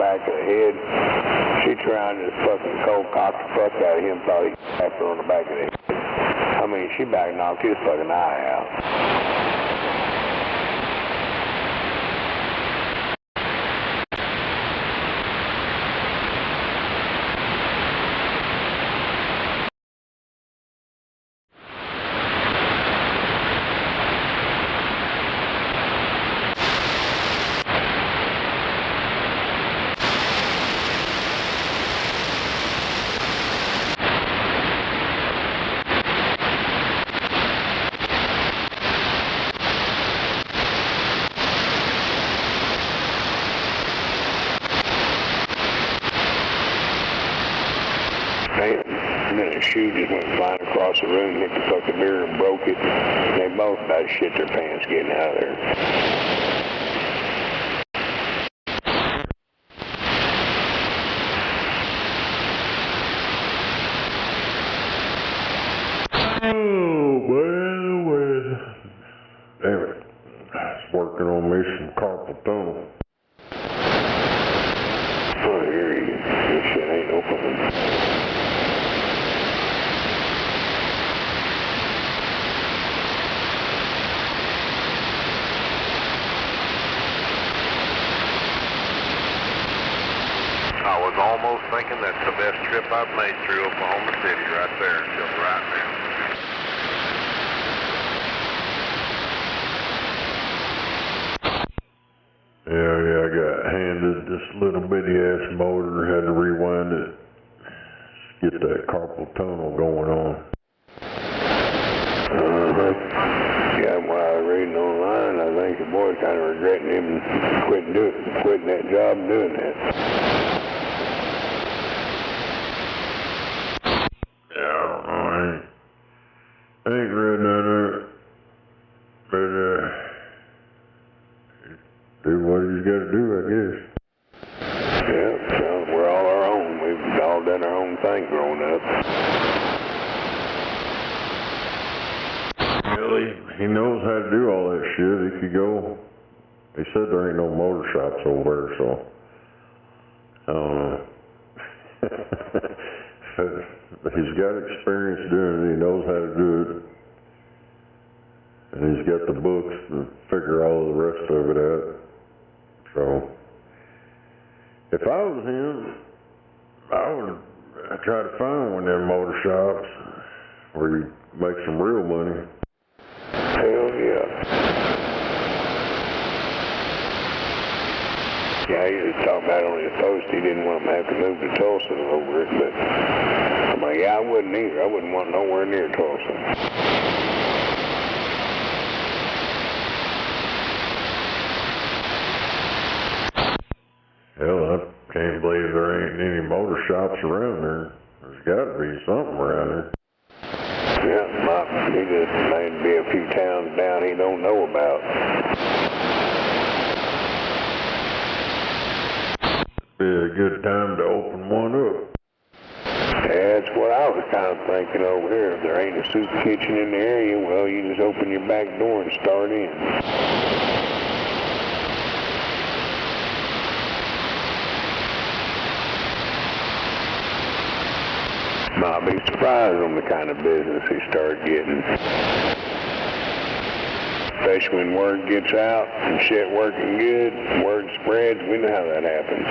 back of the head. She turned and just fucking cold cocked the fuck out of him, thought he slapped her on the back of the head. I mean, she back knocked his fucking eye out. And then a shoe just went flying across the room, hit the fucking mirror and broke it. And they both about shit their pants getting out of there. Oh, well. Damn it. I was working on me some carpal tunnel. Oh, here you go. This shit ain't opening. I was almost thinking that's the best trip I've made through Oklahoma City right there until right now. Yeah, I got handed this little bitty ass motor, had to rewind it, get that carpal tunnel going on. Yeah, while I was reading online, I think the boy's kind of regretting him quitting that job and doing that. Yeah, I don't know, I ain't read none of it, but do what he's got to do, I guess. Yeah, so we're all our own. We've all done our own thing growing up. Well, he knows how to do all that shit. He could go. He said there ain't no motor shops over there, so I don't know. But he's got experience doing it. He knows how to do it. And he's got the books to figure all the rest of it out. So, if I was him, I would try to find one of them motor shops where you make some real money. Hell yeah. Yeah, he was talking about on his post he didn't want them to have to move to Tulsa over it, but I'm like, yeah, I wouldn't either. I wouldn't want nowhere near Tulsa. Hell, I can't believe there ain't any motor shops around there. There's got to be something around there. Yeah, he just may be a few towns down he don't know about. Be a good time to open one up. Yeah, that's what I was kind of thinking over here. If there ain't a soup kitchen in the area, well, you just open your back door and start in. I'll be surprised on the kind of business he started getting. Especially when word gets out and shit working good, word spreads, we know how that happens.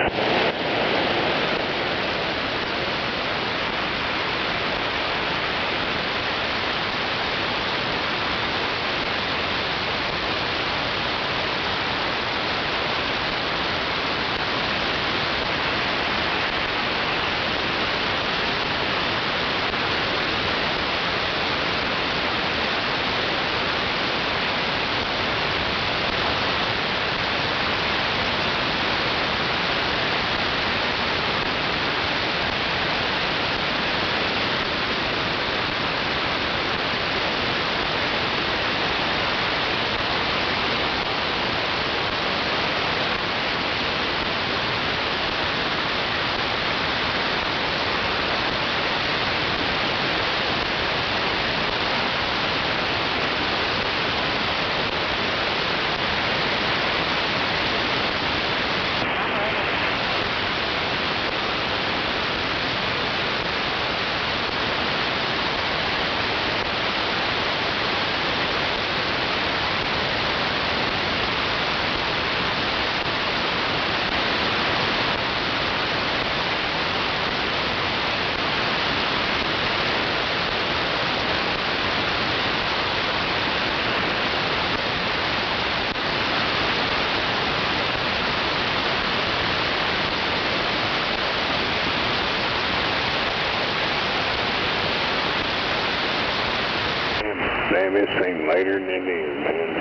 damn, it seemed later than it is, man.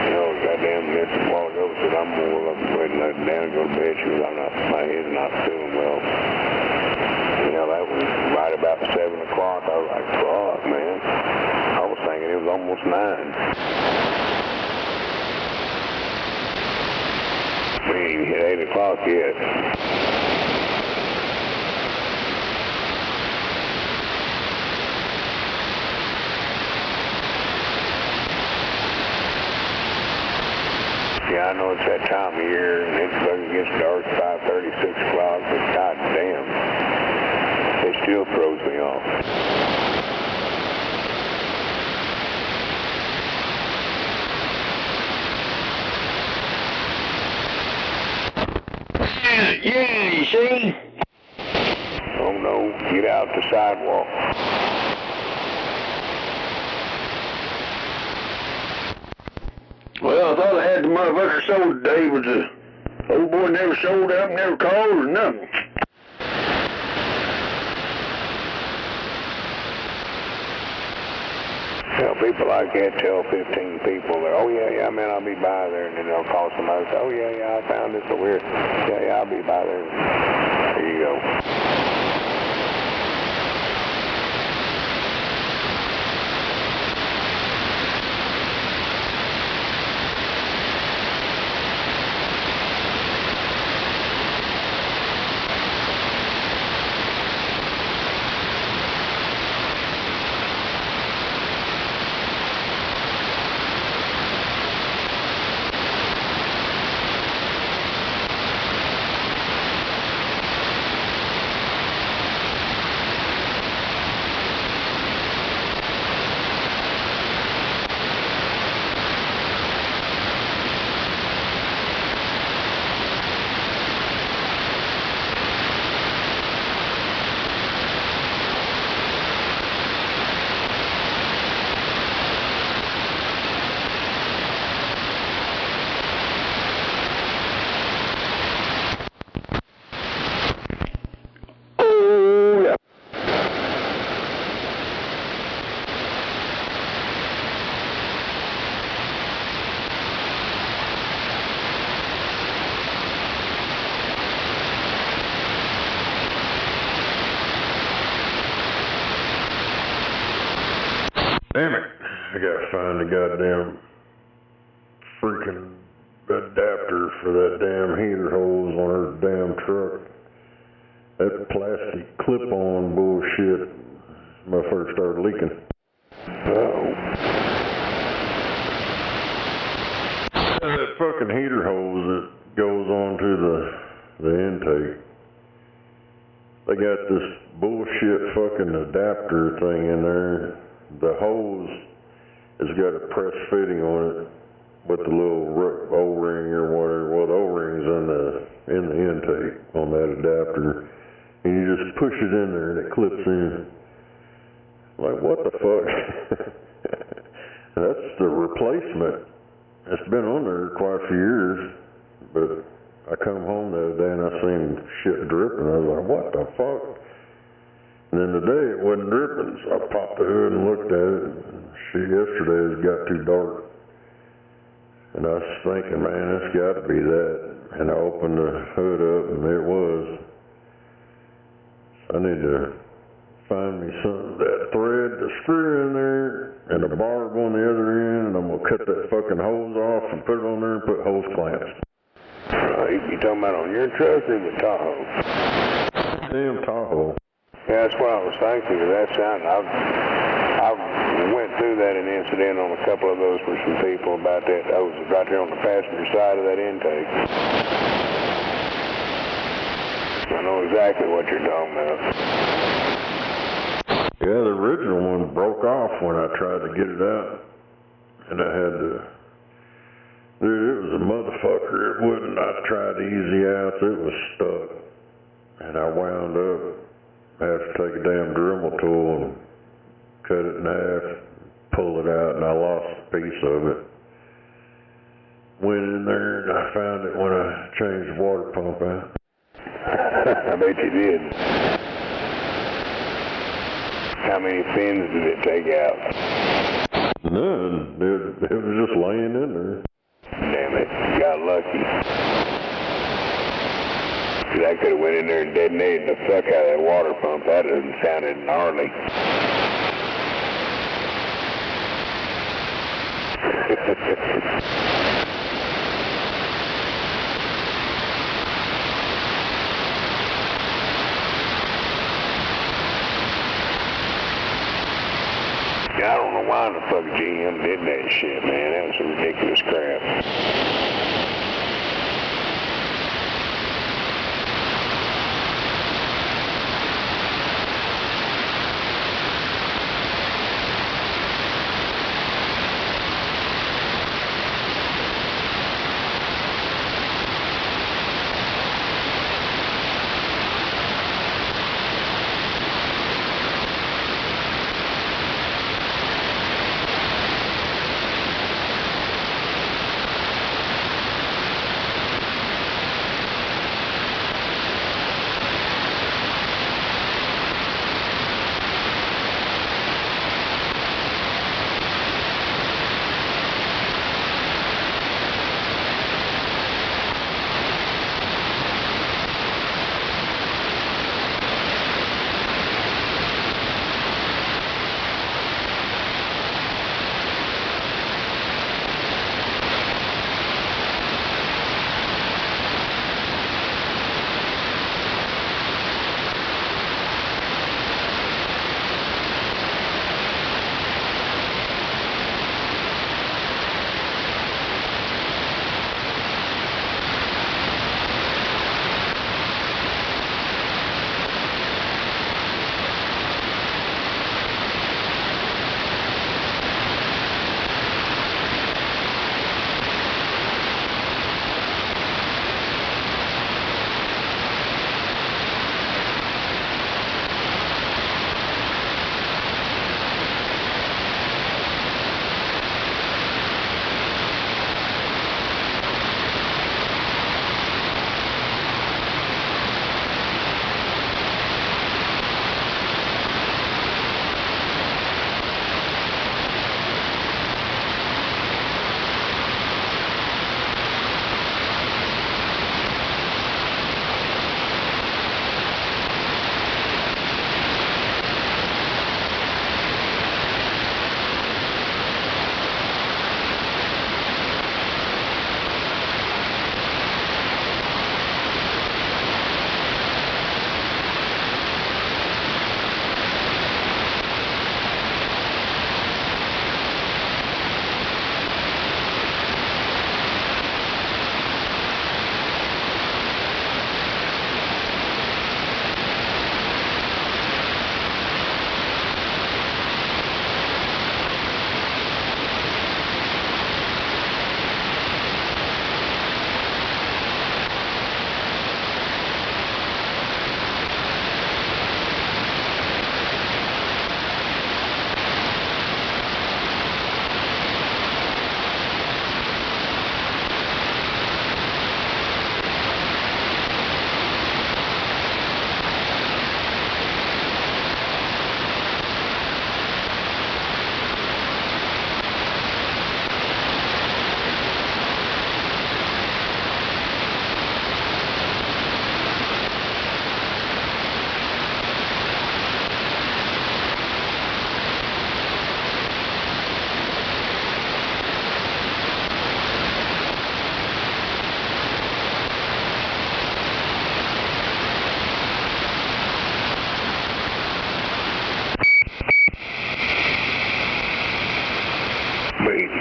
You know, goddamn, this a while ago said I'm more up and let down and go to bed. She was like, my head's not feeling well. You know, that was right about 7 o'clock. I was like, fuck, man. I was thinking it was almost 9. We ain't even hit 8 o'clock yet. Yeah, I know it's that time of year, and it gets dark at 5:30, 6 o'clock, but goddamn, it still throws me off. Yeah, you see? Oh no, get out the sidewalk. Well, I thought I had the motherfucker sold today, but the old boy never showed up, never called or nothing. You know, people like that tell 15 people that, oh yeah, man, I'll be by there, and then they'll call somebody and say, oh yeah, I found this over here. Yeah, I'll be by there. There you go. Damn it. I gotta find the goddamn freaking adapter for that damn heater hose on her damn truck. That plastic clip-on bullshit motherfucker started leaking. Uh-oh. That fucking heater hose that goes onto the intake. They got this bullshit fucking adapter thing in there. The hose has got a press fitting on it with the little O-ring or whatever. Well, the O-ring's in the intake on that adapter. And you just push it in there and it clips in. Like, what the fuck? That's the replacement. It's been on there quite a few years, but I come home the other day and I seen shit dripping. I was like, what the fuck? And then today it wasn't dripping, so I popped the hood and looked at it. And yesterday it got too dark. And I was thinking, man, it's got to be that. And I opened the hood up and it was. So I need to find me something, that thread, the screw in there, and a barb on the other end, and I'm going to cut that fucking hose off and put it on there and put hose clamps. You talking about on your truck or the Tahoe? Damn Tahoe. Yeah, that's what I was thinking. That sound. I went through that an incident on a couple of those with some people about that. I was right there on the passenger side of that intake. I know exactly what you're talking about. Yeah, the original one broke off when I tried to get it out. And I had to... Dude, it was a motherfucker. It wouldn't. I tried to easy out. It was stuck. And I wound up. I have to take a damn Dremel tool and cut it in half, pull it out, and I lost a piece of it. Went in there and I found it when I changed the water pump out. I bet you did. How many fins did it take out? None. It was just laying in there. Damn it, got lucky. 'Cause I could have went in there and detonated the fuck out of that water pump. That would have sounded gnarly. I don't know why the fuck GM did that shit, man. That was some ridiculous crap.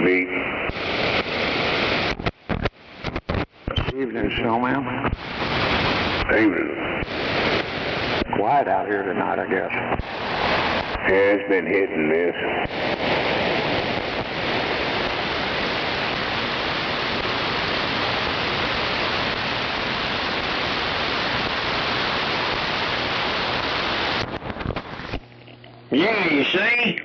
Beep. Evening, snowman. Evening. Quiet out here tonight, I guess. Yeah, it's been hit and miss. Yeah, you see?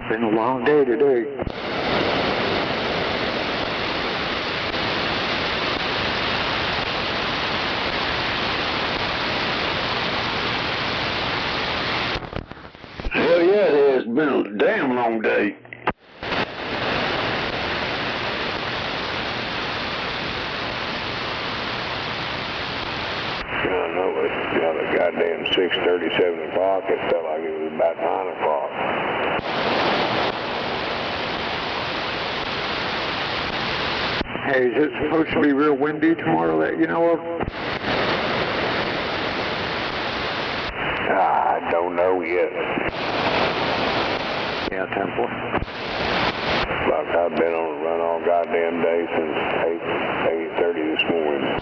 Been a long day today. long day. I know it, the goddamn 6:30, 7 o'clock, it felt like it was about 9 o'clock. Hey, is it supposed to be real windy tomorrow that you know of? I don't know yet. Yeah, Temple. Like I've been on a run all goddamn day since 8:30 this morning.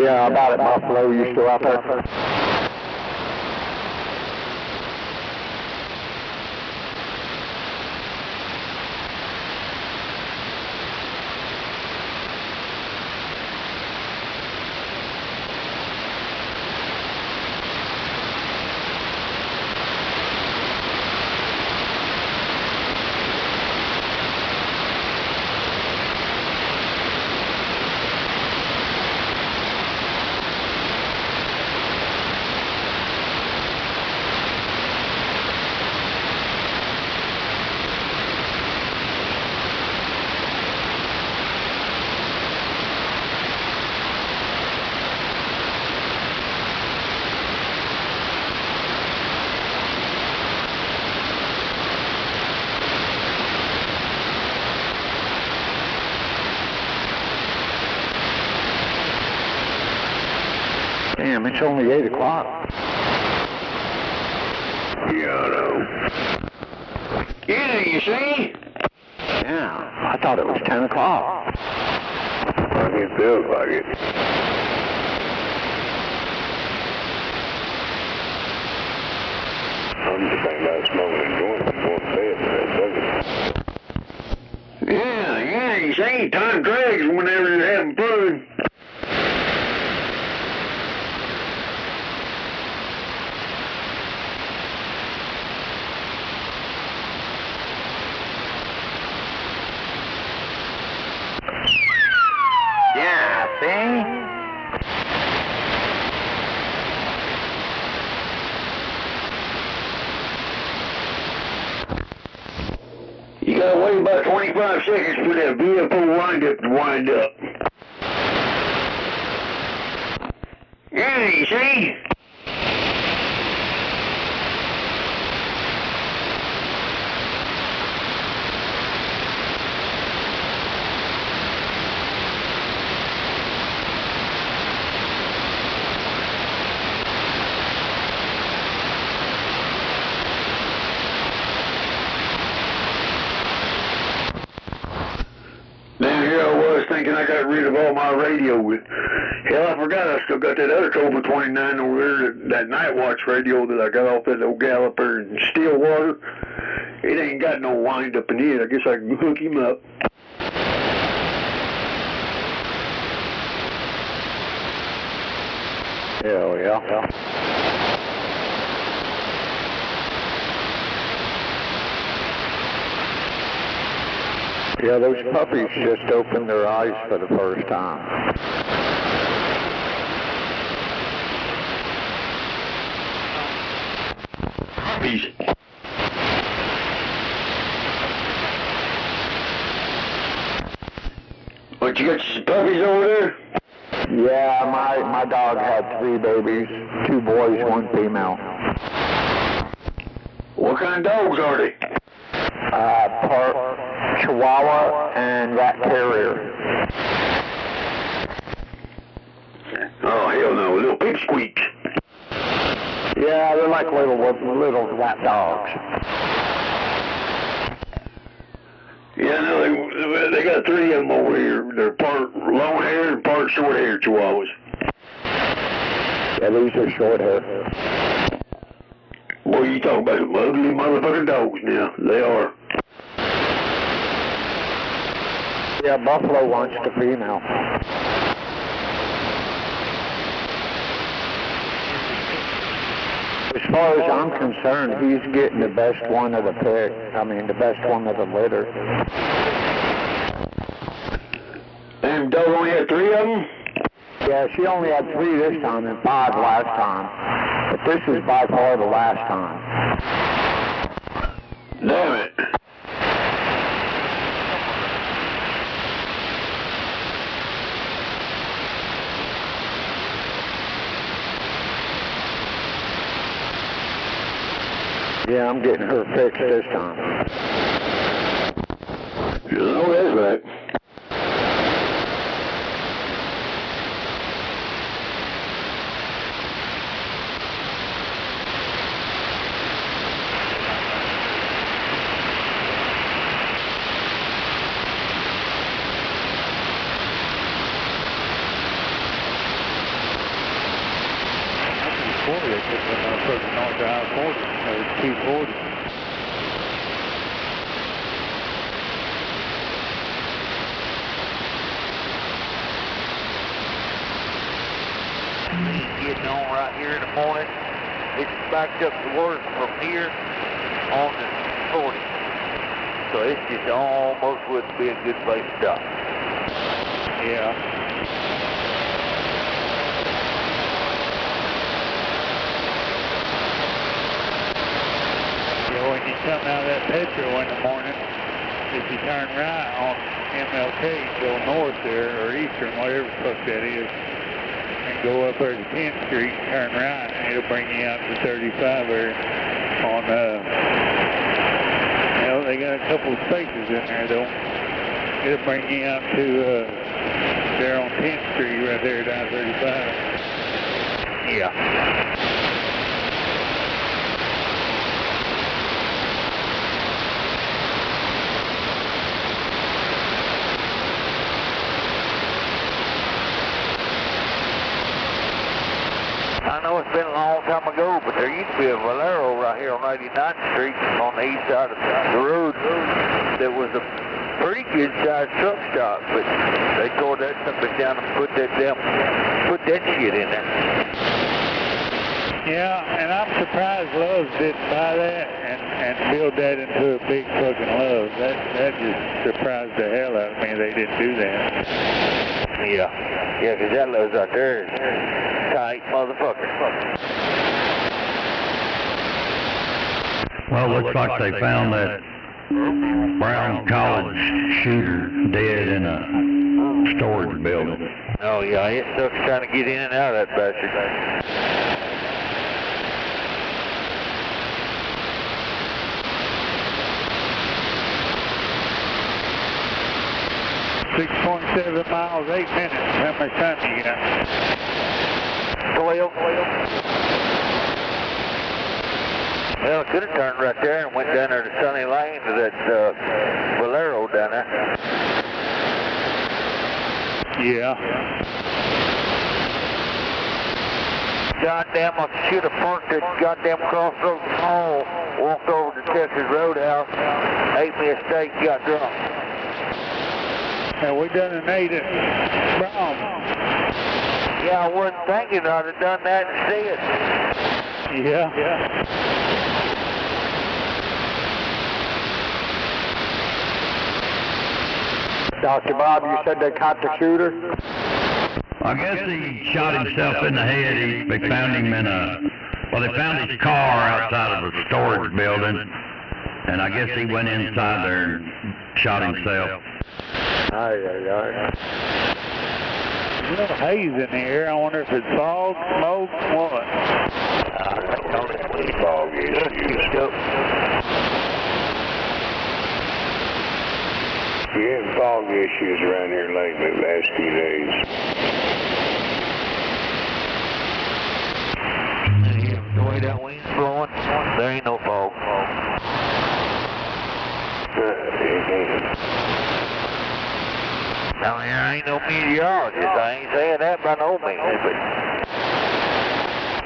Yeah, about at Buffalo. You still out there? Damn, it's only 8 o'clock. Yeah, I know. Yeah, you see? Yeah, I thought it was 10 o'clock. It feels like it. I'm just thinking about smoking and going to bed, but that doesn't. Yeah, you see? Time drags whenever you're having fun. Yeah, see? You gotta wait about 25 seconds for that vehicle wind-up to wind up. Yeah, you see? Down here I was thinking I got rid of all my radio with. Hell, I forgot I still got that other Cobra 29 over there, that night watch radio that I got off that old Galloper in Stillwater. It ain't got no wind up in it. I guess I can hook him up. Hell yeah. Yeah, those puppies just opened their eyes for the first time. Puppies. What, you got some puppies over there? Yeah, my dog had 3 babies, 2 boys, 1 female. What kind of dogs are they? Part Chihuahua and Rat Terrier. Oh, hell no, little pipsqueaks. Yeah, they're like little lap dogs. Yeah, no, they got 3 of them over here. They're part long hair and part short hair Chihuahuas. Yeah, these are short hair. Boy, you talking about some ugly motherfucking dogs now. They are. Yeah, Buffalo wants the female. As far as I'm concerned, he's getting the best one of the pick. I mean, the best one of the litter. Damn dog only had 3 of them? Yeah, she only had 3 this time and 5 last time. But this is by far the last time. Damn it. Yeah, I'm getting her fixed this time. You know that's right. 540, or 240. Getting on right here in the morning. It's backed up to work from here on the 40. So it's just almost wouldn't be a good place to stop. Yeah. Yeah, when you come out of that Petro in the morning, if you turn right on MLK, go north there, or eastern, whatever the fuck that is, and go up there to 10th Street, turn right, and it'll bring you out to 35 there on, they got a couple of spaces in there though. It'll bring you out to, there on 10th Street, right there down 35. Yeah. I know it's been a long time ago, but there used to be a Valero right here on 89th Street on the east side of the road that was a pretty good sized truck stop, but they tore that something down and put that shit in there. Yeah, and I'm surprised Love's didn't buy that and build that into a big fucking Love. That just surprised the hell out of me they didn't do that. Yeah, because that Love's out there is tight motherfucker. Well, looks like they found that Brown College shooter dead in a storage building. Oh yeah, it sucks trying to get in and out of that bastard. 6.7 miles, 8 minutes. How much time you got? 12. Well, I could have turned right there and went down there to Sunny Lane to that Valero down there. Yeah. Goddamn, I should have parked at goddamn Crossroads Mall, walked over to Texas Roadhouse, ate me a steak, got drunk. Now we done an 8 at Brown. Yeah, I wasn't thinking I'd have done that instead. Yeah. Dr. Bob, you said they caught the shooter? I guess he shot himself in the head. They found him in they found his car outside of a storage building, and I guess he went inside there and shot himself. Aye. A little haze in the air. I wonder if it's fog, smoke, what? Fog issues. We're getting fog issues around here lately, the last few days. The way that wind's blowing, there ain't no fog. I mean, I ain't no meteorologist. I ain't saying that by no means, but...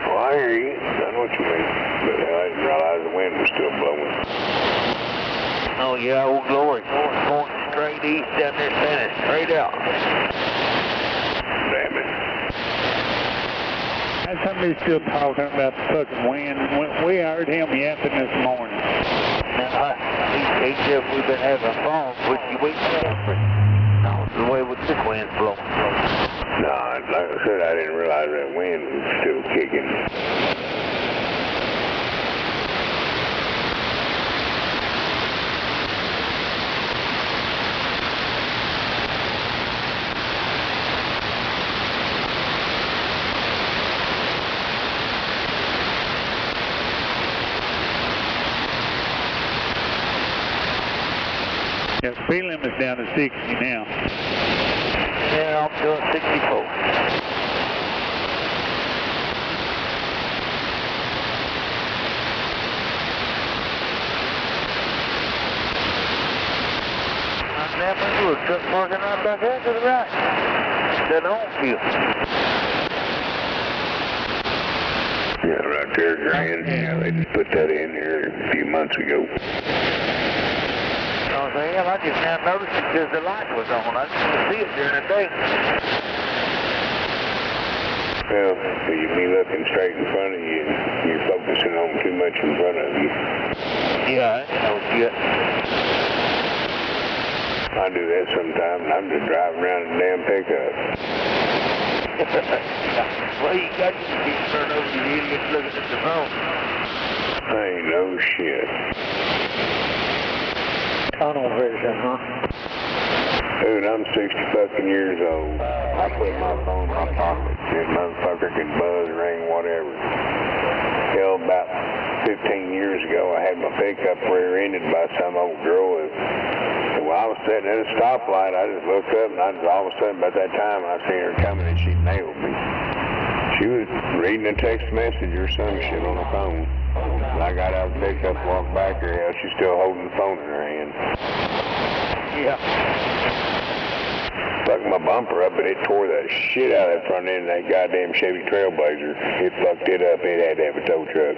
Well, I hear you. I know what you mean. But I didn't realize the wind was still blowing. Oh, yeah, old glory. Going straight east down there, standing straight out. Damn it. And somebody's still talking about the fucking wind. We heard him yapping this morning. Now, he said we've been having fun, but you wait for the way with this wind blowing. No, like I said, I didn't realize that wind was still kicking. Yeah, speed limit's down to 60 now. Yeah, I'm doing 64. Damn, there's a little truck parking right back there to the right. That home field. Yeah, right there, Grand. Yeah, they just put that in here a few months ago. Oh, hell, I just now noticed it because the light was on. I didn't see it during the day. Well, you be looking straight in front of you and you're focusing on too much in front of you. Yeah, I know shit. I do that sometimes, and I'm just driving around in a damn pickup. Well, you got to keep turning over, you idiot, looking at the phone. Ain't no shit. Tunnel vision, huh? Dude, I'm 60 fucking years old. I put my phone in my pocket. That motherfucker can buzz, ring, whatever. Hell, about 15 years ago, I had my pickup rear-ended by some old girl. And while I was sitting at a stoplight, I just looked up, and all of a sudden, about that time, I seen her coming, and she nailed me. She was reading a text message or some shit on the phone. And I got out of the pickup, walked back her. Hell, she's still holding the phone in her hand. Yeah. Fucked my bumper up, but it tore the shit out of that front end of that goddamn Chevy Trailblazer. It fucked it up. It had to have a tow truck.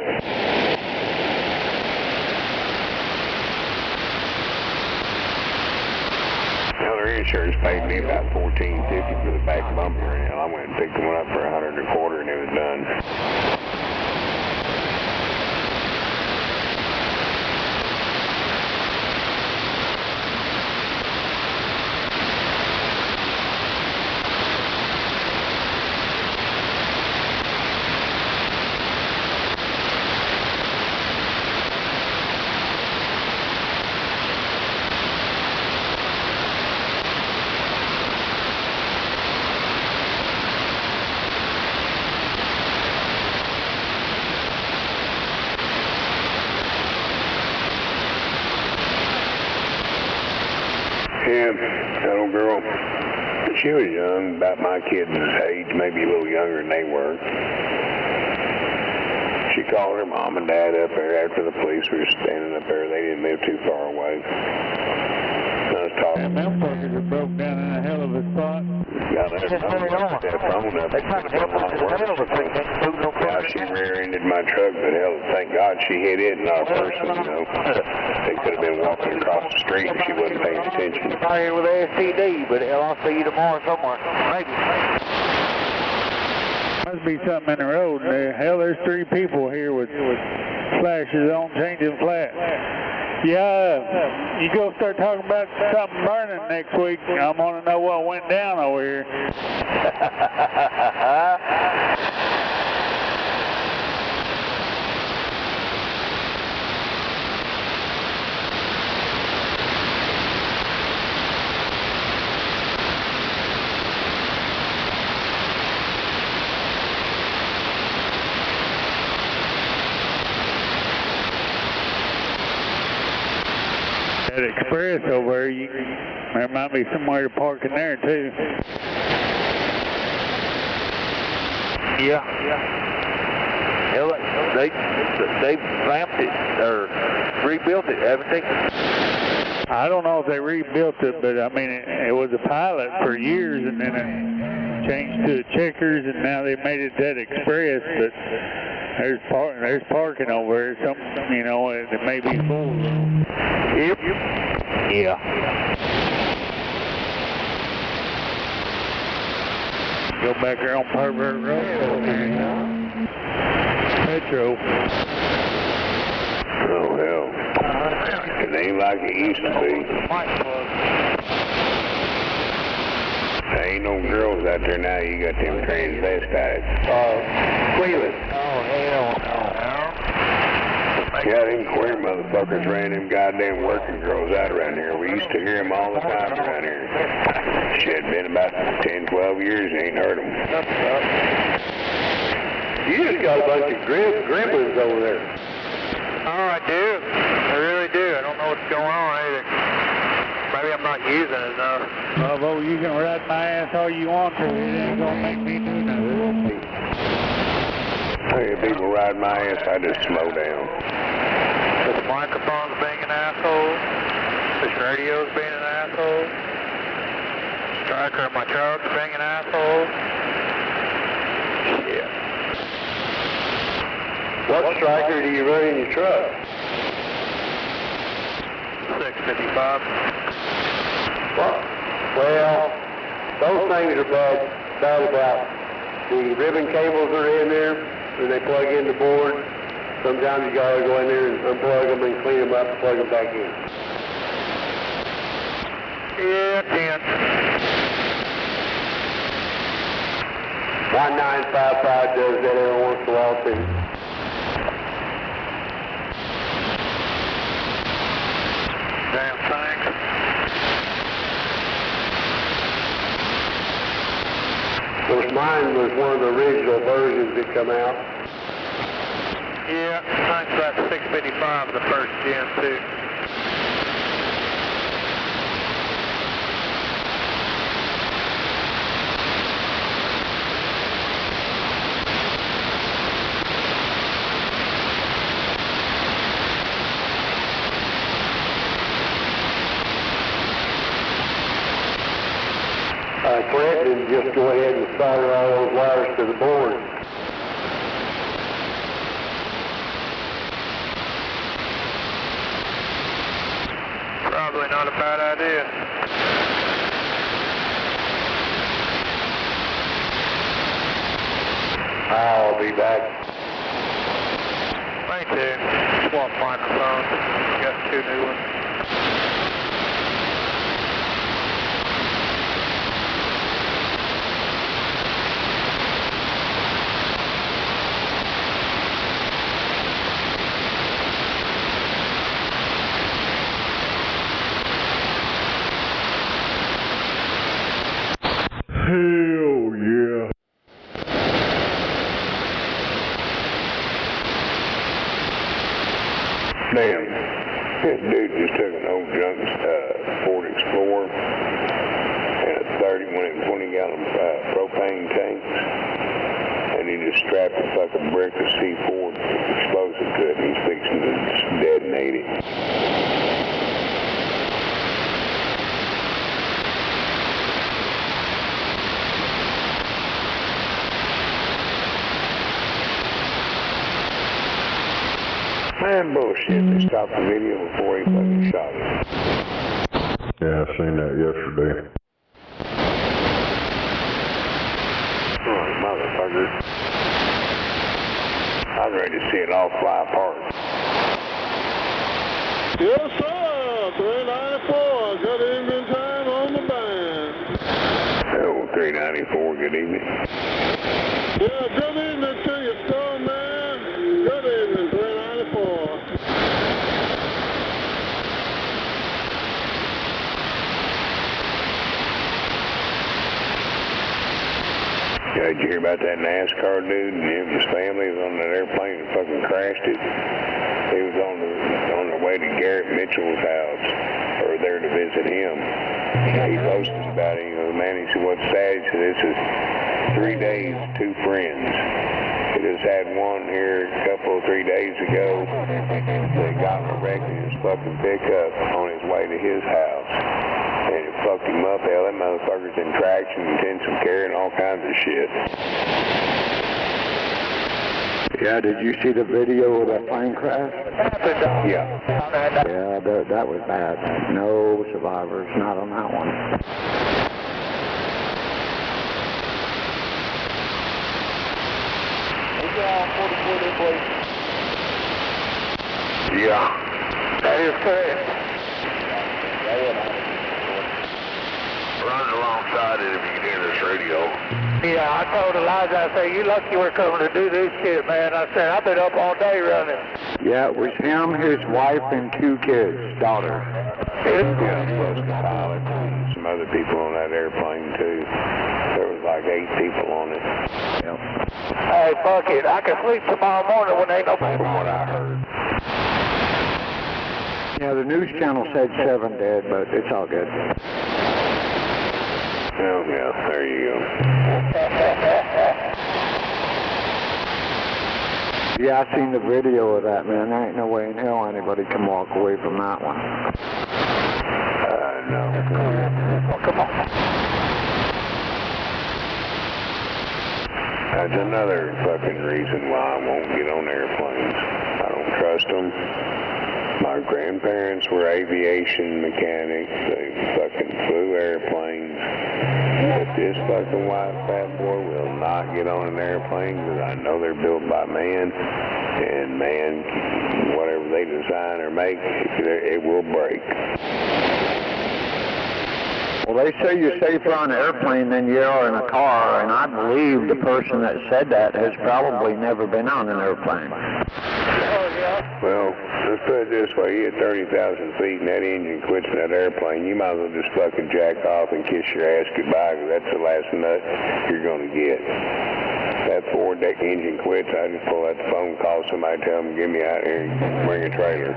Now their insurance paid me about $14.50 for the back bumper, and I went and picked one up for $125, and it was done. Yeah, that old girl, she was young, about my kids' age, maybe a little younger than they were. She called her mom and dad up there after the police were standing up there. They didn't live too far away. I was talking. Them motherfuckers are broke down in a hell of a spot. Got that phone up. Yeah, she rear-ended my truck, but hell, thank God she hit it, not a person, you know. They could have been walking across the street and she wasn't paying attention. I'm here with STD, but hell, I'll see you tomorrow somewhere. Maybe. Must be something in the road. Hell, there's 3 people here with flashes on, changing flat. Yeah, you go start talking about something burning next week. I want to know what went down over here. That express over there, there might be somewhere to park in there too. Yeah. Hell, they vamped it or rebuilt it, haven't they? I don't know if they rebuilt it, but I mean, it was a pilot for years, and then it changed to checkers, and now they made it that express. But there's parking over there. Some, you know, it may be full. Yep. Yeah. Go back there on Pervert Road over there. Metro. Oh, hell. It ain't like it used to be. There ain't no girls out there now. You got them transvestites. Wheeling. Oh, hell no. Yeah, them queer motherfuckers ran them goddamn working girls out around here. We used to hear them all the time around here. Shit, been about 10, 12 years, ain't heard them. You just got a bunch of grandpas over there. Oh, I do. I really do. I don't know what's going on either. Maybe I'm not using it enough. Bravo, you can ride my ass all you want to. It ain't gonna make me do nothing. Hey, if people ride my ass, I just slow down. This microphone's being an asshole. This radio's being an asshole. Striker in my truck's being an asshole. Shit. What striker do you run in your truck? 655. Well, those things are bad about the ribbon cables are in there when they plug in the board. Sometimes you gotta go in there and unplug them and clean them up and plug them back in. Yeah, 10. 1955 does that every once in a while too. Damn, thanks. Of course, mine was one of the original versions that come out. Yeah, mine's about 655, the first gen too. Threatening, just go ahead and solder all those wires to the board. Probably not a bad idea. I'll be back. Me too. Swap microphones. Got 2 new ones. Hell yeah. Damn, this dude just took an old junk Ford Explorer and a 30, one of them 20-gallon propane tanks, and he just strapped a fucking brick of C4 explosive to it, and he's fixing to just detonate it. Man, bullshit. They stopped the video before he fucking shot it. Yeah, I seen that yesterday. Oh, motherfucker. I was ready to see it all fly apart. Yes, sir. 394. Good evening time on the band. Oh, 394, good evening. Yeah, good evening to you, Stone Man. Good evening, 394. Yeah, did you hear about that NASCAR dude and him and his family was on that airplane and fucking crashed it? He was on the way to Garrett Mitchell's house, or there to visit him. He posted about it, the man, he said, what's sad? He said, this is 3 days, 2 friends. He just had one here a couple, 3 days ago that got in a wreck in his fucking pickup on his way to his house. And it fucked him up. Hell, that motherfucker's in traction, intensive care, and all kinds of shit. Yeah, did you see the video of that plane crash? Yeah. Yeah, that was bad. No survivors, not on that one. Yeah. That is correct. Run alongside it if you can hear this radio. Yeah, I told Elijah, I said, you lucky we're coming to do this shit, man. I said, I've been up all day running. Yeah, it was him, his wife, and 2 kids, daughters. Yeah, plus the pilot and some other people on that airplane, too. There was like 8 people on it. Yep. Hey, fuck it. I can sleep tomorrow morning when they ain't no From what I heard. Yeah, the news channel said 7 dead, but it's all good. Oh, yeah, there you go. Yeah, I seen the video of that, man. There ain't no way in hell anybody can walk away from that one. No. Oh, come on. That's another fucking reason why I won't get on airplanes. I don't trust them. My grandparents were aviation mechanics. They fucking flew airplanes. But this fucking white fat boy will not get on an airplane because I know they're built by man. And man, whatever they design or make, it will break. Well, they say you're safer on an airplane than you are in a car, and I believe the person that said that has probably never been on an airplane. Well, let's put it this way, you hit 30,000 feet and that engine quits in that airplane, you might as well just fucking jack off and kiss your ass goodbye, because that's the last nut you're going to get. That Ford, that engine quits, I just pull out the phone, call somebody, tell them, get me out here and bring a trailer.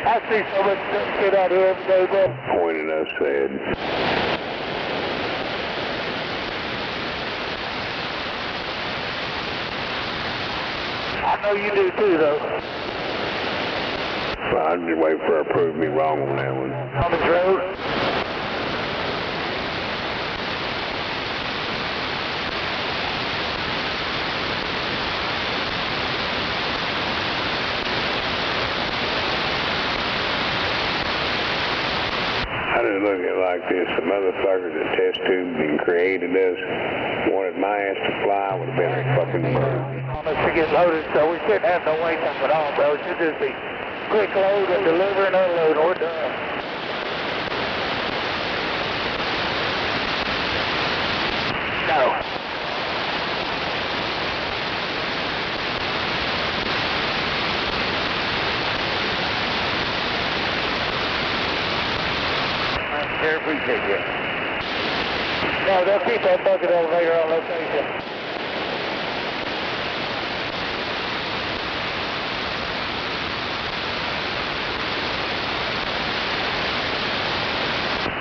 I see so much shit out here every day, bro. Pointing us said. I know you do too, though. Well, I'm just waiting for her to prove me wrong on that one. On this road? I just look at it like this. The motherfuckers that test tubed and created us wanted my ass to fly, would have been a fucking bird. On us to get loaded, so we shouldn't have no wait time at all, bro. It should just be quick load and deliver and unload, and we're done. No. I appreciate you. No, they'll keep that bucket elevator on location.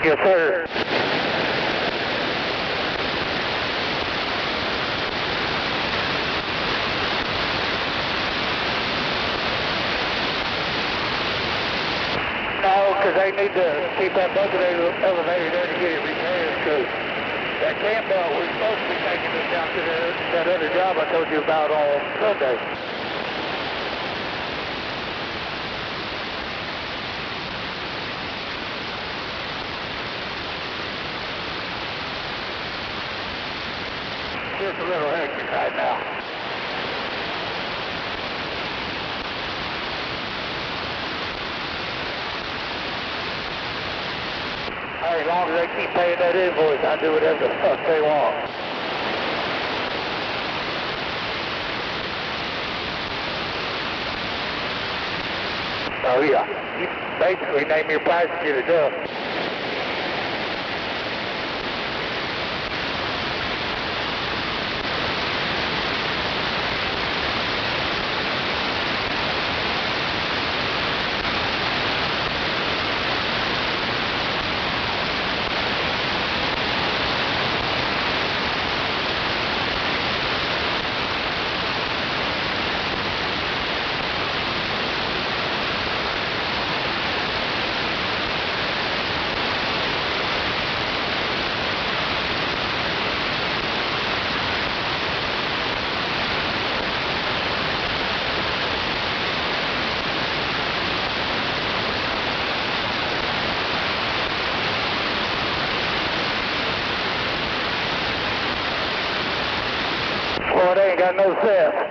Yes, sir. No, because they need to keep that bucket elevator there to get it repaired, because that cam belt, we're supposed to be taking this down to that other job I told you about on Sunday. Just a little hectic right now. Hey, as long as they keep paying that invoice, I do whatever the fuck they want. Oh yeah, you basically name your passenger to death. Well, they ain't got no sense.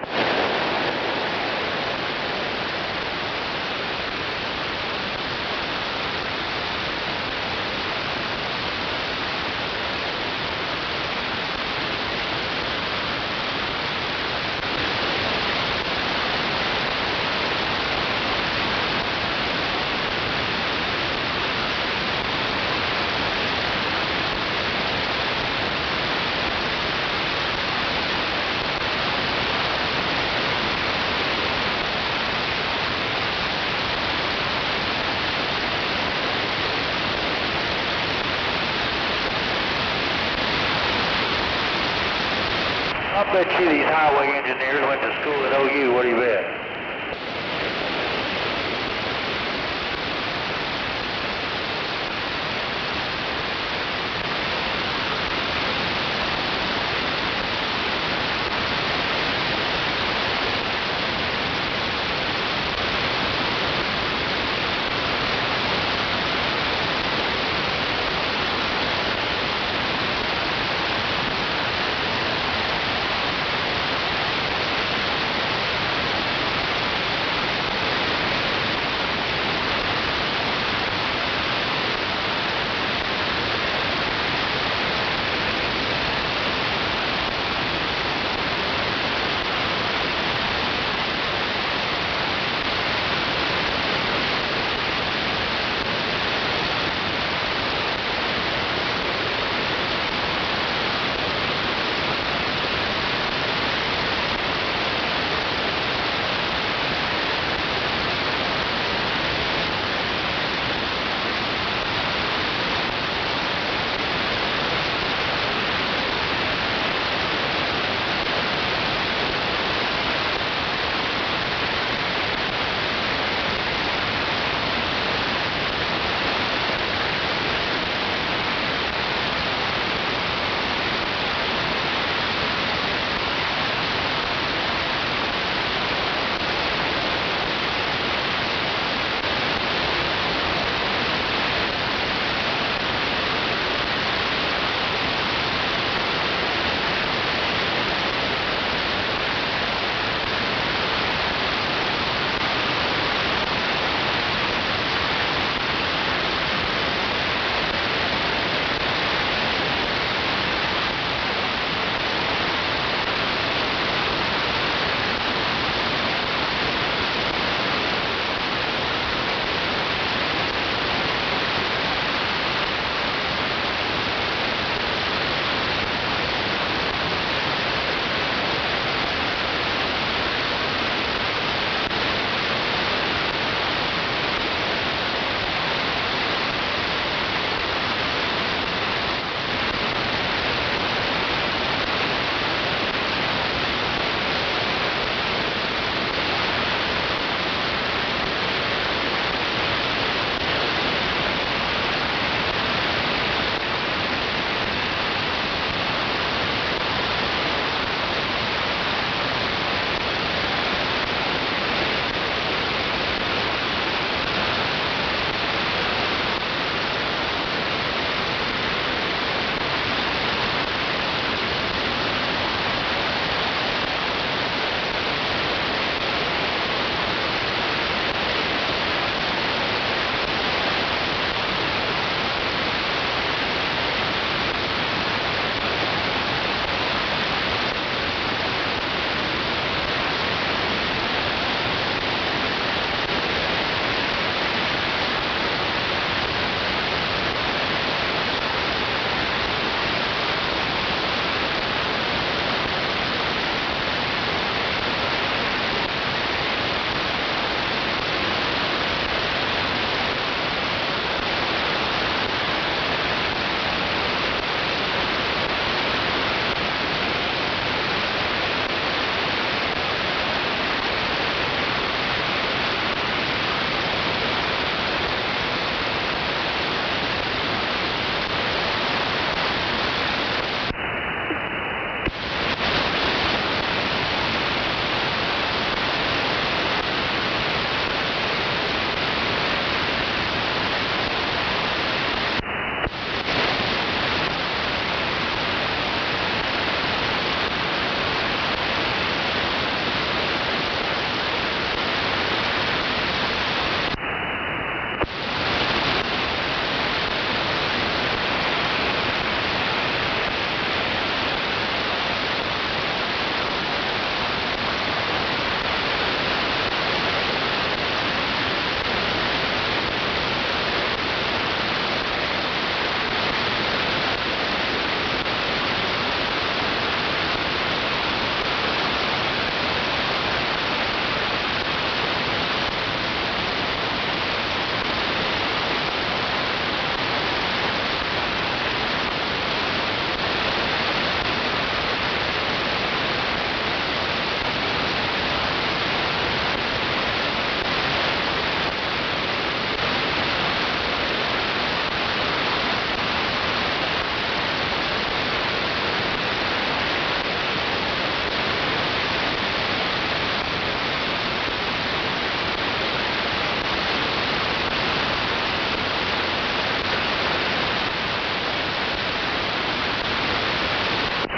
I bet you these highway engineers went to school at OU. What do you bet?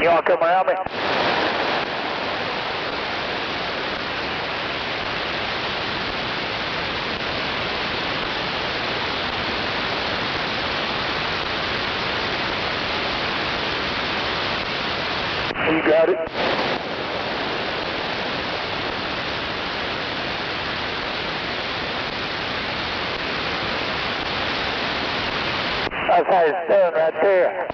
You want to come around me? You got it. That's how it's done right there.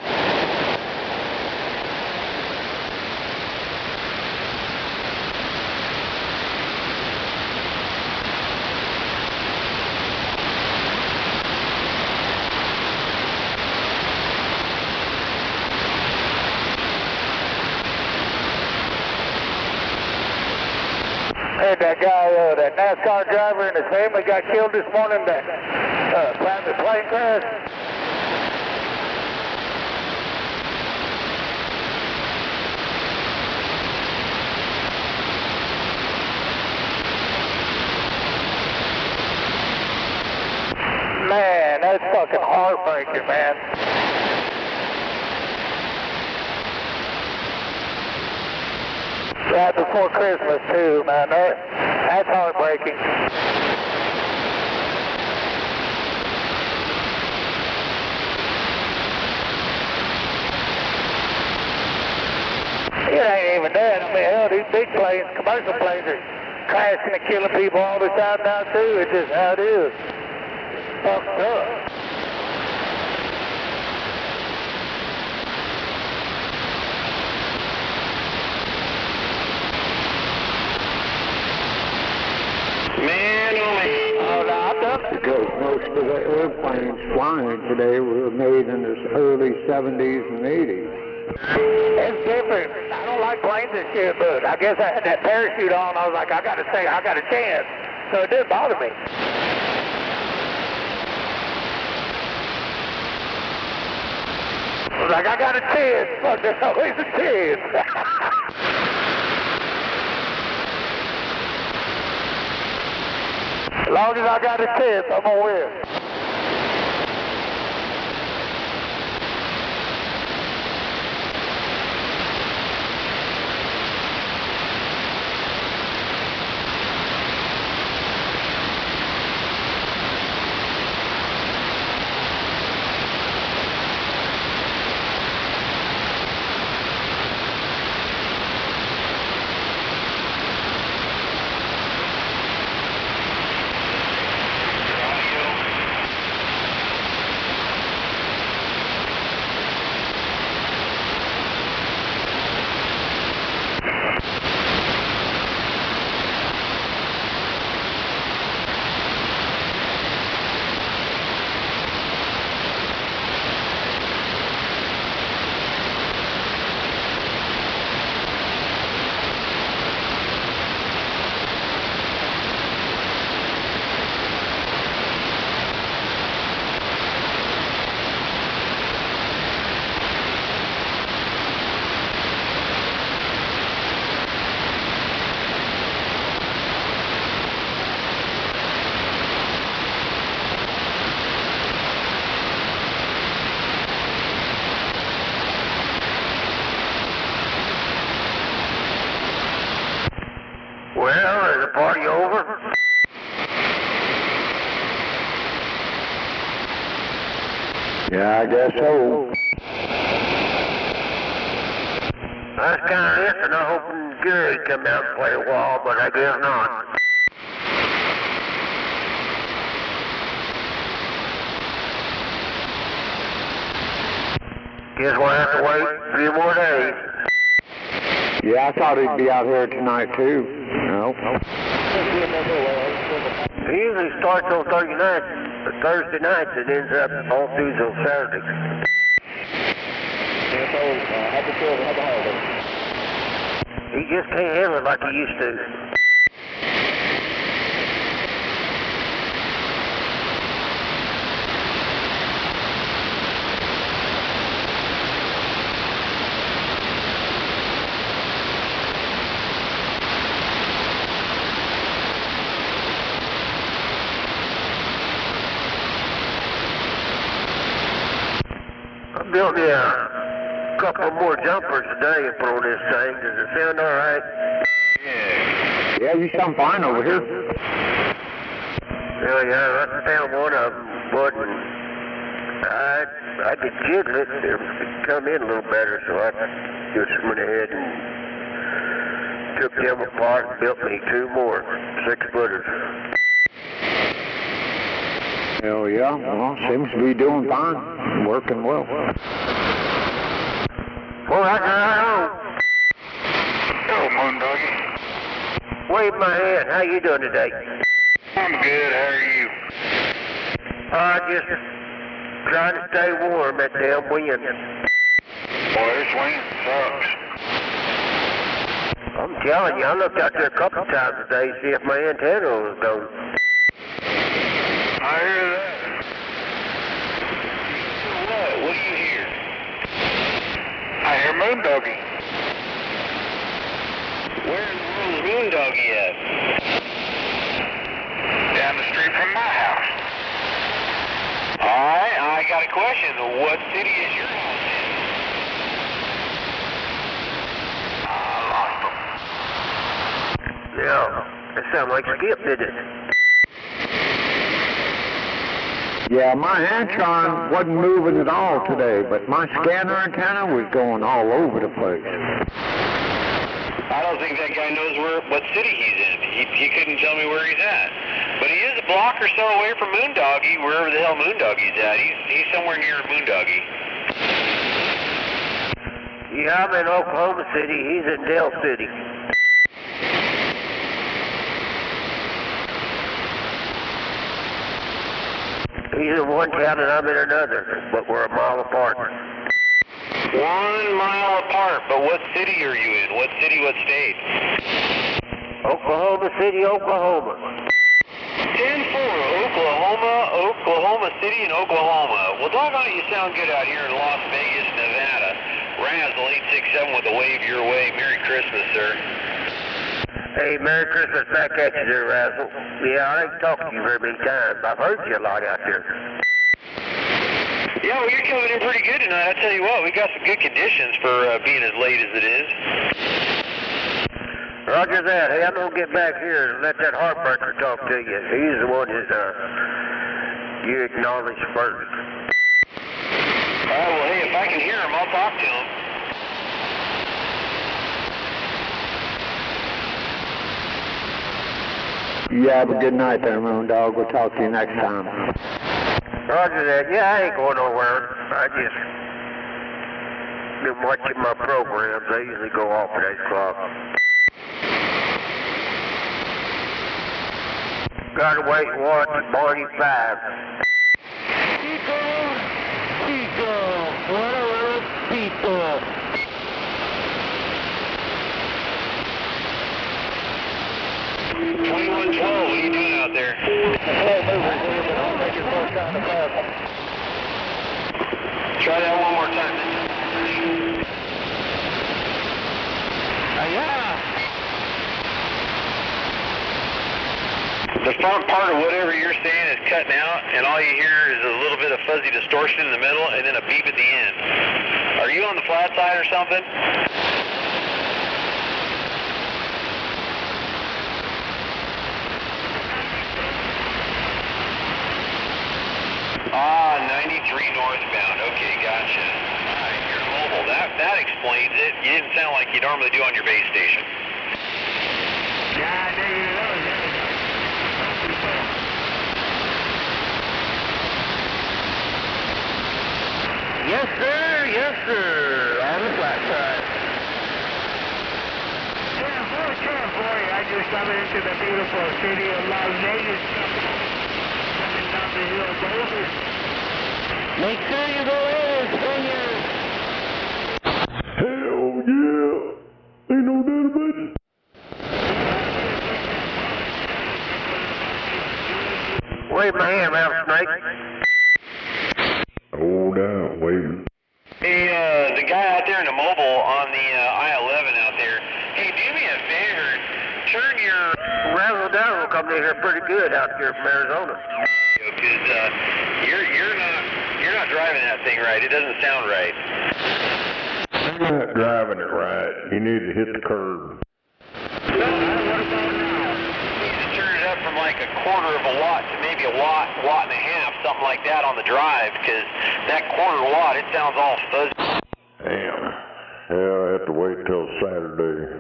Had that guy, that NASCAR driver and his family got killed this morning, that private plane crash. Man, that's fucking heartbreaking, man. Right before Christmas, too, man. That's heartbreaking. It ain't even that. I mean, hell, these big planes, commercial planes are crashing and killing people all the time now, too. It's just how it is. Fucked up. Because most of the airplanes flying today were made in the early 70s and 80s. It's different. I don't like planes and shit, but I guess I had that parachute on. I was like, I got to say, I got a chance. So it didn't bother me. I was like, I got a chance. Fuck, there's always a chance. As long as I got a chance, I'm going to win. Well, is the party over? Yeah, I guess so. I was kind of listening, hoping Gary'd come out and play a while, but I guess not. Guess we'll have to wait a few more days. Yeah, I thought he'd be out here tonight, too. No. He usually starts on Thursday nights and ends up all through till Saturday. He just can't handle it like he used to. Built me a couple more jumpers today and put on this thing. Does it sound all right? Yeah, you sound fine over here. Well, yeah, I found one of them, but I could jiggle it. It come in a little better, so I just went ahead and took them apart and built me 2 more 6-footers. Hell yeah, well, seems to be doing fine, working well. Well, I got home. Hello, Moondoggy. Wave my hand. How you doing today? I'm good. How are you? Just trying to stay warm at damn wind. Boy, this wind sucks. I'm telling you, I looked out there a couple times today to see if my antenna was gone. I hear that. What? What do you hear? I hear Moondoggy. Where in the world is Moondoggy at? Down the street from my house. Alright, I got a question. What city is your house in? I lost him. Yeah, that sounded like Skip, didn't it? Yeah, my Antron wasn't moving at all today, but my scanner antenna was going all over the place. I don't think that guy knows what city he's in. He couldn't tell me where he's at. But he is a block or so away from Moondoggy, wherever the hell Moondoggy's at. He's somewhere near Moondoggy. Yeah, I'm in Oklahoma City. He's in Dell City. He's in one town and I'm in another, but we're a mile apart. 1 mile apart, but what city are you in? What city, what state? Oklahoma City, Oklahoma. 10-4, Oklahoma City and Oklahoma. Well, doggone it, you sound good out here in Las Vegas, Nevada. Razzle 867 with a wave your way. Merry Christmas, sir. Hey, Merry Christmas back at you there, Razzle. Yeah, I ain't talked to you very many times. I've heard you a lot out there. Yeah, well, you're coming in pretty good tonight. I tell you what, we got some good conditions for being as late as it is. Roger that. Hey, I'm going to get back here and let that heartbreaker talk to you. He's the one that you acknowledge first. All right, well, hey, if I can hear him, I'll talk to him. You have a good night there, Moondog. We'll talk to you next time. Roger that. Yeah, I ain't going nowhere. I just been watching my programs. They usually go off at 8 o'clock. Gotta wait and watch Barney 5. Chico, what a little people. What are you doing out there? Try that one more time. Yeah. The front part of whatever you're saying is cutting out, and all you hear is a little bit of fuzzy distortion in the middle, and then a beep at the end. Are you on the flat side or something? Ah, 93 northbound. Okay, gotcha. All right, you're mobile. That explains it. You didn't sound like you normally do on your base station. Yeah, there you go. Yes, sir. Yes, sir. On the flat side. Boy, I just come into the beautiful city of Las Vegas. Coming down the hill over. Make sure you go in, senior. Hell yeah! Ain't no doubt about it. Wave my hand, Rattlesnake. Hold down, waving. Hey, the guy out there in the mobile on the I-11 out there, hey, do me a favor, turn your Razzle Dazzle coming in here pretty good out here from Arizona. because you're not driving that thing right. It doesn't sound right. not driving it right. You need to hit the curb. Turn it up from like a quarter of a watt to maybe a watt, watt and a half, something like that on the drive, because that quarter watt, it sounds all fuzzy. Damn. Yeah, I have to wait till Saturday.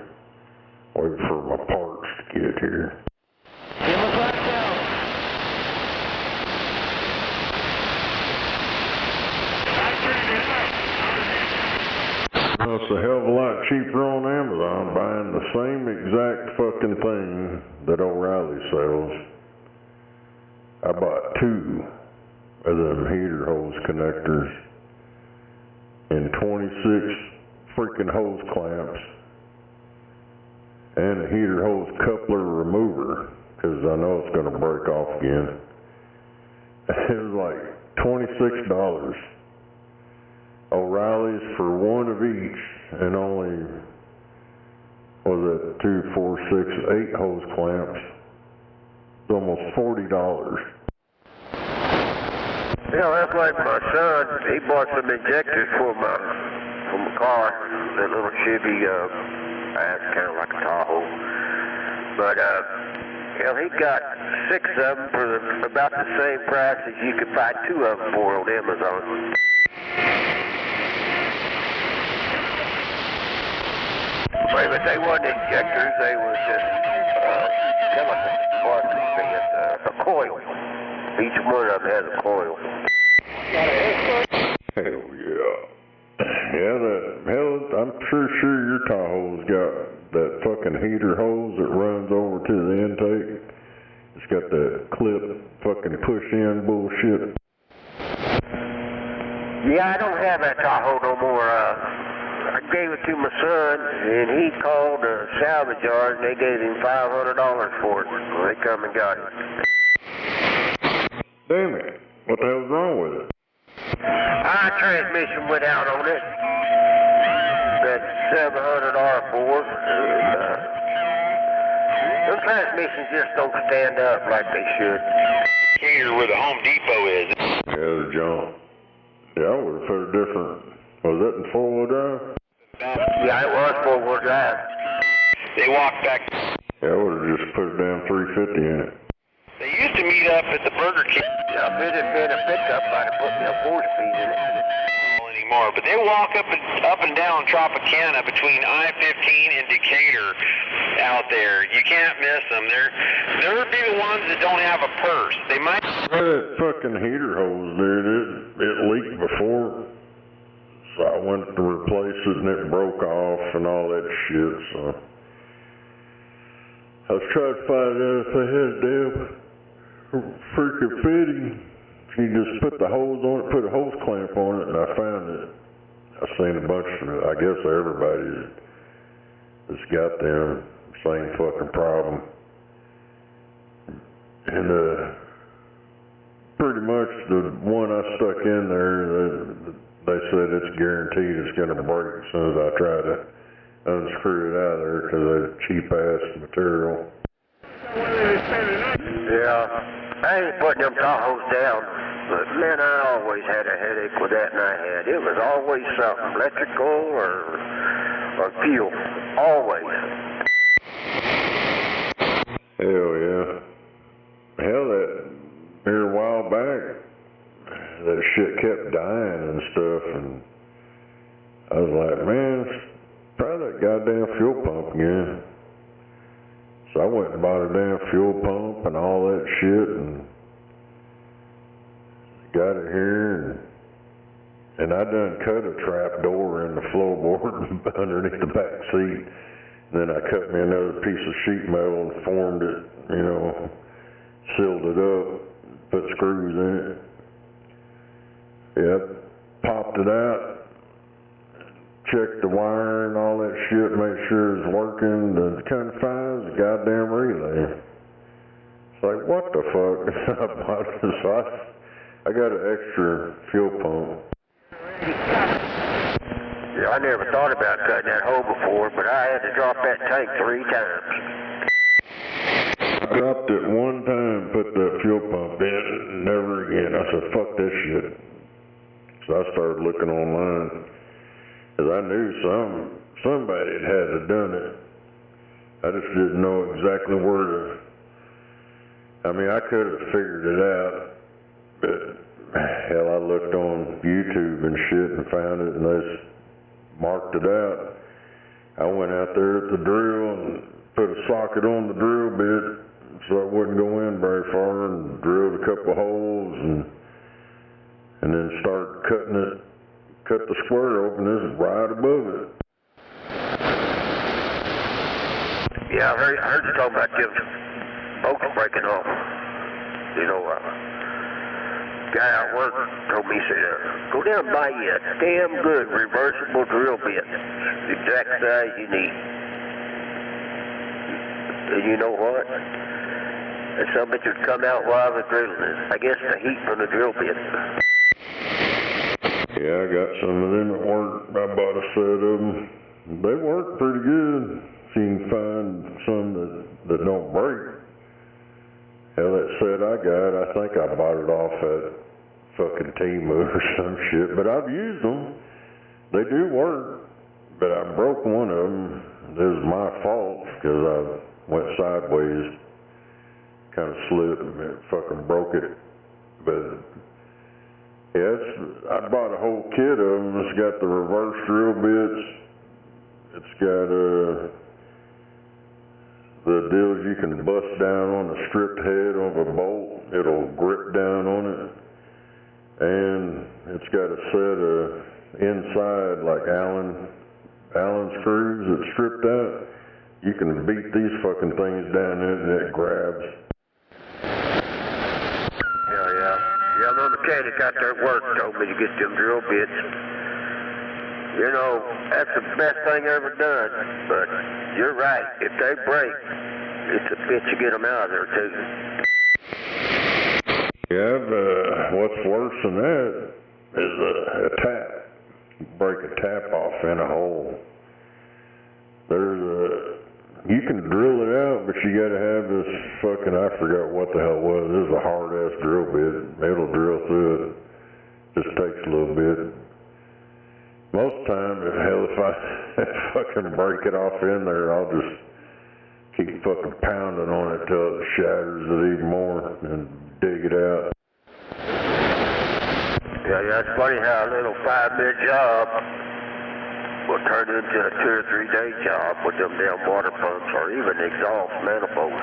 Wait for my parts to get here. Give us right down. Well, it's a hell of a lot cheaper on Amazon buying the same exact fucking thing that O'Reilly sells. I bought 2 of them heater hose connectors and 26 freaking hose clamps and a heater hose coupler remover, because I know it's going to break off again. It was like $26. O'Reilly's for 1 of each, and only, what was it, 2, 4, 6, 8 hose clamps. It's almost $40. Yeah, that's like my son. He bought some injectors for my car, that little Chevy, it's kind of like a Tahoe. But, he got 6 of them for about the same price as you could buy 2 of them for on Amazon. Wait, but they wasn't injectors, they was just chemical parts, a coil. Each one of them has a coil. Hell yeah. Yeah, I'm sure your Tahoe's got that fucking heater hose that runs over to the intake. It's got that clip fucking push-in bullshit. Yeah, I don't have that Tahoe no more. I gave it to my son, and he called the salvage yard, and they gave him $500 for it. Well, they come and got it. Damn it. What the hell's wrong with it? Our transmission went out on it. That 700 R4. Those transmissions just don't stand up like they should. Here where the Home Depot is. Yeah, the jump. Yeah, I would have put a different. Was that in 4-wheel drive? Yeah, it was 4-wheel drive. They walked back. Yeah, I would have just put a damn 350 in it. They used to meet up at the Burger King. If it had been a pickup, I'd have put me a 4-speed in it. Anymore, but they walk up and down Tropicana between I-15 and Decatur out there. You can't miss them. They're the ones that don't have a purse. They might. That fucking heater hose, dude, it leaked before, so I went to replace it and it broke off and all that shit. So I was trying to find out if they had a damn freaking fitting. You just put the hose on it, put a hose clamp on it, and I found it. I've seen a bunch of it. I guess everybody that's got them same fucking problem. And pretty much the one I stuck in there, they said it's guaranteed it's going to break as soon as I try to unscrew it out of there because it's cheap-ass material. Yeah, I ain't putting them Tahoes down, but man, I always had a headache with that nighthead. It was always something, electrical or fuel, always. Hell yeah. Hell, here a while back, that shit kept dying and stuff, and I was like, man, try that goddamn fuel pump again. So I went and bought a damn fuel pump and all that shit, and got it here, and I done cut a trap door in the floorboard underneath the back seat. And then I cut me another piece of sheet metal and formed it, sealed it up, put screws in it. Yep, popped it out, checked the wire and all that shit, make sure it's working. The kind of finds the goddamn relay. It's like, what the fuck? I bought it, so I got an extra fuel pump. Yeah, I never thought about cutting that hole before, but I had to drop that tank 3 times. I dropped it one time, put that fuel pump in, never again. I said, fuck this shit. So I started looking online. 'cause I knew somebody had done it. I just didn't know exactly where to. I mean, I could have figured it out, but hell, I looked on YouTube and shit and found it, and they marked it out. I went out there at the drill and put a socket on the drill bit so it wouldn't go in very far, and drilled a couple of holes, and then started cutting it. Cut the square open. This is right above it. Yeah, I heard you talking about them bolts breaking off. You know, guy at work told me, he said, go down and buy you a damn good reversible drill bit. The exact size you need. And you know what? And some bitch would come out while I was drilling it. I guess the heat from the drill bit. Yeah, I got some of them at work. I bought a set of them. They work pretty good. If you can find some that don't break. Hell, that set I got, I think I bought it off at fucking Temu or some shit. But I've used them. They do work. But I broke one of them. It was my fault because I went sideways. Kind of slipped and it fucking broke it. But yeah, I bought a whole kit of them. It's got the reverse drill bits. It's got the deals you can bust down on the stripped head of a bolt. It'll grip down on it. And it's got a set of inside like Allen screws that's stripped out. You can beat these fucking things down in it and it grabs. Yeah, my mechanic out there at work told me to get them drill bits. You know, that's the best thing I ever done. But you're right. If they break, it's a bitch to get them out of there, too. Yeah, but what's worse than that is a tap. You break a tap off in a hole. You can drill it out, but you gotta have this fucking, I forgot what the hell it was. This is a hard ass drill bit. It'll drill through it. Just takes a little bit. Most of the time, if I fucking break it off in there, I'll just keep fucking pounding on it till it shatters it even more and dig it out. Yeah, it's funny how a little 5-minute job will turn into a 2 or 3 day job with them damn water pumps or even exhaust manifolds.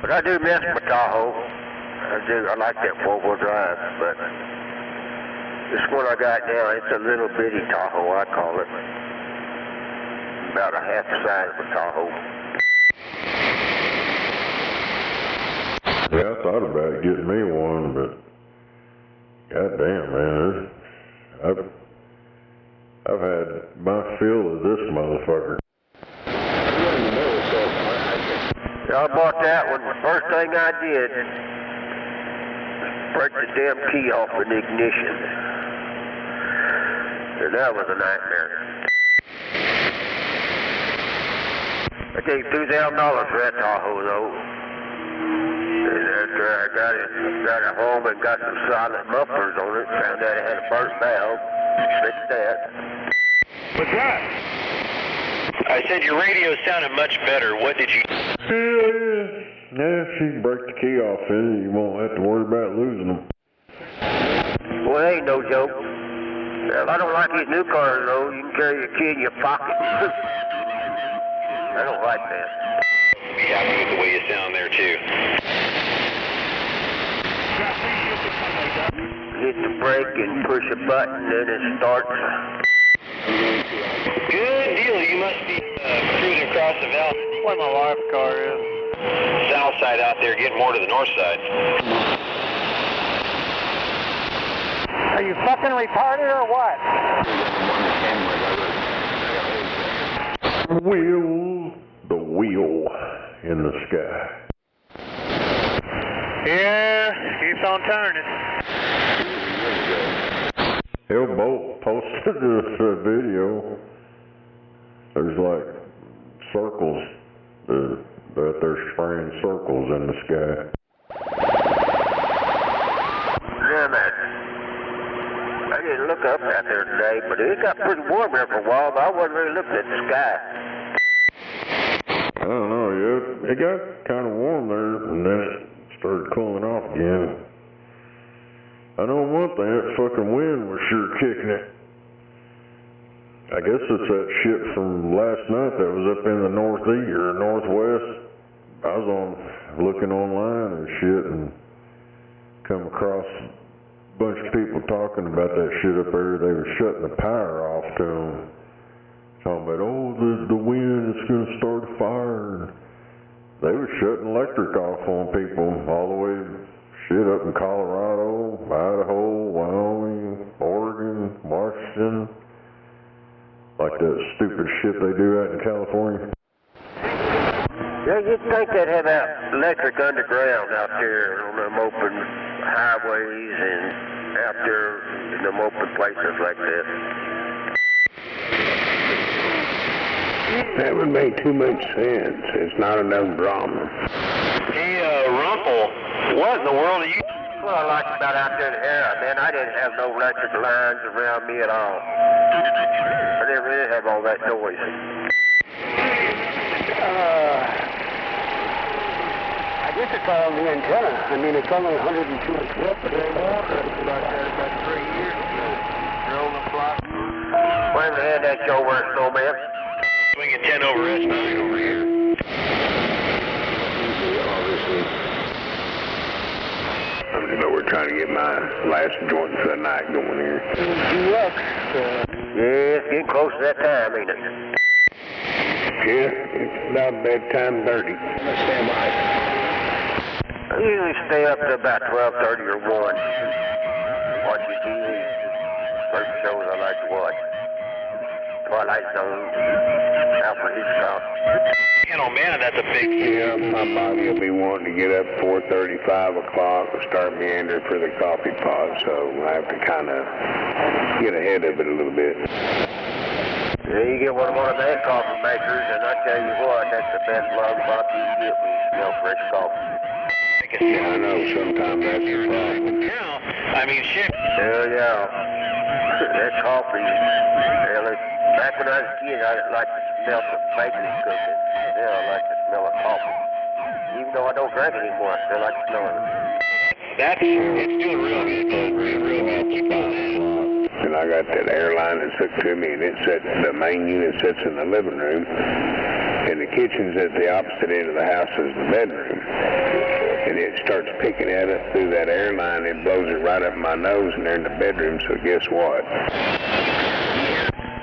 But I do miss my Tahoe. I like that 4-wheel drive, but this one I got now, it's a little bitty Tahoe, I call it. About a half the size of a Tahoe. Yeah, I thought about getting me one, but goddamn, man, I've had my fill of this motherfucker. I bought that one. The first thing I did was break the damn key off in the ignition. And that was a nightmare. I gave $2,000 for that Tahoe, though. And after I got it home and got some solid mufflers on it, found out it had a burnt valve, fixed that. What's that? I said your radio sounded much better. What did you... Yeah, if you break the key off in it, you won't have to worry about losing them. Well, it ain't no joke. If I don't like these new cars, though, you can carry your key in your pocket. I don't like that. Be happy with the way you sound there, too. Hit the brake and push a button, then it starts. Good deal. You must be cruising across the valley. Where my wife's car is. South side out there, getting more to the north side. Are you fucking retarded or what? The wheel in the sky. Yeah, keeps on turning. Bolt posted this video. There's like circles. but they're spraying circles in the sky. Yeah, man. I didn't look up out there today, but it got pretty warm here for a while, but I wasn't really looking at the sky. I don't know, yeah, it got kind of warm there, and then it started cooling off again. I know one thing, that fucking wind was sure kicking it. I guess it's that shit from last night that was up in the northeast or northwest. I was looking online and shit and come across a bunch of people talking about that shit up there. They were shutting the power off to them. Talking about, oh, the wind is going to start a fire. They were shutting electric off on people all the way shit up in Colorado, Idaho, Wyoming, Oregon, Washington. Like that stupid shit they do out in California. Yeah, you'd think they'd have electric underground out there on them open highways and out there in them open places like that. That would make too much sense. It's not enough drama. Hey, Rumpel, what in the world are you... What I liked about out there in Hera, man, I didn't have no electric lines around me at all. I didn't really have all that noise. I guess it's all on the antenna. I mean, it's only 102 inches. About 3 years ago. Drove the flock. Where the hell that Joe works, snowman? Swinging 10 over S9 over here. We're trying to get my last joint for the night going here. Yeah, it's getting close to that time, ain't it? Yeah, it's about bedtime 30. Stand by. I usually stay up to about 12:30 or 1. Watching TV. First shows I like to watch. Twilight Zone. Alfred Hitchcock. You know, man, that's a big... Yeah, my body will be wanting to get up 4:30, 5 o'clock and start meandering for the coffee pot, so I have to kind of get ahead of it a little bit. Yeah, you get one of their coffee makers, and I tell you what, that's the best love coffee you get when you smell fresh coffee. Yeah, I know, sometimes that's the problem. Yeah, I mean, shit. Hell yeah. That coffee, hell, back when I was a kid, I like to smell the bacon cooking. Yeah, I like the smell of coffee. Even though I don't drink anymore, I still like the smell of it. It's still real good. Real good. Keep on that. And I got that airline that's hooked to me, and the main unit sits in the living room, and the kitchen's at the opposite end of the house as the bedroom. And it starts picking at it through that airline, and blows it right up my nose, and they're in the bedroom, so guess what?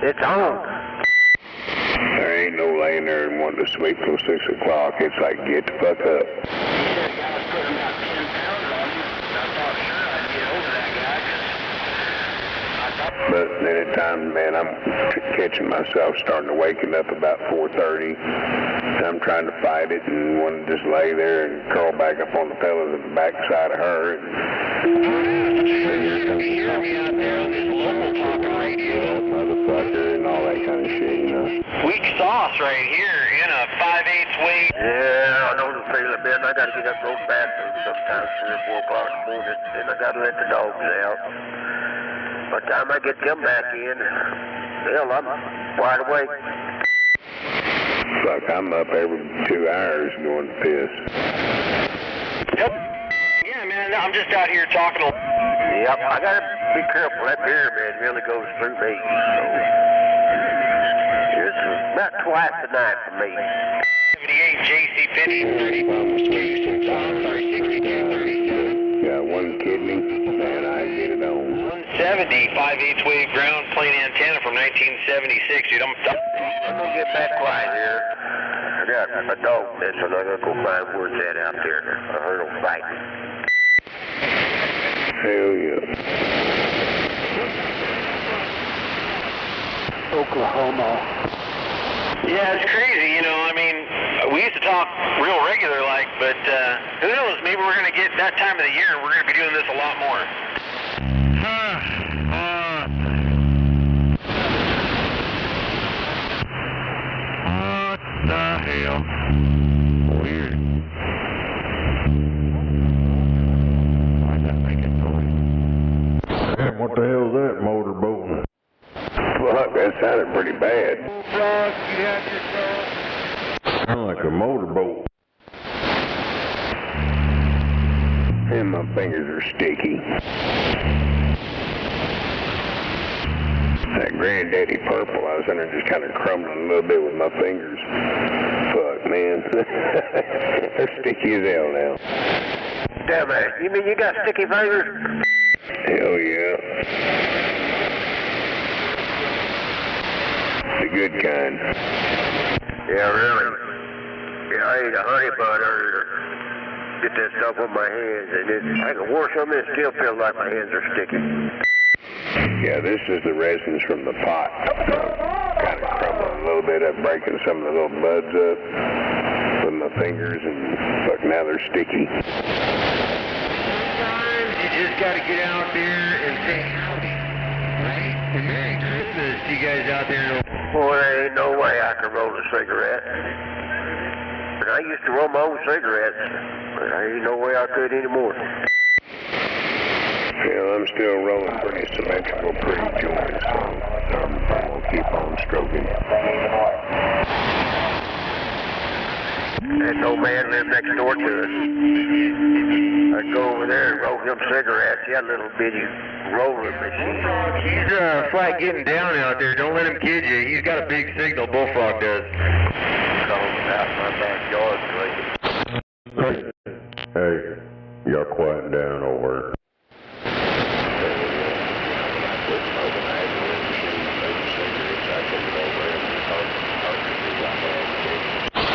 It's on. There ain't no laying there and wanting to sleep till 6 o'clock. It's like, get the fuck up. But then at times, man, I'm catching myself starting to waking up about 4:30. I'm trying to fight it and want to just lay there and curl back up on the pillows at the backside of her. You hear me out there on this local talking radio. Motherfucker and all that kind of shit, you know. Weak sauce right here in a 5/8 weight. Yeah, I know the feeling, man. I got to get up to the bathroom sometimes 3 or 4 o'clock in the morning, and I got to let the dogs out. By the time I get them back in, hell, I'm wide awake. Fuck, I'm up every 2 hours going to piss. Yep. Yeah, man, I'm just out here talking. Yep, I got to be careful. That beer, man, really goes through me. So, it's about twice a night for me. 78 JC50. 32, Got one kidney, man, I get it on. 170 5/8 wave ground plane antenna from 1976, dude. I'm gonna get back quiet here. I got a dog that's so I'm gonna go find where it's at out there. I heard them fighting. Hell yeah. Oklahoma. Yeah, it's crazy, you know, I mean, we used to talk real regular like, but who knows, maybe we're going to get that time of the year and we're going to be doing this a lot more. What the hell? We boss, get out your car. Sound like a motorboat. And my fingers are sticky. That granddaddy purple, I was in there just kind of crumbling a little bit with my fingers. Fuck, man. They're sticky as hell now. Damn it. You mean you got sticky fingers? Hell yeah. The good kind. Yeah, really. Yeah, I ate a honey bun earlier. Get that stuff on my hands, and I can wash them and it still feels like my hands are sticky. Yeah, this is the resins from the pot. Kind of crumbling a little bit up, breaking some of the little buds up with my fingers, and fuck, now they're sticky. Sometimes you just got to get out there and say howdy, right? And Merry Christmas, you guys out there. Boy, there ain't no way I can roll a cigarette. But I used to roll my own cigarettes, but there ain't no way I could anymore. Yeah, I'm still rolling pretty symmetrical, pretty joints, so I'm gonna keep on stroking. And no man lived next door to us. I'd go over there and roll them cigarettes. He had a little bitty roller machine. He's flat getting down out there. Don't let him kid you. He's got a big signal, Bullfrog does. Comes out my backyard, great. Hey, y'all quiet down over.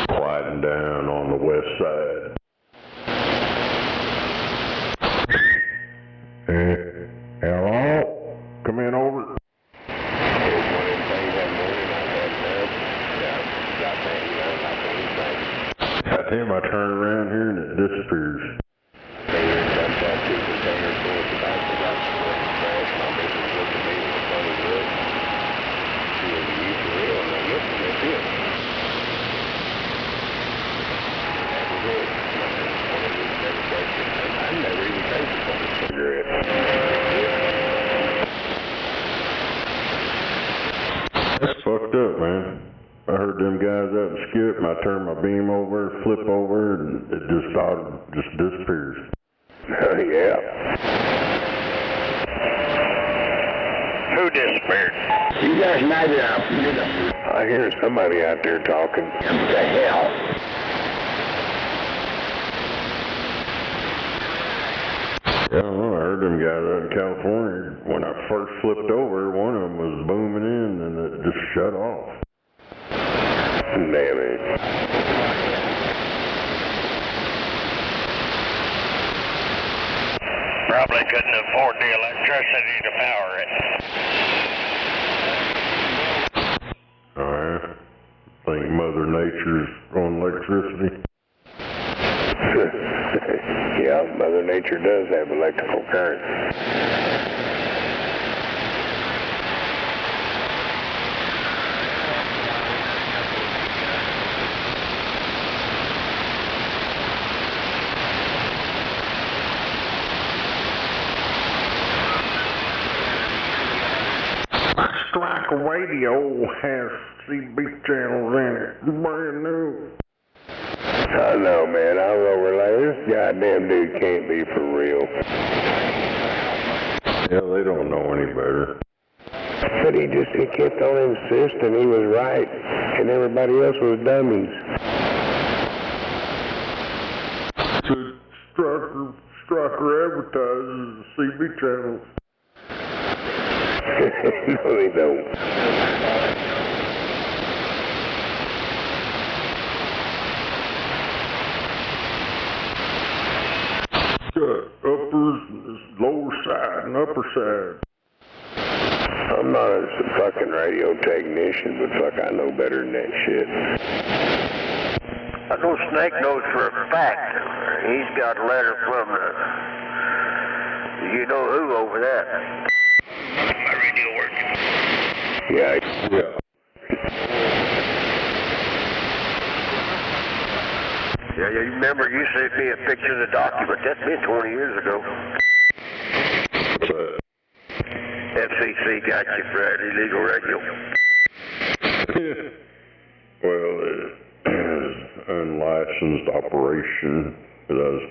Quieting down on the west side. Hello? Come in over. Got him, I turn around here and it disappears. That's fucked up, man. I heard them guys out and skip, and I turn my beam over, flip over, and it just disappears. Yeah. Who disappeared? You guys made it up. I hear somebody out there talking. What the hell? Yeah, I don't know. I heard them guys out in California. When I first flipped over, one of them was booming in, and it just shut off. Damn it. Probably couldn't afford the electricity to power it. Alright. Think Mother Nature's on electricity. Yeah, Mother Nature does have electrical current. Strike Radio has CB channels in it. Brand new. I know, man. I was over like, this goddamn dude can't be for real. Yeah, they don't know any better. But he kept on insisting he was right, and everybody else was dummies. So Striker advertises CB channels. No, they don't. Uppers, lower side, and upper side. I'm not a fucking radio technician, but fuck, I know better than that shit. I know Snake knows for a fact. He's got a letter from you know who over there. My radio working. Yeah. Yeah, you remember you sent me a picture of the document. That's been 20 years ago. FCC got you for that illegal radio. Well, it is unlicensed operation. I was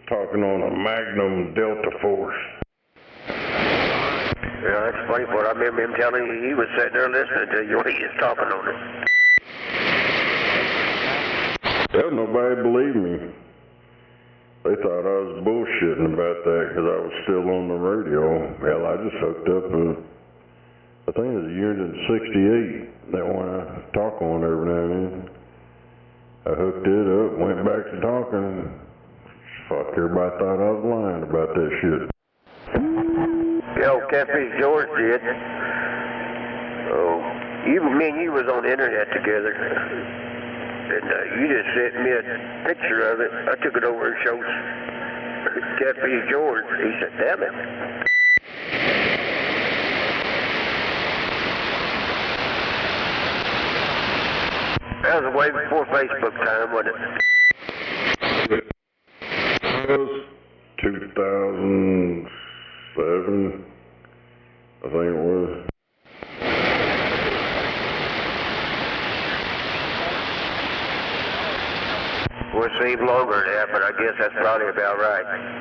talking on a Magnum Delta Force. Yeah, that's funny, but I remember him telling me he was sitting there listening to you when he was talking on it. Well, nobody believed me. They thought I was bullshitting about that because I was still on the radio. Hell, I just hooked up I think it was a unit 68 that one I talk on every now and then. I hooked it up, went back to talking. Fuck, everybody thought I was lying about that shit. Yo, Catfish George did. Oh, me and you was on the internet together. And you just sent me a picture of it. I took it over and showed Catfish George. He said, damn it. That was way before Facebook time, wasn't it? It was 2007, I think it was. Well, it seemed longer than that, but I guess that's probably about right.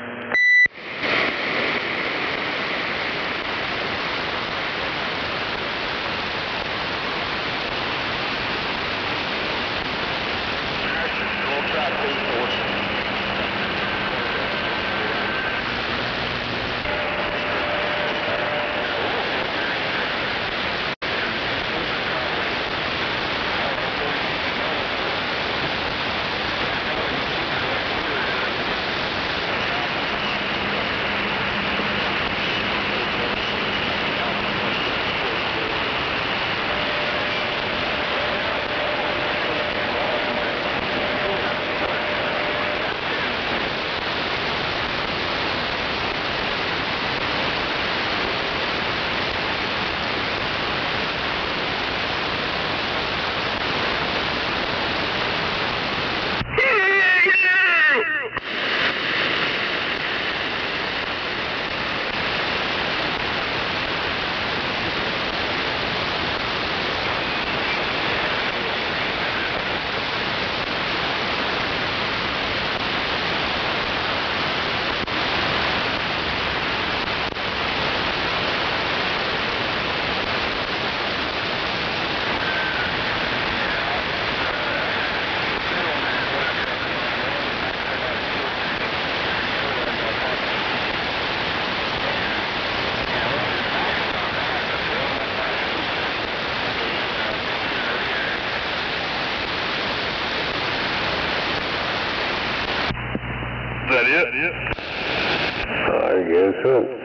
Is that it? I guess so.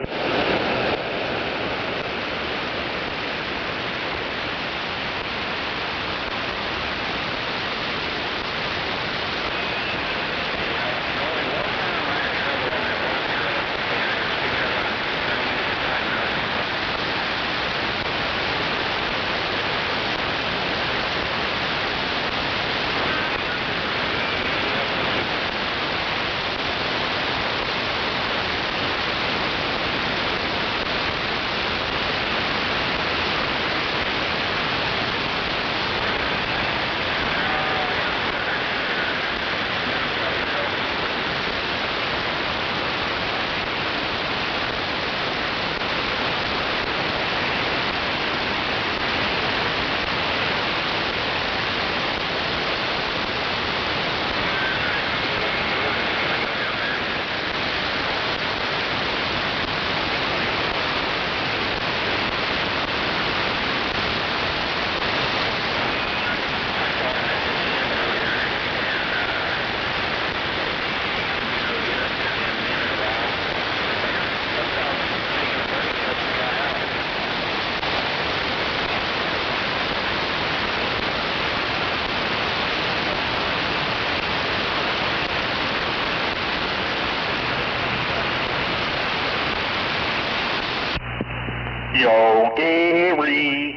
Yo, Gary.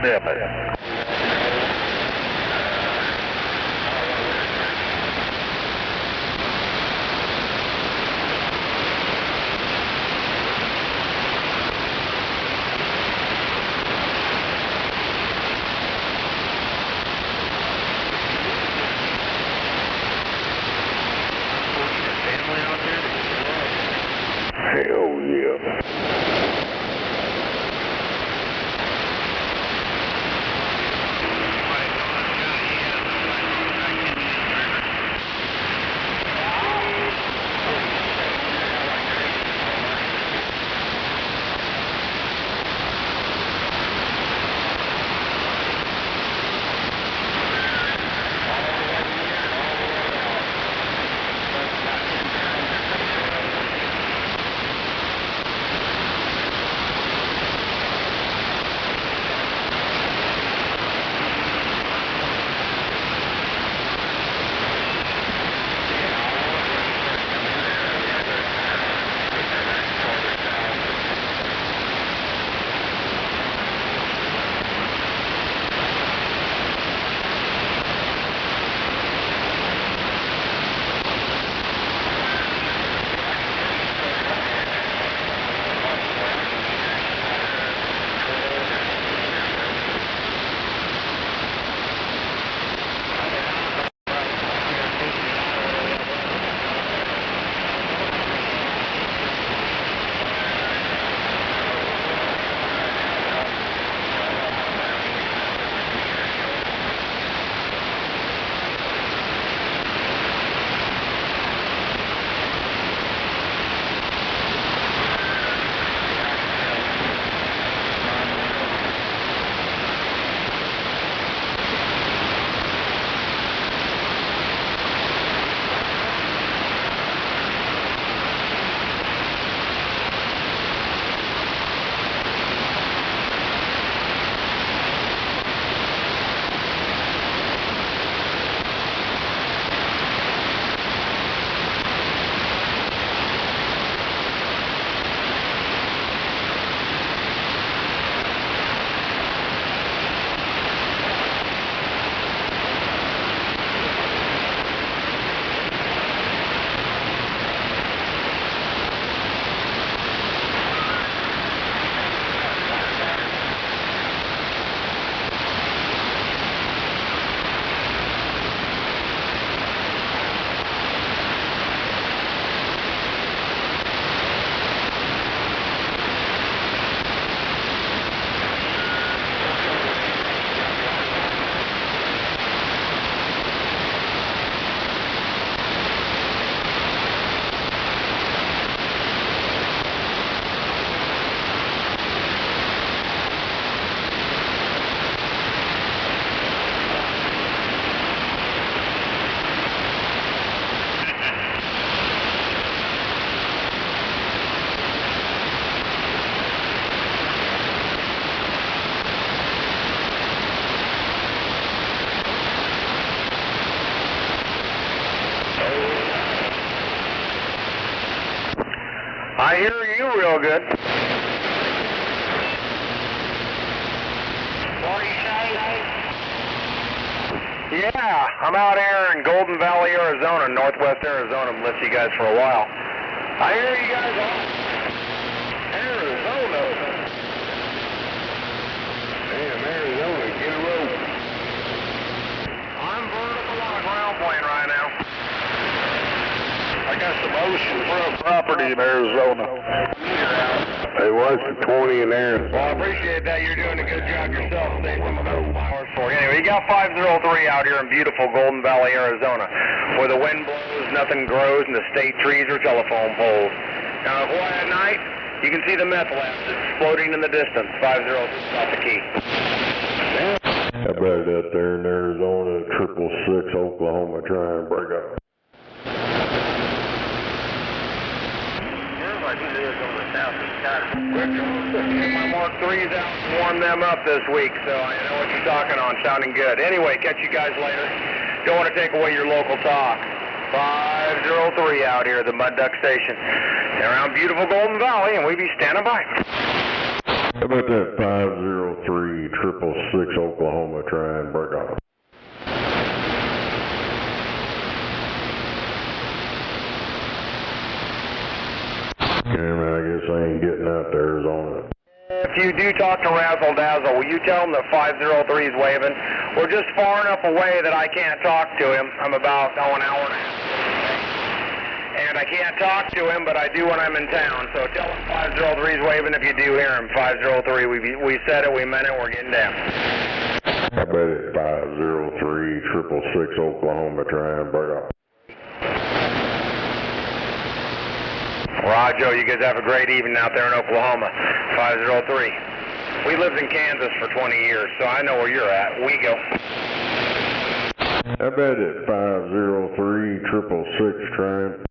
Yeah, Hell yeah. I hear you real good. Yeah, I'm out here in Golden Valley, Arizona, northwest Arizona. I've listened to you guys for a while. I hear you guys on Arizona. Damn, Arizona, get a rope. I'm vertical on a ground plane right now. I got some oceanfront property in Arizona. It was 20 in there. Well, I appreciate that. You're doing a good job yourself. Stay some of those flowers for you. Anyway, you got 503 out here in beautiful Golden Valley, Arizona, where the wind blows, nothing grows, and the state trees are telephone poles. Now, quiet at night, you can see the meth labs exploding in the distance. 503 got the key. How about it out there in Arizona, 666 Oklahoma trying to break up? My Mark 3's out and warm them up this week, so I know what you're talking on. Sounding good. Anyway, catch you guys later. Don't want to take away your local talk. 503 out here at the Mud Duck Station. Around beautiful Golden Valley, and we be standing by. How about that 503-666 Oklahoma, try and break off? Yeah, man, I guess I ain't getting out to Arizona. If you do talk to Razzle Dazzle, will you tell him that 503 is waving? We're just far enough away that I can't talk to him. I'm about an hour and a half. And I can't talk to him, but I do when I'm in town. So tell him 503 is waving if you do hear him. 503, we said it, we meant it, we're getting down. I bet it's 503-666 Oklahoma, try and break off. Roger, you guys have a great evening out there in Oklahoma. 503. We lived in Kansas for 20 years, so I know where you're at. We go. I bet it 503-666 trying.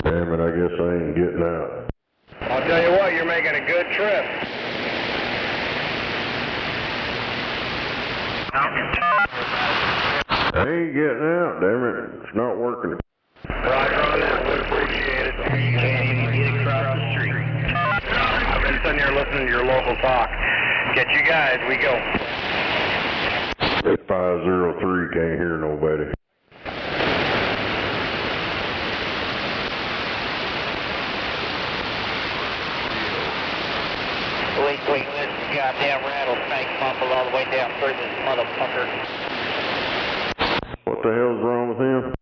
Damn it, I guess I ain't getting out. I'll tell you what, you're making a good trip. I ain't getting out, damn it. It's not working. Roger on that, would appreciate it. You can't even get across the street. I've been sitting here listening to your local talk. Get you guys, we go. That 503 can't hear nobody. Wait, this goddamn rattlesnake mumble all the way down through this motherfucker. What the hell's wrong with him?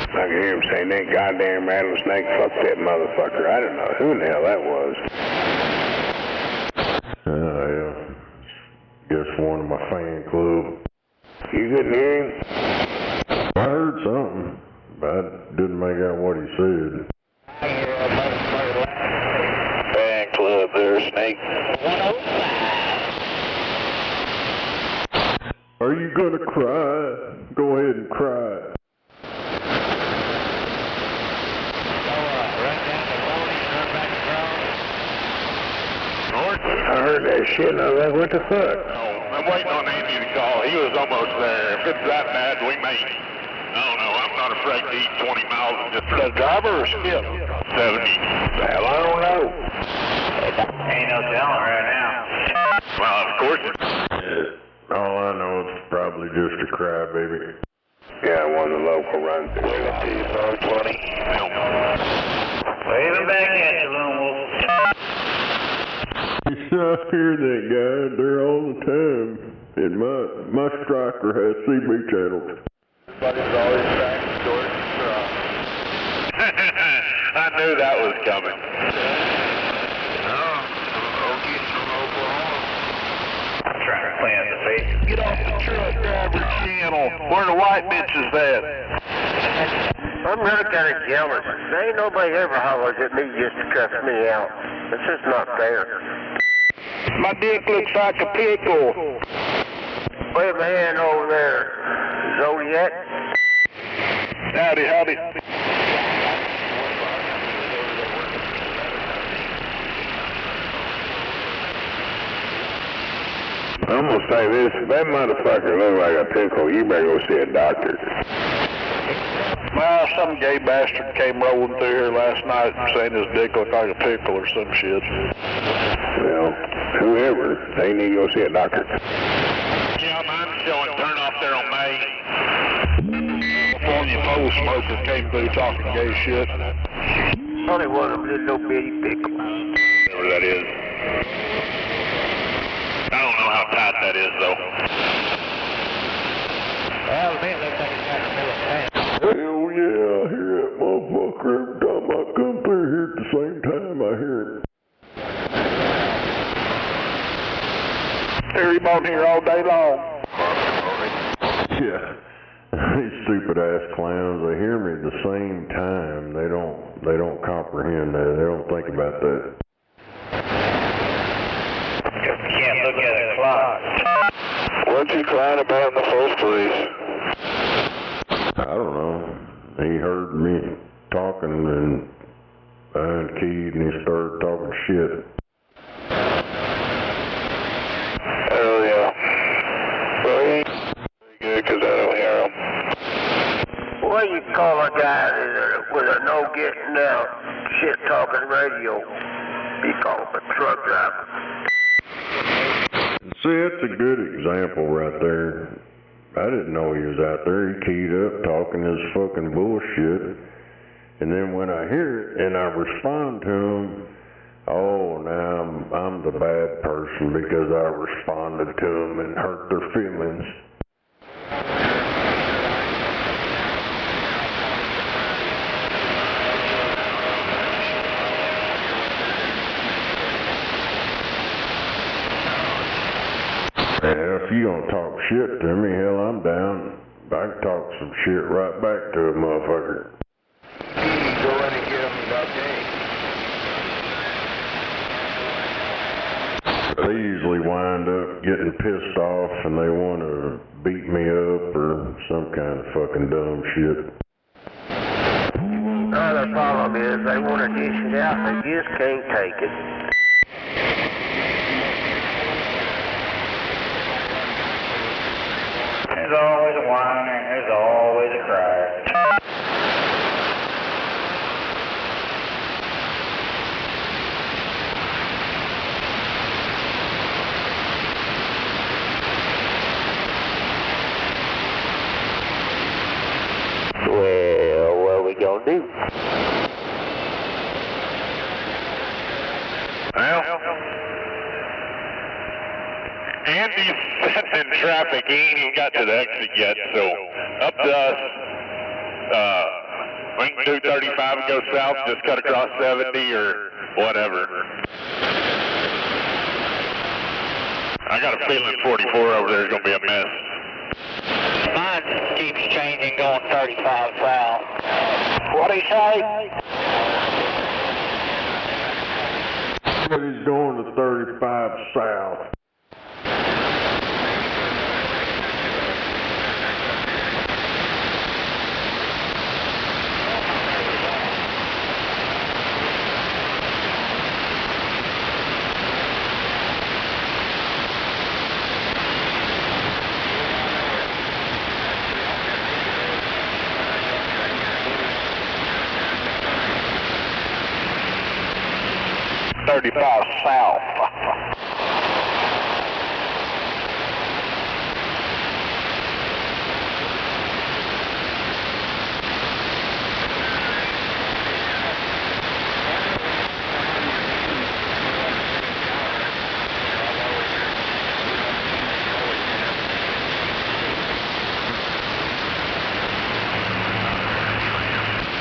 I can hear him saying that goddamn rattlesnake, fuck that motherfucker. I don't know who in the hell that was. Yeah. Guess one of my fan club. You couldn't hear him? I heard something, but I didn't make out what he said. I hear a motherfucker laughing. Fan club there, Snake. 105. Are you gonna cry? Go ahead and cry. I heard that shit and I was like, what the fuck? I'm waiting on Andy to call. He was almost there. If it's that bad, we may. I don't know. I'm not afraid to eat 20 miles and just... The driver or Skip? 70. Hell, I don't know. Ain't no telling right now. Well, of course. All I know is probably just a crybaby. Yeah, one of the local runs. 520. Waving back at you, Lone Wolf. I hear that guy there all the time. And my striker has CB channels. Everybody's always back to George truck. I knew that was coming. Plant the face. Get off the truck driver channel. Where the white bitches at? I'm really kind of jealous. There ain't nobody ever hollers at me just to cuss me out. It's just not fair. My dick looks like a pickle. Wave a hand over there, Zodiac. Howdy. I'm gonna say this, if that motherfucker look like a pickle, you better go see a doctor. Well, some gay bastard came rolling through here last night saying his dick looked like a pickle or some shit. Well, whoever, they need to go see a doctor. Yeah, mine's showing turn off there on May. California pole smokers came through talking gay shit. Only one of them, little bitty pickle. Whatever that is. I don't know how tight that is, though. Well, man, looks like it's got a middle tank. Hell yeah, I hear that motherfucker every time I come through here at the same time I hear him. Hear him on here all day long. Yeah. These stupid ass clowns, they hear me at the same time. They don't comprehend that. They don't think about that. Can't look at the clock. What'd you crying about in the first place? I don't know. He heard me talking and I unkeyed and he started talking shit. Oh yeah. Well, he ain't good because I don't hear him. What do you call a guy with a no getting out, shit talking radio? You call him a truck driver. See, that's a good example right there. I didn't know he was out there. He keyed up talking his fucking bullshit. And then when I hear it and I respond to him, oh, now I'm the bad person because I responded to him and hurt their feelings. Yeah, if you gonna talk shit to me, hell, I'm down. I can talk some shit right back to a motherfucker. Go in and get them about day. They usually wind up getting pissed off and they want to beat me up or some kind of fucking dumb shit. No, the problem is they want to dish it out and they just can't take it. There's always a whine and there's always a cry. Well, what are we gonna do? Well, Andy's sitting in traffic. He ain't even got to the exit yet, so up to us. We can do 35 and go south, just cut across 70 or whatever. I got a feeling 44 over there is going to be a mess. Mine just keeps changing, going 35 south. What'd he say? But he's going to 35 south. South.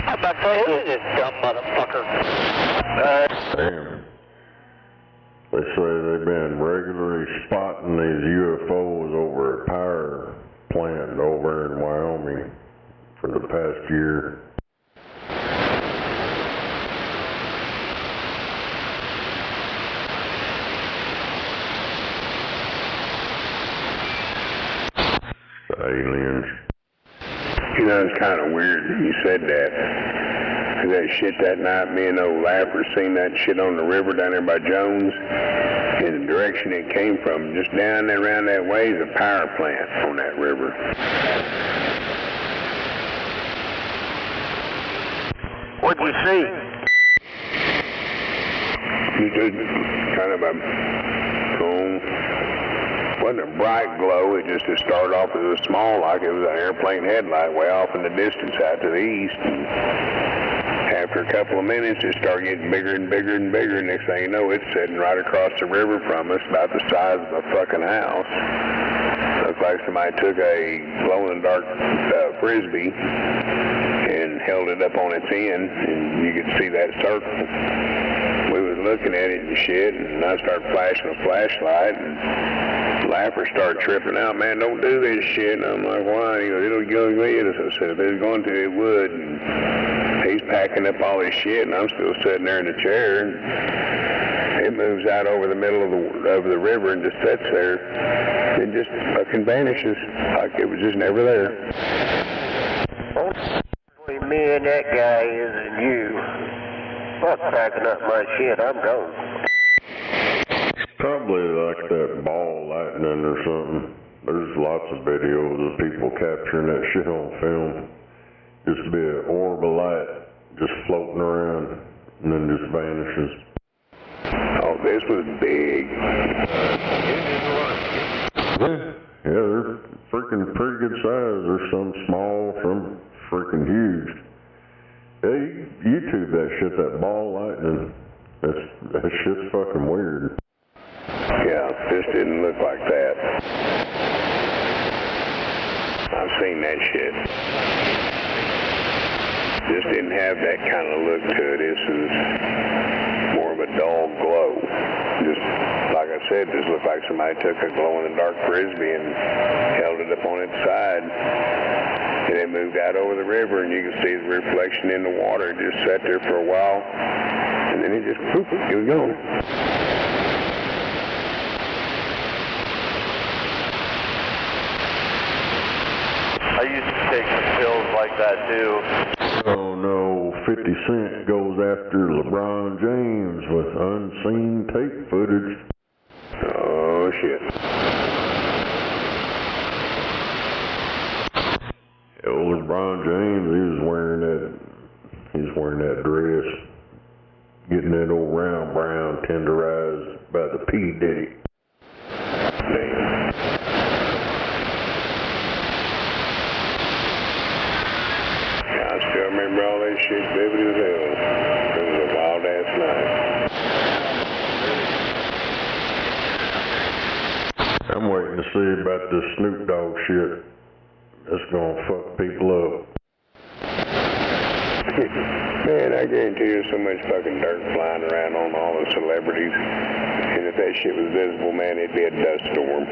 How about that? Who is this dumb motherfucker? Damn. They say they've been regularly spotting these UFOs over a power plant over in Wyoming for the past year. The aliens. You know, it's kind of weird that you said that. That shit that night, me and old Laffer seen that shit on the river down there by Jones. And the direction it came from, just down there around that way, is a power plant on that river. What'd you see? Kind of a cone. Wasn't a bright glow, it just started off as a small, like it was an airplane headlight way off in the distance out to the east. And after a couple of minutes, it started getting bigger and bigger and bigger. Next thing you know, it's sitting right across the river from us, about the size of a fucking house. Looks like somebody took a glow-in-the-dark Frisbee and held it up on its end, and you could see that circle. We was looking at it and shit, and I started flashing a flashlight, and Laffer started tripping out, man, don't do this shit. And I'm like, why? He goes, it'll go get us. I said, if it was going to, it would. And he's packing up all his shit, and I'm still sitting there in the chair. And it moves out over the middle of the river and just sits there and just fucking vanishes like it was just never there. Between me and that guy is and you. Fuck packing up my shit, I'm gone. Probably like that ball lightning or something. There's lots of videos of people capturing that shit on film. light just floating around and then just vanishes. Oh, this was big. Yeah, they're freaking pretty good size. There's some small, some freaking huge. Yeah, you YouTube that shit, that ball lightning. That shit's fucking weird. Yeah, this didn't look like that. I've seen that shit. This didn't have that kind of look to it. This is more of a dull glow. Just, like I said, this looked like somebody took a glow-in-the-dark Frisbee and held it up on its side. And it moved out over the river, and you can see the reflection in the water. It just sat there for a while, and then it just, poof, it was gone. I used to take some pills like that too. Oh no, 50 Cent goes after LeBron James with unseen tape footage. Oh shit. Old LeBron James, he's wearing that dress, getting that old round brown tenderized by the P. Diddy. I still remember all that shit vivid as hell. It was a wild ass night. I'm waiting to see about this Snoop Dogg shit. It's gonna fuck people up. Man, I guarantee there's so much fucking dirt flying around on all the celebrities. And if that shit was visible, man, it'd be a dust storm.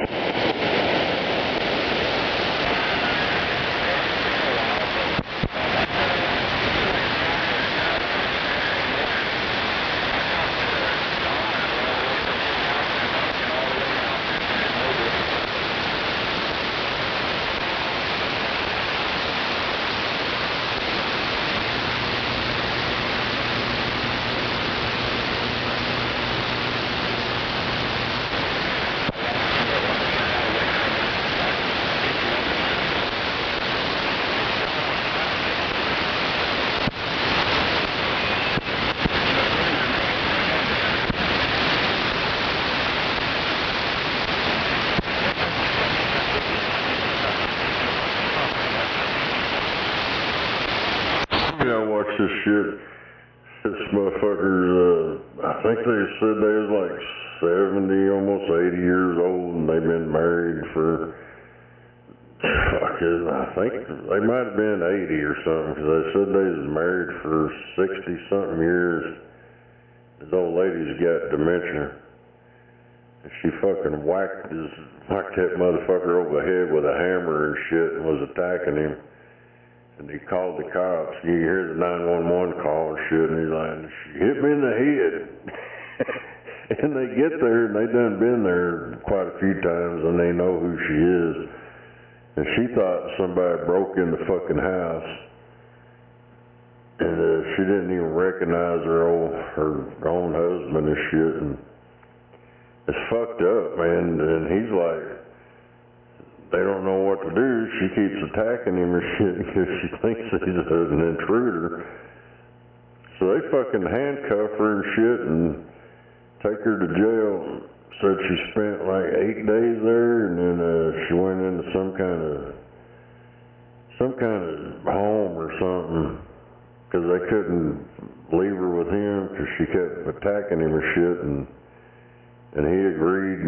Watch this shit. This motherfuckers, I think they said they was like 70, almost 80 years old, and they've been married for, I think they might have been 80 or something, because they said they was married for 60-something years. This old lady's got dementia. And she fucking whacked that motherfucker over the head with a hammer and shit and was attacking him. And he called the cops. You hear the 911 call and shit, and he's like, she hit me in the head. And they get there, and they done been there quite a few times, and they know who she is. And she thought somebody broke in the fucking house. And she didn't even recognize her own husband and shit. And it's fucked up, man. And he's like, they don't know what to do. She keeps attacking him and shit because she thinks he's an intruder. So they fucking handcuff her and shit and take her to jail. Said she spent like 8 days there, and then she went into some kind of home or something because they couldn't leave her with him because she kept attacking him and shit, and he agreed,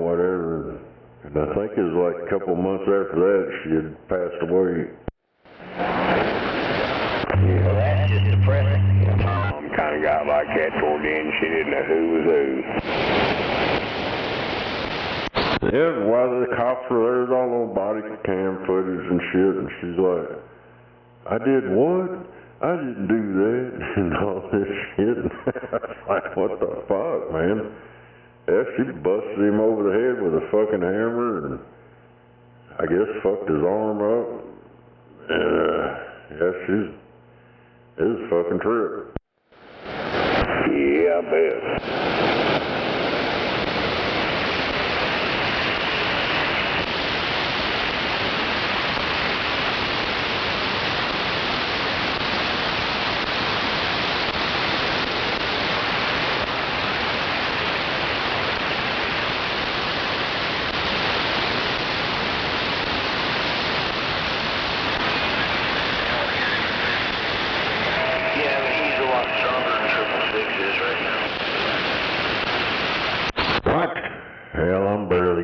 whatever. And I think it was like a couple months after that she had passed away. Yeah, that's just depressing. Mom kind of got like that toward the end. She didn't know who was who. Yeah, while the cops were there, there's all those body cam footage and shit, and she's like, I did what? I didn't do that, and all this shit. I was like, what the fuck, man? Yeah, she busted him over the head with a fucking hammer, and I guess fucked his arm up. And, it was a fucking trip. Yeah, I bet.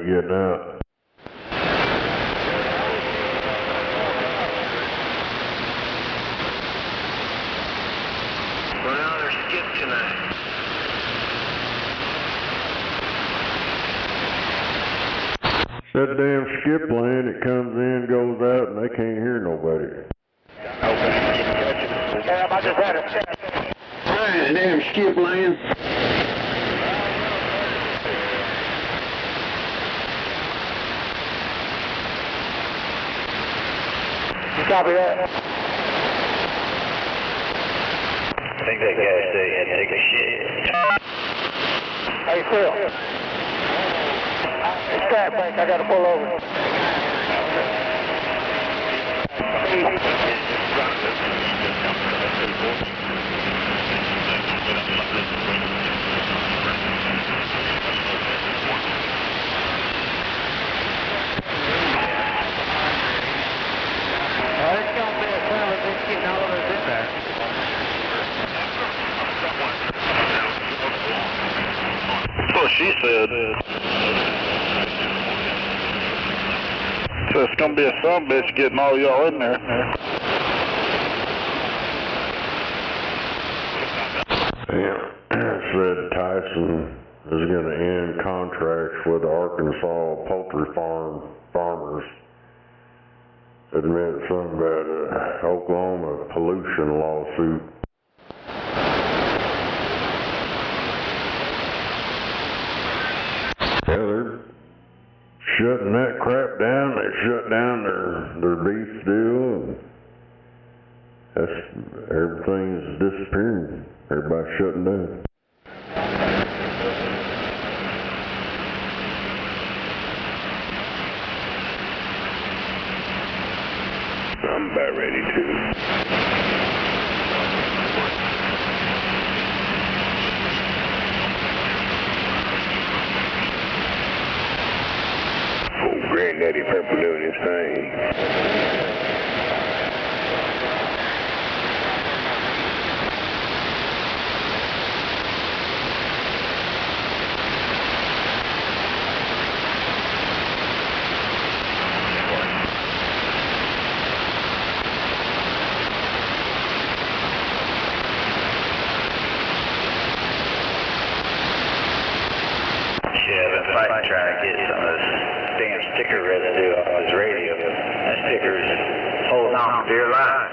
ain't getting out. Well, now they're skipped tonight. That damn skip lane, it comes in, goes out, and they can't hear nobody. Yeah, I just had a check. Right, damn skip lane. You copy that? I think that guy said he had to take a shit. Hey, Phil. Strap back, I gotta pull over. It's gonna be a fella that's getting all of us in there. That's what she said. So it's gonna be a son bitch getting all y'all in there. Said Tyson is going to end contracts with Arkansas poultry farmers. It meant something about an Oklahoma pollution lawsuit. Yeah, they're shutting that crap down. They shut down their beef deal. Everything's disappearing. Everybody's shutting down. I'm about ready to. Old Granddaddy Purple doing his thing. Trying to get some of this damn sticker residue off his radio. That sticker's holding on for dear life.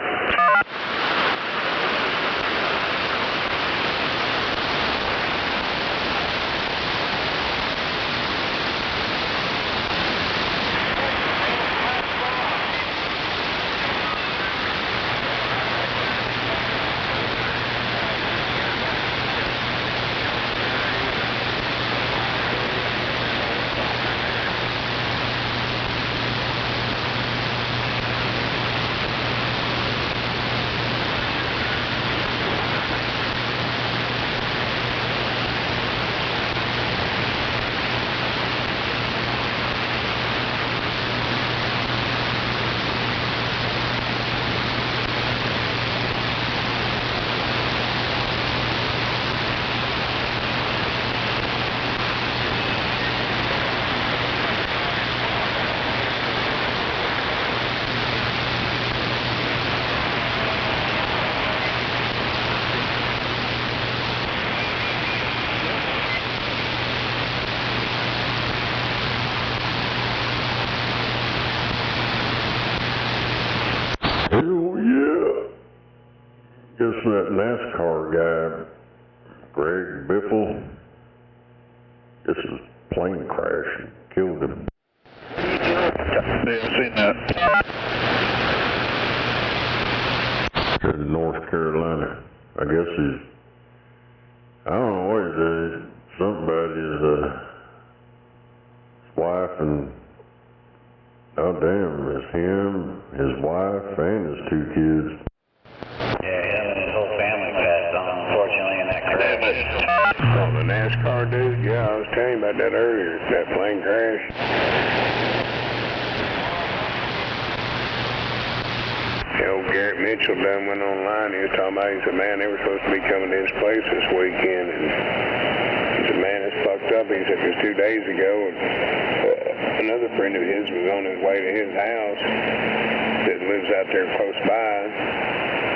Oh, yeah. Guess that NASCAR guy, Greg Biffle, guess his plane crashed and killed him. Yeah, I've seen that. In North Carolina. I guess he's, I don't know what he did. Something about his wife and, oh damn, it's him, his wife, and his 2 kids. Yeah, him and his whole family passed on, unfortunately, in that crash. Oh, the NASCAR dude? Yeah, I was telling you about that earlier, that plane crash. Old Garrett Mitchell done went online. He was talking about, he said, man, they were supposed to be coming to his place this weekend. And he said, man, it's fucked up. He said it was 2 days ago, and another friend of his was on his way to his house that lives out there close by.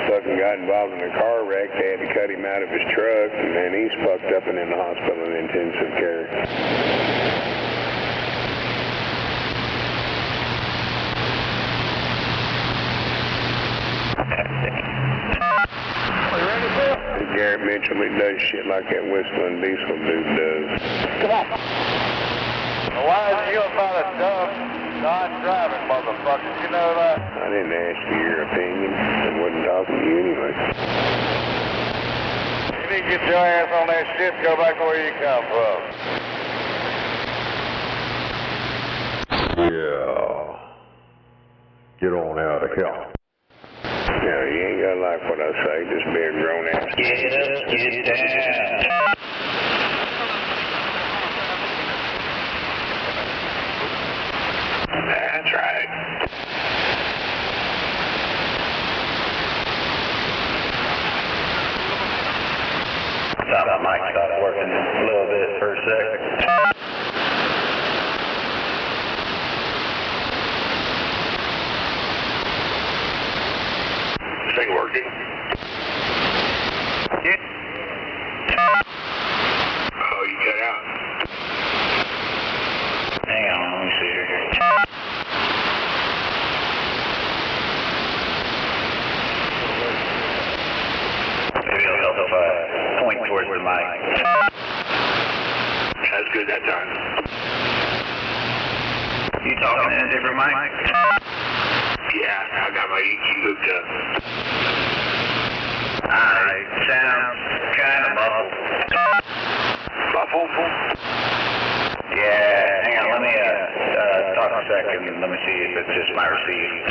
Fucking got involved in a car wreck. They had to cut him out of his truck, and man, he's fucked up and in the hospital in intensive care. Garrett Mitchell, he does shit like that whistling diesel dude does. Come on. Well, why is you about a dumb non-driving motherfucker? You know that? I didn't ask you your opinion. I wasn't talking to you anyway. You need to get your ass on that shit and go back to where you come from. Yeah. Get on out of here. Yeah, you ain't gonna like what I say, just be a grown ass. Get up, get down. That's right. Thought my mic stopped working a little bit for a second. Thing working. Yeah. Oh, you cut out. Hang on, let me see here. Maybe it'll help if I point towards the mic. That's good that time. You talking in a different mic? Yeah, I got my EQ hooked up. Alright, sounds kind of muffled. Muffled? Yeah, hang on, let me talk a second. Let me see if it's just my receive.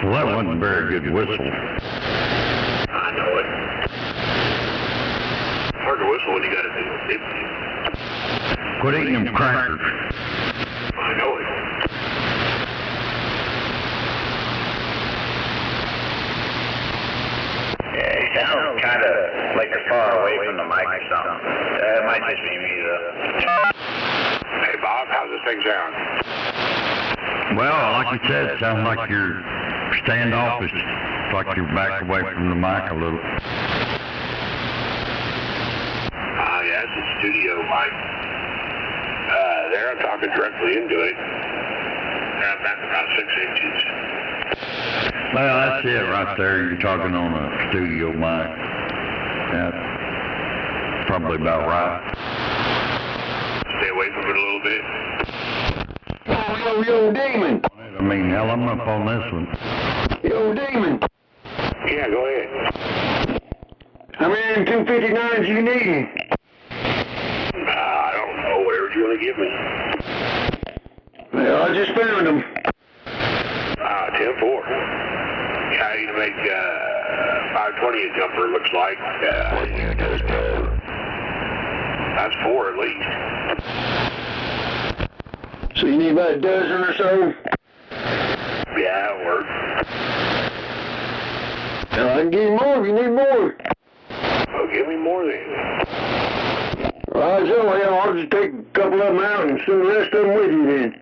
Well, that wasn't a very good whistle. I know it. Hard to whistle when you gotta do it. Quit eating them crackers. I know it. Yeah, you sound kind of like you're far away from the mic or something. It might just be me, though. Hey, Bob, how's this thing sound? Well, like you said, it sounds like you're standoffish. It's like you're backed away from the mic a little. Yeah, it's a studio mic. There, I'm talking directly into it. I'm back about 6 inches. Well, that's it right there. You're talking on a studio mic. That's probably about right. Stay away from it a little bit. Yo, Demon. I mean, hell, I'm up on this one. Yo, Demon. Yeah, go ahead. How many 259s you needing? I don't know, whatever you want to give me. Well, I just found them. 10-4. Yeah, you can make 520 a jumper, looks like. That's 4 at least. So you need about a dozen or so? Yeah, it'll work. Well, I can give you more if you need more. Well, give me more then. Right, so I'll just take a couple of them out and send the rest of them with you then.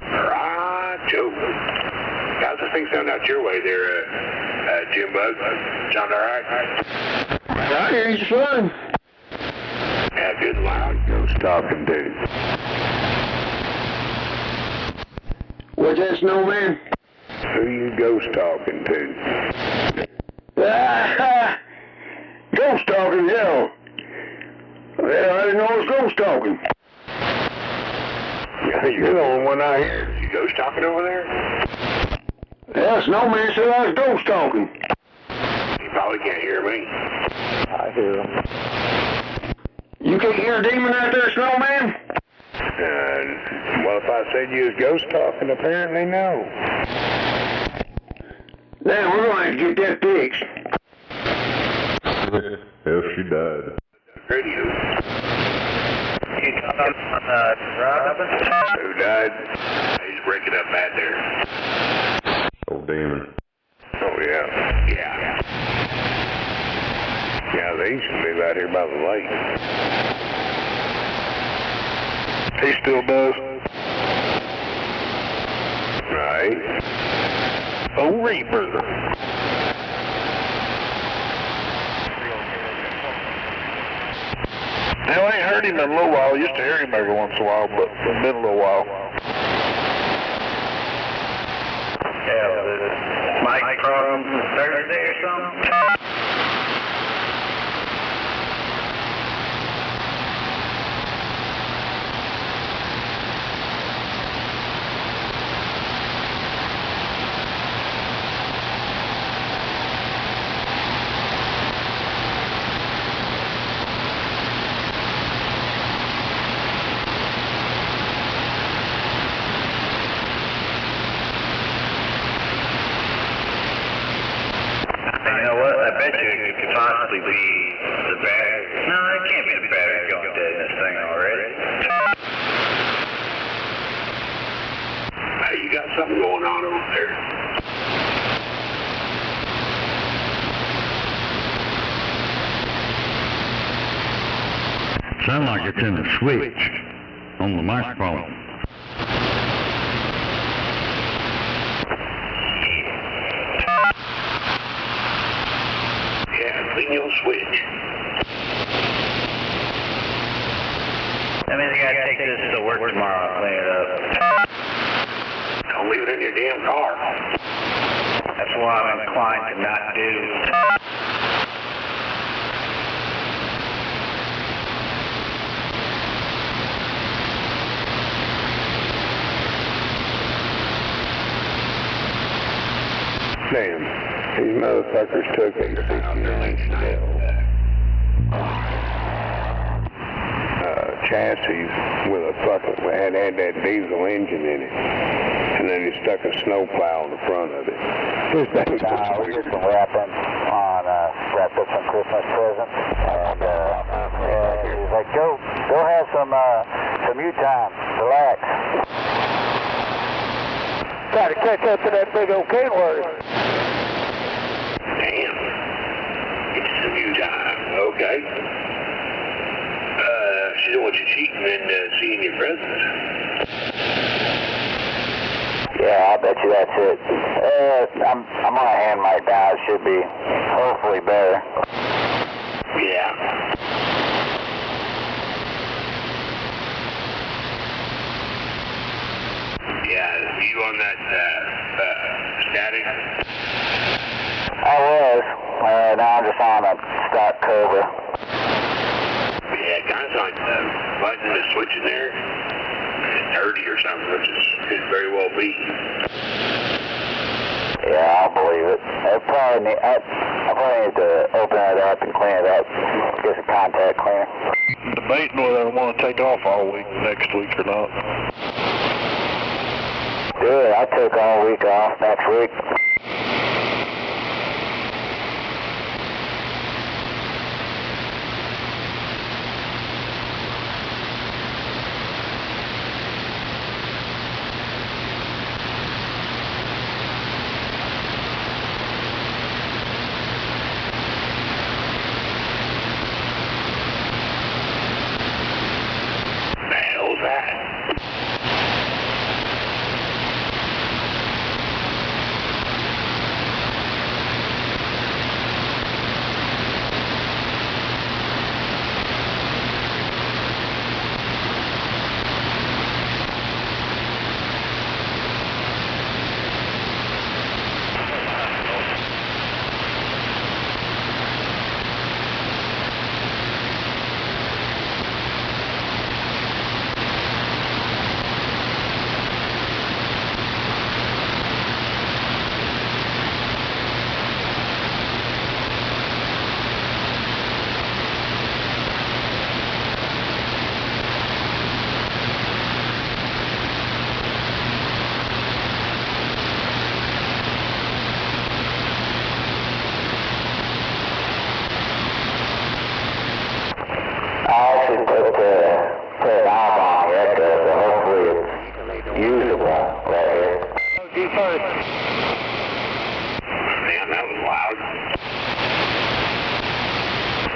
Right, Joe. How's this thing sound out your way there, Jim Bug? Sound all right? I hear you fine. Yeah, good and loud. Ghost talking dude. What's that, Snowman? Who you ghost talking to? Ghost talking, yeah. Well, I didn't know it was ghost talking. Yeah, you're the only one I hear. You ghost talking over there? Yeah, Snowman said I was ghost talking. You probably can't hear me. I hear him. You can't hear a demon out there, Snowman? Well, if I said you was ghost talking, apparently no. Now, we're going to have to get that fixed. Hell, she died. Radio. You talking on Robin? Who died? He's breaking up bad there. Old demon. Oh, yeah. Yeah. Yeah, they used to live out here by the lake. He still does. Right. Oh, Reaper. Hell, I ain't heard him in a little while. I used to hear him every once in a while, but it's been a little while. Yeah, Mike from Thursday or something? You know what? I bet you it could possibly be the battery. No, it can't be the battery going dead in this thing already. Hey, you got something going on over there. Sound like it's in the switch on the microphone. Yeah, clean your switch. That means I gotta take this to work tomorrow and clean it up. Don't leave it in your damn car. That's what I'm inclined to not do. Damn, these motherfuckers took a 69 chassis with a fucking, had that diesel engine in it. And then he stuck a snowplow on the front of it. We did some wrapping on, wrapped up some Christmas presents, and he's like, go have some you time, relax. Try to catch up to that big old cane word. Damn. It's some new time. Okay. She don't want you cheating and seeing your presents. Yeah, I bet you that's it. I'm gonna hand Mike down. It should be hopefully better. Yeah. Yeah, you on that static? I was. Now I'm just on a stock Cobra. Yeah, it kind of like the button is switching there. It's dirty or something, which could very well be. Yeah, I'll believe it. I probably need to open it up and clean it up. Get some contact cleaner. Debating whether I want to take off all week next week or not. Good, I took all week off next week. first. Man, that was loud.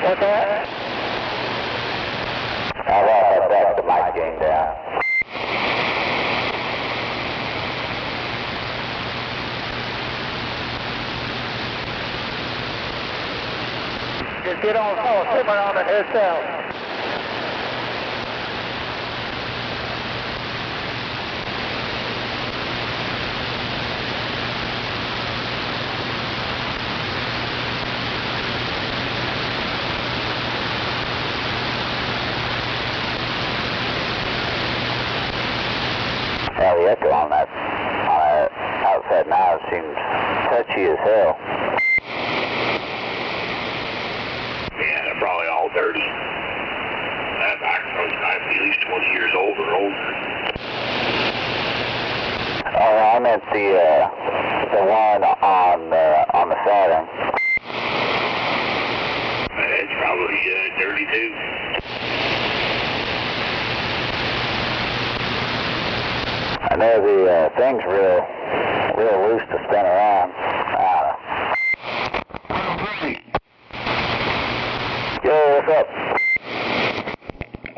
What's that? I'll have back the mic gain down. Just get on call, simmer on it herself. Well, the echo on that outside now seems touchy as hell. Yeah, they're probably all dirty. That microphone's got to be at least 20 years old or older. Oh, I meant the one on the Saturn. It's probably dirty too. I know the thing's real loose to spin around. Yo, what's up?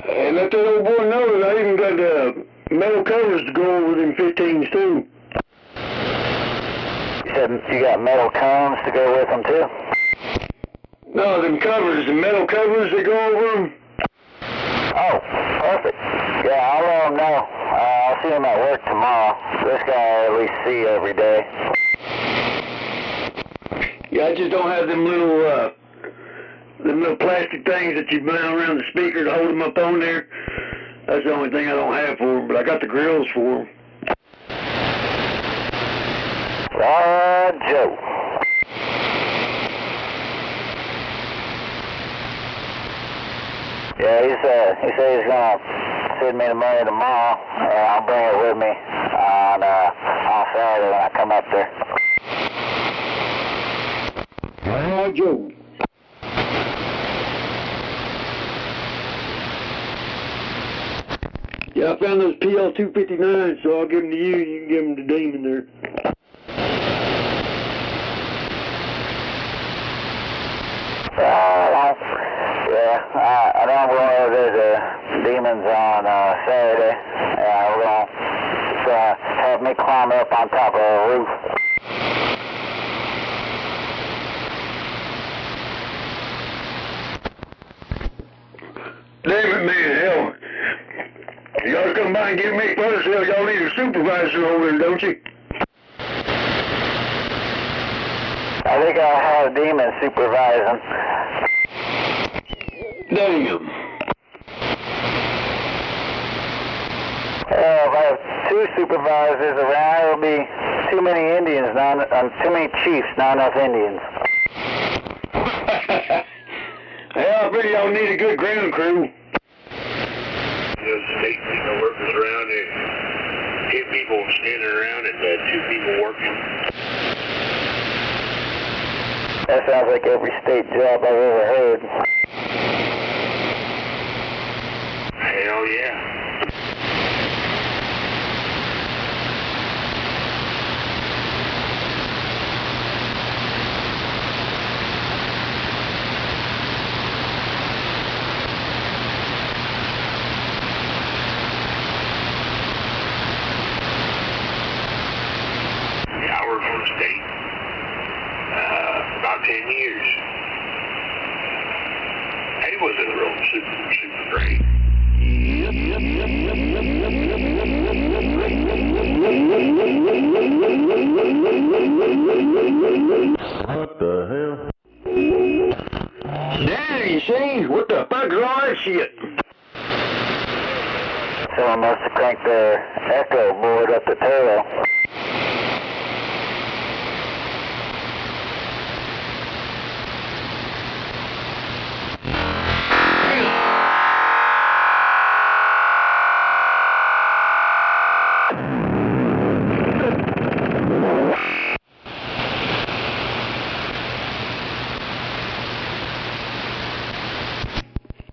Hey, let that old boy know that I even got metal covers to go over them 15s too. You said you got metal cones to go with them too? No, them covers, the metal covers that go over them. Oh, perfect. Yeah, I'll let him know. I'll see him at work tomorrow. This guy I at least see every day. Yeah, I just don't have them little plastic things that you mount around the speaker to hold them up on there. That's the only thing I don't have for them, but I got the grills for them. Joe. Yeah, he said he's gonna send me the money tomorrow, and I'll bring it with me on Saturday when I come up there. Joe. Yeah, I found those PL259s, so I'll give them to you. You can give them to Demon there. I know I'm going over to the Demons on Saturday. We're going to have me climb up on top of a roof. Damn it, man, hell. You gotta come by and give me first. Hell, y'all need a supervisor over there, don't you? I think I'll have Demon supervising. Damn. If I have two supervisors around, it'll be too many Indians, too many chiefs, not enough Indians. Hell, I figure y'all need a good ground crew. Those state workers around there, 10 people standing around and 2 people working. That sounds like every state job I've ever heard. Hell yeah. Yeah, I worked for the state about 10 years. It wasn't real super great. What the hell? Yeah, you see? What the fuck is all that shit? Someone must have cranked their echo board up the tail.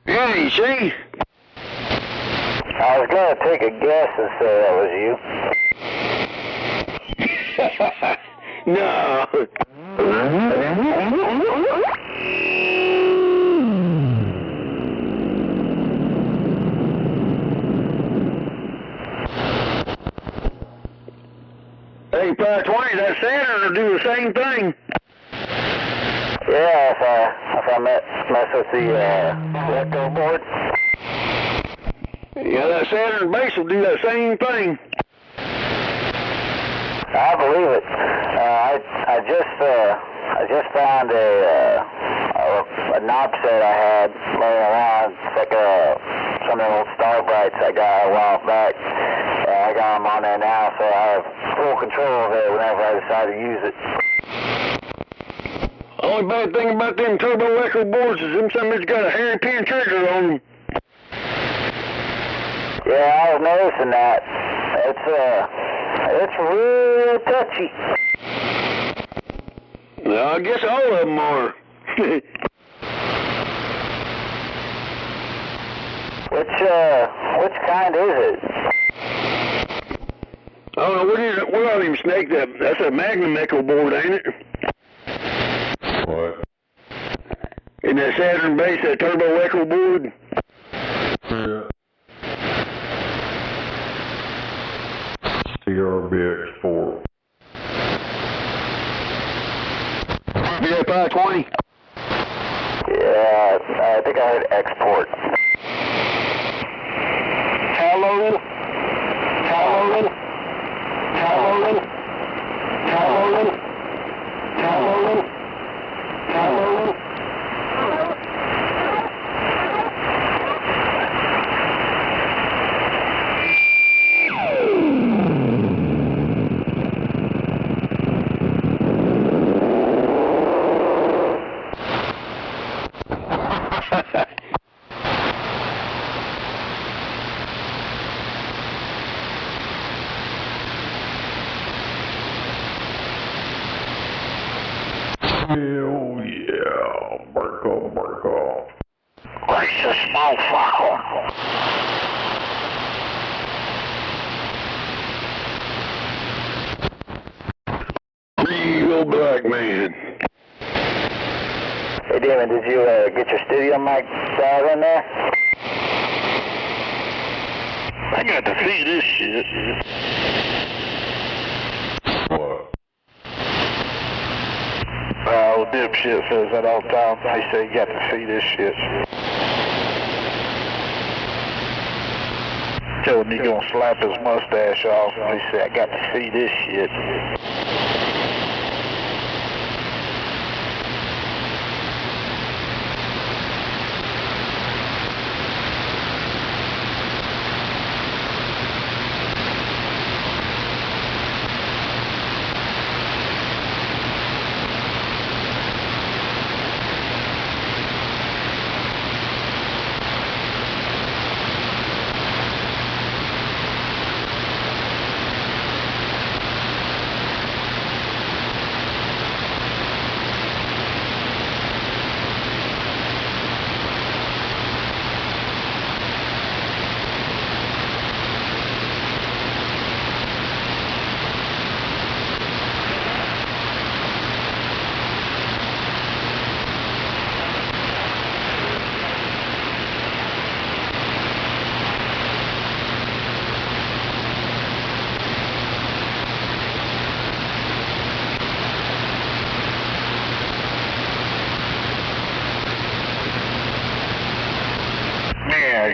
Yeah, you see? I was going to take a guess and say that was you. No. Hey, 520, that Saturn will do the same thing. Yeah, if I mess with the echo board. Yeah, that Saturn base will do that same thing. I believe it. I just found a knob set I had laying around. It's like some of the old Star Brights I got a while back. I got them on there now, so I have full control of it whenever I decide to use it. Only bad thing about them turbo echo boards is them somebody's got a hairy pin trigger on them. Yeah, I was noticing that. It's real touchy. Well, I guess all of them are. Which kind is it? I don't know, what are them, Snake? That's a Magnum echo board, ain't it? What? In that Saturn base, that turbo echo board? Yeah. TRBX4. Yeah, 520. Yeah, I think I heard export. Hello? Hello? Hello? Hello? Hello? Hello? Hell yeah, Burko. Gracious motherfucker. Real black man. Hey, Damon, did you get your studio mic dialed in there? I got to see this shit. What? Old dipshit says that all the time. They say you got to see this shit. Tell him you're gonna slap his mustache off. They say I got to see this shit.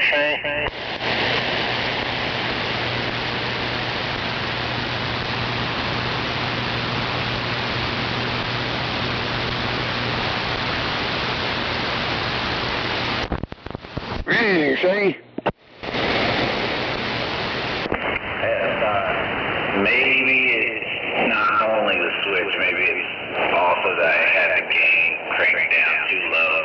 Shane. Hey, Shane. Maybe it's not only the switch, maybe it's also that I had the gain cranked down too low.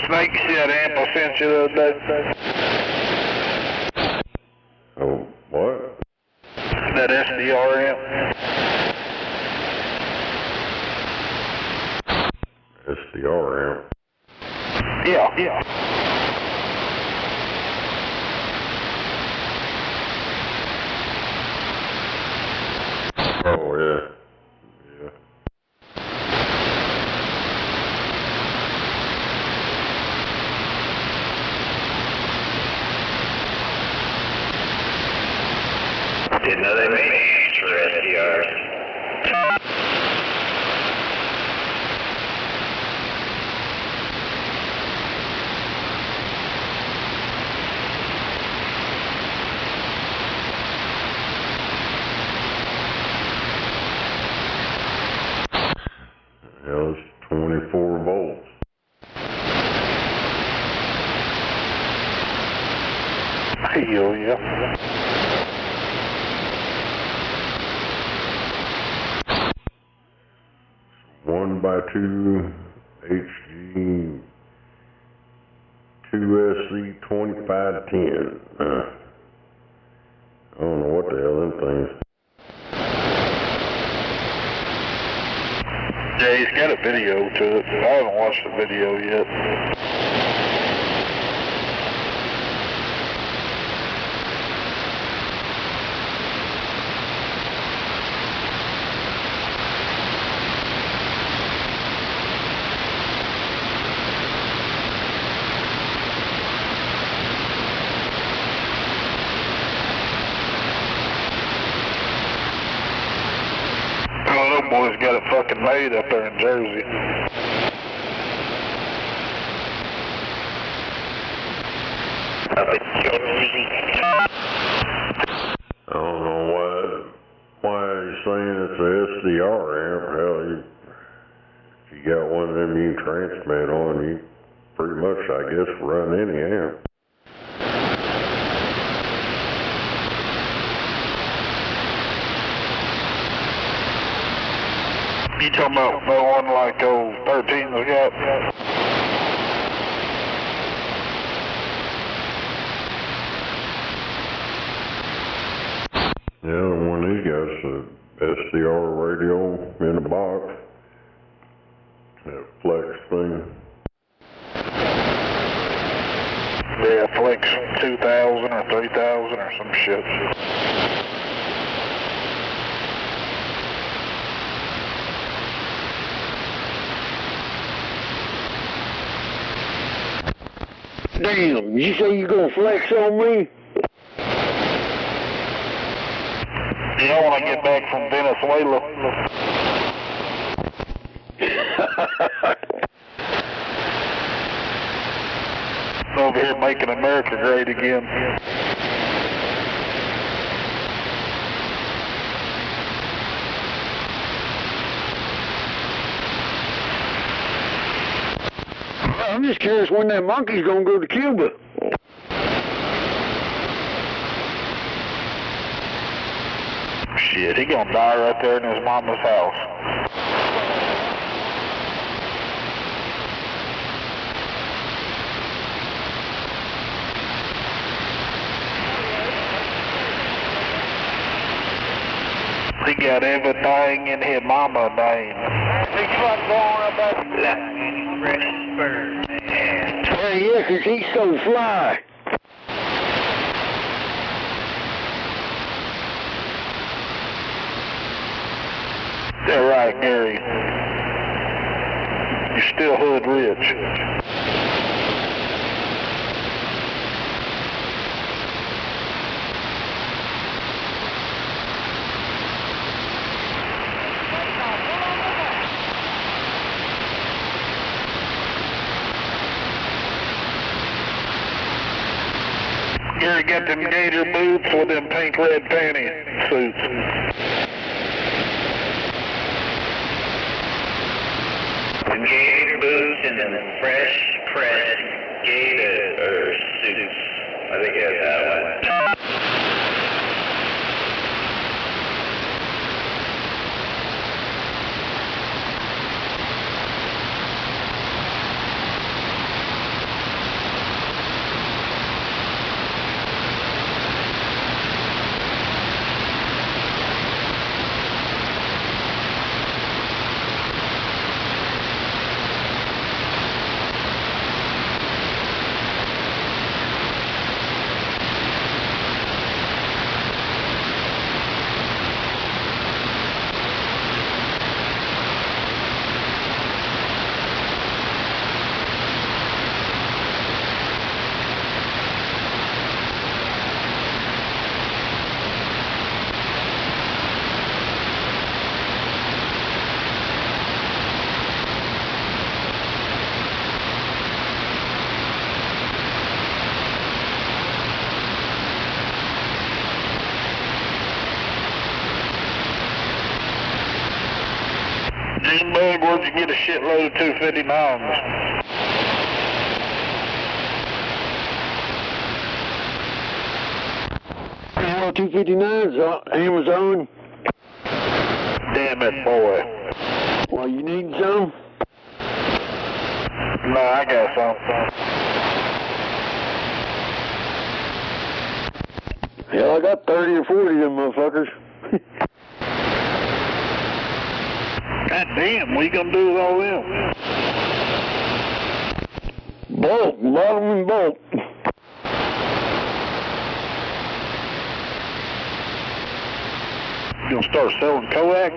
Snake, you see that amp I sent you the other day? Oh, what? That SD SDR amp? SDR amp. Yeah. Oh, yeah. Didn't know they made amps for SDRs. Yeah, it's 24 volts. Hell yeah. 1x2 HG 2SC 2510. I don't know what the hell them things. Yeah, he's got a video to it. I haven't watched the video yet. Oh, them boys got it fucking made up there in Jersey. I don't know why you're saying it's a SDR amp. Hell, if you got one of them you can transmit on, you pretty much, I guess, run any amp. You talking about the one like those 13's got? Yeah, one of these guys, a SDR radio in a box. That flex thing. Yeah, Flex 2000 or 3000 or some shit. Damn, you say you gonna flex on me? Yeah, when I get back from Venezuela. Over here making America great again. I'm just curious when that monkey's gonna go to Cuba. Shit, he gonna die right there in his mama's house. He got everything in his mama name. Well, yeah, 'cause he's so fly. Yeah, right, Gary. You're still hood rich. Gary got them gator boots with them pink red panty suits. Gator boots and then fresh pressed gator suits. I think he has that one. Junebug, where'd you get a shitload of 259s? Well, 259s on Amazon. Damn it, boy. Well, you need some? No, I got some. Hell, I got 30 or 40 of them motherfuckers. God damn, what you gonna do with all them? Bulk, bottom and bulk. You gonna start selling coax?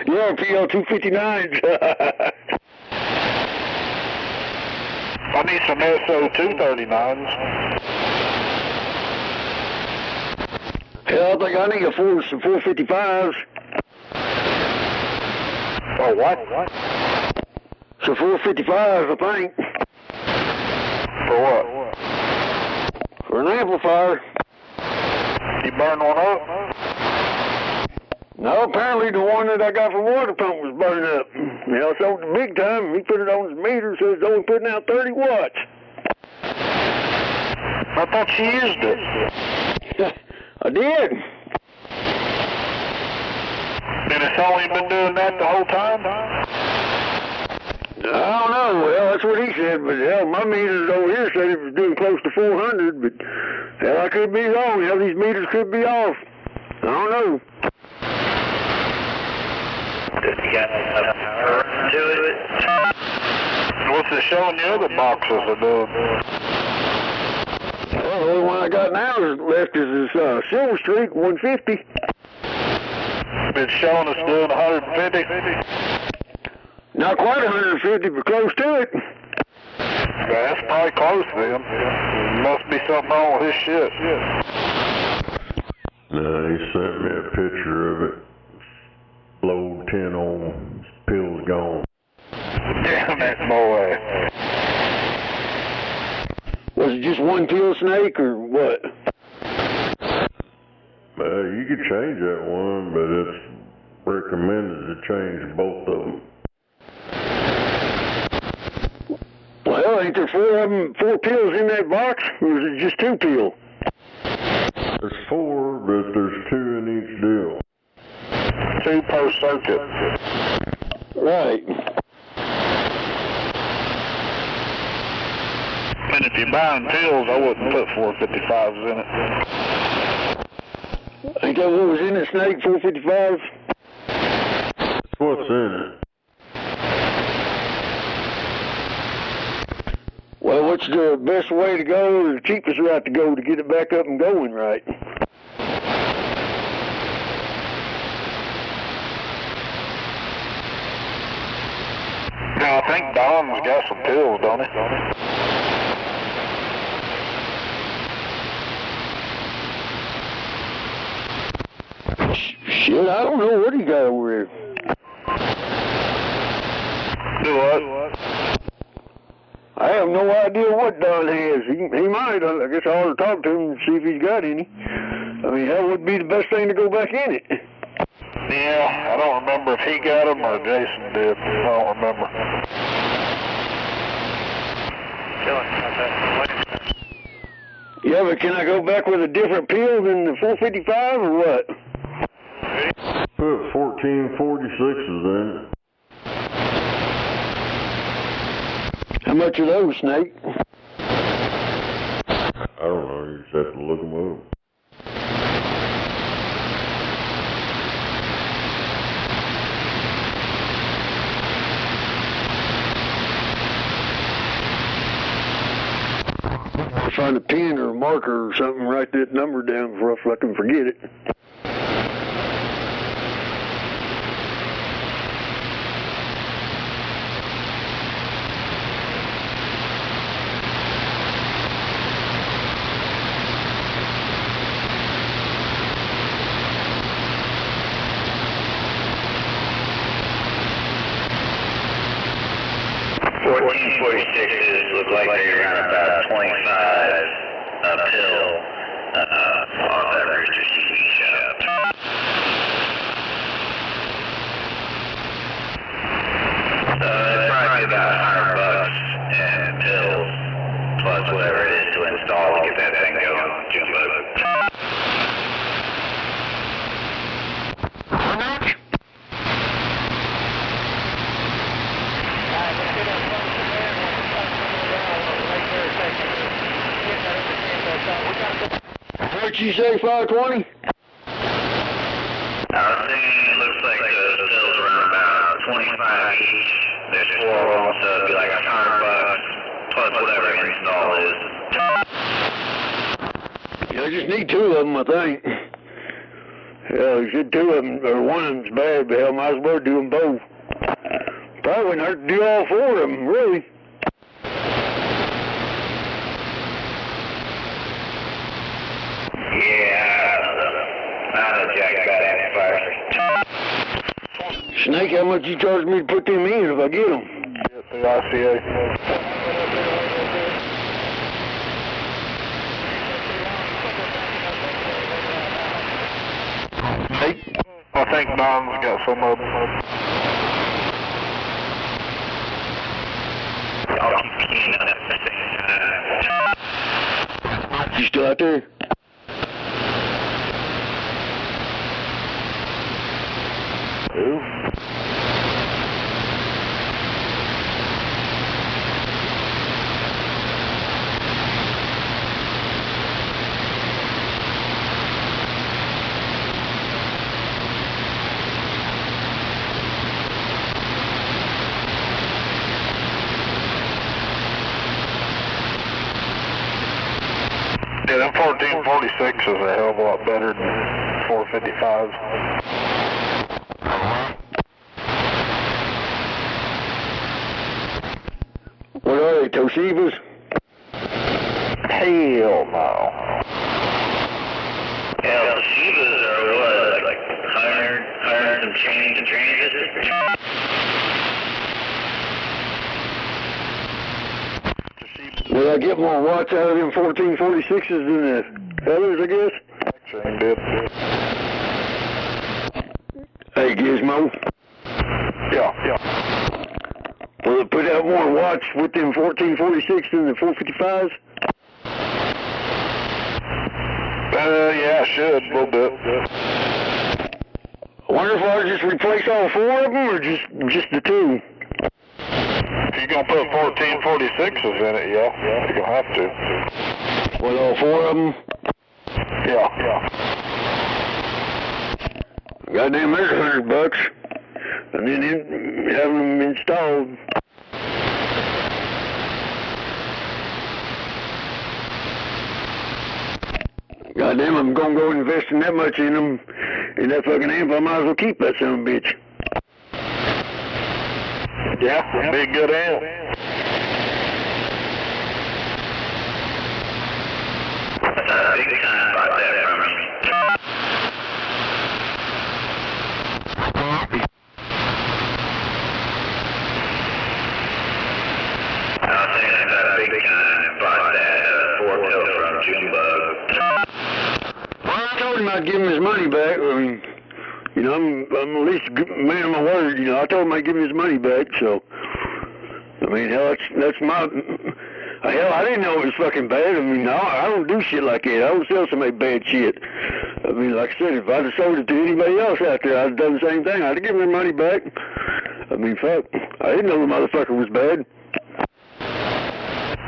Yeah, PL 259s. I need some SO 239s. Hell, I think I need some 455s. Oh, what? Some 455s, I think. For what? For an amplifier. You burn one up? No, apparently the one that I got from water pump was burning up. You know, so the big time, he put it on his meter, so it's only putting out 30 watts. I thought you used it. I did. And it's only been doing that the whole time? I don't know. Well, that's what he said, but hell, my meters over here said it was doing close to 400, but hell, I could be wrong. Hell, these meters could be off. I don't know. You got enough power to it? What's it showing the other boxes are doing? Well, the only one I got now left is this Silver Streak 150. Been showing us doing 150? Not quite 150, but close to it. Yeah, that's probably close then. Must be something wrong with his shit. No, he sent me a picture of it. Load 10 on, pills gone. Damn it, boy. Was it just one pill, Snake, or what? You could change that one, but it's recommended to change both of them. Well, ain't there four pills in that box, or is it just 2 pills? There's 4, but there's 2 in each deal. 2 per circuit. Right. And if you're buying pills, I wouldn't put 455s in it. Ain't that what was in it, Snake, 455s? That's what's in it. Well, what's the best way to go, or the cheapest route to go to get it back up and going right? Now, I think Don's got some pills, don't he? Shit, I don't know what he got over there. Do what? I have no idea what Don has. He might. I guess I ought to talk to him and see if he's got any. I mean, that would be the best thing to go back in it. Yeah, I don't remember if he got them or Jason did. I don't remember. Yeah, but can I go back with a different peel than the 455 or what? Put 1446s in it. How much are those, Snake? I don't know, you just have to look them up. Find a pen or a marker or something, write that number down before I fucking forget it. Look like they're around about 25 pill on that Rooster TV shop. say, 520? It looks like the sales around about 25 each. There's 4 of them, so it'd be like $100 plus whatever install is. Yeah, I just need 2 of them, I think. Yeah, you said 2 of them, or 1 of them's bad, but hell, might as well do them both. Probably wouldn't hurt to do all 4 of them, really. Snake, how much you charge me to put them in if I get them? Yes, the ICA. I think Don's got some of them. I'll keep keying on that. You still out there? Who? Yeah, them 1446 is a hell of a lot better than 455s. What are they, Toshibas? Hell no. Yeah, the Shivas are what, like 100 and change and transistors? Will I get more watts out of them 1446s than the others, I guess? Actually, did. Hey, Gizmo. Yeah. Will it put out more watts with them 1446 than the 455s? Yeah, it should, a little bit. I wonder if I just replace all 4 of them, or just the 2? If you're going to put 1446s in it, yeah, you're going to have to. With all 4 of them? Yeah. Goddamn, there's $100. And then have them installed. Goddamn, I'm gonna go investing that much in them, in that fucking amp, I might as well keep that son of a bitch. Yeah, be a good amp. Big time about that from me. I was saying I got a big time bought that 4-pill from Junebug. Well, I told him I'd give him his money back. I mean, you know, I'm at least a good man of my word. You know, I told him I'd give him his money back, so. I mean, hell, that's my. Hell, I didn't know it was fucking bad. I mean, I don't do shit like that. I don't sell somebody bad shit. I mean, like I said, if I'd have sold it to anybody else out there, I'd have done the same thing. I'd have given their money back. I mean, fuck. I didn't know the motherfucker was bad.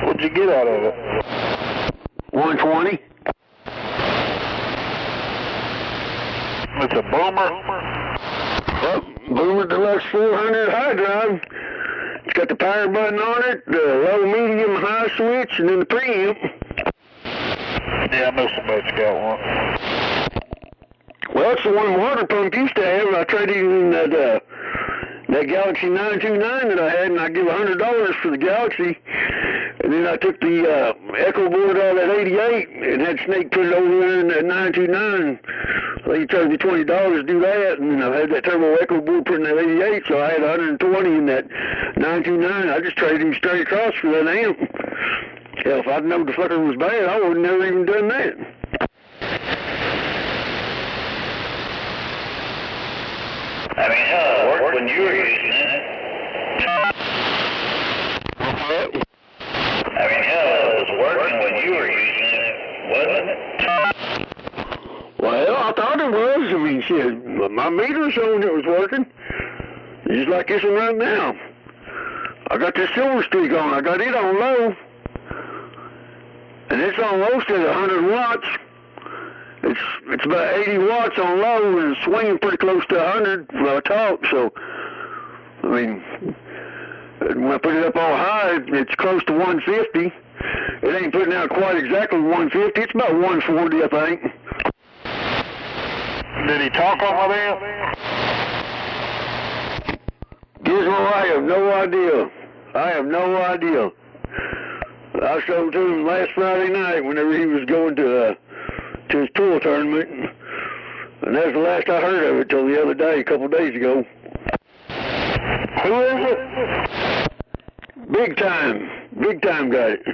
What'd you get out of it? 120. It's a Boomer? Well, Boomer Deluxe 400 high drive. It's got the power button on it, the low, medium, high switch, and then the preamp. Yeah, I know somebody's got one. Well, it's the one water pump used to have. I traded in that Galaxy 929 that I had, and I give $100 for the Galaxy. And then I took the Echo board out of that 88 and had Snake put it over there in that 929. I think he charged me $20 to do that, and I had that Turbo Echo board put in that 88, so I had 120 in that 929. I just traded him straight across for that amp. Hell, if I'd known the fucker was bad, I would have never even done that. I mean, hell, it worked when you were using it. I mean, hell, it was working when you were using it, wasn't it? Well, I thought it was. I mean, shit, my meter showing it was working. Just like this one right now. I got this silver streak on. I got it on low. And it's on low still at 100 watts. It's about 80 watts on low and it's swinging pretty close to 100 when I talk, so, I mean, when I put it up on high, it's close to 150. It ain't putting out quite exactly 150, it's about 140, I think. Did he talk on my band? Gizmo, I have no idea. I have no idea. I showed to him last Friday night whenever he was going to his tour tournament, and that's the last I heard of it till the other day, a couple of days ago. Who is it? Big time got it.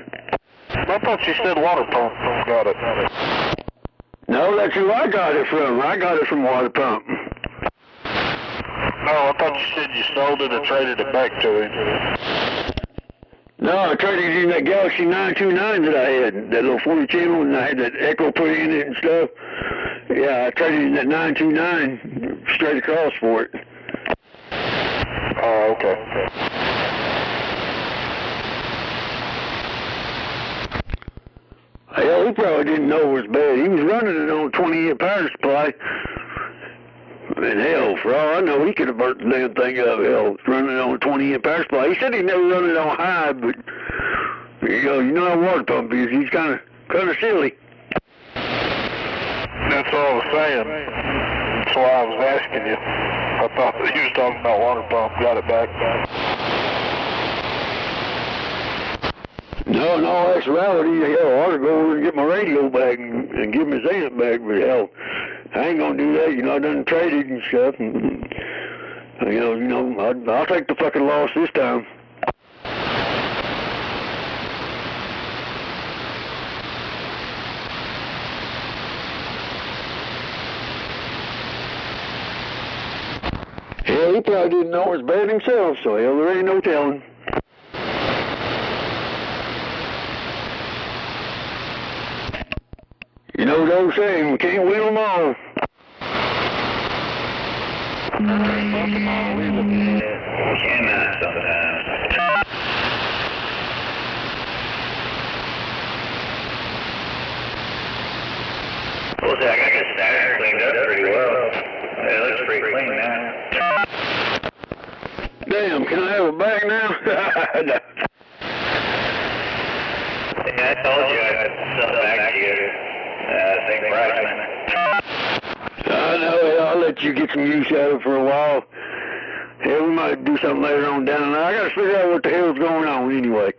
I thought you said Water Pump got it. No, that's who I got it from. I got it from Water Pump. No, I thought you said you sold it or traded it back to him. No, I traded it in that Galaxy 929 that I had, that little 40 channel, and I had that Echo put in it and stuff. Yeah, I traded in that 929 straight across for it. Oh, okay. Hell, he probably didn't know it was bad. He was running it on a 20-amp power supply. And hell, for all I know, he could have burnt the damn thing up. Hell, running on a 20-amp power supply. He said he'd never run it on high, but you know how Water Pump is. He's kind of silly. That's what I was saying. That's why I was asking you. I thought that you was talking about Water Pump. Got it back. No, in all actuality, hell, I ought to go over and get my radio back and give him his amp back, but hell, I ain't gonna do that. You know, I done traded and stuff, and I'll take the fucking loss this time. Hell, he probably didn't know it was bad himself, so hell, there ain't no telling. You know the old saying, we can't win them all. Cannot sometimes. Well, Zach, I got this stack cleaned up pretty well. It looks pretty clean now. Damn, can I have a bag now? Yeah, I told you I'd sell it back to you. Same price, man. I know, I'll let you get some use out of it for a while. Hell, we might do something later on down there. I gotta figure out what the hell's going on anyway.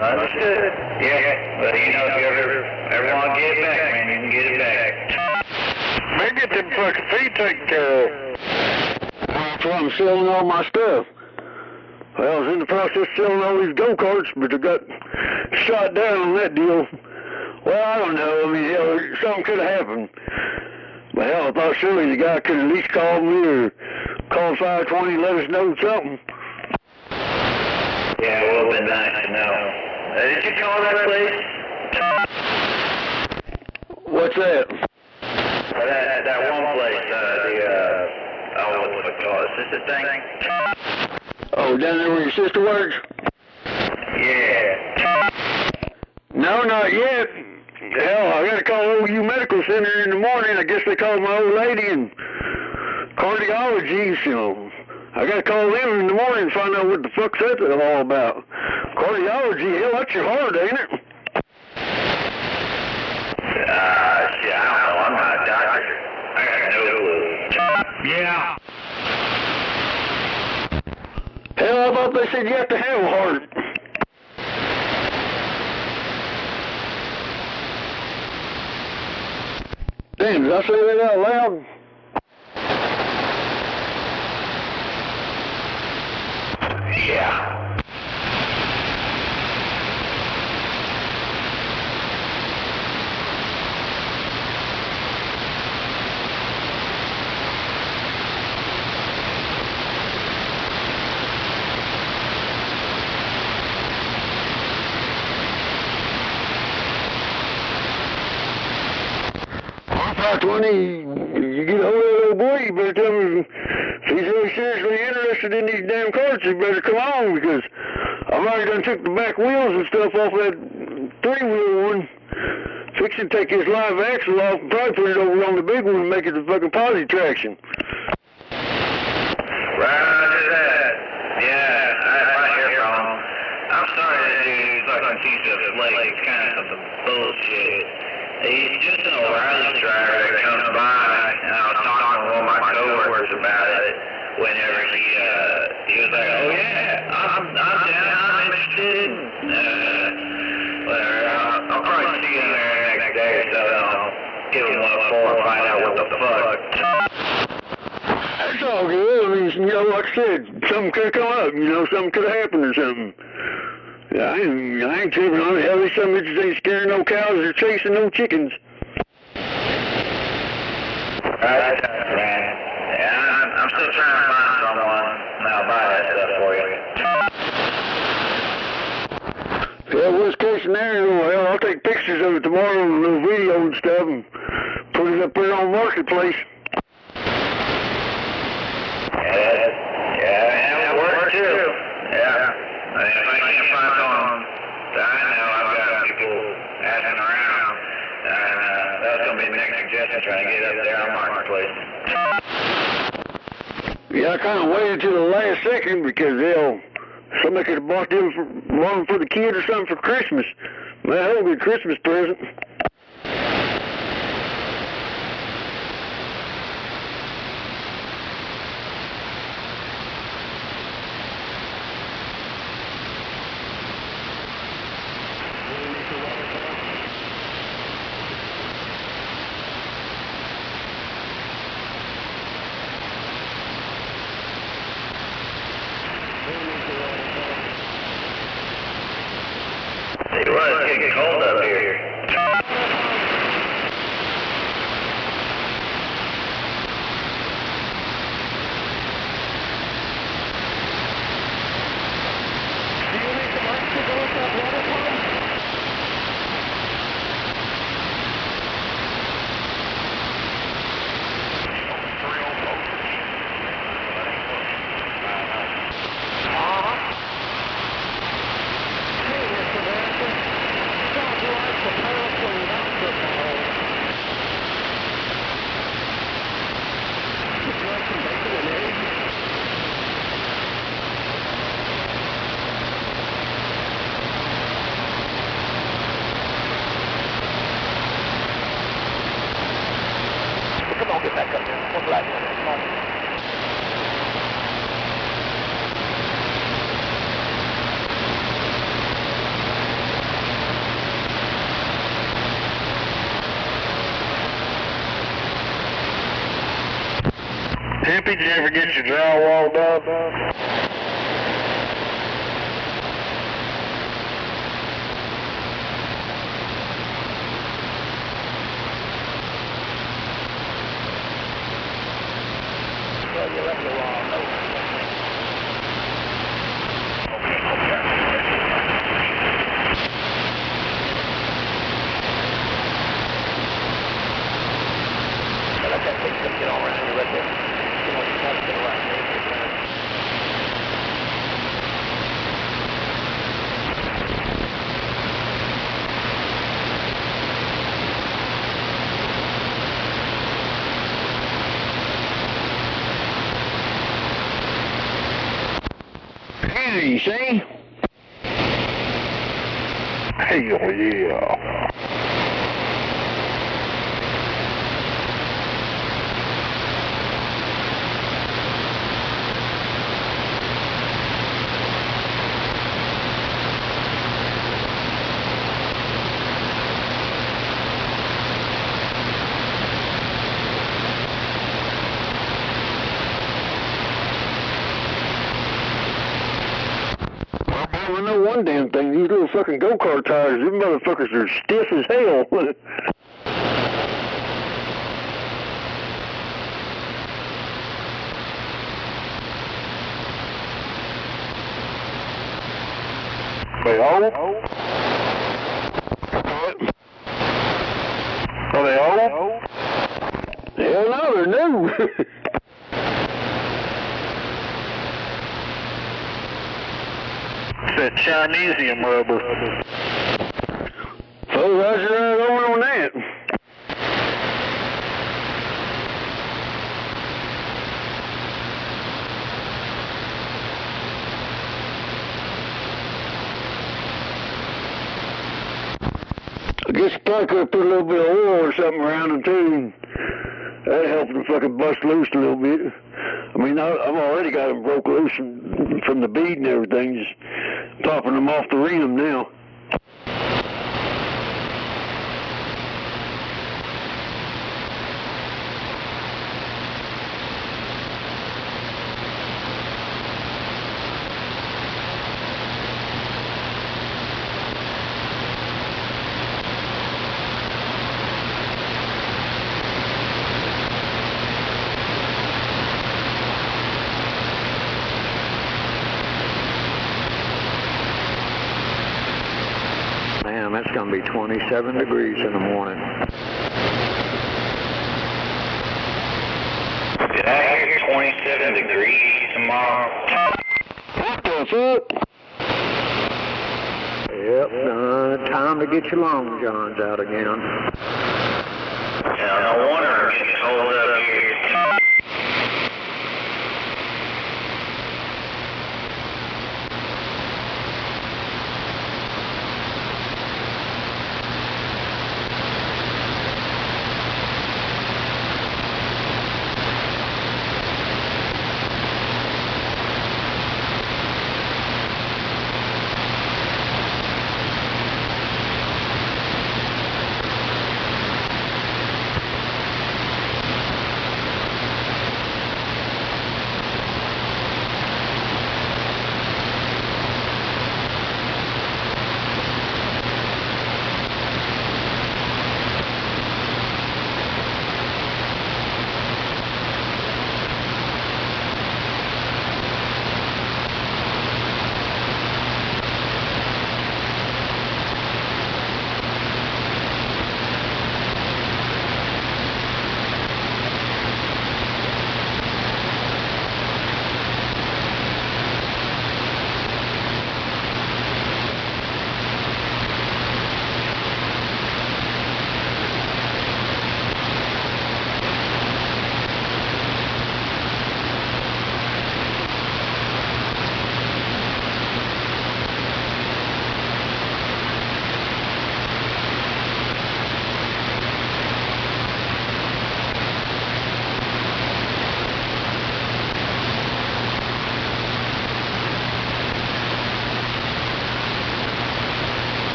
Understood. Yeah, but you know, if you ever want to get it back, man, you can get it back. Man, get them fucking feet taken care of. That's why I'm selling all my stuff. Well, I was in the process of selling all these go-karts, but I got shot down on that deal. Well, I don't know. I mean, hell, something could have happened. But hell, I thought surely the guy could at least call me or call 520 and let us know something. Yeah, it would have been nice to know. Did you call that place? What's that? That one place, what's it called? Assistant thing? Oh, down there where your sister works? Yeah. No, not yet. Hell, I gotta call OU Medical Center in the morning. I guess they called my old lady in cardiology, so I gotta call them in the morning and find out what the fuck's that all about. Cardiology, hell, that's your heart, ain't it? Shit, I don't know. I'm not a doctor. I got no clue. Yeah. Hell, I thought they said you have to have a heart. Damn, did I say that out loud? Yeah. When you get a hold of that old boy, you better tell him if he's really seriously interested in these damn carts, he better come on, because I've already done took the back wheels and stuff off that three-wheel one. Fixing to take his live axle off and probably put it over on the big one and make it a fucking posi traction. Roger that. Yeah, I hear from him. I'm sorry that dude fucking piece of flake. It's kind of some bullshit. He's just an O'Reilly driver that comes by, and I was talking to one of my coworkers about it whenever he was like, oh yeah, I'm down, I'm interested. Whatever, I'll probably see him there next day or so, and I'll give him one more and find out what the fuck. That's all good. I mean, you know, like I said, something could have come up, you know, something could have happened or something. Yeah, I ain't tripping on it. Hell, these some bitches ain't scaring no cows or chasing no chickens. Right, man. Yeah, I'm still trying to find someone, and I'll buy that stuff for you. Yeah, worst case scenario, hell, I'll take pictures of it tomorrow and a little video and stuff and put it up there on Marketplace. Yeah, that works too. Yeah. I mean, if I can't find someone that I know, I've got people asking around, and that's going to be the next suggestion, trying to get up there on Marketplace. Yeah, I kind of waited till the last second because, hell, somebody could have bought them one for the kid or something for Christmas. Man, that would be a Christmas present. It was getting cold up here. Get back up there. One black one. Come on. Tippy, did you ever get your drywall done? You see? Hell yeah. I know one damn thing, these little fucking go-kart tires, them motherfuckers are stiff as hell. They old? Are they old? Hell no, they're new. That Chinesium rubber. So Roger, over on that. probably could have put a little bit of oil or something around them too. And that'd help them fucking bust loose a little bit. I mean, I've already got them broke loose from the bead and everything, just topping them off the rim now. Man, that's going to be 27 degrees in the morning. Did I hear 27 degrees tomorrow? What the fuck? Yep, time to get your long johns out again. Yeah, no wonder I'm getting cold up here.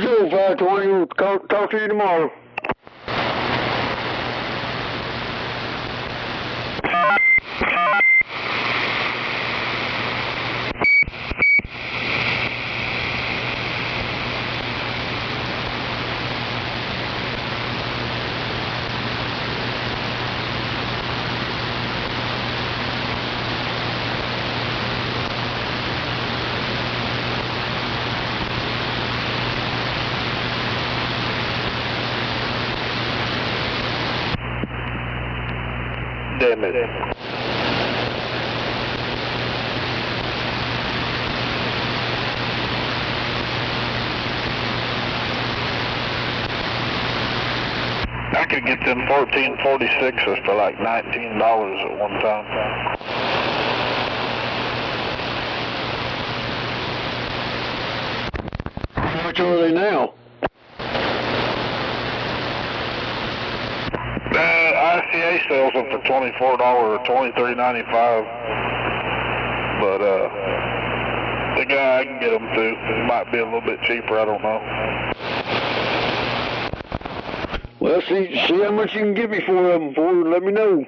Joe, 520. We'll talk to you tomorrow. Send it. I could get them 1446s for like $19 at one time. How much are they now? ICA sells them for $24 or $23.95. But the guy I can get them to might be a little bit cheaper. I don't know. Well, see how much you can give me for them for, and let me know.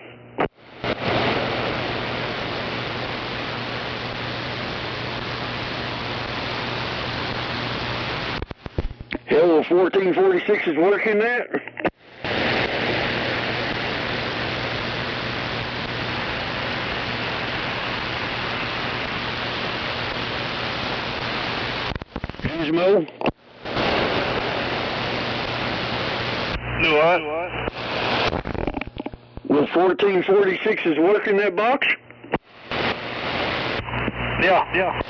Hell, 1446 is working that? Mo? Do what? Will 1446 is working that box? Yeah.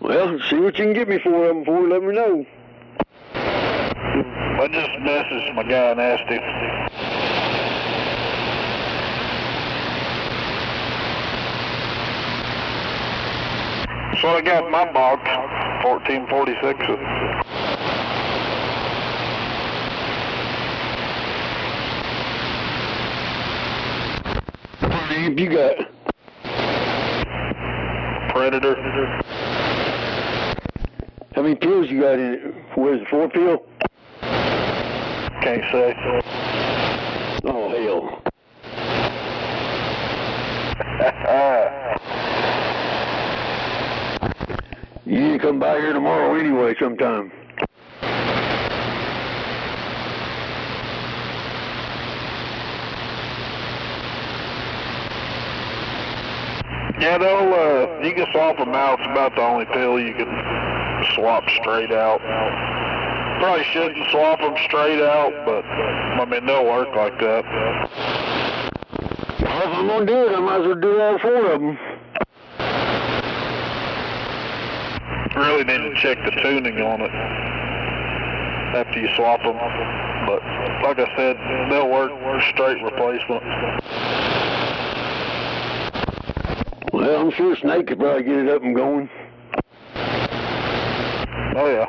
Well, see what you can get me for them before let me know. I just messaged my guy and asked him. So I got my box, 1446. What amp you got? Predator. How many pills you got in it? What is it, 4 pill? Can't say. Oh, hell. You need to come by here tomorrow anyway sometime. Yeah, you can swap them out. It's about the only pill you can swap straight out. Probably shouldn't swap them straight out, but I mean, they'll work like that. Well, if I'm going to do it, I might as well do all 4 of them. Really need to check the tuning on it after you swap them, but like I said, they'll work straight replacement. Well, I'm sure Snake could probably get it up and going. Oh yeah.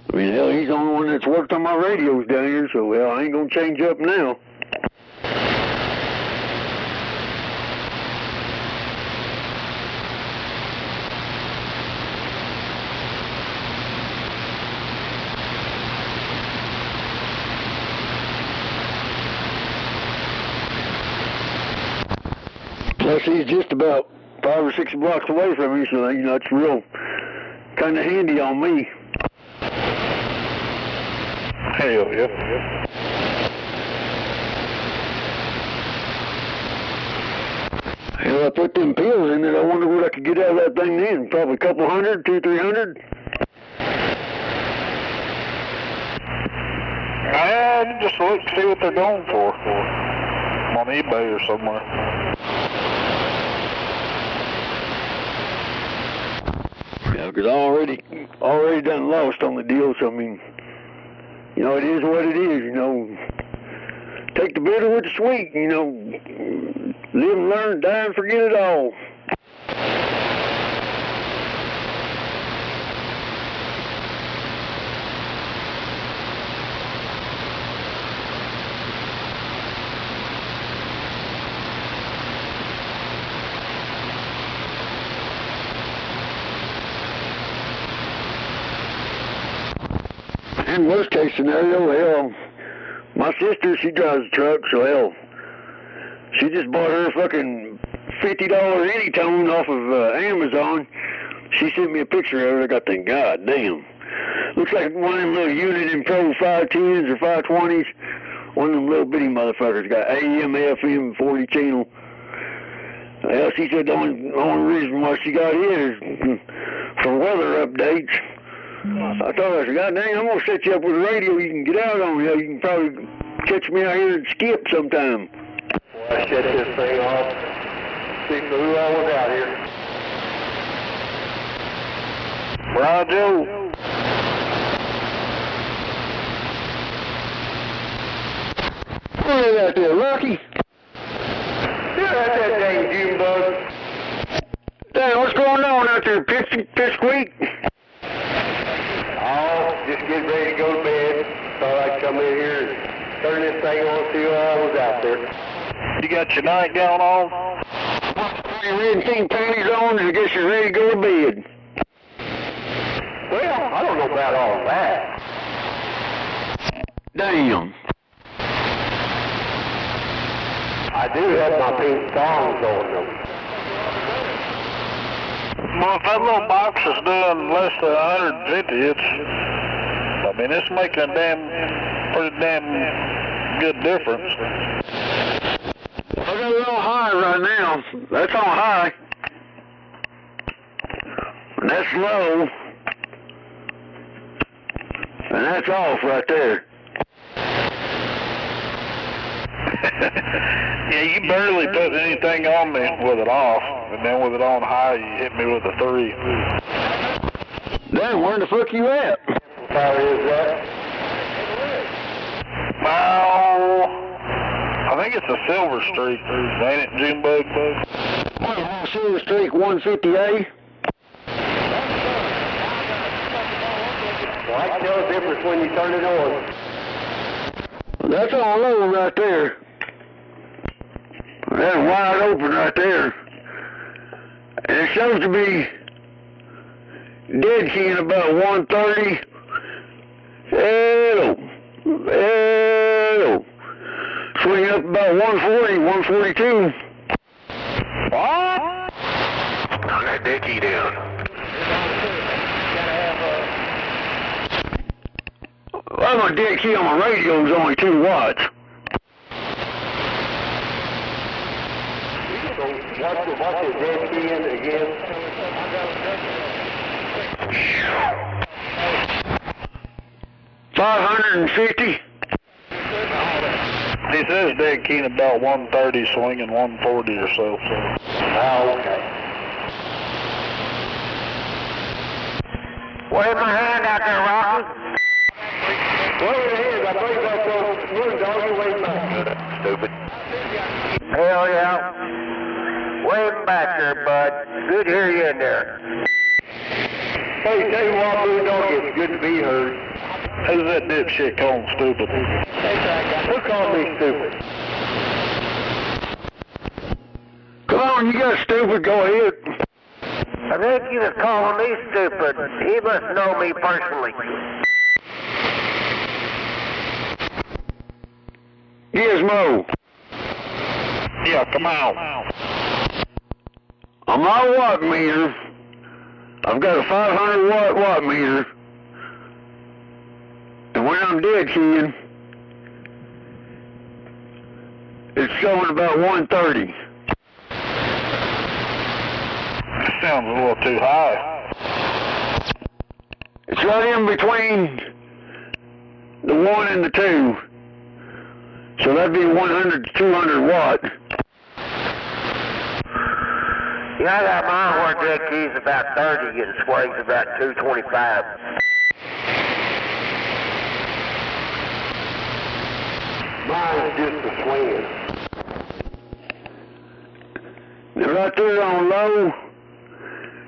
I mean, hell, he's the only one that's worked on my radios down here, so, well, I ain't going to change up now. Plus, he's just about 5 or 6 blocks away from me, so, you know, it's real kind of handy on me. Hell yeah. Hell, I put them pills in it. I wonder what I could get out of that thing then. Probably a couple hundred, 200-300. Just look, see what they're going for. On eBay or somewhere. Yeah, because I already done lost on the deal, so I mean, you know, it is what it is, you know. Take the bitter with the sweet, you know. Live and learn, die and forget it all. In worst case scenario, hell, my sister, she drives a truck, so hell, she just bought her fucking $50 Anytone off of Amazon. She sent me a picture of it. I got thinking, God damn. Looks like one of them little Unit Pro 510s or 520s. One of them little bitty motherfuckers. Got AM, FM, 40 channel. Well, she said the only reason why she got it is for weather updates. I thought I said, God dang, I'm gonna set you up with a radio you can get out on. You can probably catch me out here and skip sometime. I shut this thing off. See who all was out here. Roger. What is out there, Lucky? Yeah, that's that dang June bug. Dang, what's going on out there, Pipsqueak? Oh, just getting ready to go to bed. Thought I'd come in here and turn this thing on, see who all was out there. You got your night gown on? Your red and pink panties on, and I guess you're ready to go to bed. Well, I don't know about all that. Damn. I do have my pink thongs on though. Well, if that little box is doing less than 150, it's making a pretty damn good difference. I got it on high right now. That's on high. And that's low. And that's off right there. Yeah, you barely put anything on me with it off, and then with it on high, you hit me with a 3. Damn, where the fuck you at? How is that? Well, I think it's a Silver Streak, ain't it, Junebug? Silver Streak 150A. Well, I can tell the difference when you turn it on. That's on low right there. That's wide open right there. And it shows to be dead keying about 130. Hello. Hello. Swinging up about 140, 142. What? I got dead key down. Well, my dead key on my radio is only 2 watts. Watch the dead key in again. 550. He says dead keen about 130, swinging 140 or so. Oh, okay. Wave my hand out there, Rocky. Wave your hand. I think that's on Moondog. Wave back. Stupid. Hell yeah. Wave back there, bud. Good to hear you in there. Hey, tell you what, Moondog, it's good to be heard. Who's that dipshit calling stupid? Who called me stupid? Come on, you got stupid, go ahead. I think he was calling me stupid. He must know me personally. Gizmo. Yeah, come on. On my watt meter, I've got a 500 watt meter. And when I'm dead keying, it's showing about 130. That sounds a little too high. It's right in between the 1 and the 2. So that'd be 100 to 200 watt. Yeah, I got mine where dead key's about 30 and swings about 225. Mine's just a swing. Now right there on low,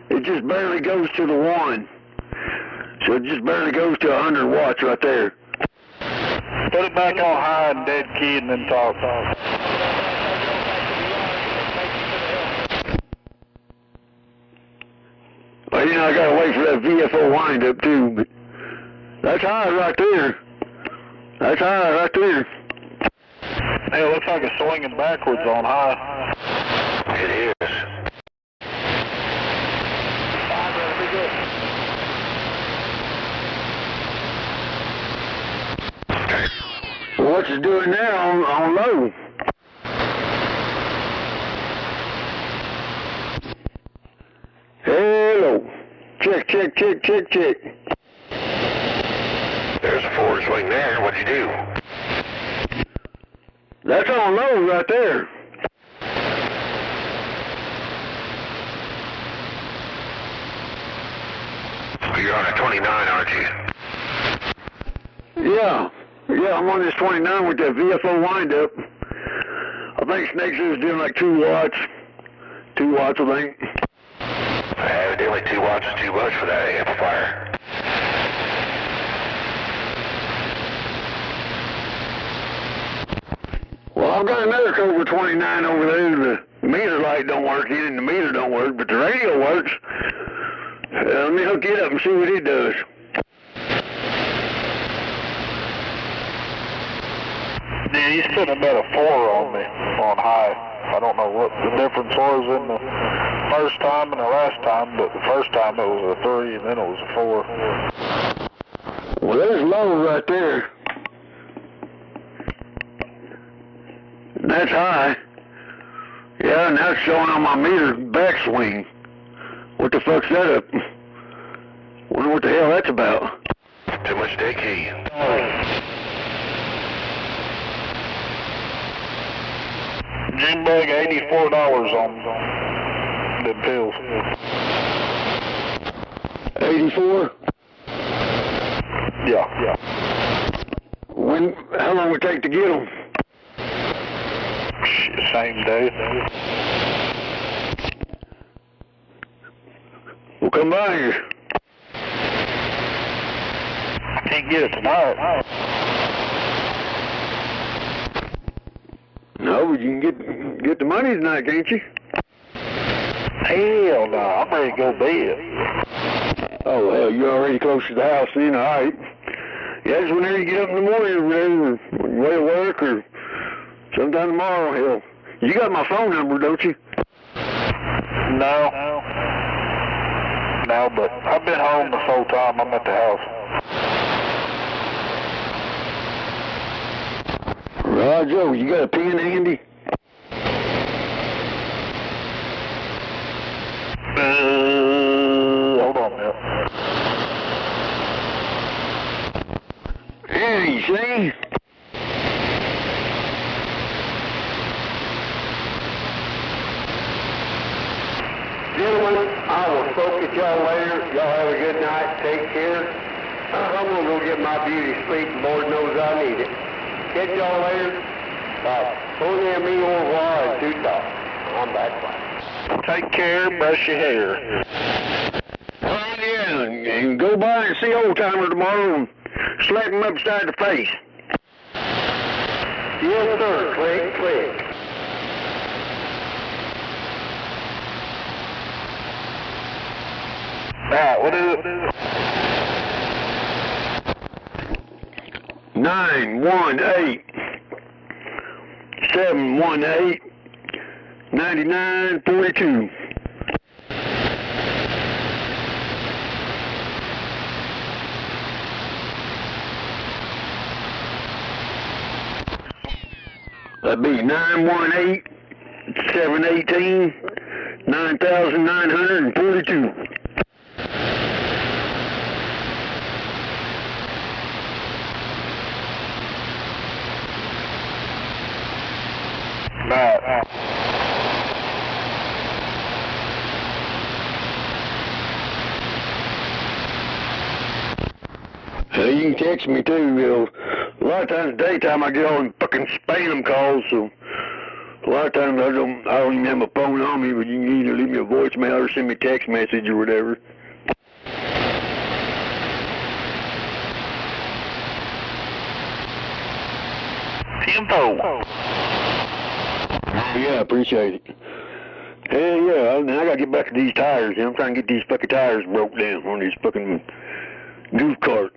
it just barely goes to the 1. So it just barely goes to 100 watts right there. Put it back on high and dead key and then talk. Well, you know, I gotta wait for that VFO wind-up too, but that's high right there. That's high right there. Hey, it looks like it's swinging backwards on high. It is. Well, what you doing now on low? Hello. Check check. There's a forward swing there. What'd you do? That's on low right there. You're on a 29, aren't you? Yeah, I'm on this 29 with that VFO windup. I think Snake is doing like 2 watts. 2 watts, I think. Evidently 2 watts is too much for that amplifier. Well, I've got another Cobra 29 over there. The meter light don't work in and the meter don't work, but the radio works. Let me hook it up and see what it does. Yeah, he's sitting about a 4 on me, on high. I don't know what the difference was in the first time and the last time, but the first time it was a 3 and then it was a 4. Well, there's low right there. That's high. Yeah, and that's showing on my meter backswing. What the fuck's that up? Wonder what the hell that's about. Too much Nake Vi. Jim Bug, $84 on the pills. 84? Yeah. How long would it take to get them? Same day. We'll come by here. I can't get it tonight. No, but you can get the money tonight, can't you? Hell no, I'm ready to go to bed. Oh, hell, you're already close to the house then, all right. Yeah, just whenever you get up in the morning or whatever, on your way to work or sometime tomorrow, hell. You got my phone number, don't you? No, but I've been home this whole time. I'm at the house. Roger, you got a pen handy? Hold on a minute. Yeah, you see? Gentlemen, I will spoke at y'all later. Y'all have a good night. Take care. I'm going to go get my beauty sleep. Lord knows I need it. Catch y'all later. Only a me au revoir and 2 talk. I'm back. Take care. Brush your hair. Yeah, and go by and see Old Timer tomorrow and slap him upside the face. Yes, sir. Click, click. Matt, what is it? 918-718-9942. That'd be 918-718-9942. Matt. You can text me too. A lot of times daytime I get all them fucking spam calls, so a lot of times I don't even have my phone on me, but you can either leave me a voicemail or send me a text message or whatever. Tempo. Yeah, I appreciate it. Hell yeah, I gotta get back to these tires. I'm trying to get these fucking tires broke down on these fucking goof cart.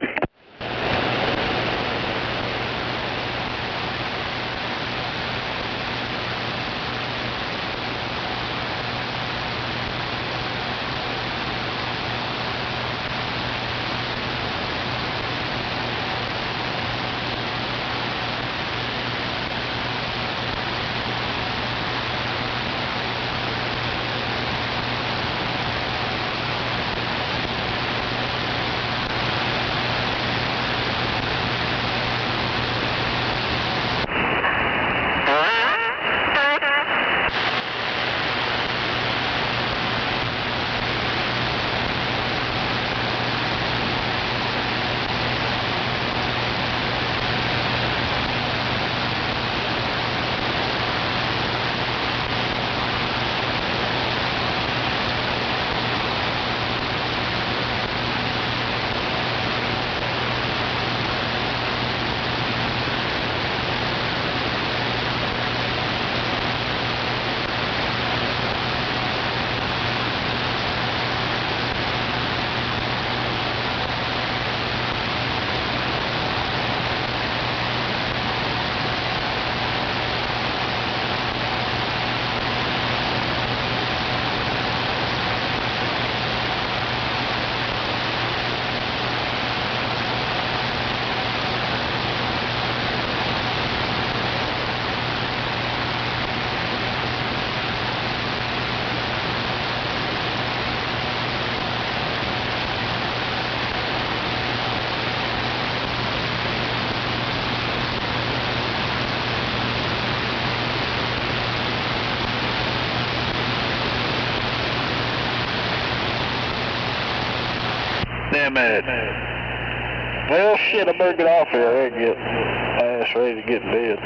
damn it. Well, shit, I better get off here. I get ass ready to get in bed.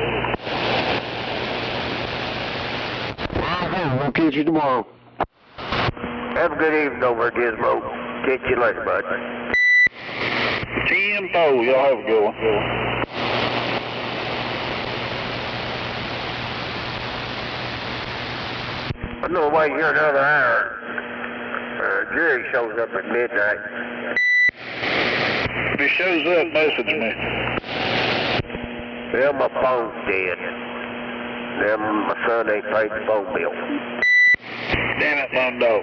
We'll catch you tomorrow. Have a good evening over at Gizmo. Catch you later, bud. T-M-O, y'all have a good one. I'm gonna wait here another hour. Jerry shows up at midnight. If he shows up, message me. Well, my phone's dead. Then my son ain't paid the phone bill. Damn it, Mondo.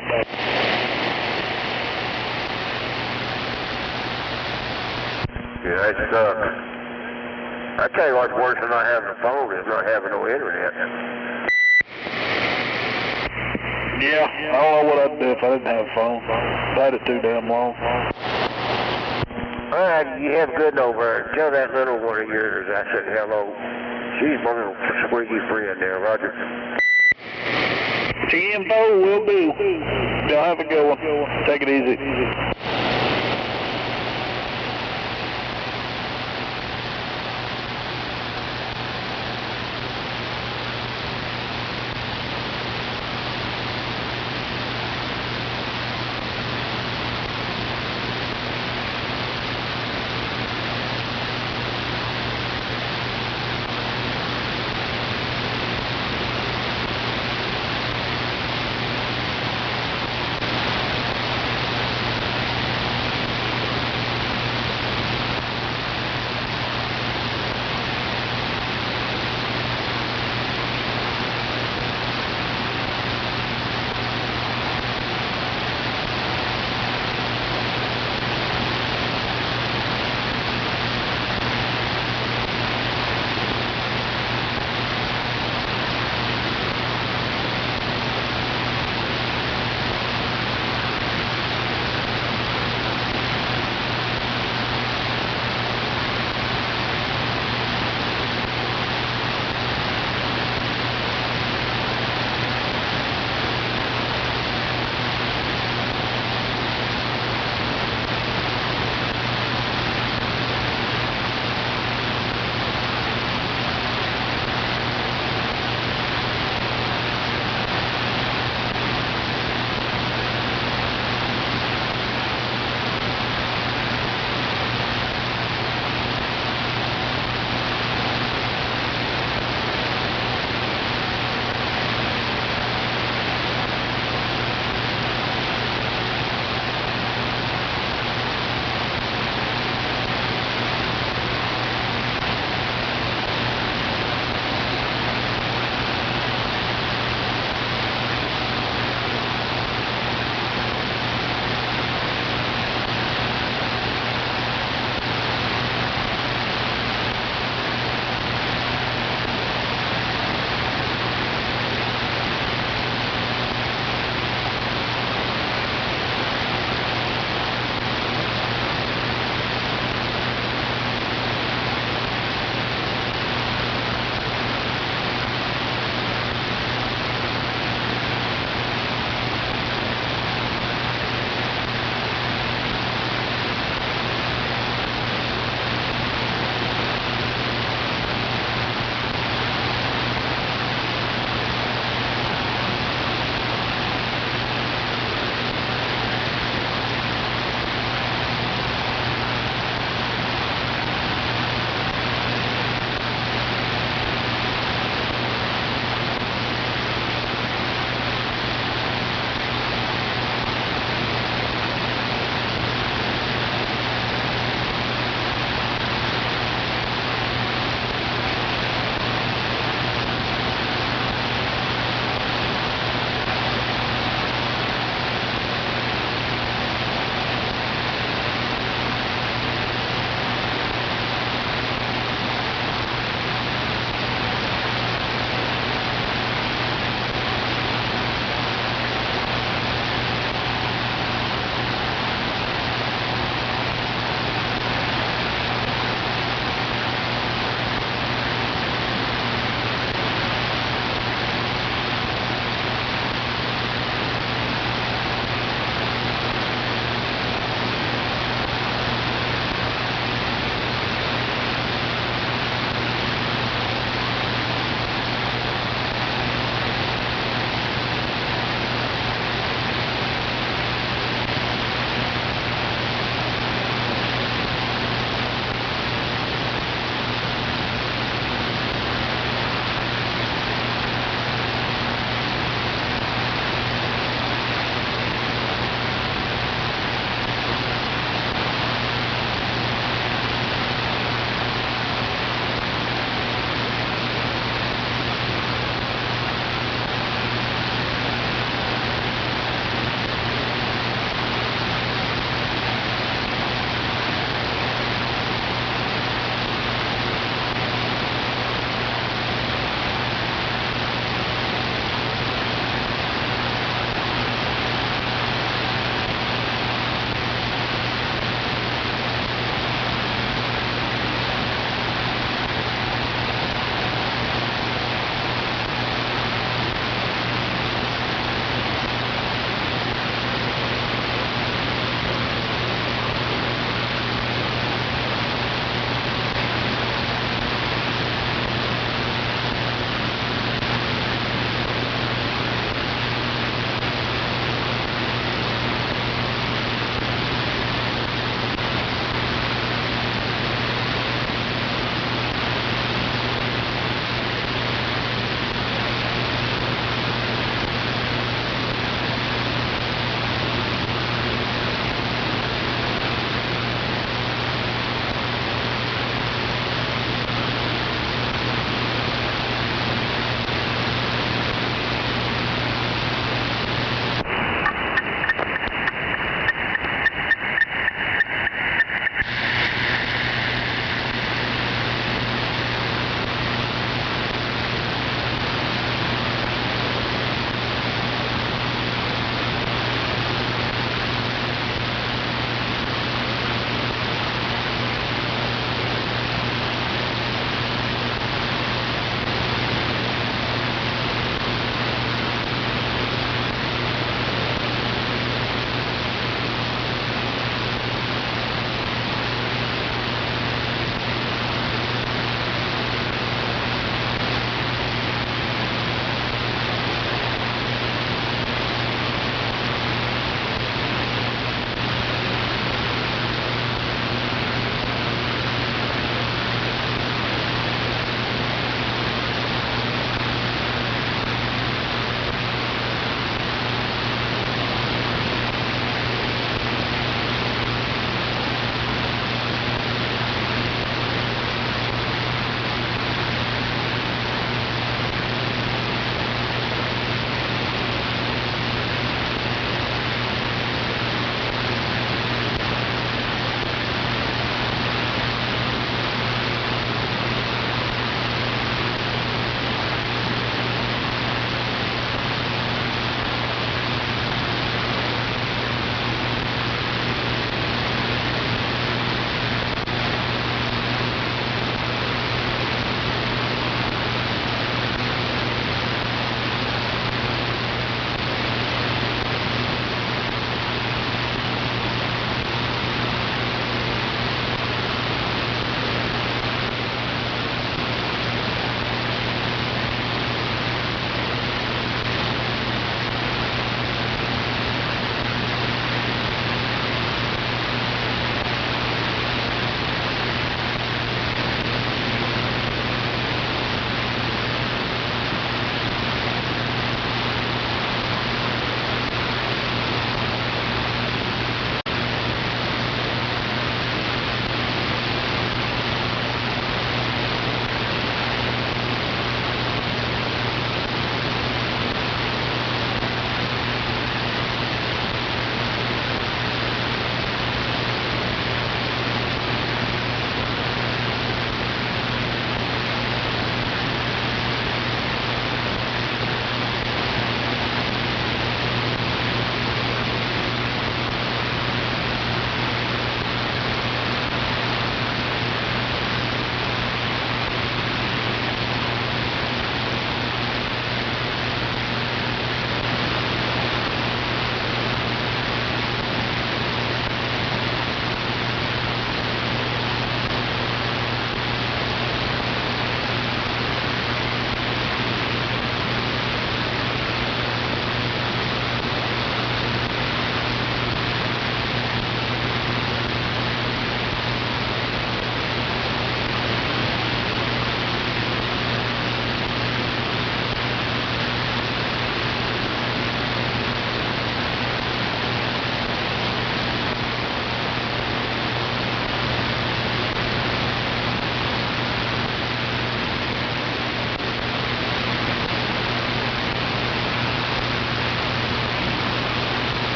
Yeah, that sucks. I tell you what's worse than not having a phone is not having no internet. Yeah, I don't know what I'd do if I didn't have a phone. I had it too damn long. All right, you have a good over. Tell that little one of yours I said hello. She's my little squeaky friend there, Roger. T-M-O will do. Y'all have a good one. Take it easy.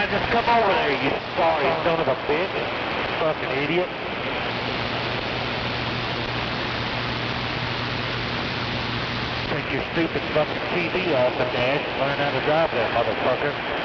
just come over there, you sorry son of a bitch. Fucking idiot. Take your stupid fucking TV off the dash and learn how to drive that motherfucker.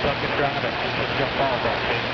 Fucking drive it. Just jump off that thing.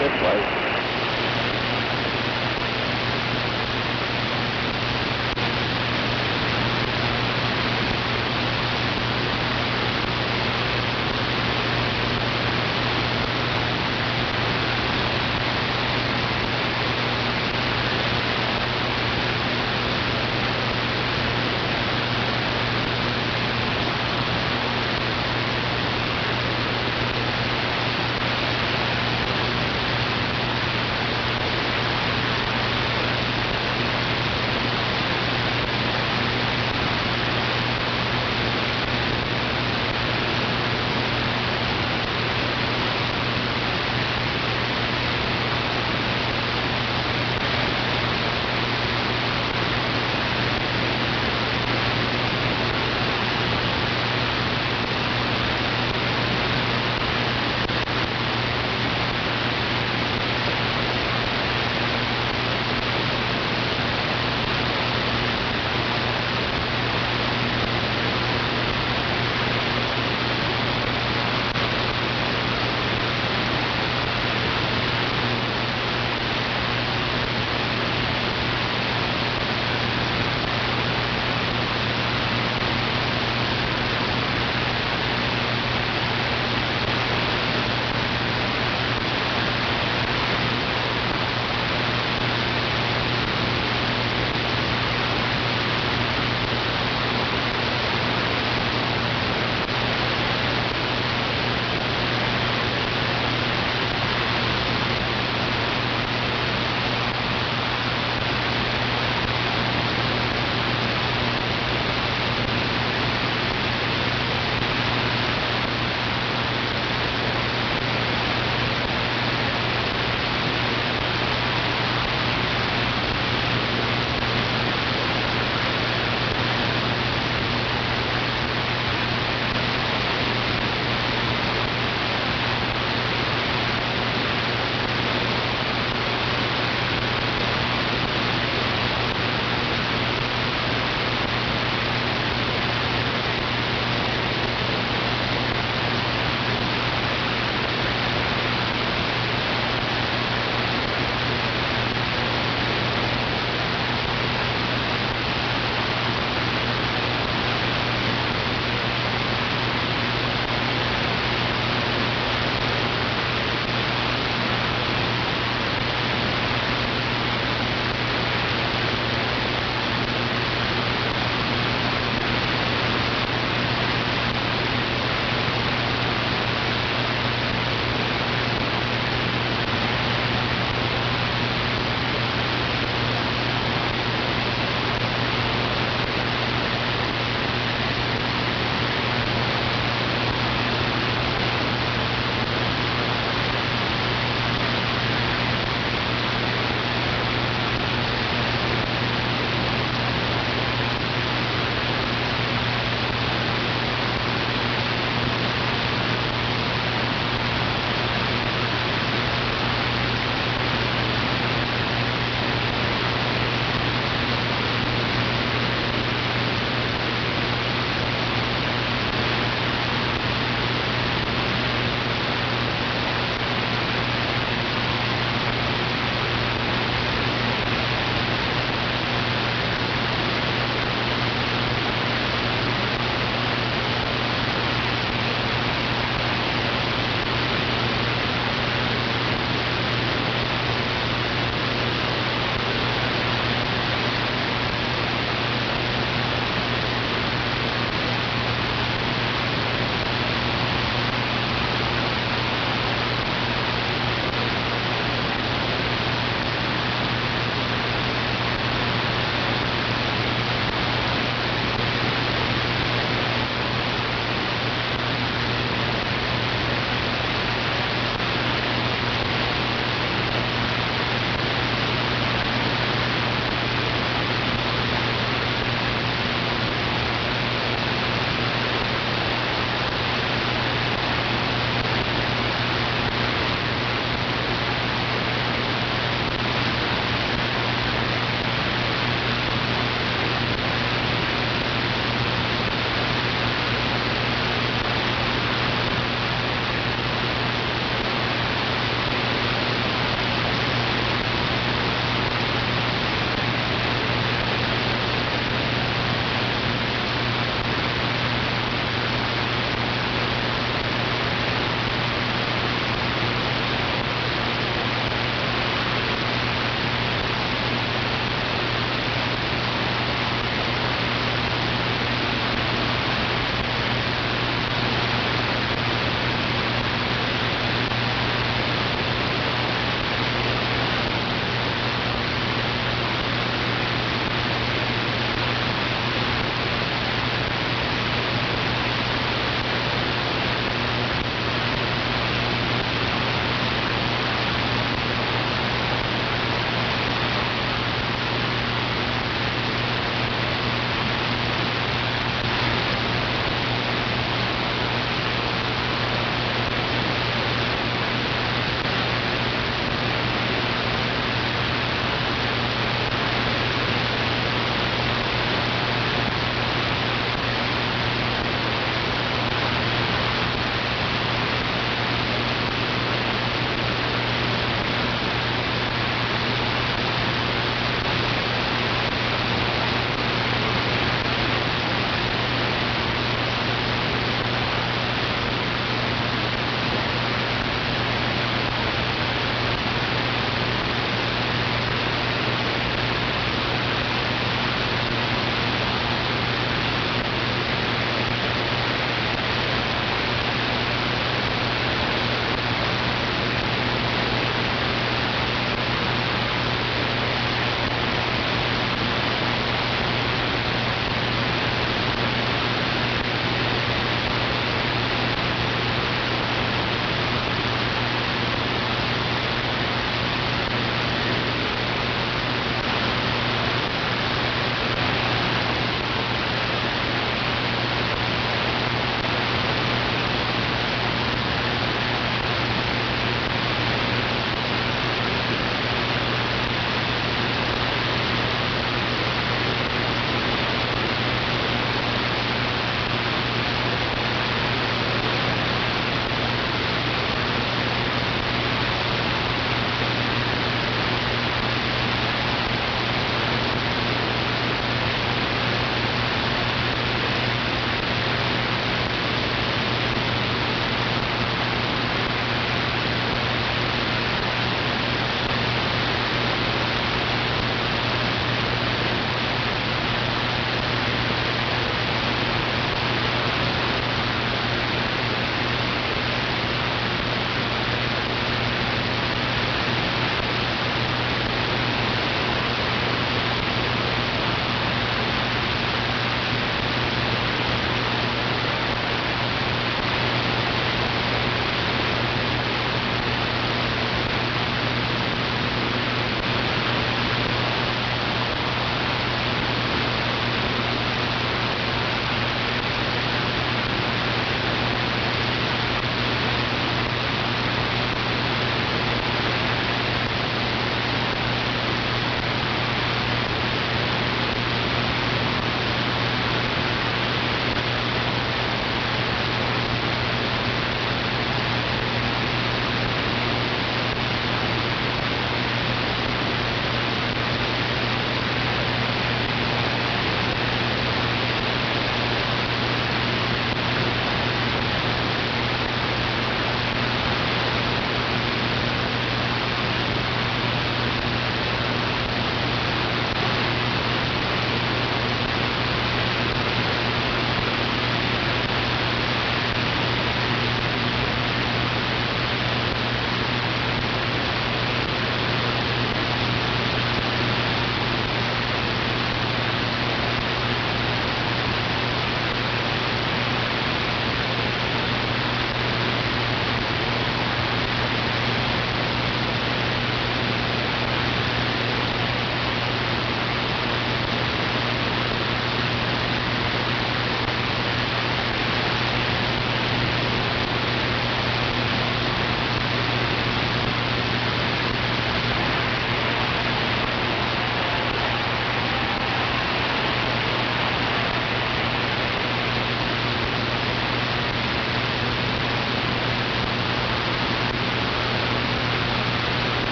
this way.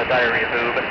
tire is moving.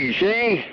you see?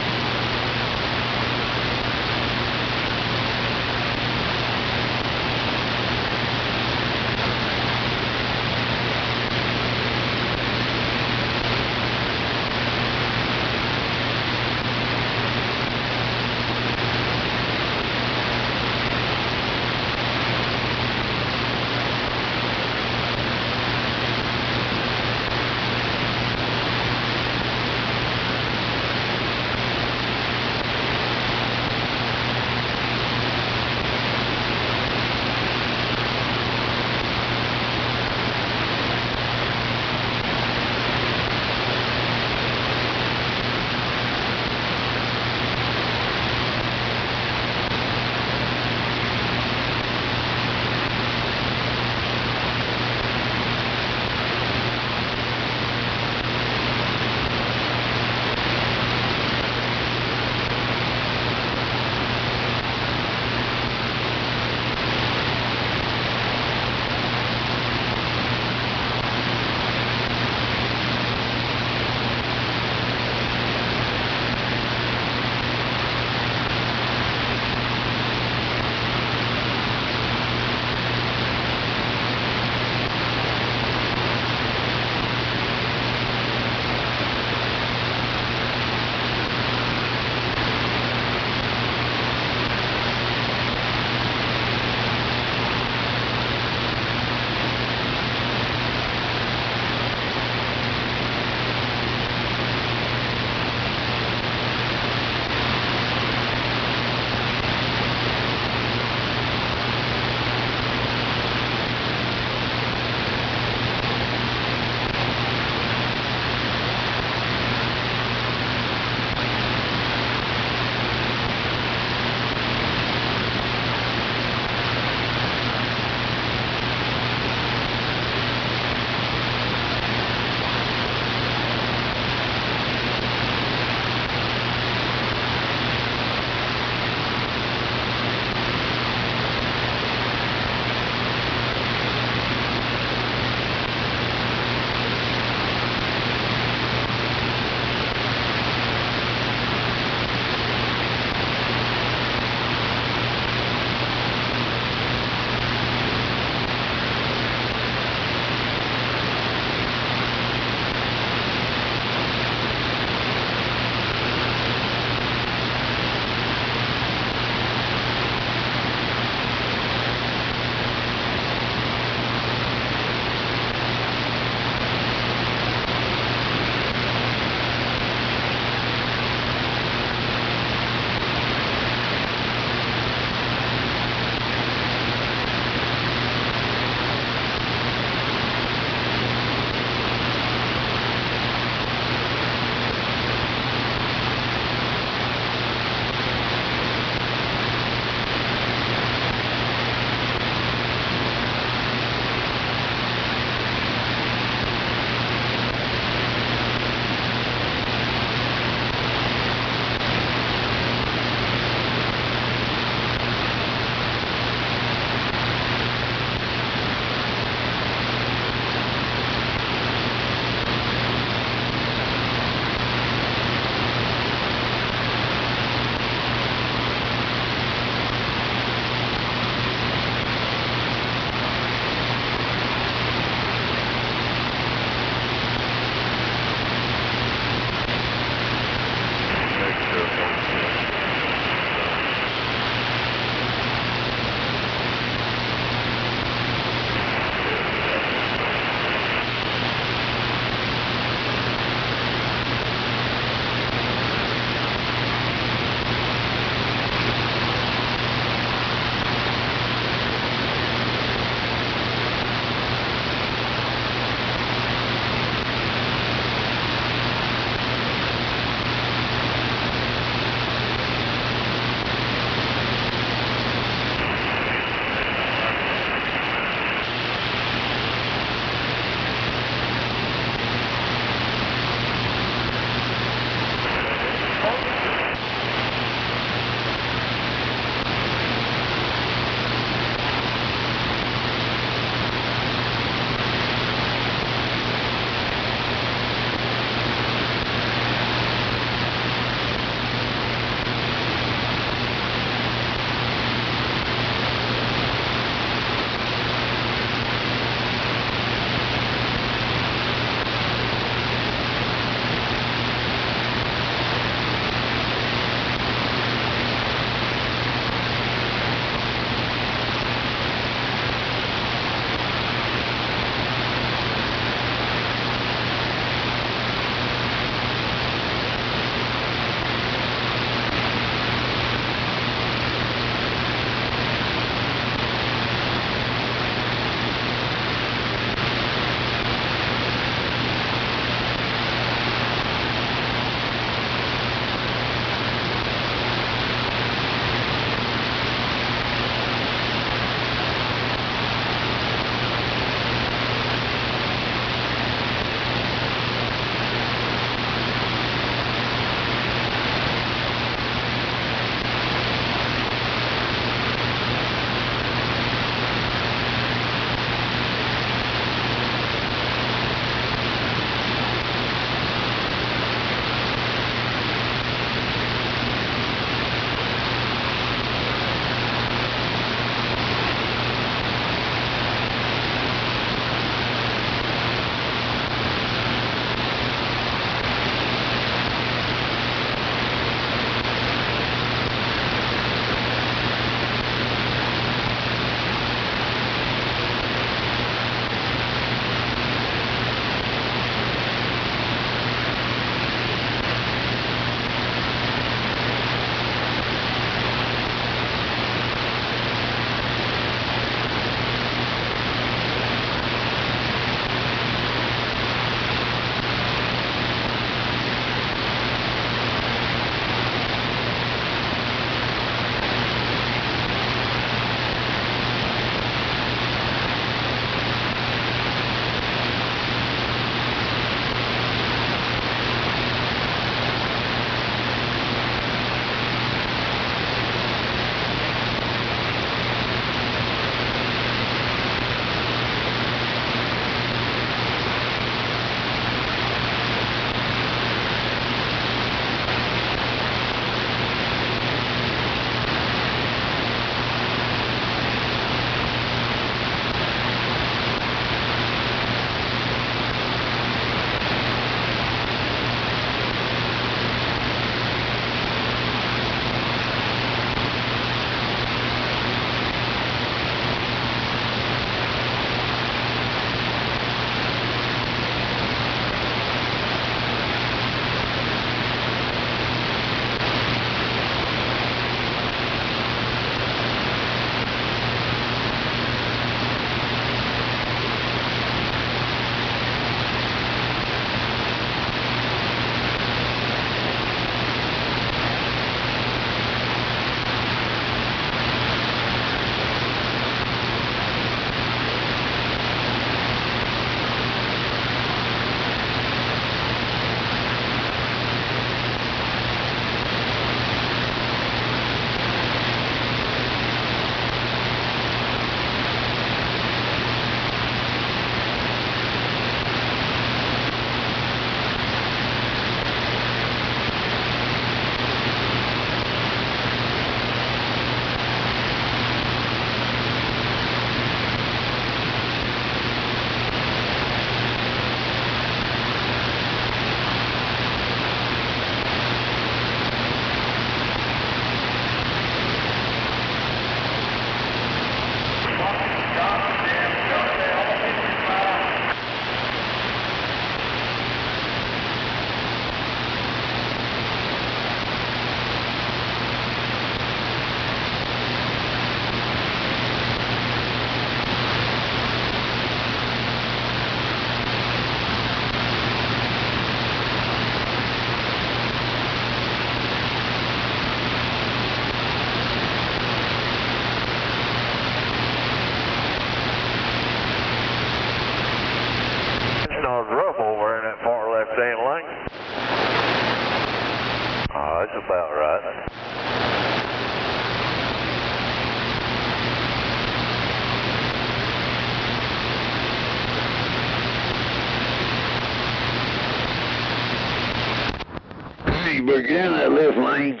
you better get in that left lane.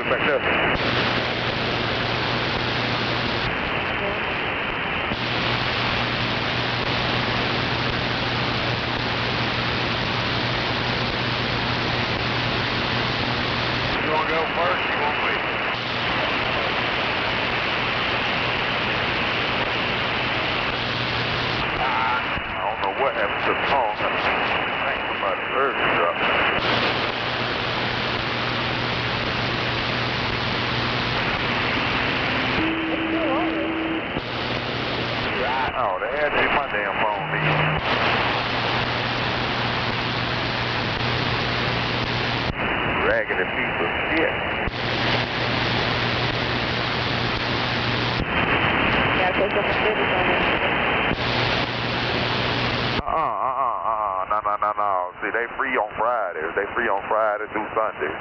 back up. You want to go first? You want me? I don't know what happened to the phone. I think somebody's earth dropped. Oh, they had to be my damn phone, raggedy piece of shit. Yeah, take up the service on it. No. See, they free on Fridays. They free on Friday through Sunday.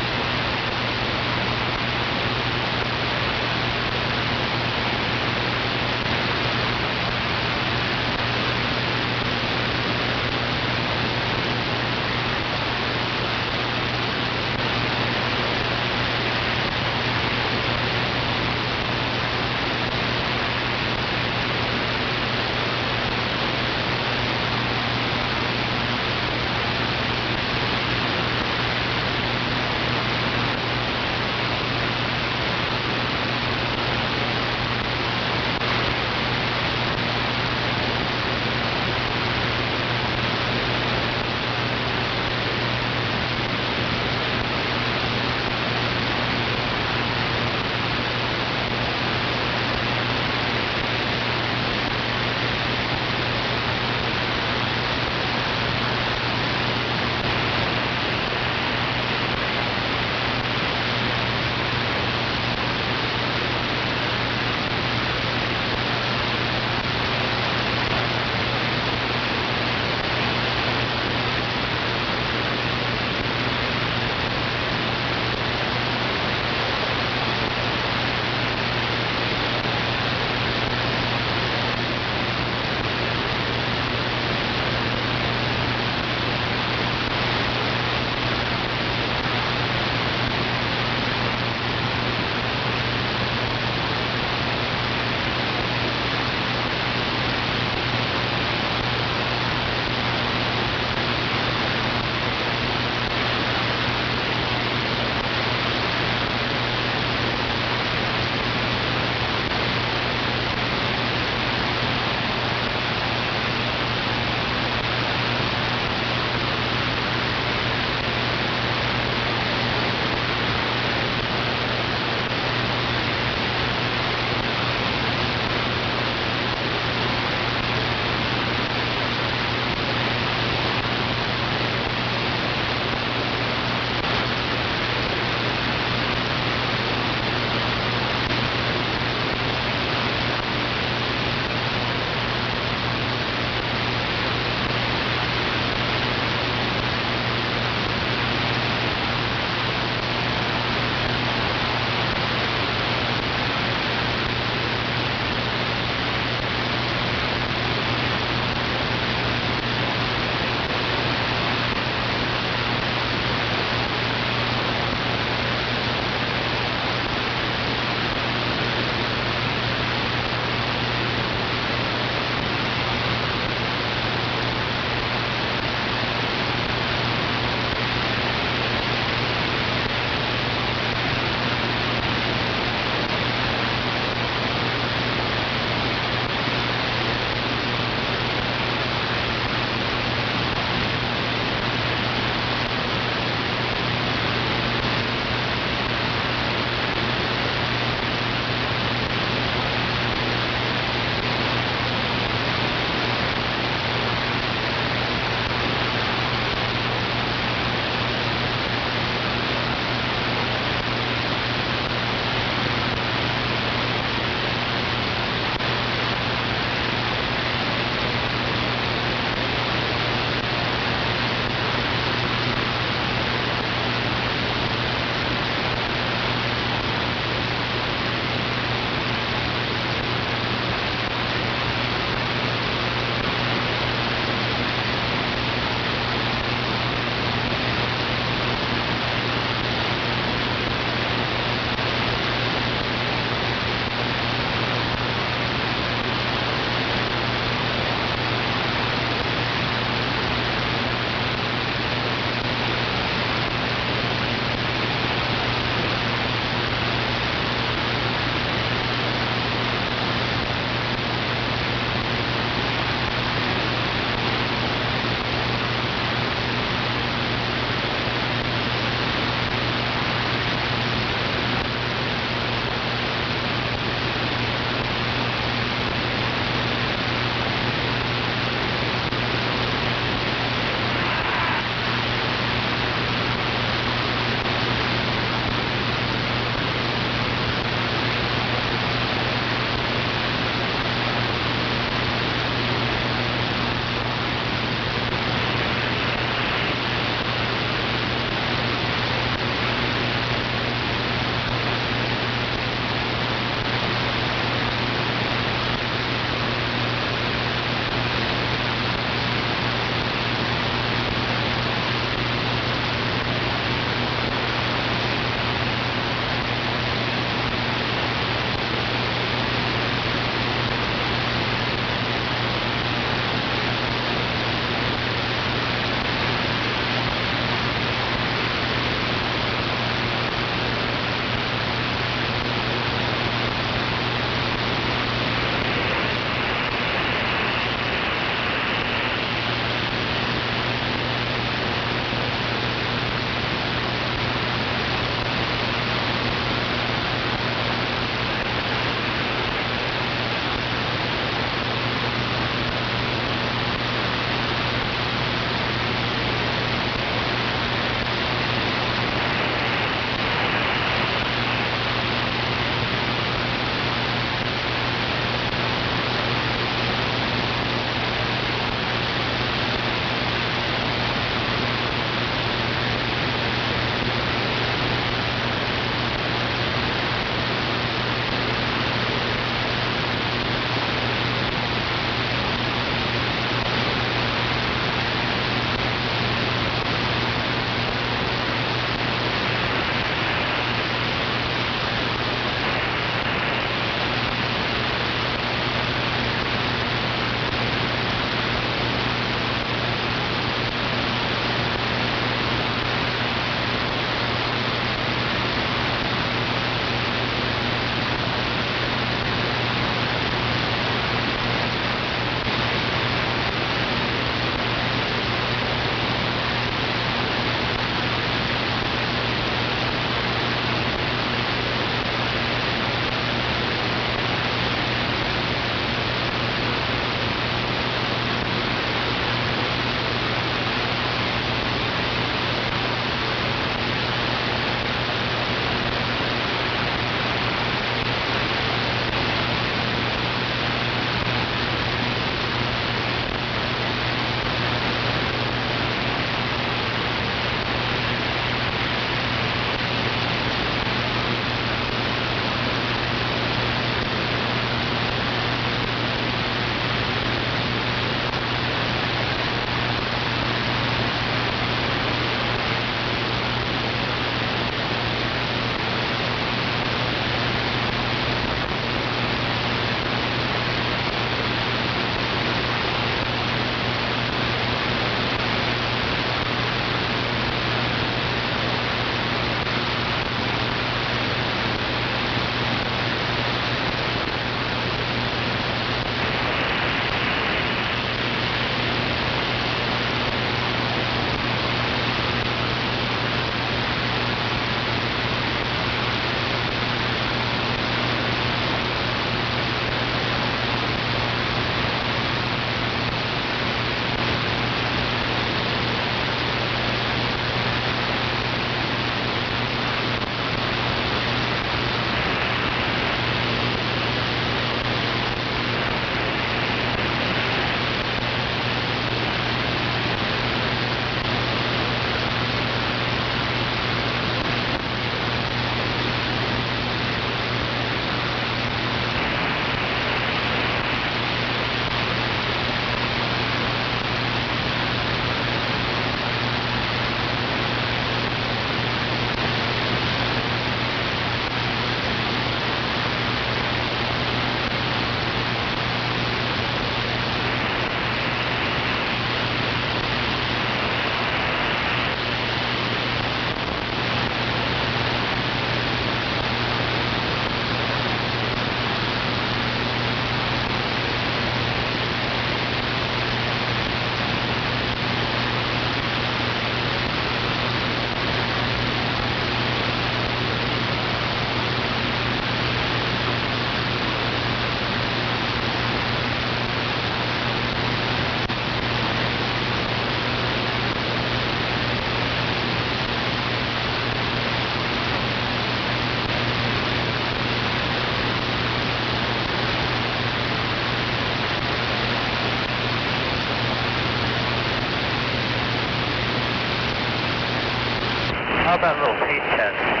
about a little taste test?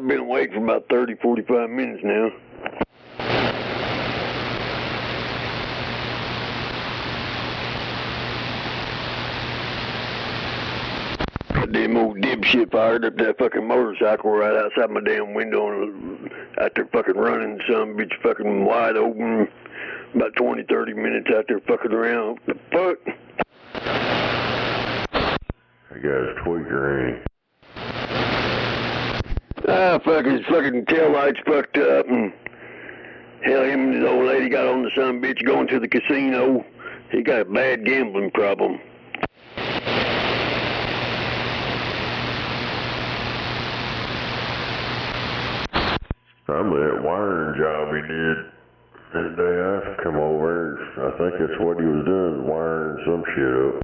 I've been awake for about 30, 45 minutes now. That damn old dipshit fired up that fucking motorcycle right outside my damn window and out there fucking running, some bitch fucking wide open. About 20, 30 minutes out there fucking around. What the fuck? That guy's tweaker, ain't he? Ah, fuck, his fucking taillights fucked up, and hell, him and his old lady got on the son bitch going to the casino. He got a bad gambling problem. Probably that wiring job he did that day I come over. I think that's what he was doing, wiring some shit up.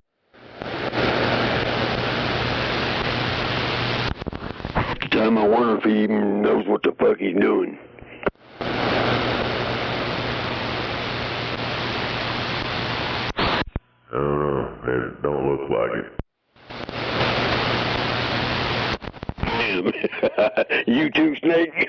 At the time, I wonder if he even knows what the fuck he's doing. I don't know. It don't look like it. Damn. You too, Snake?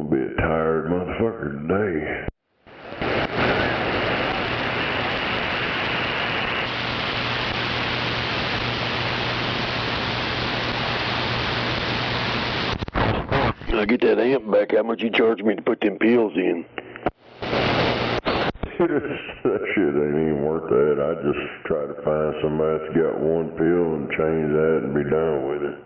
gonna be a tired motherfucker today. I get that amp back, how much you charge me to put them pills in? That shit ain't even worth that. I just try to find somebody that's got one pill and change that and be done with it.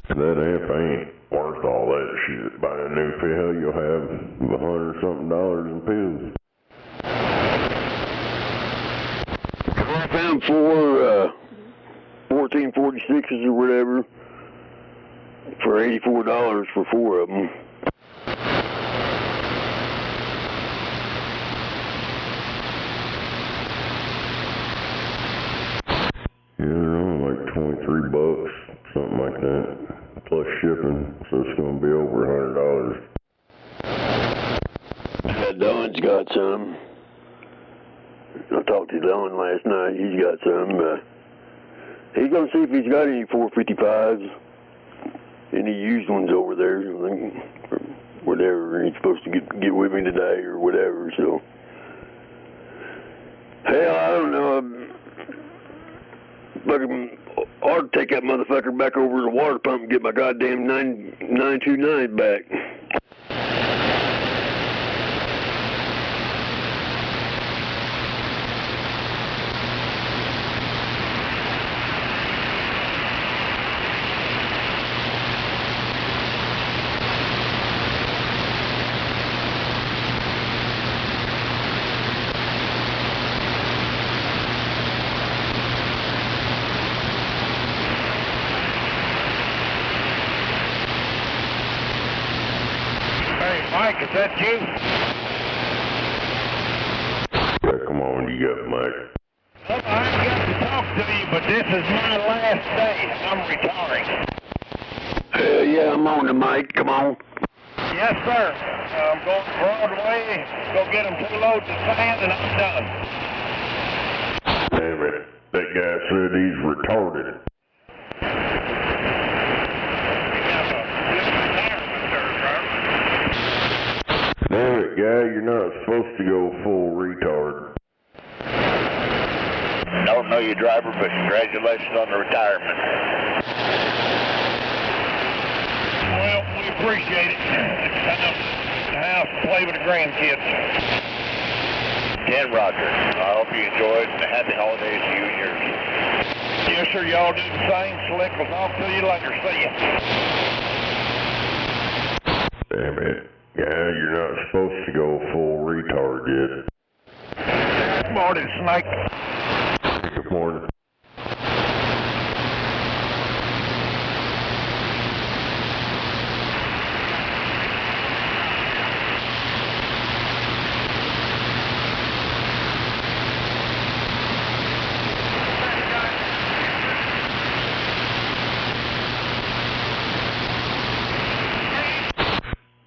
That amp ain't worth all that shit. Buy a new pill, you'll have $100-something in pills. I found four 1446s or whatever for $84 for 4 of them. Yeah, they're only like $23, something like that, plus shipping, so it's gonna be over $100. Don's got some. I talked to Don last night. He's got some. He's gonna see if he's got any 455s, any used ones over there, I think, or whatever. He's supposed to get with me today or whatever. So, hell, I don't know. Fucking ought to take that motherfucker back over to the water pump and get my goddamn 929 back. Mike, is that you? Yeah, come on, you got Mike. Well, I ain't got to talk to you, but this is my last day. I'm retiring. Hell yeah, I'm on the mic. Come on. Yes, sir. I'm going to Broadway, go get them 2 loads of sand, and I'm done. Damn it. That guy said he's retarded. Damn it, guy, you're not supposed to go full retard. Don't know you, driver, but congratulations on the retirement. Well, we appreciate it. It's time to the house to play with the grandkids. 10 Roger. I hope you enjoyed and happy holidays to you and yours. Yes, sir. Y'all do the same. Slick. We'll talk to you later. See ya. Damn it. Yeah, you're not supposed to go full retard yet. Good morning, Snake. Good morning.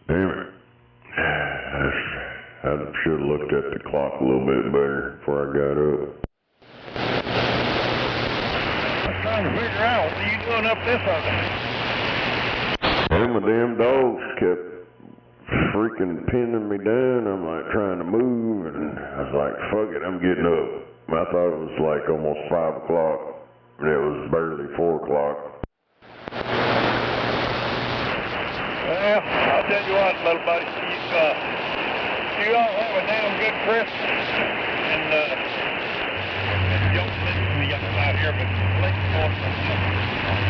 Damn it. I should have looked at the clock a little bit better before I got up. I'm trying to figure out what are you doing up this other. And my damn dogs kept freaking pinning me down. I'm like trying to move, and I was like, fuck it, I'm getting up. I thought it was like almost 5 o'clock, and it was barely 4 o'clock. Well, I'll tell you what, little buddy, you all have a damn good Christmas, and don't listen to me out here, but let's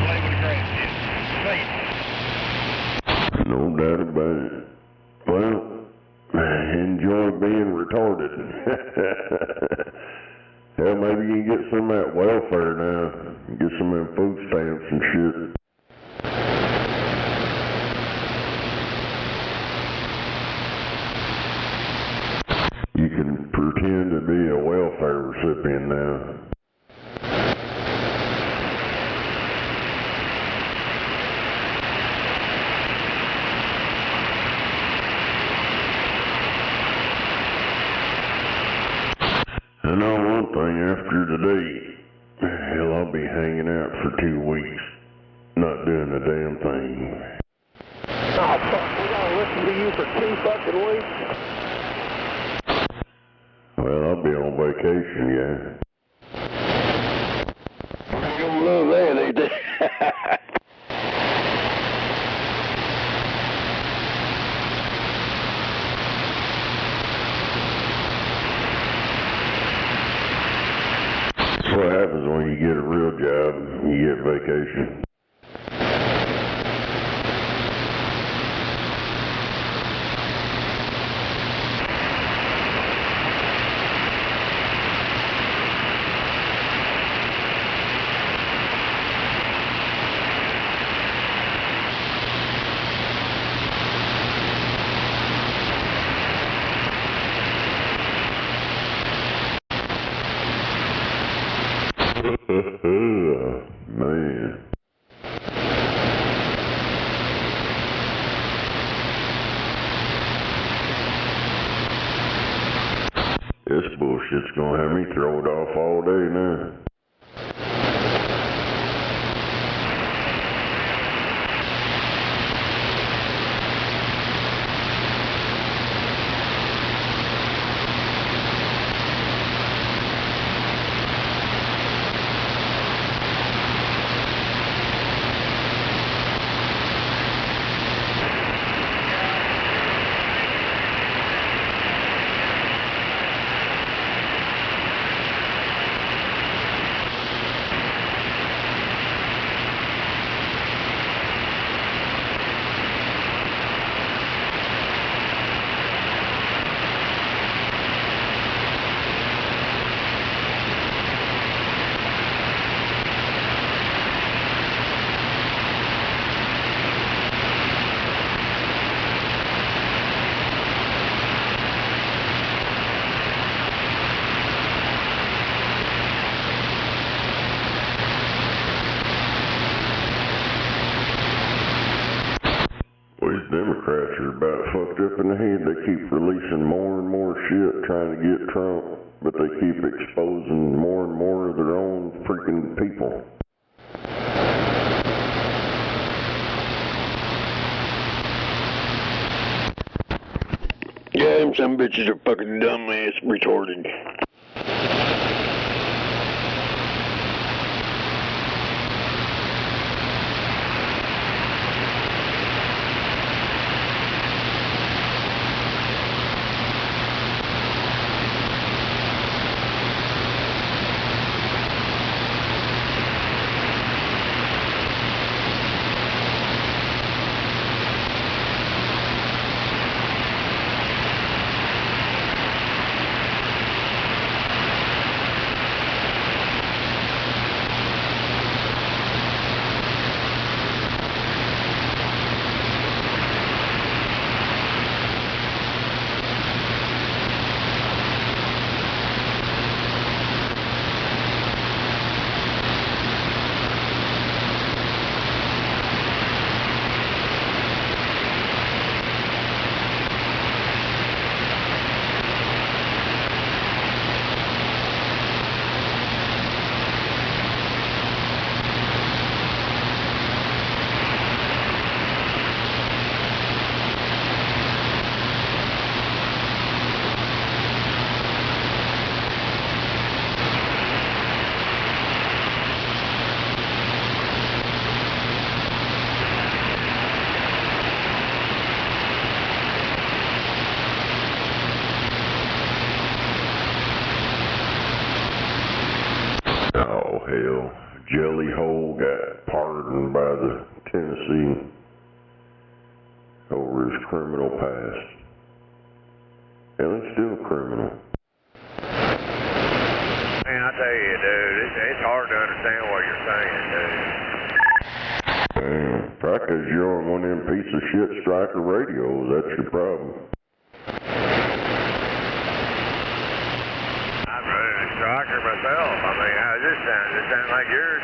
play with the grandkids. See you. No doubt about it. Well, enjoy being retarded. Hell, maybe you can get some of that welfare now. Get some of them food stamps and shit. You can pretend to be a welfare recipient now. I know one thing after today, hell, I'll be hanging out for 2 weeks. not doing a damn thing. Oh, fuck, we gotta listen to you for 2 fucking weeks? Well, I'll be on vacation, yeah. You're gonna love that, ain't they? That's what happens when you get a real job, you get vacation. Man. This bullshit's gonna have me throw it off all day now. These Democrats are about fucked up in the head. They keep releasing more and more shit trying to get Trump, but they keep exposing more and more of their own freaking people. Yeah, them some bitches are fucking dumbass retarded. Oh, hell. Jelly Hole got pardoned by the Tennessee over his criminal past. And he's still a criminal. Man, I tell you, dude, it's hard to understand what you're saying, dude. Damn, probably 'cause you're on one of them piece of shit striker radios, that's your problem. I'm running a striker myself. I mean, how's this sound? Does it sound like yours?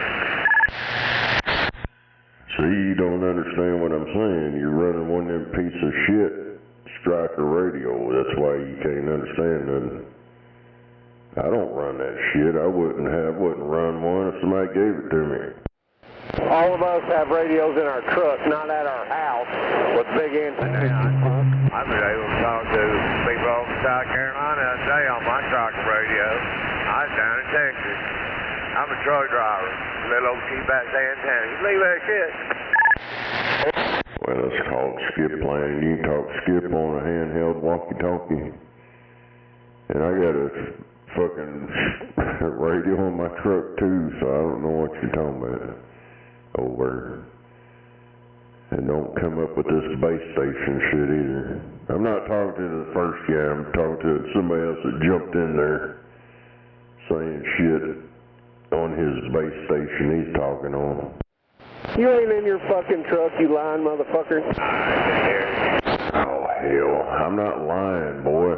See, you don't understand what I'm saying. You're running one of them piece of shit striker radio. That's why you can't understand nothing. I don't run that shit. I wouldn't run one if somebody gave it to me. All of us have radios in our truck, not at our house, with big antennas. I've been able to talk to people from South Carolina today on my truck radio. I was down in Texas. I'm a truck driver. Little old cheap-ass antenna. You leave that shit. Well, it's called skip planning. You can talk skip on a handheld walkie-talkie. And I got a fucking radio on my truck too, so I don't know what you're talking about. Over. And don't come up with this base station shit either. I'm not talking to the first guy, I'm talking to somebody else that jumped in there saying shit on his base station he's talking on. You ain't in your fucking truck, you lying motherfucker. Oh, hell. I'm not lying, boy.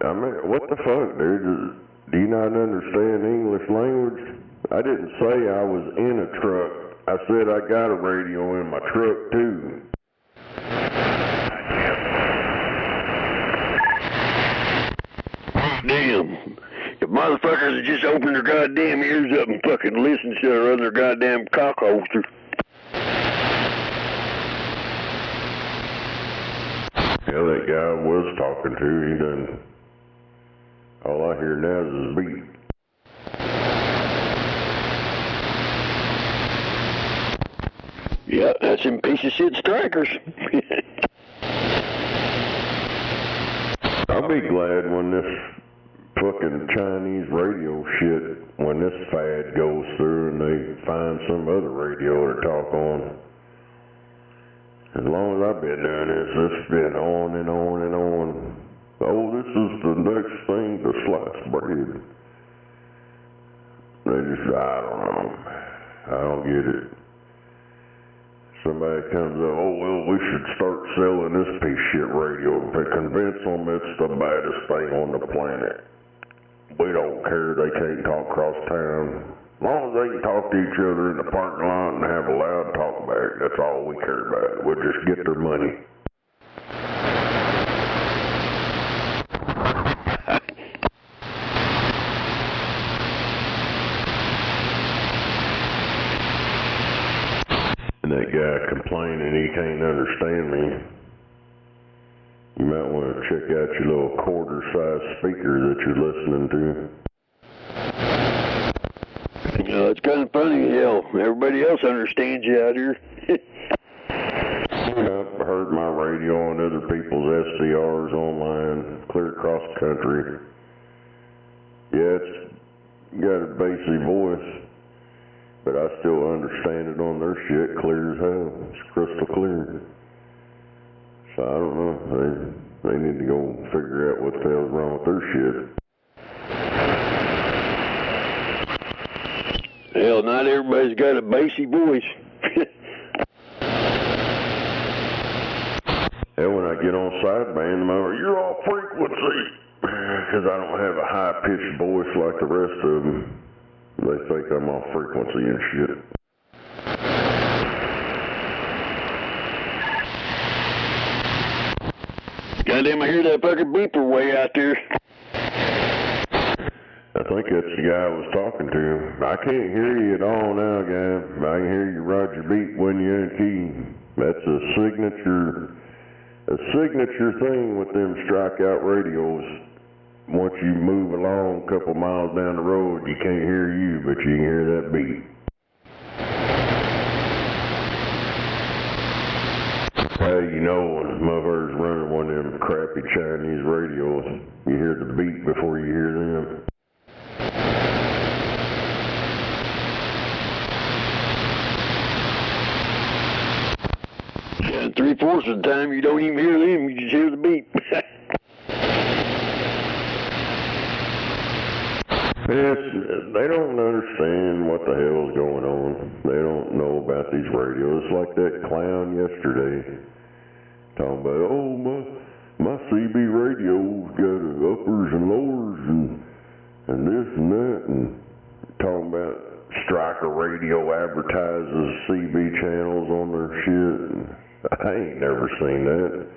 I mean, what the fuck, dude? Do you not understand English language? I didn't say I was in a truck. I said I got a radio in my truck, too. Damn. If motherfuckers would just open their goddamn ears up and fucking listen to their other goddamn cock holster. Yeah, that guy I was talking to, he done... All I hear now is his beat. Yeah, that's them piece of shit strikers. I'll be glad when this fucking Chinese radio shit, when this fad goes through and they find some other radio to talk on. As long as I've been doing this, it's been on and on and on. Oh, this is the next thing to slice bread. They just, I don't know. I don't get it. Somebody comes up, oh, well, we should start selling this piece of shit radio to convince them it's the baddest thing on the planet. We don't care, they can't talk across town. As long as they can talk to each other in the parking lot and have a loud talk back, that's all we care about. We'll just get their money. And that guy complaining he can't understand me. You might want to check out your little quarter-sized speaker that you're listening to. It's kind of funny, hell. Everybody else understands you out here. I've heard my radio on other people's SCRs online, clear across the country. Yeah, it's got a bassy voice, but I still understand it on their shit clear as hell. It's crystal clear. So I don't know. They need to go figure out what the hell's wrong with their shit. Hell, not everybody's got a bassy voice. Hell, when I get on sideband, I'm over, you're off frequency. Because I don't have a high-pitched voice like the rest of them. They think I'm off frequency and shit. Goddamn, I hear that fucking beeper way out there. I think that's the guy I was talking to. I can't hear you at all now, guy. I can hear you ride your beat when you're in key. That's a signature thing with them strikeout radios. Once you move along a couple miles down the road, you can't hear you, but you can hear that beat. Well, you know when motherfuckers running one of them crappy Chinese radios, you hear the beat before you hear them. Yeah, 3/4 of the time you don't even hear them, you just hear the beat. They don't understand what the hell's going on. They don't know about these radios. It's like that clown yesterday talking about, oh, my CB radio's got uppers and lowers and this and that, and talking about Striker Radio advertises CB channels on their shit. I ain't never seen that.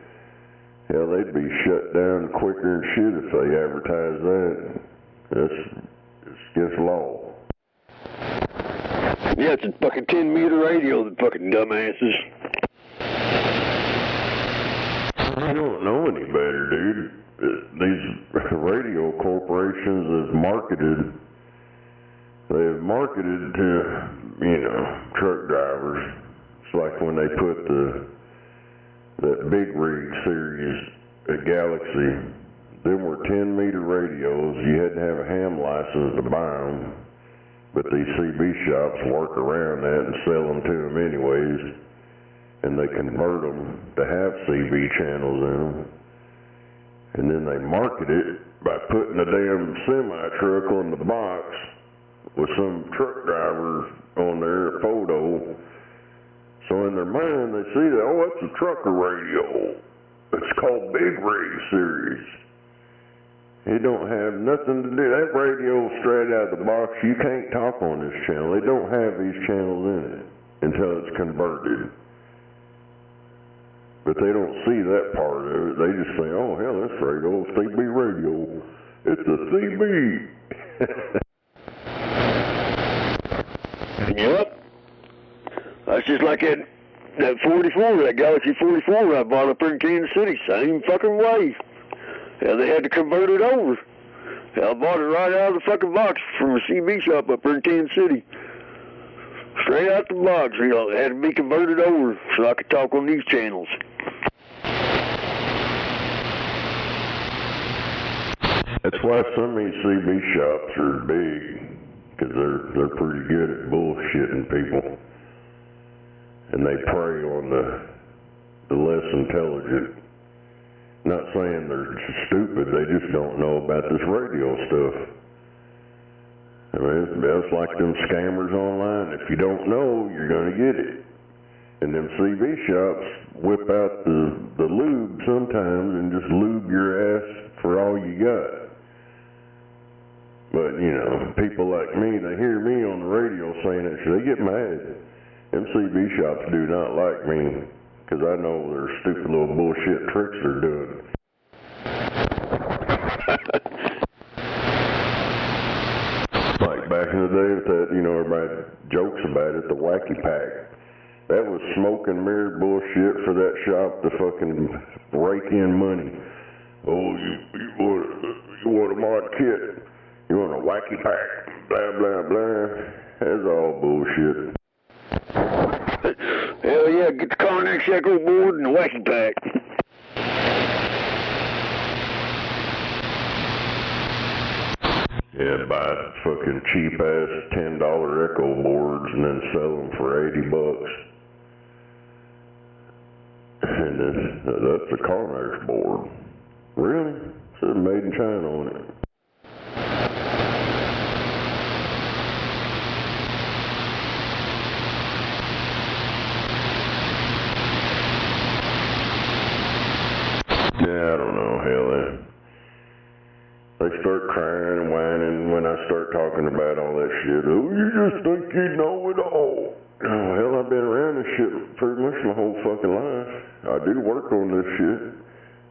Hell, they'd be shut down quicker than shit if they advertised that. It's against law. Yeah, It's a fucking 10-meter radio, the fucking dumbasses. I don't know any better, dude. These radio corporations have marketed to, you know, truck drivers. It's like when they put that big rig series at Galaxy. Them were 10-meter radios. You had to have a ham license to buy them. But these CB shops work around that and sell them to them anyways. And they convert them to have CB channels in them. And then they market it by putting a damn semi-truck on the box with some truck driver on there, a photo. So in their mind, they see that, oh, that's a trucker radio. It's called Big Rig Series. It don't have nothing to do. That radio straight out of the box, you can't talk on this channel. They don't have these channels in it until it's converted. But they don't see that part of it. They just say, oh, hell, that's radio, CB radio. It's a CB. Yep. That's just like that 44, that Galaxy 44 I bought up in Kansas City. Same fucking way. Yeah, they had to convert it over. Yeah, I bought it right out of the fucking box from a CB shop up in Kansas City. Straight out the box, you know, it had to be converted over so I could talk on these channels. That's why some of these CB shops are big, because they're pretty good at bullshitting people. And they prey on the less intelligent. Not saying they're stupid, they just don't know about this radio stuff. I mean, it's like them scammers online. If you don't know, you're going to get it. And them CB shops whip out the lube sometimes and just lube your ass for all you got. But, you know, people like me, they hear me on the radio saying that shit, they get mad. Them CB shops do not like me, because I know their stupid little bullshit tricks they're doing. Like back in the day with that, you know, everybody jokes about it, the wacky pack. That was smoke and mirror bullshit for that shop to fucking rake in money. Oh, you want a mod kit? You want a wacky pack? Blah, blah, blah. That's all bullshit. Hell yeah, get the Cognac Shackle board and the wacky pack. Yeah, buy fucking cheap-ass $10 Echo boards and then sell them for $80. And then, that's a Cognac board. Really? It says made in China on it. Yeah, I don't know, hell, they start crying and whining when I start talking about all that shit. Oh, you just think you know it all. Oh, hell, I've been around this shit pretty much my whole fucking life. I do work on this shit.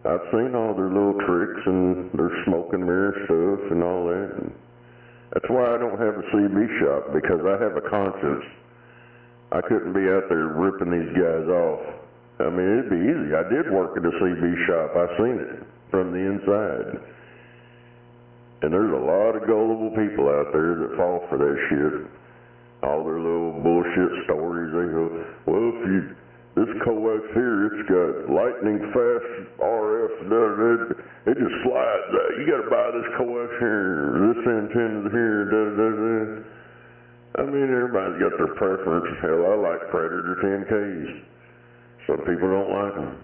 I've seen all their little tricks and their smoke and mirror stuff and all that. And that's why I don't have a CB shop, because I have a conscience. I couldn't be out there ripping these guys off. I mean, it'd be easy. I did work at a CB shop. I've seen it from the inside. And there's a lot of gullible people out there that fall for that shit. All their little bullshit stories. They go, well, this coax here, it's got lightning fast RF, it just slides out. You gotta buy this coax here, this antenna here, I mean, everybody's got their preference. Hell, I like Predator 10Ks. Some people don't like them.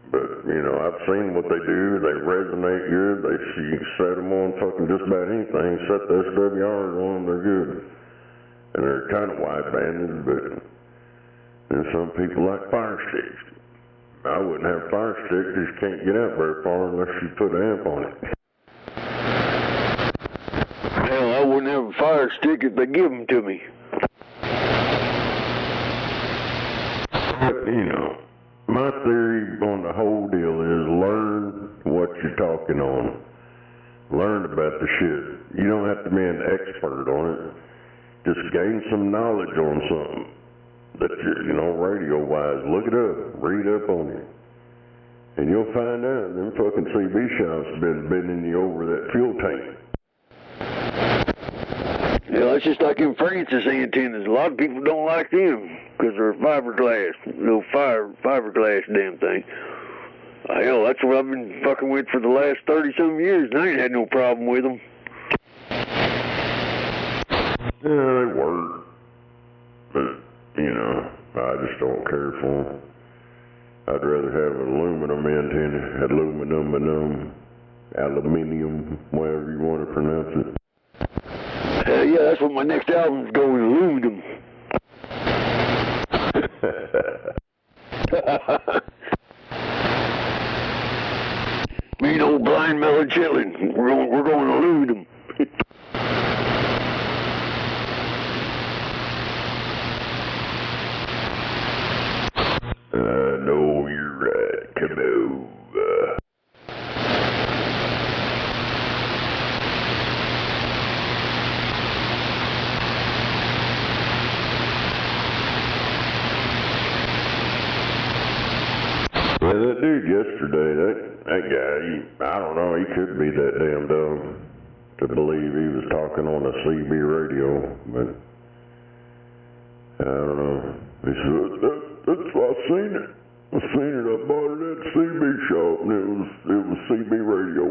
But, you know, I've seen what they do. They resonate good. You can set them on fucking just about anything. Set the SWRs on them, they're good. And they're kind of wide-banded, but then some people like fire sticks. I wouldn't have fire sticks. You just can't get out very far unless you put an amp on it. Hell, I wouldn't have a fire stick if they give them to me. But, you know, my theory on the whole deal is learn what you're talking on. Learn about the shit. You don't have to be an expert on it. just gain some knowledge on something that you know, radio-wise. Look it up, read up on it. And you'll find out them fucking CB shops been bending you over that fuel tank. Yeah, it's just like them Francis antennas. A lot of people don't like them because they're fiberglass, little fiberglass damn thing. Hell, that's what I've been fucking with for the last 30-some years, and I ain't had no problem with them. Yeah, they work, but, you know, I just don't care for them. I'd rather have an aluminum antenna, aluminium, whatever you want to pronounce it. Yeah, that's what my next album's going, aluminum. Me and old blind mellow chillin', we're going aluminum. I know you're right, Cabo. Well, that dude yesterday, that guy, I don't know, he could be that damn dumb to believe he was talking on a CB radio, but I don't know. He said, that's why I seen it. I seen it. I bought it at CB shop, and it was CB radio.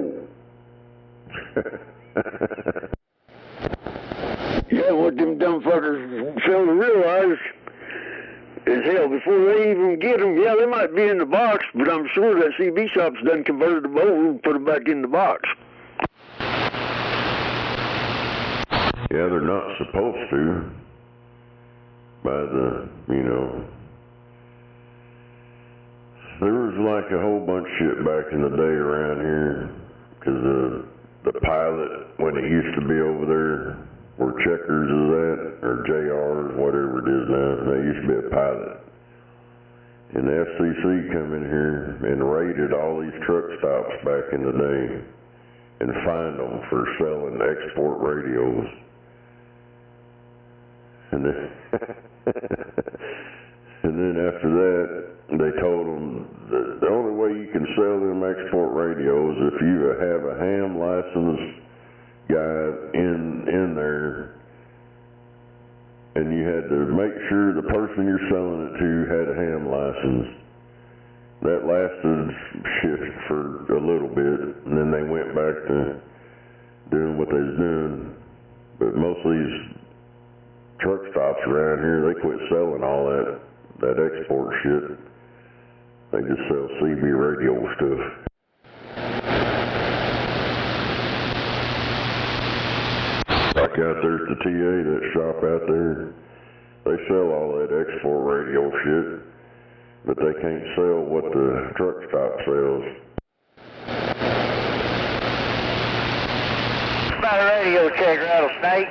Yeah, what them dumb fuckers fail to realize is, hell, before they even get them, yeah, they might be in the box, but I'm sure that CB shop's done converted them over and put them back in the box. Yeah, they're not supposed to. By the, you know, there was like a whole bunch of shit back in the day around here, because the pilot, when it used to be over there where Checkers is at, or JR's, whatever it is now, that used to be a pilot. And the FCC come in here and raided all these truck stops back in the day and fined them for selling export radios. And then, and then after that, they told them the only way you can sell them export radios if you have a ham license guy in there, and you had to make sure the person you're selling it to had a ham license. That lasted shit for a little bit, and then they went back to doing what they was doing. But most of these truck stops around here, they quit selling all that export shit. They just sell CB radio stuff. Like out there at the TA, that shop out there, they sell all that export radio shit, but they can't sell what the truck stop sells. About a radio check, Rattlesnake.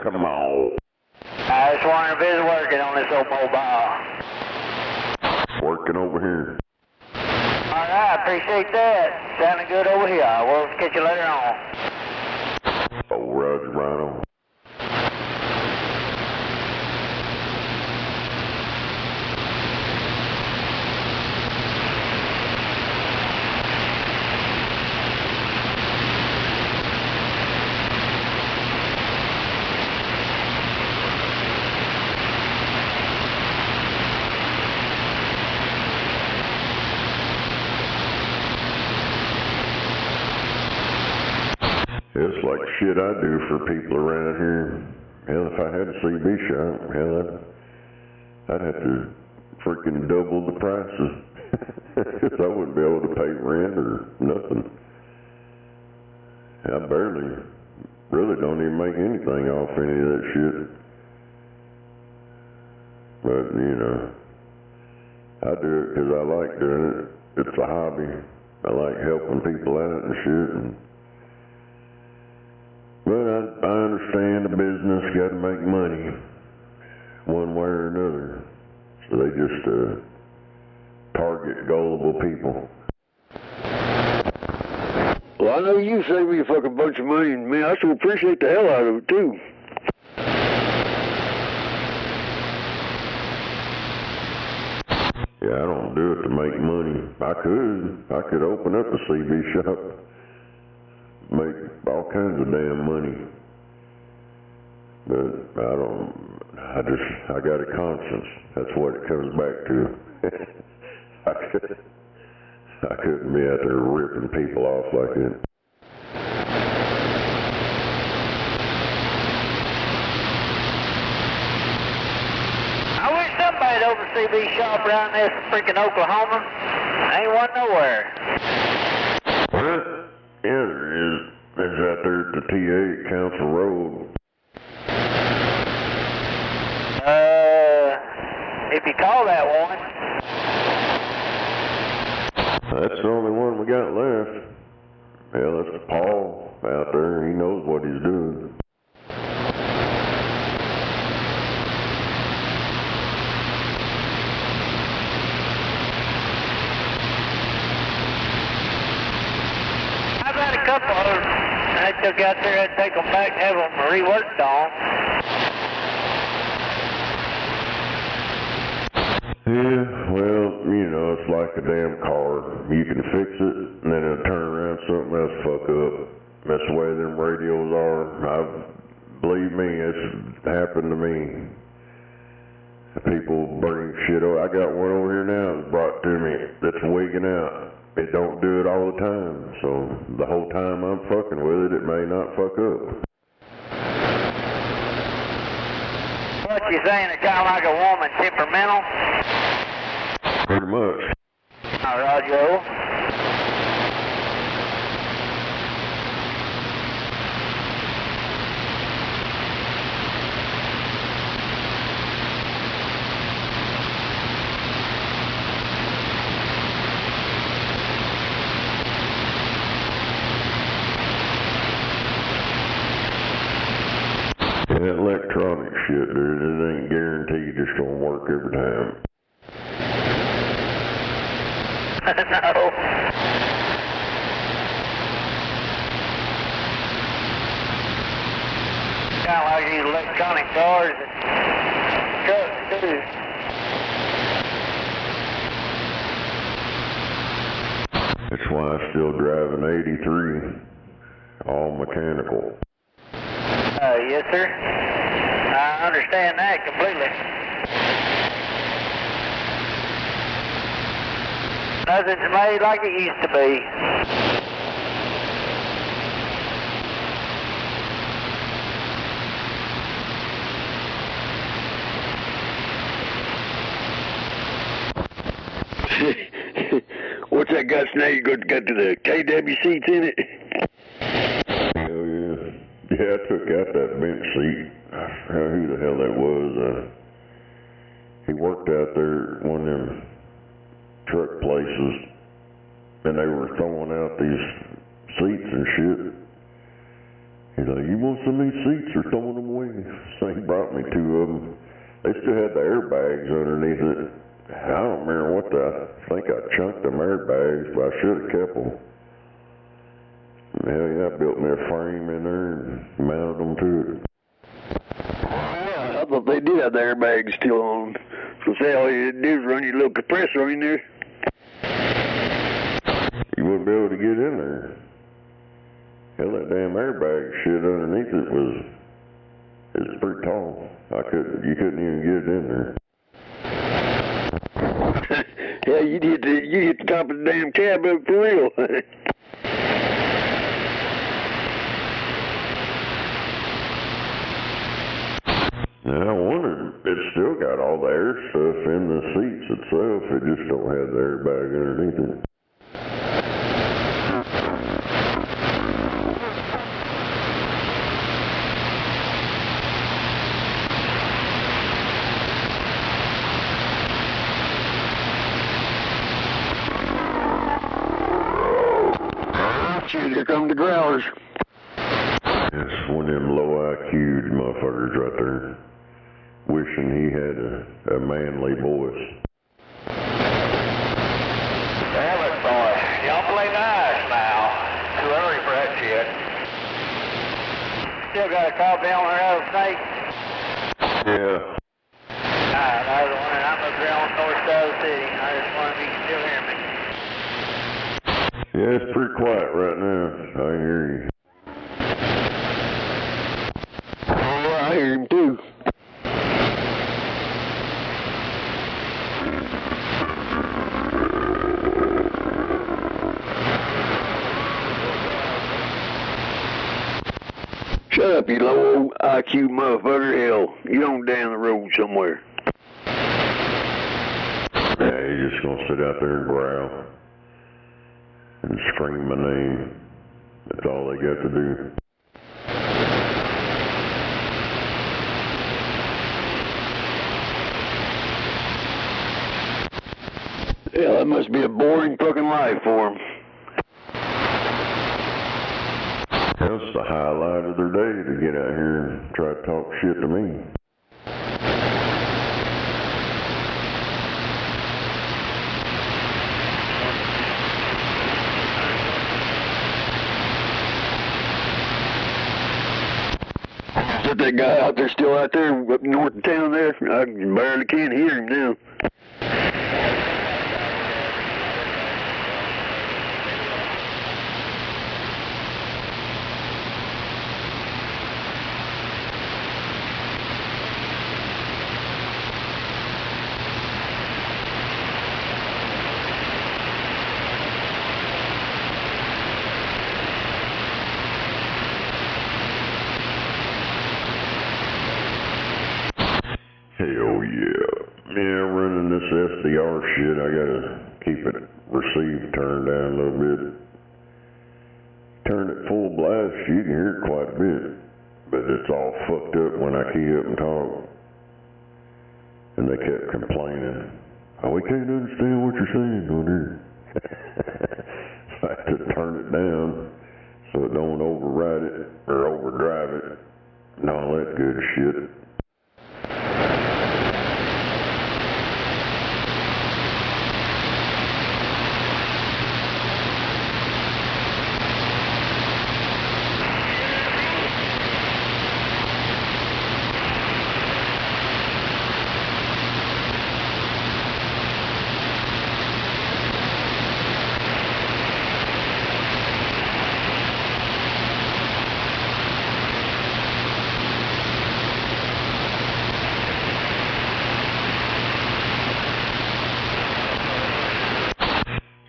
Come on. I just wondering if it's working on this old mobile. Working over here. Alright, appreciate that. Sounding good over here. We'll catch you later on. Oh, Roger, Rhino. It's like shit I do for people around here. Hell, if I had a CB shop, hell, I'd have to freaking double the prices. Because I wouldn't be able to pay rent or nothing. I really don't even make anything off any of that shit. But, you know, I do it because I like doing it. It's a hobby. I like helping people out and shit. But I understand the business got to make money one way or another. So they just target gullible people. Well, I know you saved me a fucking bunch of money, and man, I still appreciate the hell out of it, too. Yeah, I don't do it to make money. I could open up a CB shop, make all kinds of damn money. But I got a conscience. That's what it comes back to. I couldn't be out there ripping people off like that. I wish somebody'd open a CB shop around this freaking Oklahoma. Ain't one nowhere. Well, yeah, there is. There's out there at the TA at Council Road. If you call that one. That's the only one we got left. Hell, that's Paul out there. He knows what he's doing. I've had a couple of them. I took out there and take them back and have them reworked on. Yeah, well, you know, it's like a damn car. You can fix it, and then it'll turn around, something else fuck up. That's the way them radios are. Believe me, it's happened to me. People bring shit over. I got one over here now that's brought to me that's wigging out. It don't do it all the time, so the whole time I'm fucking with it, it may not fuck up. What you saying, it's kind of like a woman, temperamental? Pretty much. Roger. That electronic shit, dude, it ain't guaranteed it's gonna work every time. No. Kind of like these electronic cars and trucks, too. That's why I still drive an 83, all mechanical. Yes, sir. I understand that completely. Nothing's made like it used to be. What's that got now? You got to the KW seats in it? Hell yeah. Yeah, I took out that bench seat. I forgot who the hell that was. He worked out there at one of them truck places, and they were throwing out these seats and shit. He's like, you want some of these seats or throwing them away? So he brought me 2 of them. They still had the airbags underneath it. I don't remember what I think I chunked them airbags, but I should have kept them. Hell yeah, I built me a frame in there and mounted them to it. Yeah, I thought they did have the airbags still on. So say all you do is run your little compressor in there. You wouldn't be able to get in there. Hell, that damn airbag shit underneath it was pretty tall. You couldn't even get it in there. Yeah, you hit the top of the damn cab up for real. And I wondered, it's still got all the air stuff in the seats itself, it just don't have the airbag underneath it. Here come the growlers. It's one of them low IQ'd motherfuckers right there, wishing he had a manly voice. Damn it, boy. Y'all play nice now. Too early for that shit. Still got a call down there out of Snake? Yeah. Another one, and I'm up there on on the north side of the city. I just wonder if you can still hear me. Yeah, it's pretty quiet right now. I can hear you. Oh, I hear him too. Shut up, you low old IQ motherfucker. Hell, you on down the road somewhere. Yeah, he's just gonna sit out there and growl and scream my name. That's all they got to do. Yeah, that must be a boring fucking life for him. That's the highlight of their day to get out here and try to talk shit to me. Is that guy out there still out there up north of town there? I barely can't hear him now. Hell yeah. Yeah, running this SDR shit, I gotta keep it receive turned down a little bit. Turn it full blast, you can hear it quite a bit. But it's all fucked up when I key up and talk. And they kept complaining, oh, we can't understand what you're saying on here. So I had to turn it down so it don't override it or overdrive it and all that good shit.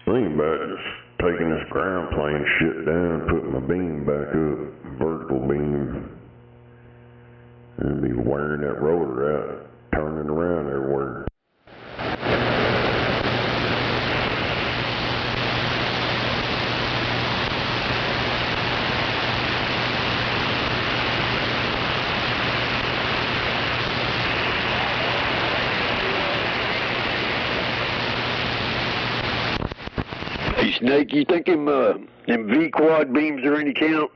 Think about just taking this ground plane shit down, putting my beam back up, vertical beam, and be wearing that rotor out, turning around everywhere. Hey, Snake, you think them V-quad beams are any count?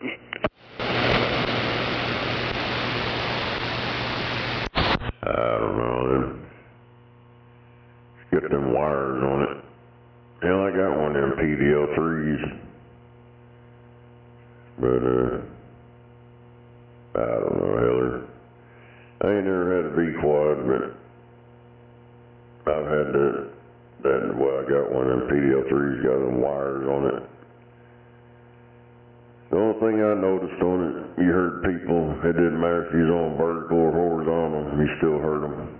I don't know. It's got them wires on it. Hell, I got one of them PDL3s. But, I don't know, Heller. I ain't never had a V-quad, but I've had that. Well, I got one of them PDL3s, got them wires on it. The only thing I noticed on it, you heard people, it didn't matter if you was on vertical or horizontal, you still heard them.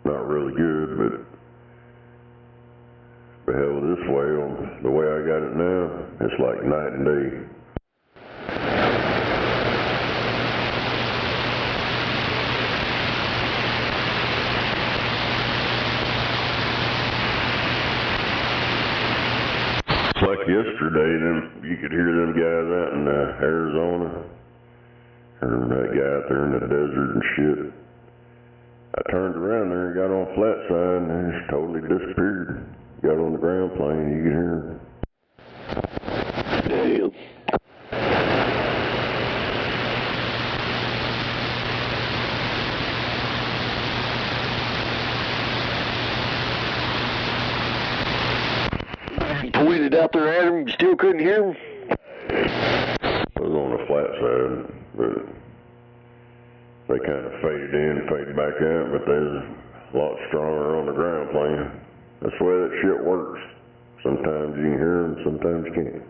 Not really good, but hell, this way, the way I got it now, it's like night and day. Like yesterday, you could hear them guys out in Arizona, or that guy out there in the desert and shit. I turned around there and got on flat side and they just totally disappeared. Got on the ground plane, you could hear them. Damn. Pointed out there at him, you still couldn't hear him? I was on the flat side, but they kind of faded in, faded back out, but there's a a lot stronger on the ground plane. That's the way that shit works. Sometimes you can hear them, sometimes you can't.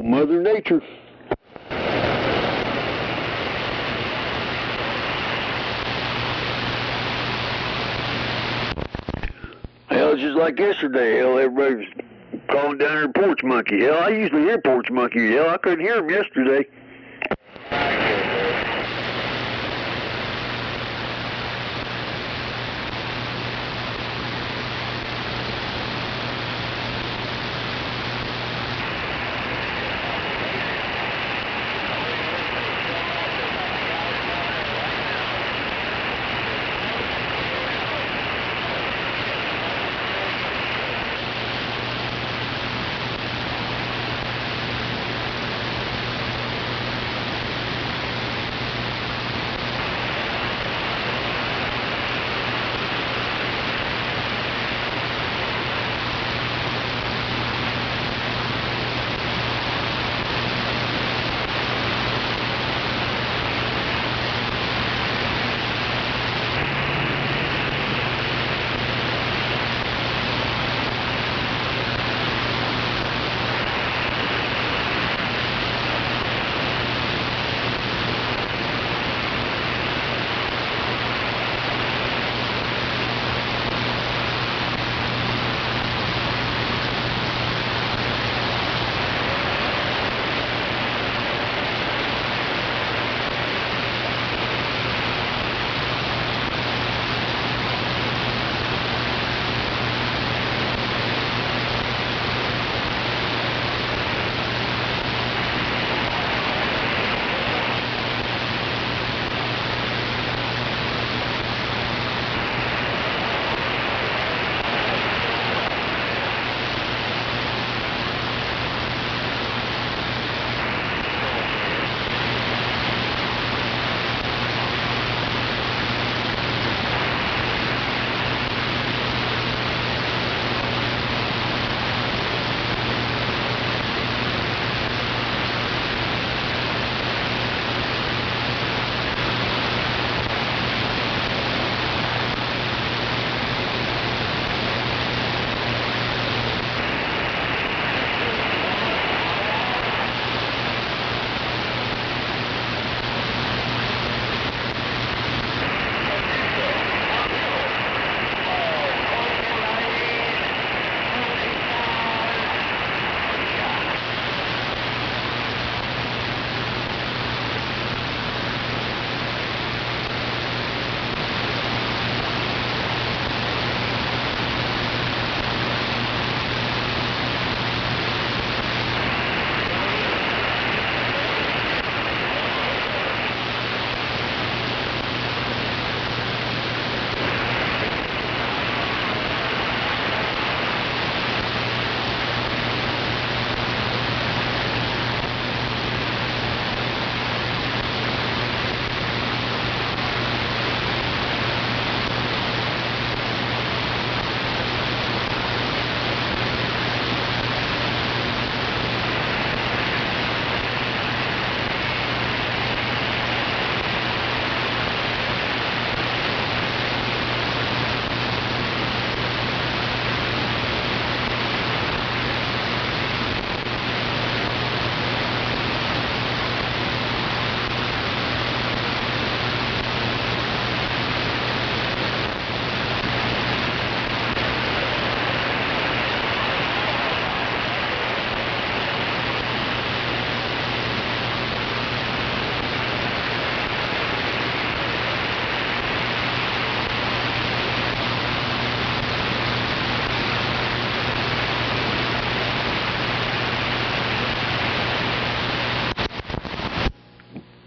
Mother Nature. Hell, it's just like yesterday. Hell, everybody was calling down there porch monkey. Hell, I usually hear porch monkey. Hell, I couldn't hear him yesterday.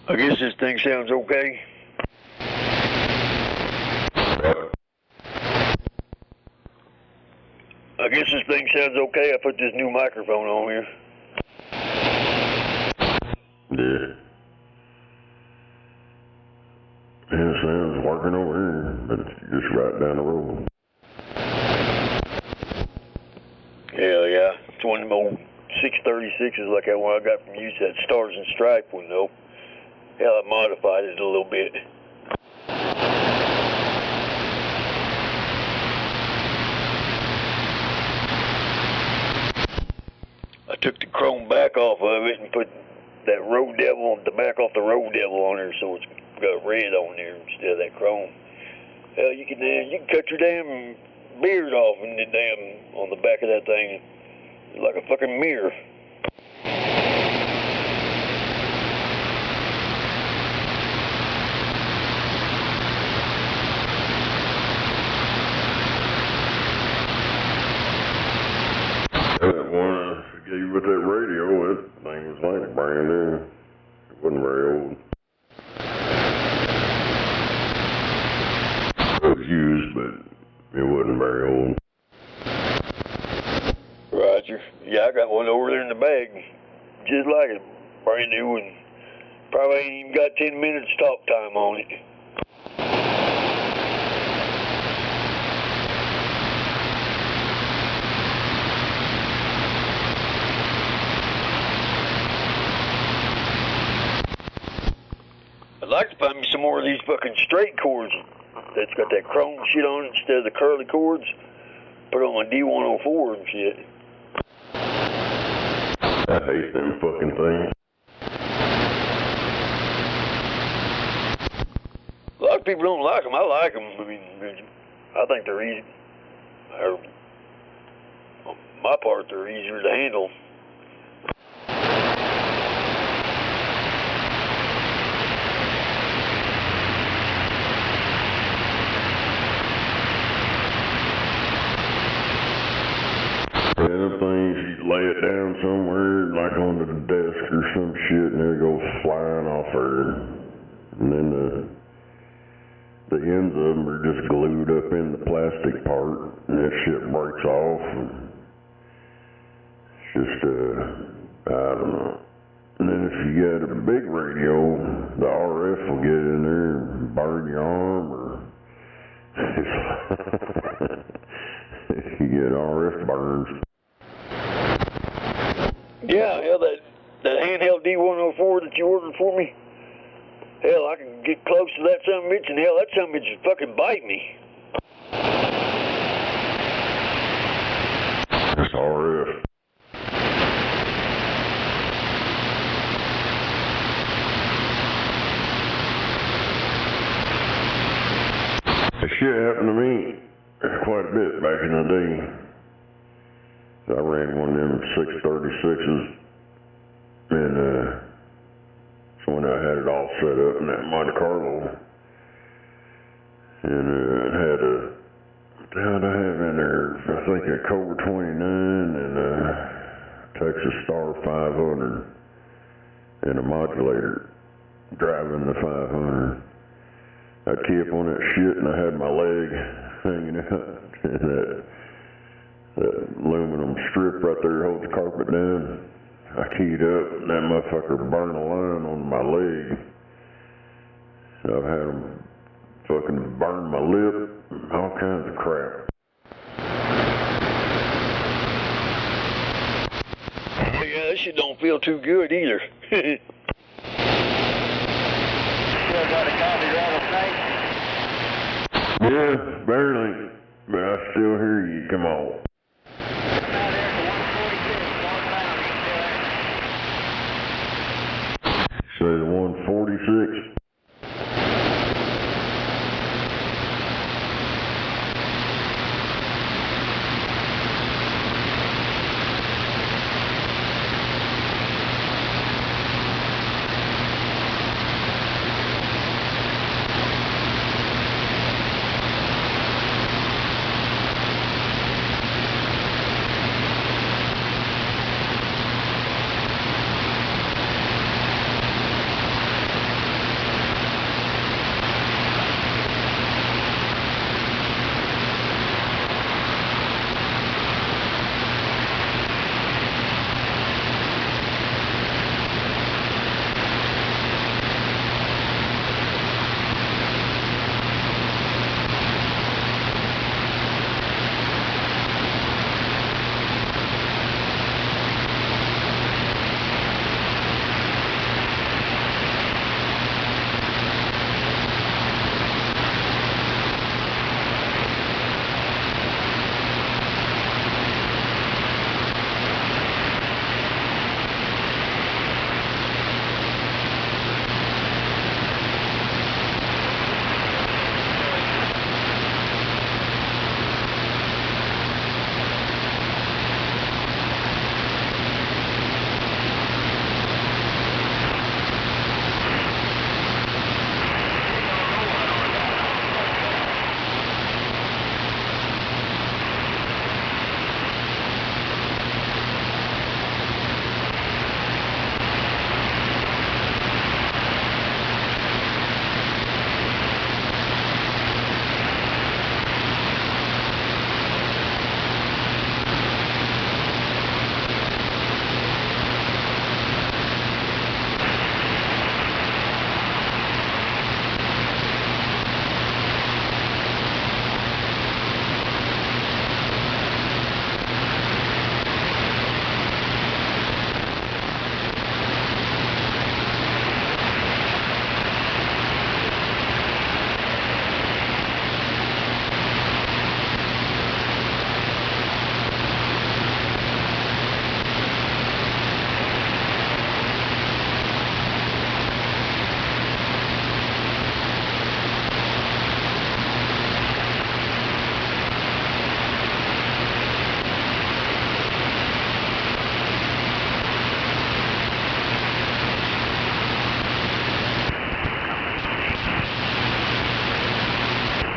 I guess this thing sounds okay. I guess this thing sounds okay. I put this new microphone on here. Yeah. Yeah, it sounds working over here, but it's just right down the road. Hell yeah. It's one of them old 636s like that one I got from you, that Stars and Stripe one though. Hell, I modified it a little bit. chrome back off of it and put that Road Devil, the back off the Road Devil on there, so it's got red on there instead of that chrome. Hell, you can cut your damn beard off and the damn on the back of that thing, like a fucking mirror. That one I gave you with that radio, that thing was like brand new. It wasn't very old. It was used, but it wasn't very old. Roger. Yeah, I got one over there in the bag, just like it, brand new, and probably ain't even got 10 minutes talk time on it. I'd like to find me some more of these fucking straight cords that's got that chrome shit on it instead of the curly cords. Put on my D104 and shit. I hate them fucking things. A lot of people don't like them. I like them. I mean, I think they're easy. Or, on my part, they're easier to handle. Yeah, them things, you lay it down somewhere, like on the desk or some shit, and it goes flying off her. And then the ends of them are just glued up in the plastic part, and that shit breaks off. And it's just, I don't know. And then if you got a big radio, the RF will get in there and burn your arm, or you get RF burns. Yeah, that handheld D104 that you ordered for me. Hell, I can get close to that son of a bitch, and hell, that son of a bitch would fucking bite me. It's RF. That shit happened to me quite a bit back in the day. I ran one of them 636s, and so when I had it all set up in that Monte Carlo, and it had what the hell did I have in there? I think a Cobra 29 and a Texas Star 500 and a modulator driving the 500. I key up on that shit, and I had my leg hanging out in that aluminum strip right there holds the carpet down. I keyed up, and that motherfucker burned a line on my leg. I've had them fucking burn my lip, all kinds of crap. Yeah, that shit don't feel too good either. Still got a copy rattlesnake? Yeah, barely, but I still hear you. Come on. Say the 146.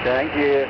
Thank you.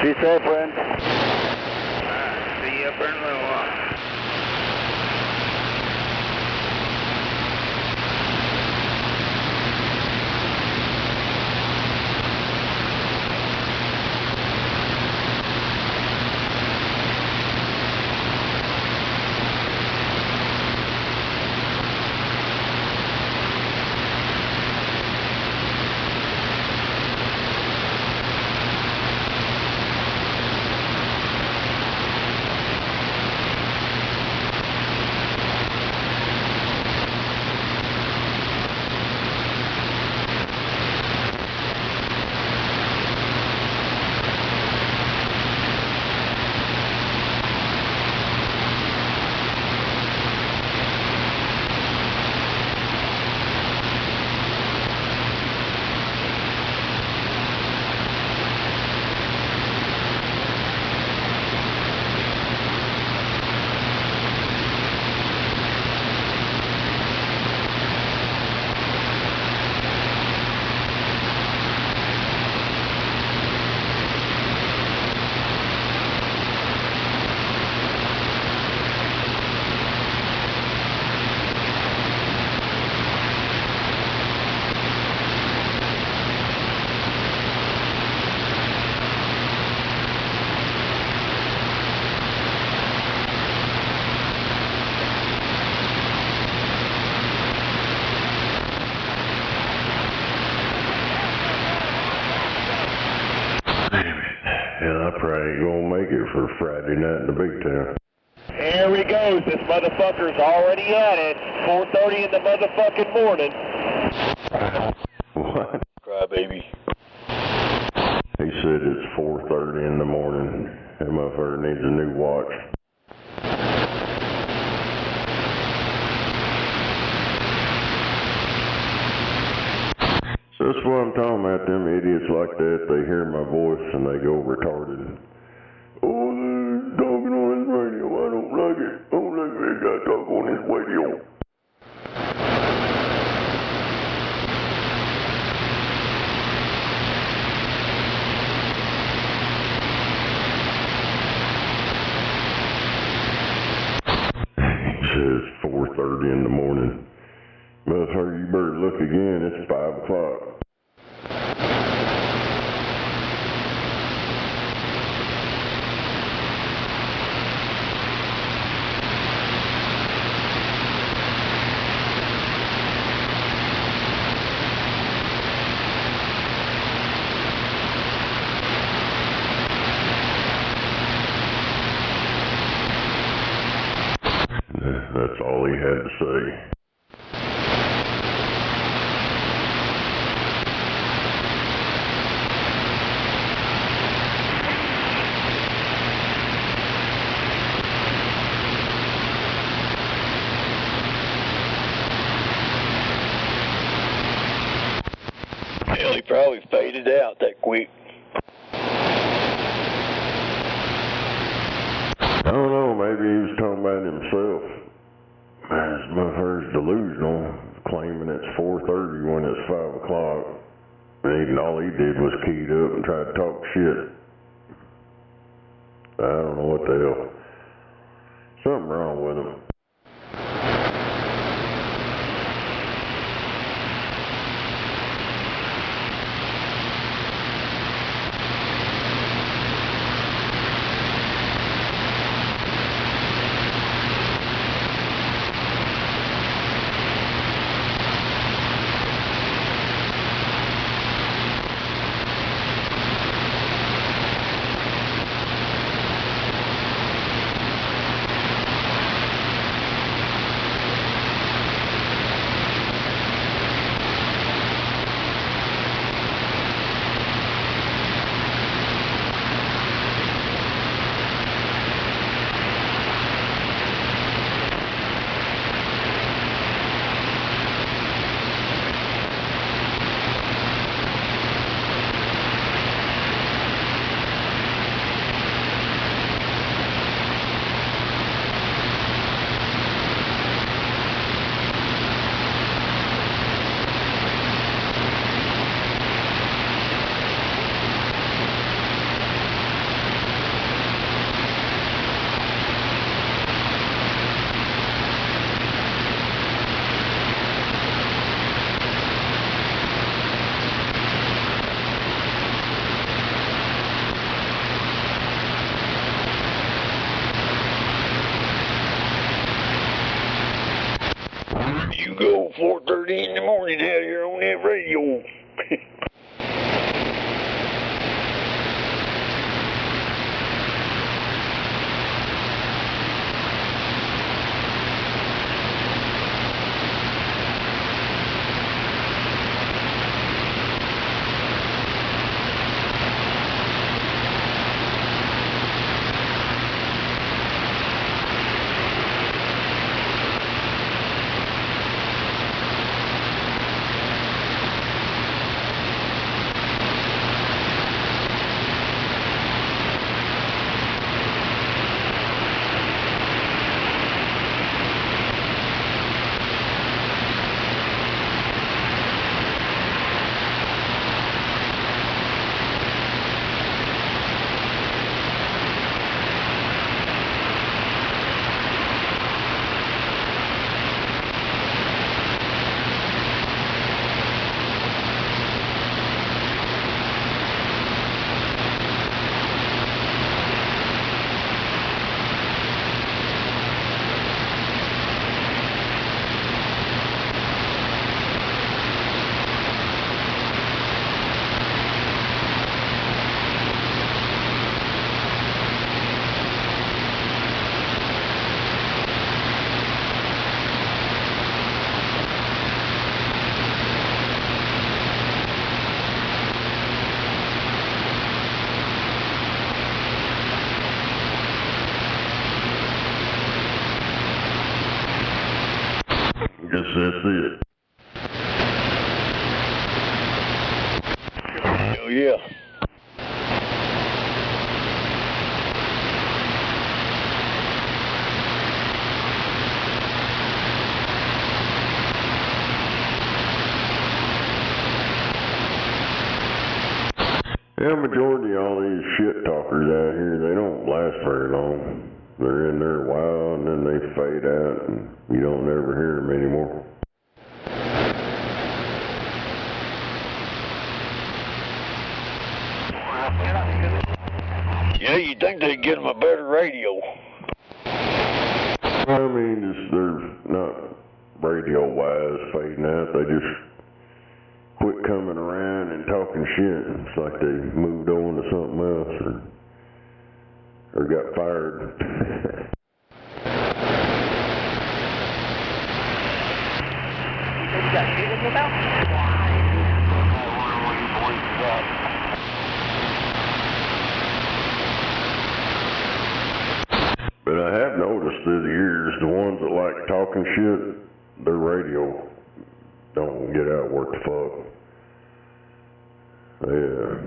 Be safe, friend. See you up in a little while. Hell, I probably ain't gonna make it for Friday night in the big town. Here he goes. This motherfucker's already at it. 4:30 in the motherfucking morning. What? Cry, baby. He said it's 4:30 in the morning. That motherfucker needs a new watch. So that's what I'm talking about, them idiots like that. They hear my voice and they go retarded. Oh, they're talking on his radio. I don't like it. I don't like that guy talk on his radio. He says 4:30 in the morning. Motherfucker, you better look again. It's 5 o'clock. That's all he had to say. Hell, he probably faded out that quick. I don't know, maybe he was talking about himself. Man, this motherfucker's delusional, claiming it's 4:30 when it's 5 o'clock. And all he did was keyed up and tried to talk shit. I don't know what the hell. Something wrong with him. guess that's it. Oh, yeah. Yeah, majority of all these shit talkers out here, they don't last very long. They're in there a while and then they fade out and you don't ever hear them anymore. Yeah, you'd think they'd get them a better radio. I mean, they're not radio-wise fading out. They just quit coming around and talking shit. It's like they moved on to something else or got fired. But I have noticed through the years, the ones that like talking shit, their radio don't get out worth the fuck. Yeah,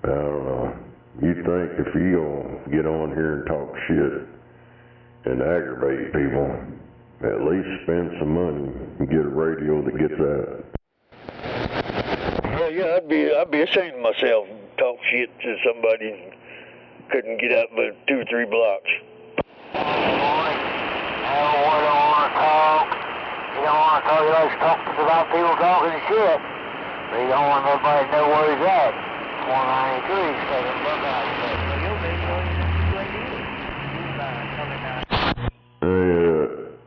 I don't know. You'd think if you don't get on here and talk shit and aggravate people, at least spend some money and get a radio that gets out. Well, yeah, I'd be ashamed of myself and talk shit to somebody and couldn't get out but 2 or 3 blocks. You don't want to talk, you like to talk about people talking shit. But you don't want nobody to know where he's at. 193, second look out.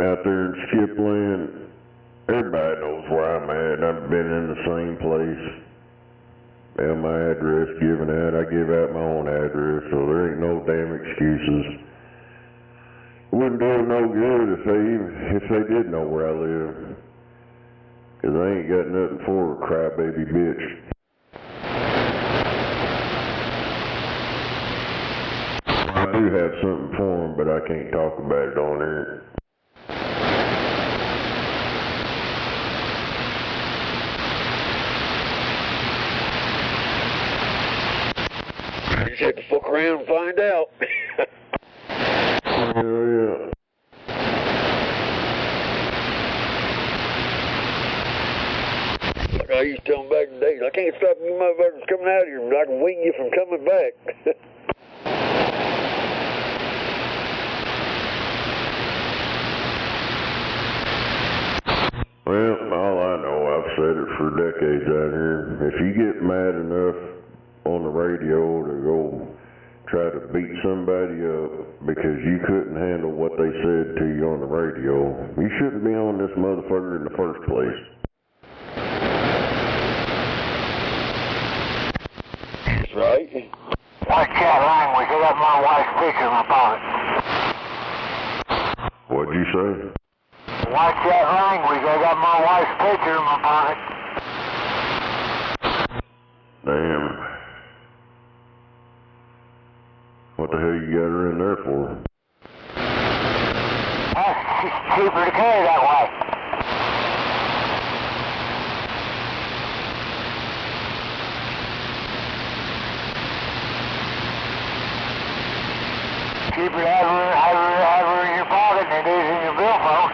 Out there in Skipland, everybody knows where I'm at. I've been in the same place. Have my address given out. I give out my own address, so there ain't no damn excuses. Wouldn't do them no good if they did know where I live. 'Cause I ain't got nothing for a crybaby bitch. I do have something for them, but I can't talk about it on here. You just have to fuck around and find out. Hell yeah. Like I used to tell them back in the days, I can't stop you motherfuckers coming out here, but I can wing you from coming back. Well, all I know, I've said it for decades out here. If you get mad enough on the radio to go try to beat somebody up because you couldn't handle what they said to you on the radio, you shouldn't be on this motherfucker in the first place. That's right. Watch that language. I got my wife's picture in my pocket. What'd you say? Watch that language. I got my wife's picture in my pocket. Damn. What the hell you got her in there for? It's cheaper to carry that way. Cheaper to have her in your pocket than it is in your billfold.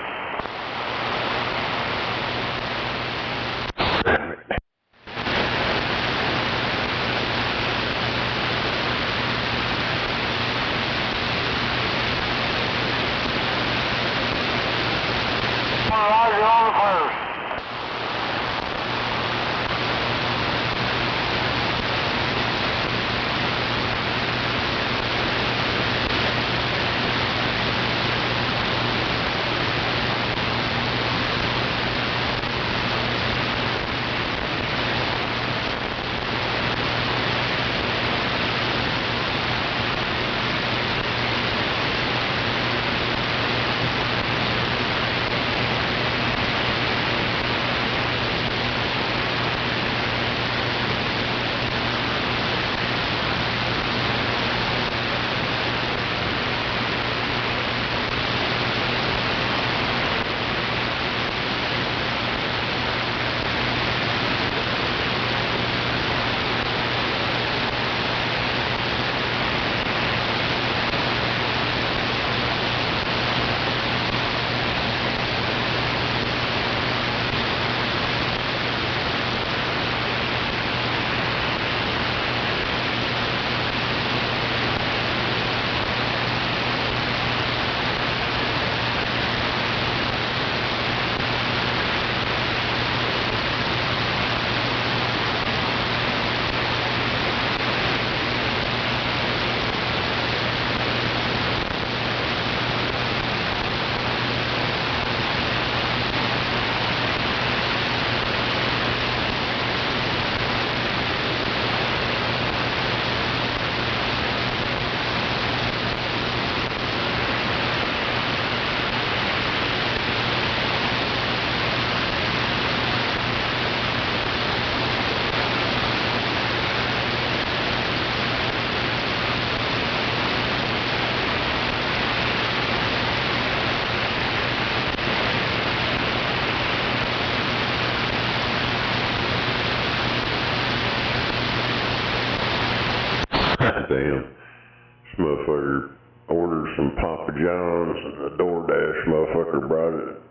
Damn. This motherfucker ordered some Papa John's and the DoorDash motherfucker brought it.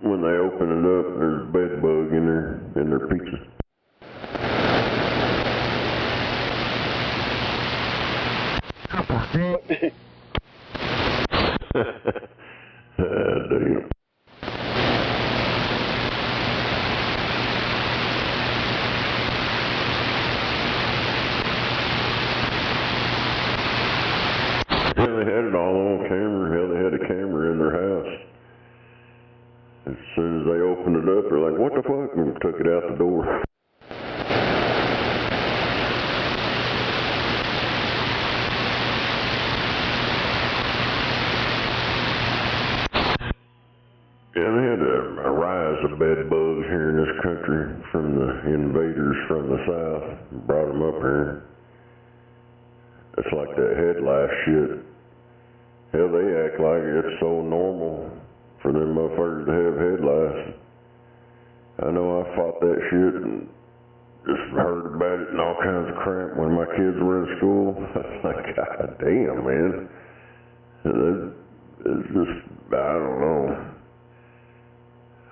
When they open it up, there's a bed bug in their pizza. Damn. Yeah, they had it all on camera. Hell, they had a camera in their house. As soon as they opened it up, they're like, what the fuck? And took it out the door. Yeah, they had a rise of bed bugs here in this country from the invaders from the south. Brought them up here. It's like that head lice shit. Hell, they act like it's so normal for them motherfuckers to have head lice. I know I fought that shit and just heard about it and all kinds of crap when my kids were in school. I was like, God damn, man. It's just, I don't know.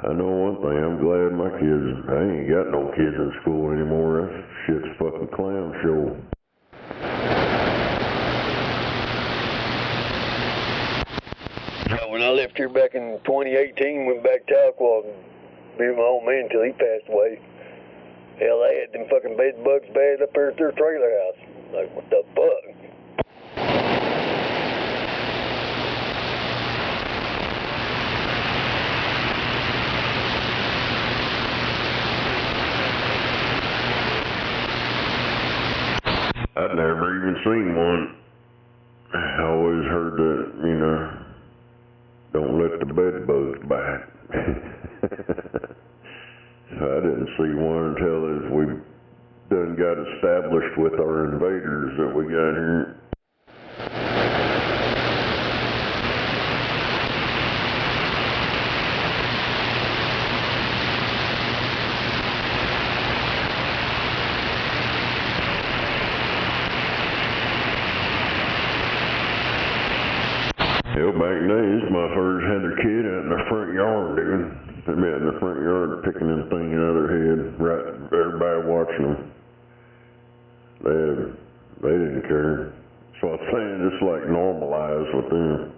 I know one thing, I'm glad my kids, I ain't got no kids in school anymore. That shit's a fucking clown show. When I left here back in 2018, went back to Tahlequah and be with my old man until he passed away. Hell, they had them fucking bed bugs bad up there at their trailer house. Like, what the fuck? I'd never even seen one. I always heard that, you know, don't let the bed bugs bite. So I didn't see one until as we done got established with our invaders that we got here. Hell, back in the days, motherfuckers had their kid out in their front yard, dude. They'd be out in their front yard picking them thing out of their head, right, everybody watching them. They didn't care. So I'm saying it's like normalized with them.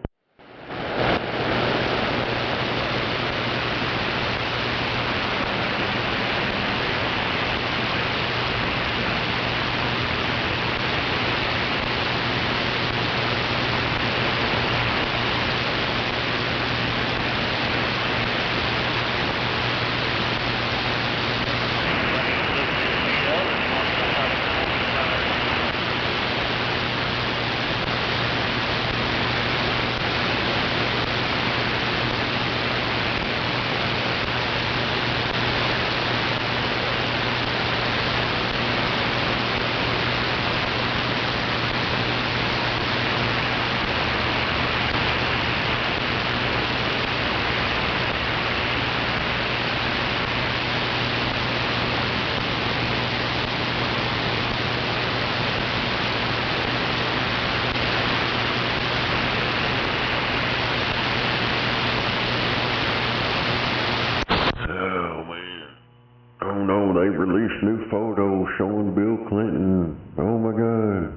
They released new photos showing Bill Clinton. Oh my God.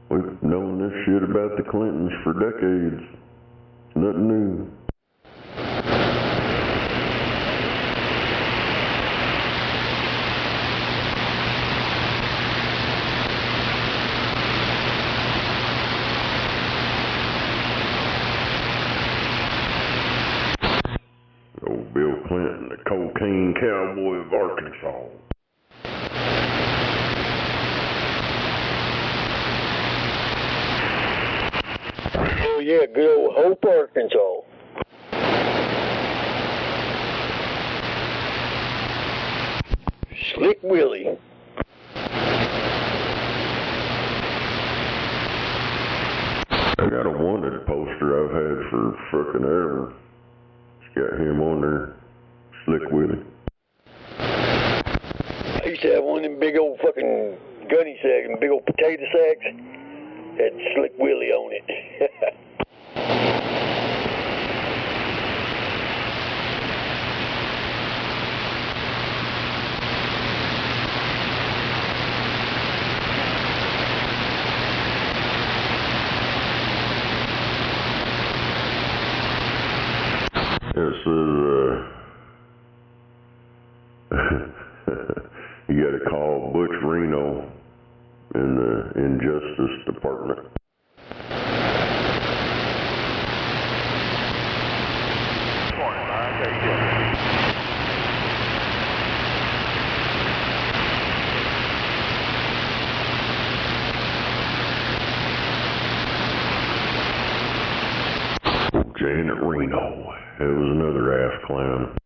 We've known this shit about the Clintons for decades. Nothing new. Old Bill Clinton, the cocaine cowboy of Arkansas. Oh yeah, good old Hope, Arkansas. Slick Willie. I got a wanted poster I've had for fucking ever. Got him on there, Slick Willie. I used to have one of them big old fucking gunny sacks, and big old potato sacks. Had Slick Willie on it. It says, you got to call Butch Reno in the Injustice Department. Janet Reno. It was another ass clown.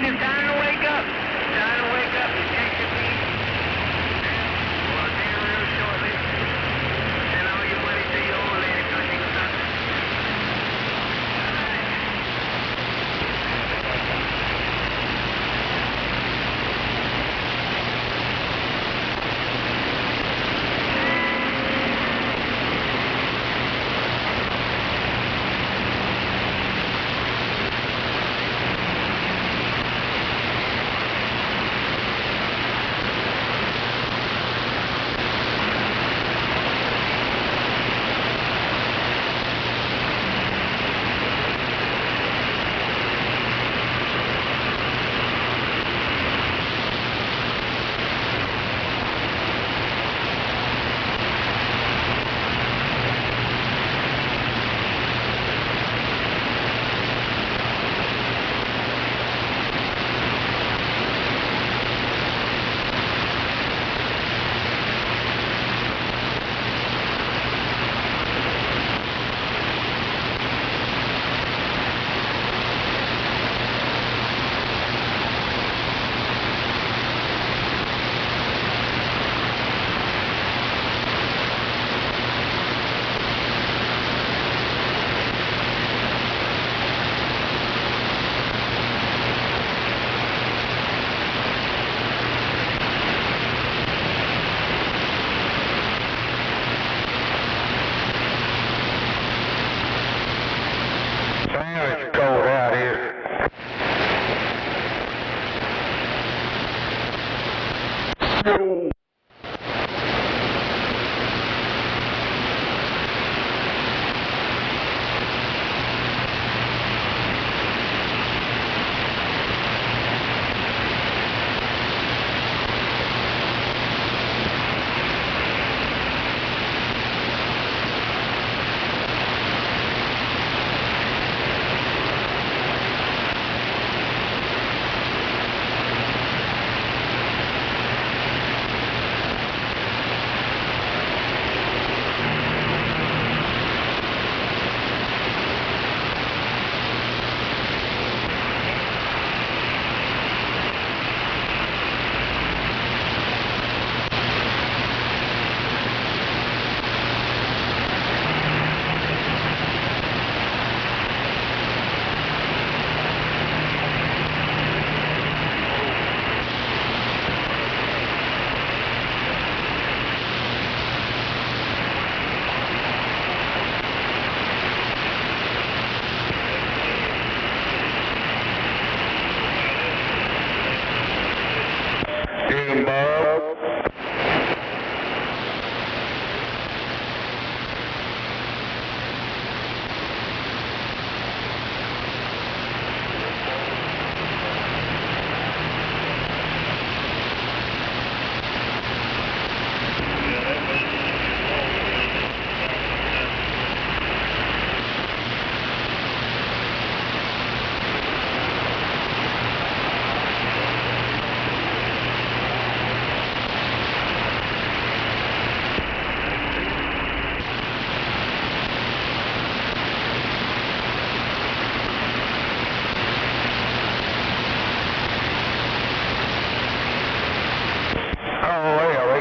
it's time to wake up. Time to wake up and check your feet. Well, see you real shortly. Send all your money to your old lady because she was nothing. It's cold out here.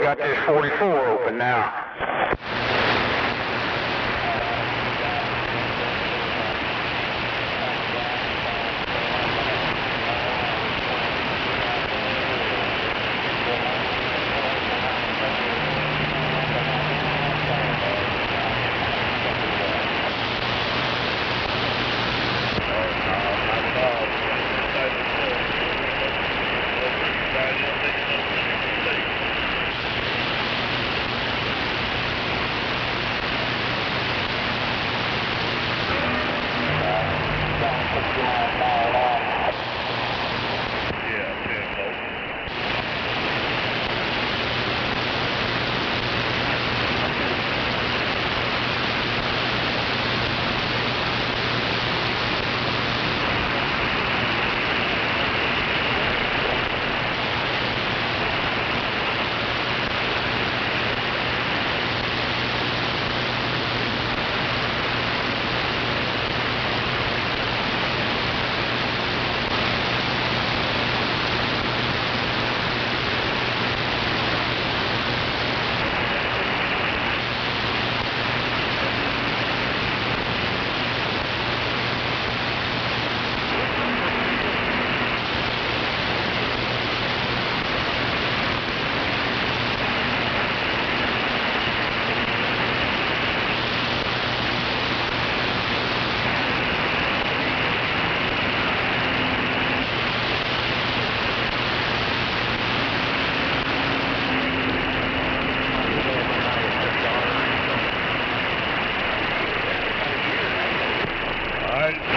Got this 44 open now.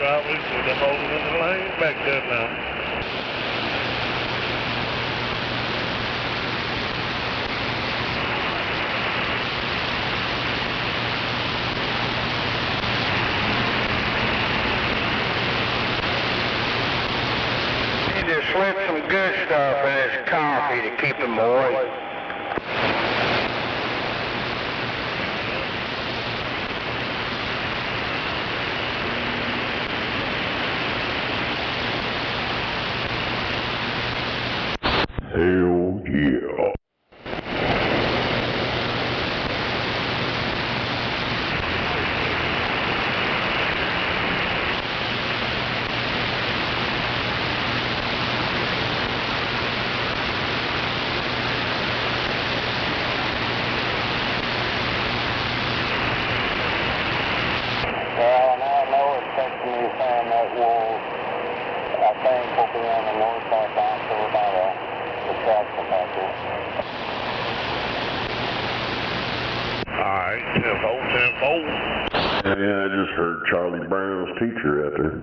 right, we put them over in the lane back there now. Need to slip some good stuff in his coffee to keep him awake. Hell yeah. Well, now I know it's texting me saying that I think we'll be on the north side box over by the track compactor. Alright, 10-4, 10-4. Yeah, I just heard Charlie Brown's teacher out there.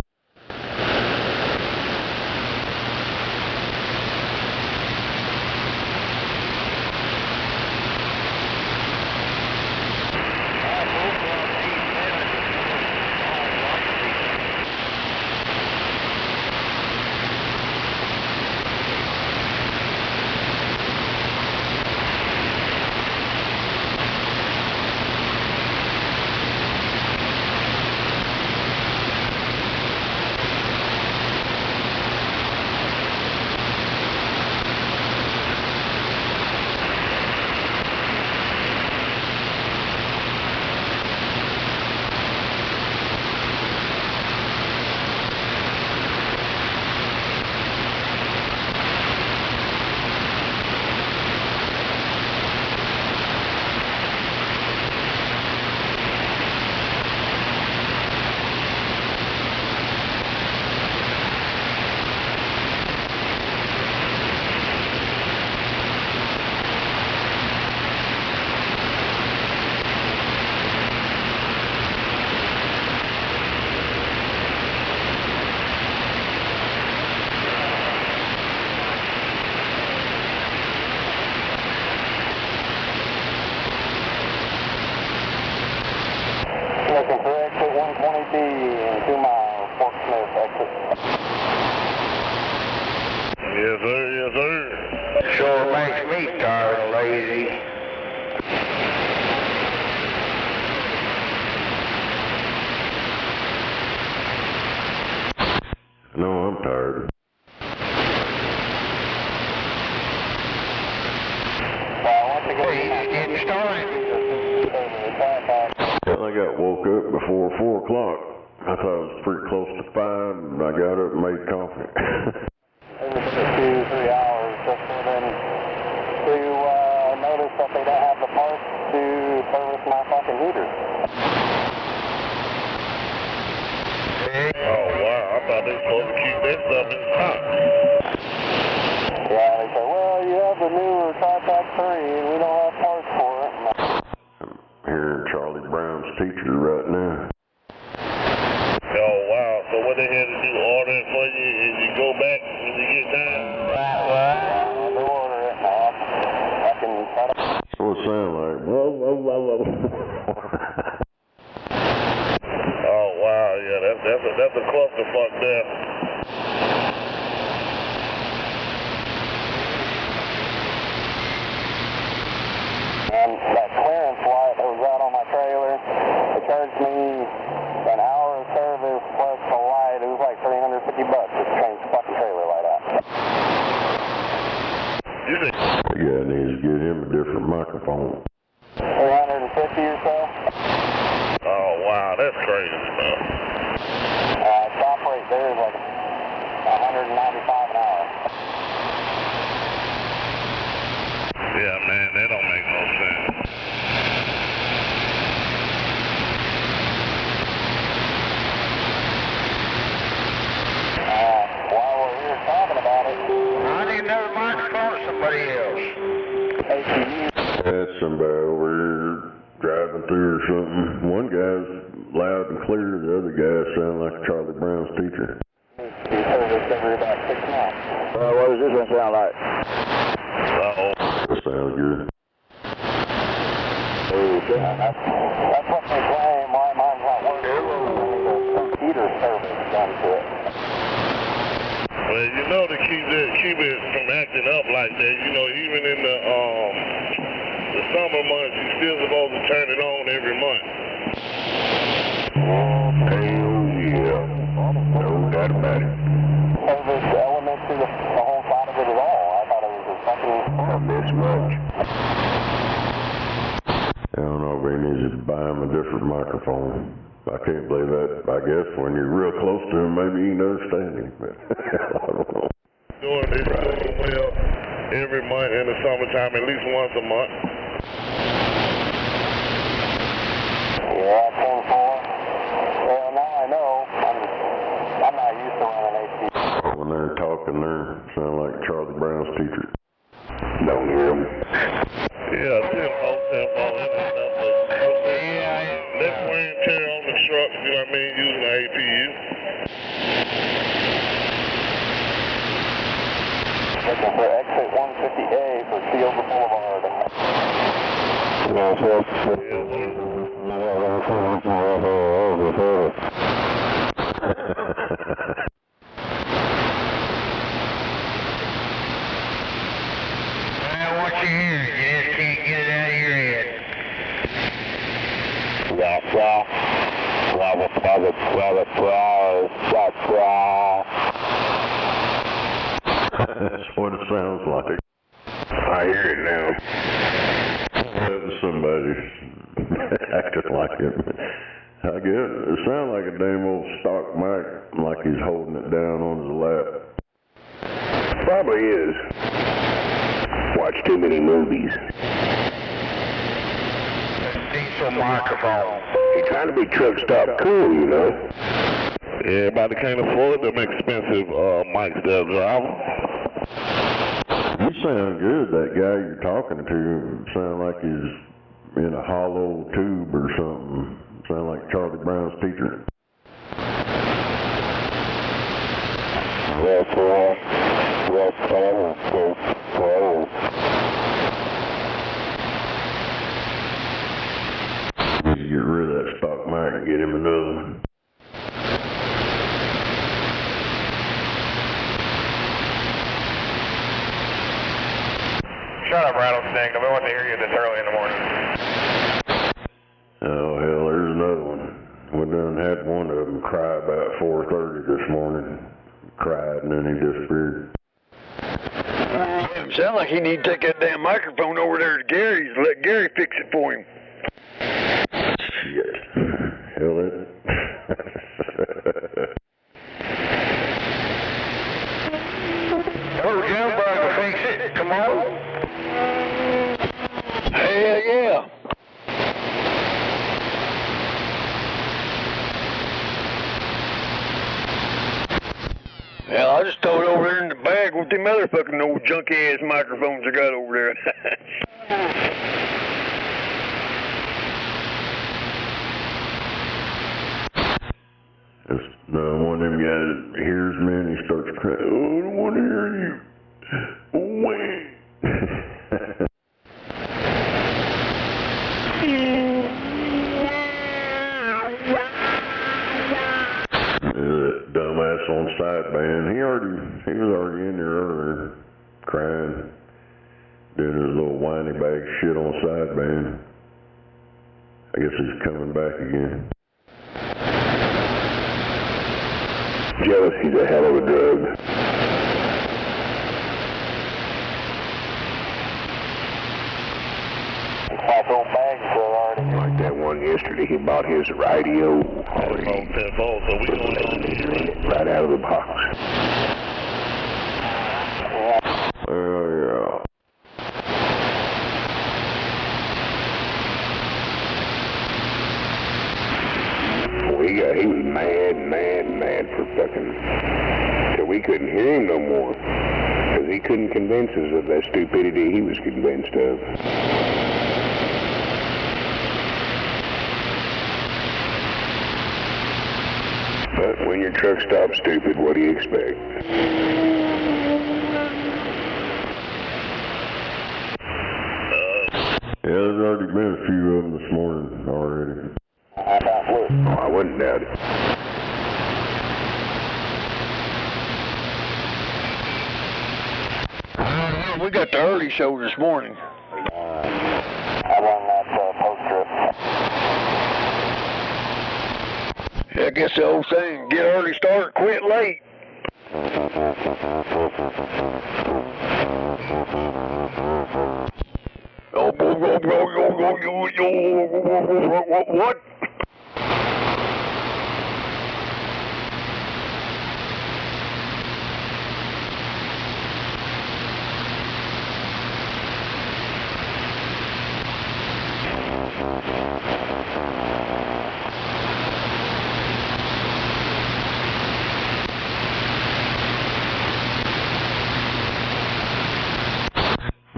Looking for exit 120B and 2 miles, Fort Smith exit. Yes, sir, yes, sir. Sure makes me tired and lazy. No, I'm tired. Well, once again, Hey, getting started. Well, I got woke up before 4 o'clock. I thought it was pretty close to 5, and I got up and made coffee. It was 2-3 hours just for them to notice that they don't have the parts to service my fucking heater. Oh, wow, I thought they were supposed to keep that stuff in stock. Yeah, they said, well, you have the newer Tri-Pack 3 and we don't have parts for it. I'm hearing Charlie Brown's teacher right now. Oh, wow, so what they had to do, order it for you, and you go back when you get time? They order it now. I can try to... What it sound like? Whoa, whoa, whoa, whoa. Oh, wow, yeah, that's a clusterfuck there. And that clearance light that was out on my trailer, they charged me an hour of service plus the light. It was like $350 just to change the fucking trailer light out. You think? Yeah, I need to get him a different microphone. 350 or so. Oh, wow, that's crazy, man. Stop rate there is like 195 an hour. Yeah, man, that don't make no sense. While we're here talking about it, I need another microphone or somebody else. Had somebody over here driving through or something. One guy's loud and clear, the other guy sound like Charlie Charlie Brown's teacher. What does this one sound like? That sounds good. Okay. That's what they claim. Why mine's not working. The computer service done to it. Well, you know to keep it from acting up like that, you know, even in the summer months, you're still supposed to turn it on every month. Hell yeah. No doubt about it. Service element to the whole side of it at all. I thought it was a fucking... Not this much. I don't know if he needs to buy him a different microphone. I can't believe that. I guess when you're real close to him, maybe you can understand him, but I don't know. It's doing well every month in the summertime, at least once a month. Yeah, 10-4. Well, now I know. I'm not used to running HP. When they're talking, they sound like Charlie Brown's teacher. Don't hear him. Yeah, 10-4 and stuff. Less wear and tear on the truck, you know what I mean, using the APU. Looking for exit 150A for Seover Boulevard. What you hear? You just can't get it out of your head. That's what it sounds like. I hear it now. That was somebody acting like it. I guess it sounds like a damn old stock mic, like he's holding it down on his lap. Probably is. Watch too many movies. Diesel microphone. He's trying to be truck stop cool, you know. Everybody can't afford them expensive mics there, driver. You sound good, that guy you're talking to. Sound like he's in a hollow tube or something. Sound like Charlie Brown's teacher. Need to get rid of that stock mic and get him another one. Shut up, rattlesnake. Nobody wants to hear you this early in the morning. Oh, hell, there's another one. We done had one of them cry about 4:30 this morning. Cried and then he disappeared. Sound like he need to take that damn microphone over there to Gary's and let Gary fix it for him. Shit. Hell, it. Oh, Jumbo can fix it. Come on. Hell yeah. Hell, I just throw it over there in the bag with them motherfucking old junky ass microphones I got over there. It's one of them guys that hears me and he starts crying. Oh, I don't want to hear you. Wait. That dumbass on sideband. He was already in there earlier, crying, doing his little whiny bag shit on sideband. I guess he's coming back again. Jealousy's a hell of a drug. Like that one yesterday, he bought his radio already. So we going right out of the box. Oh, yeah. He was mad for fucking, till we couldn't hear him no more. Because he couldn't convince us of that stupidity he was convinced of. But when your truck stops stupid, what do you expect? Yeah, there's already been a few of them this morning already. Oh, I wouldn't doubt it. We got the early show this morning. I'm on that post trip. I guess the old saying, get early start, quit late. What?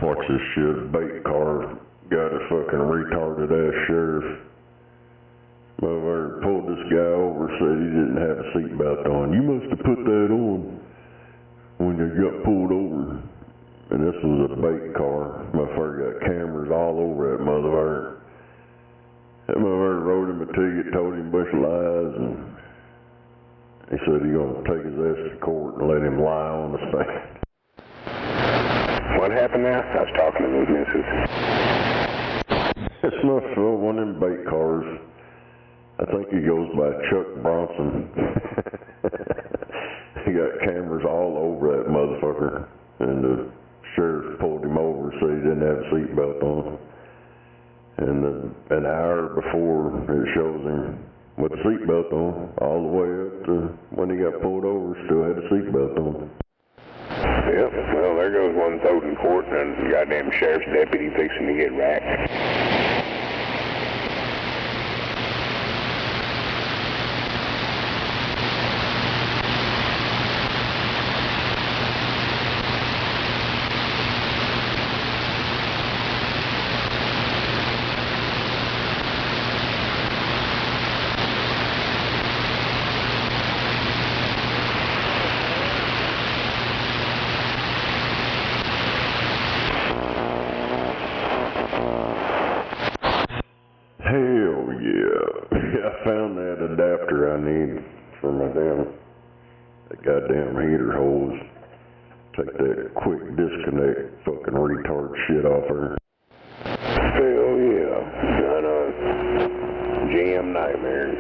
Watch this shit, bait car got a fucking retarded ass sheriff. Motherfucker pulled this guy over, said he didn't have a seatbelt on. You must have put that on when you got pulled over. And this was a bait car. Motherfucker got cameras all over that motherfucker. That motherfucker wrote him a ticket, told him a bunch of lies, and he said he gonna take his ass to court and let him lie on the stand. What happened now? I was talking to those missus. It's not so one of them bait cars. I think he goes by Chuck Bronson. He got cameras all over that motherfucker. And the sheriff pulled him over, said he didn't have a seatbelt on. And an hour before, it shows him with a seatbelt on, all the way up to when he got pulled over, still had a seatbelt on. Yep, well, there goes one towed in court and the goddamn sheriff's deputy fixing to get racked. Hell yeah. I found that adapter I need for my that goddamn heater hose. Take that quick disconnect fucking retard shit off her. Hell yeah. I know. GM nightmare.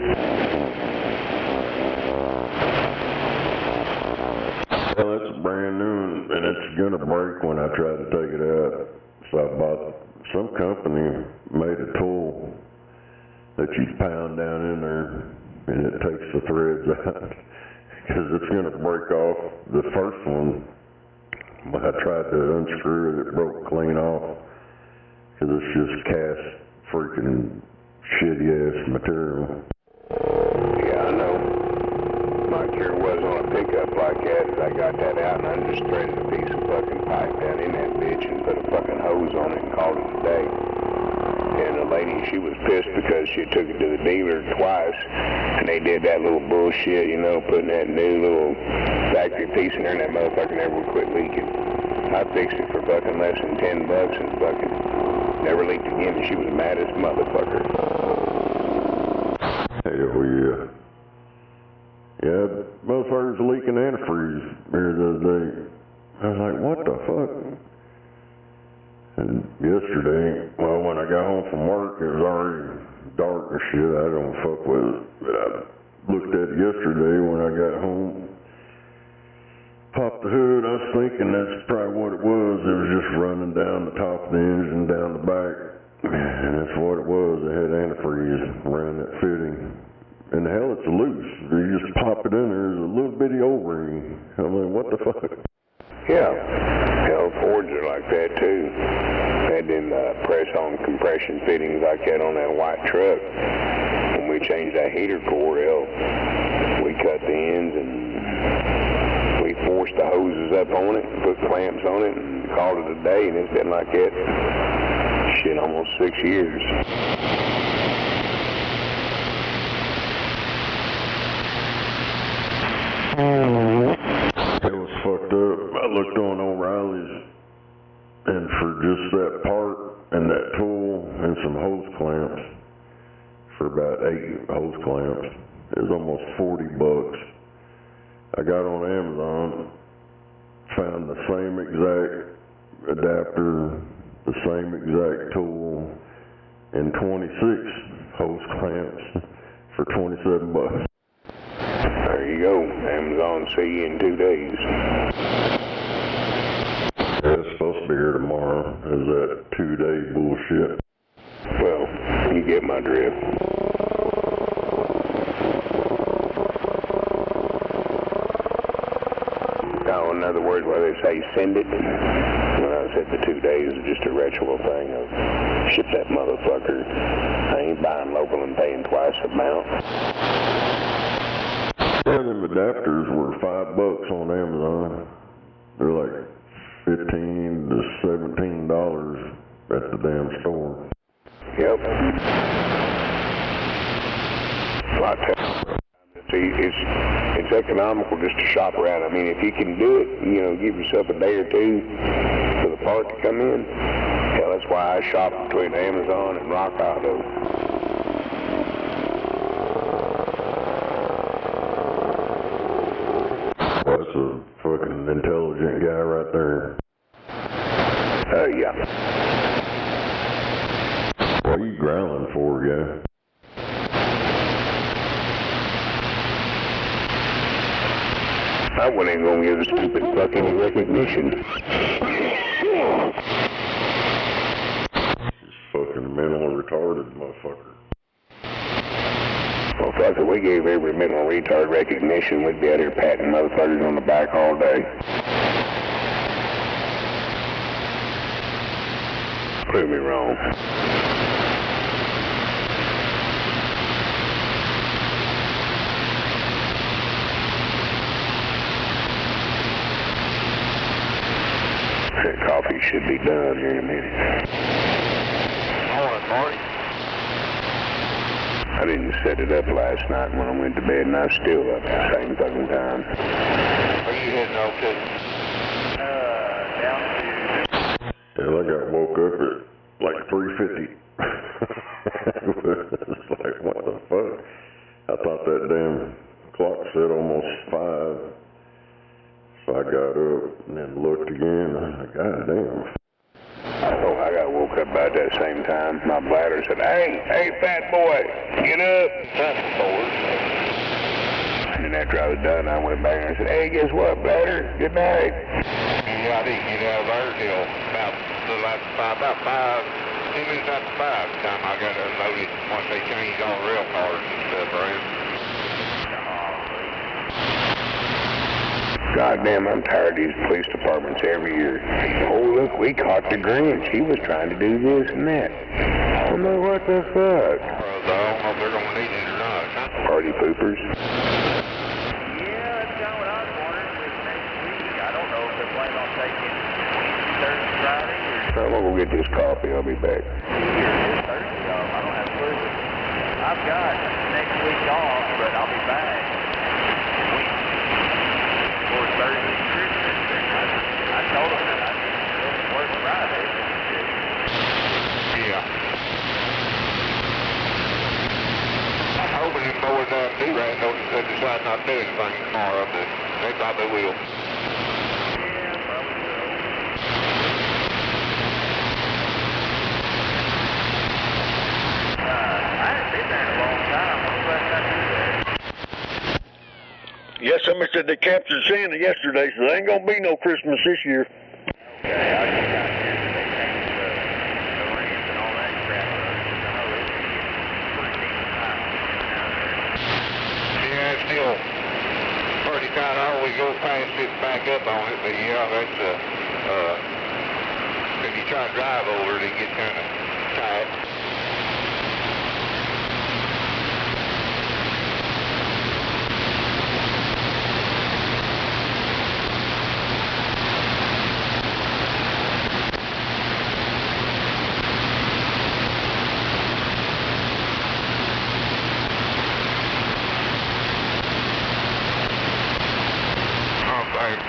Well, it's brand new and it's gonna break when I try to take it out. So I bought, some company made a tool that you pound down in there and it takes the threads out. Because it's going to break off. The first one, when I tried to unscrew it, it broke clean off. Because it's just cast freaking shitty ass material. Yeah, I know. My cure was on a pickup like that. I got that out and I just threaded a piece of fucking pipe down in that bitch and put a fucking hose on it and called it a day. And the lady, she was pissed because she took it to the dealer twice, and they did that little bullshit, you know, putting that new little factory piece in there, and that motherfucker never would quit leaking. I fixed it for fucking less than $10 and fucking never leaked again, and she was mad as a motherfucker. Hell yeah. Yeah, motherfuckers leaking antifreeze here the other day. I was like, what the fuck? And yesterday, well, when I got home from work, it was already dark and shit. I don't fuck with it. But I looked at it yesterday when I got home. Popped the hood. I was thinking that's probably what it was. It was just running down the top of the engine, down the back. And that's what it was. It had antifreeze around that fitting. And hell, it's loose. You just pop it in there. There's a little bitty O-ring. I'm like, what the fuck? Yeah. Hell, Fords are like that too. Had them press-on compression fittings like that on that white truck. When we changed that heater core, hell, we cut the ends and we forced the hoses up on it, and put clamps on it, and called it a day, and it's been like that, shit, almost 6 years. It was fucked up. I looked on O'Reilly's, and for just that part and that tool and some hose clamps, for about 8 hose clamps, it was almost $40. I got on Amazon, found the same exact adapter, the same exact tool, and 26 hose clamps for $27. There you go. Amazon, see you in 2 days. It's supposed to be here tomorrow. Is that 2-day bullshit? Well, you get my drift. Now, in other words, why they say send it, when I said the 2 days is just a ritual thing of ship that motherfucker. I ain't buying local and paying twice the amount. Yeah, them adapters were $5 on Amazon. They're like $15 to $17 at the damn store. Yep. Well, see, it's economical just to shop around. I mean, if you can do it, you know, give yourself a day or two for the part to come in. Hell, that's why I shop between Amazon and Rock Auto. That's a fucking intelligent guy right there. Yeah. What are you growling for, guy? I wasn't even gonna give the stupid fucking recognition. He's fucking mentally retarded, motherfucker. Well, fuck it, we gave every mental retard recognition, we'd be out here patting motherfuckers on the back all day. Prove me wrong. That coffee should be done here in a minute. Morning, Marty. I didn't set it up last night when I went to bed, and I was still up at the same fucking time. Are you heading off to? Down to. Yeah, I got woke up at like 3:50. It's like, what the fuck? I thought that damn clock said almost 5. So I got up and then looked again. I was like, God damn. Oh, I got woke up about that same time. My bladder said, hey, fat boy, get up. And then after I was done, I went back and I said, hey, guess what, bladder? Good night. Yeah, I didn't get out of there till about 10 minutes after 5 time I got unloaded once they changed all the rail cars and stuff around. God damn, I'm tired of these police departments every year. Oh, look, we caught the Grinch. He was trying to do this and that. I'm like, what the fuck? I don't know if they're going to need it or not. Party poopers. Yeah, that's kind of what I was wondering with next week. I don't know if they're planning on taking Wednesday, Thursday, Friday, or... I'm gonna go get this coffee. I'll be back. Thursday off. I don't have a clue. I've got next week off, but I'll be back for Thursday and Christmas. I told them that I didn't work Friday. Yeah. I'm hoping them boys out in D-Rat don't decide not to do anything tomorrow, but they probably will. Yes, I missed the Captain Santa yesterday, so there ain't gonna be no Christmas this year. Okay, I just got here today. Thanks for the rents and all that crap. I know it's pretty decent time down there. Yeah, it's still pretty tight. I always go past it and back up on it, but yeah, that's if you try to drive over it, it gets kind of tight.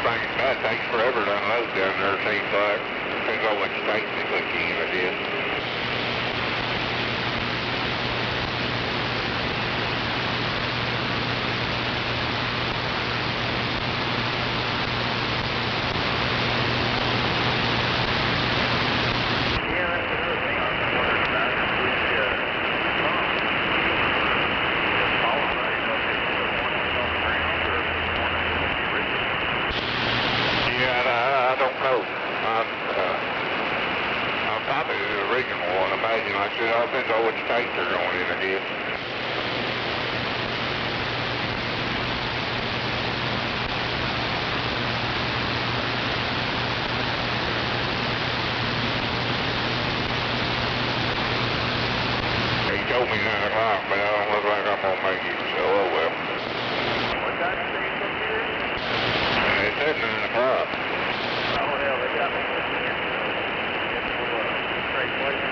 thing is bad. It takes forever to unload down there, it seems like. Depends on which state they put you in, I guess. Depends on which state they're going in, I guess. He told me 9 o'clock, but I don't look like I'm going to make it, so oh well. What time did they come here? They said 9 o'clock. Oh, hell, they got me in straight places.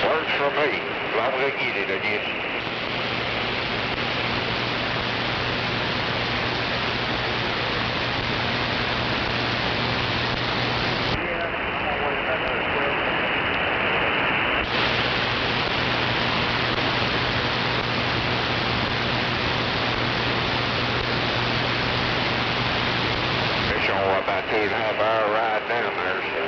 Works for me, as long as I get it, I guess. It's only about 2.5 hour ride down there, so.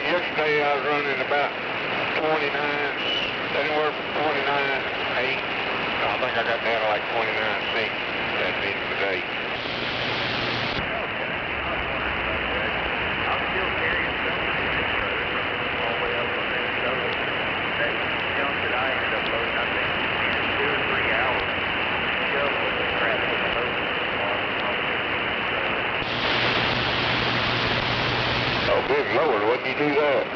Yesterday I was running about 29, anywhere from 29.8. I think I got down to like 29.6 at the end of the day. I'm still carrying some of this all the way up from Minnesota. That junk that I ended up loading, I think, in 2 or 3 hours. Show with the crap in the hose. Oh, good Lord, what did you do that?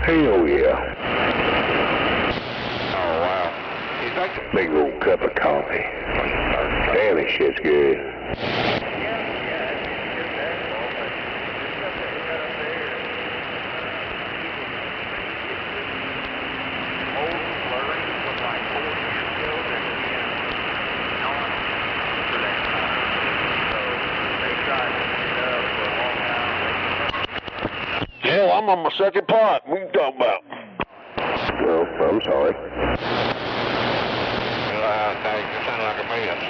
Hell yeah. Oh, wow. He's like a big old cup of coffee. Damn, this shit's good. Hell, I'm on my second pot. What are you talking about? Well, I'm sorry. Dang, it sounded like a mess.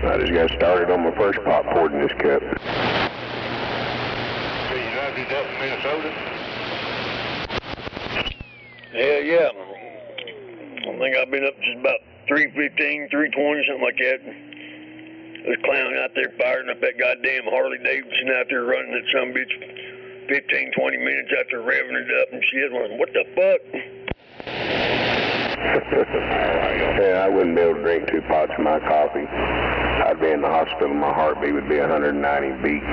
I just got started on my first pot poured in this cup. So you loaded it up in Minnesota? Hell yeah. I think I've been up just about 3:15, 3:20, something like that. There's a clown out there firing up that goddamn Harley Davidson out there running that some bitch 15, 20 minutes after revving it up and shit. What the fuck? Yeah, I wouldn't be able to drink 2 pots of my coffee. I'd be in the hospital. My heartbeat would be 190 beats.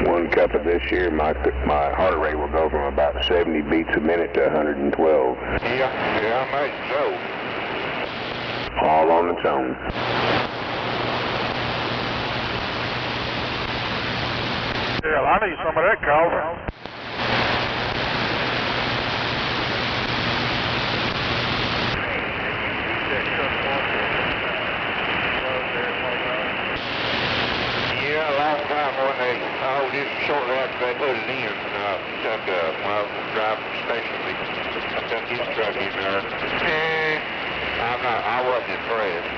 One cup of this year, my heart rate will go from about 70 beats a minute to 112. Yeah, I imagine so. All on its own. Hell, I need some of that coffee. shortly after they put it in, took my driver specialty. I took his truck in there. I wasn't impressed.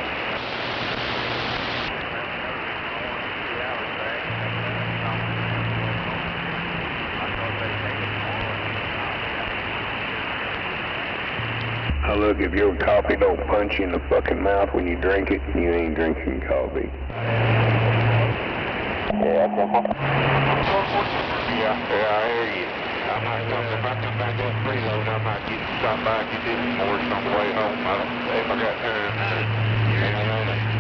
Now look, if your coffee don't punch you in the fucking mouth when you drink it, you ain't drinking coffee. Yeah, I hear you. I might come, if I come back up preload, I might stop by and get this more on the way home. I don't, if I got time.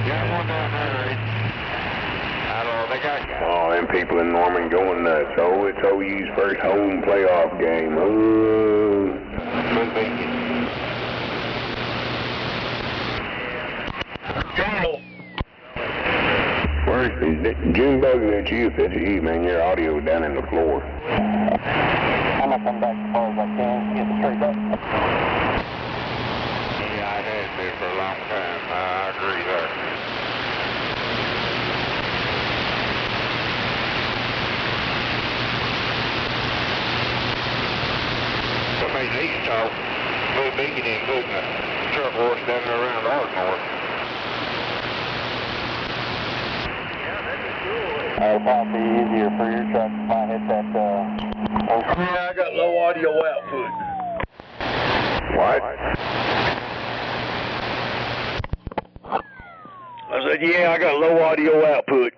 Yeah, one down there. I don't think I got. Oh, them people in Norman going nuts. Oh, it's OU's first home playoff game. Oh. Could be. Where is it? Junebug, that's you. If that's you, man, your audio down in the floor. I'm going to come back as far as I can, get the straight up. Yeah, it has been for a long time. I agree there. I mean, these talk, Blue Beacon ain't putting a truck horse down there around Ardmore. It'll probably be easier for your truck if I hit that, Yeah, I got low audio output. What? I said, yeah, I got low audio output.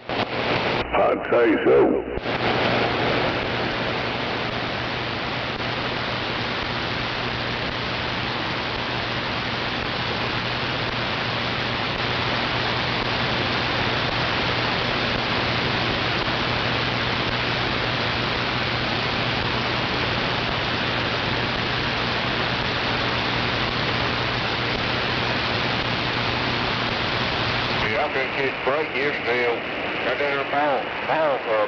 I'd say so. I couldn't catch a break yesterday. Got down there, Paul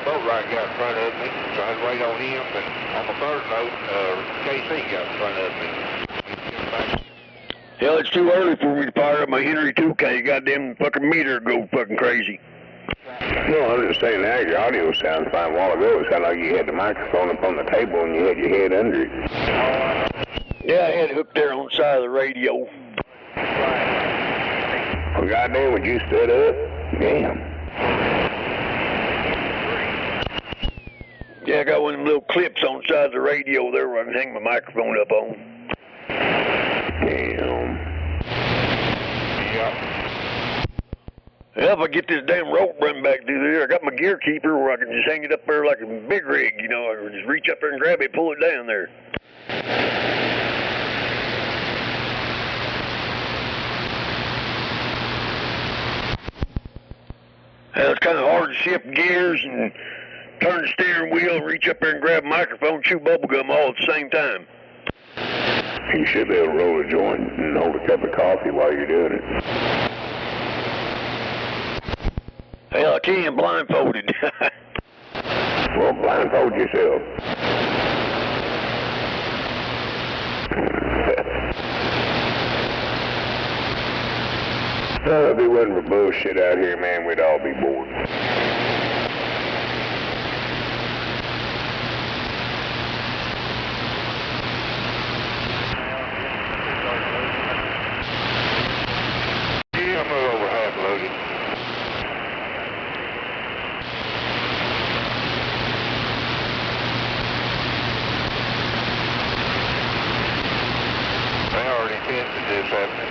boat ride got in front of me, so I had to wait on him, and on the third load, KC got in front of me. Hell, it's too early for me to fire up my Henry 2K. Goddamn fucking meter go fucking crazy. No, I'm just saying now your audio sounds fine. A while ago, it sounded like you had the microphone up on the table and you had your head under it. Yeah, I had it hooked there on the side of the radio. Well, goddamn, would you stood up? Damn. Yeah, I got one of them little clips on the side of the radio there where I can hang my microphone up on. Damn. Yeah, if I get this damn rope run back through there, I got my gear keeper where I can just hang it up there like a big rig, you know, or just reach up there and grab it, pull it down there. Well, it's kind of hard to shift gears and turn the steering wheel, reach up there and grab a microphone, chew bubblegum all at the same time. You should be able to roll a joint and hold a cup of coffee while you're doing it. Hell, I can't blindfolded. Well, blindfold yourself. If it wasn't for bullshit out here, man, we'd all be bored. Yeah, I'm over half loaded. They already tested this, haven't they?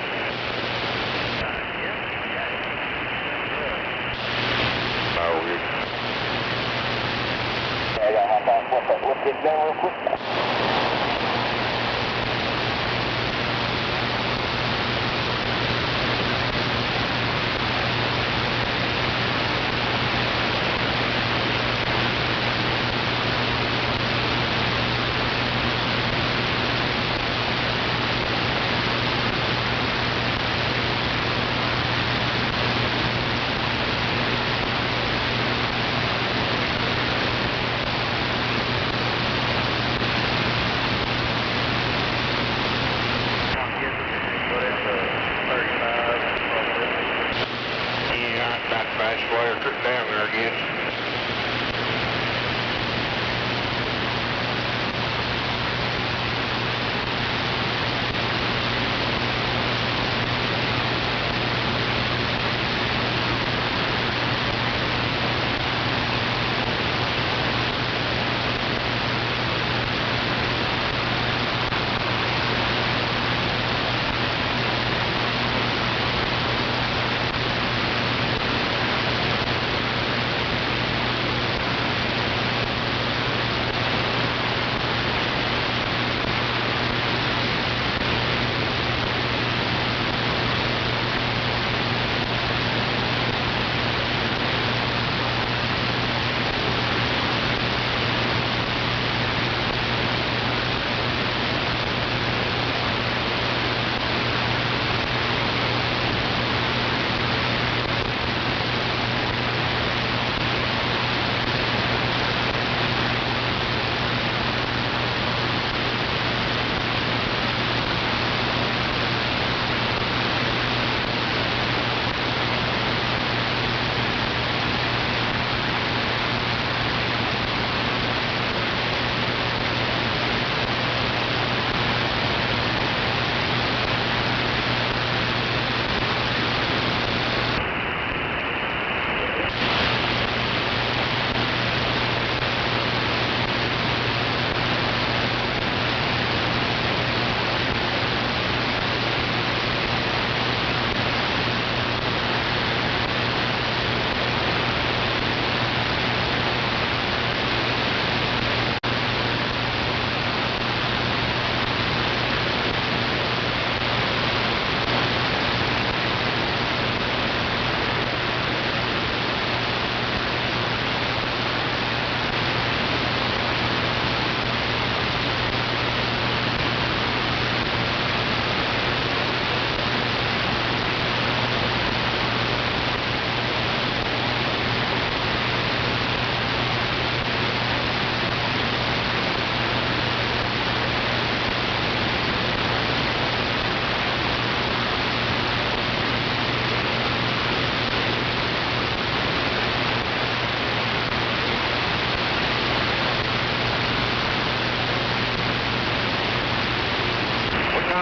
Let's get down real quick.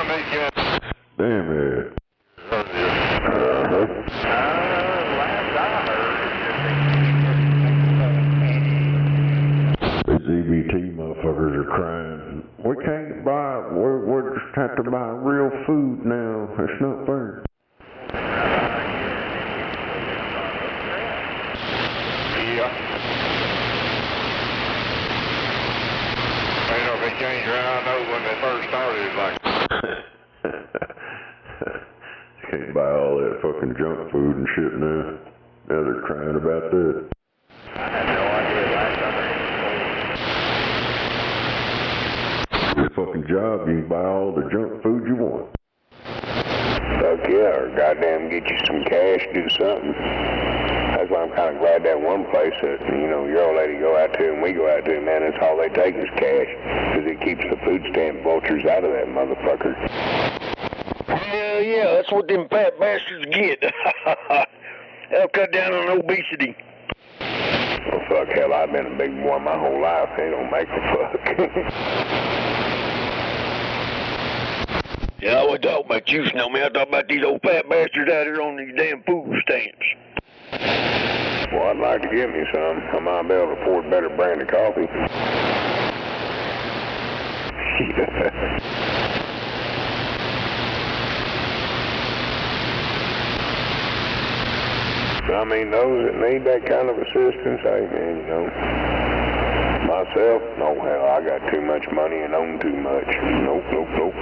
time they got... Damn it. Last I heard is that These EBT motherfuckers are crying. We can't buy, we're just have to buy real food now. It's not fair. Yeah. You know, if they changed around, I know when they first started, it was like... Can't buy all that fucking junk food and shit now. Now they're crying about that. I had no idea last time. Your fucking job, you can buy all the junk food you want. Fuck yeah, or goddamn get you some cash, do something. That's why I'm kind of glad that one place that, you know, your old lady go out to and we go out to, man, that's all they take is cash. Because it keeps the food stamp vultures out of that motherfucker. Hell yeah, that's what them fat bastards get. They'll cut down on obesity. Well, fuck, hell, I've been a big boy my whole life. They don't make a fuck. Yeah, I wasn't talking about you, Snowman. I talking about these old fat bastards out here on these damn food stamps. Well, I'd like to get me some. I might be able to afford better brand of coffee. I mean, those that need that kind of assistance, hey, man, you know. Myself, no, hell, I got too much money and own too much. Nope, nope, nope.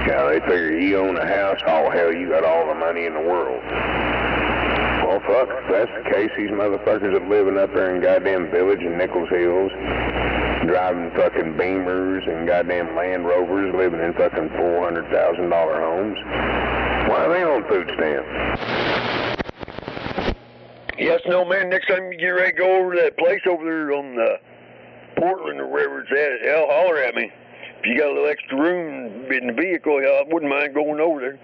Yeah, they figure you own a house, oh hell, you got all the money in the world. Well, fuck, if that's the case, these motherfuckers that living up there in goddamn Village and Nichols Hills, driving fucking Beamers and goddamn Land Rovers, living in fucking $400,000 homes, why are they on food stamps? Yes, no, man, next time you get ready to go over to that place over there on Portland or wherever it's at, hell, holler at me. If you got a little extra room in the vehicle, I wouldn't mind going over there.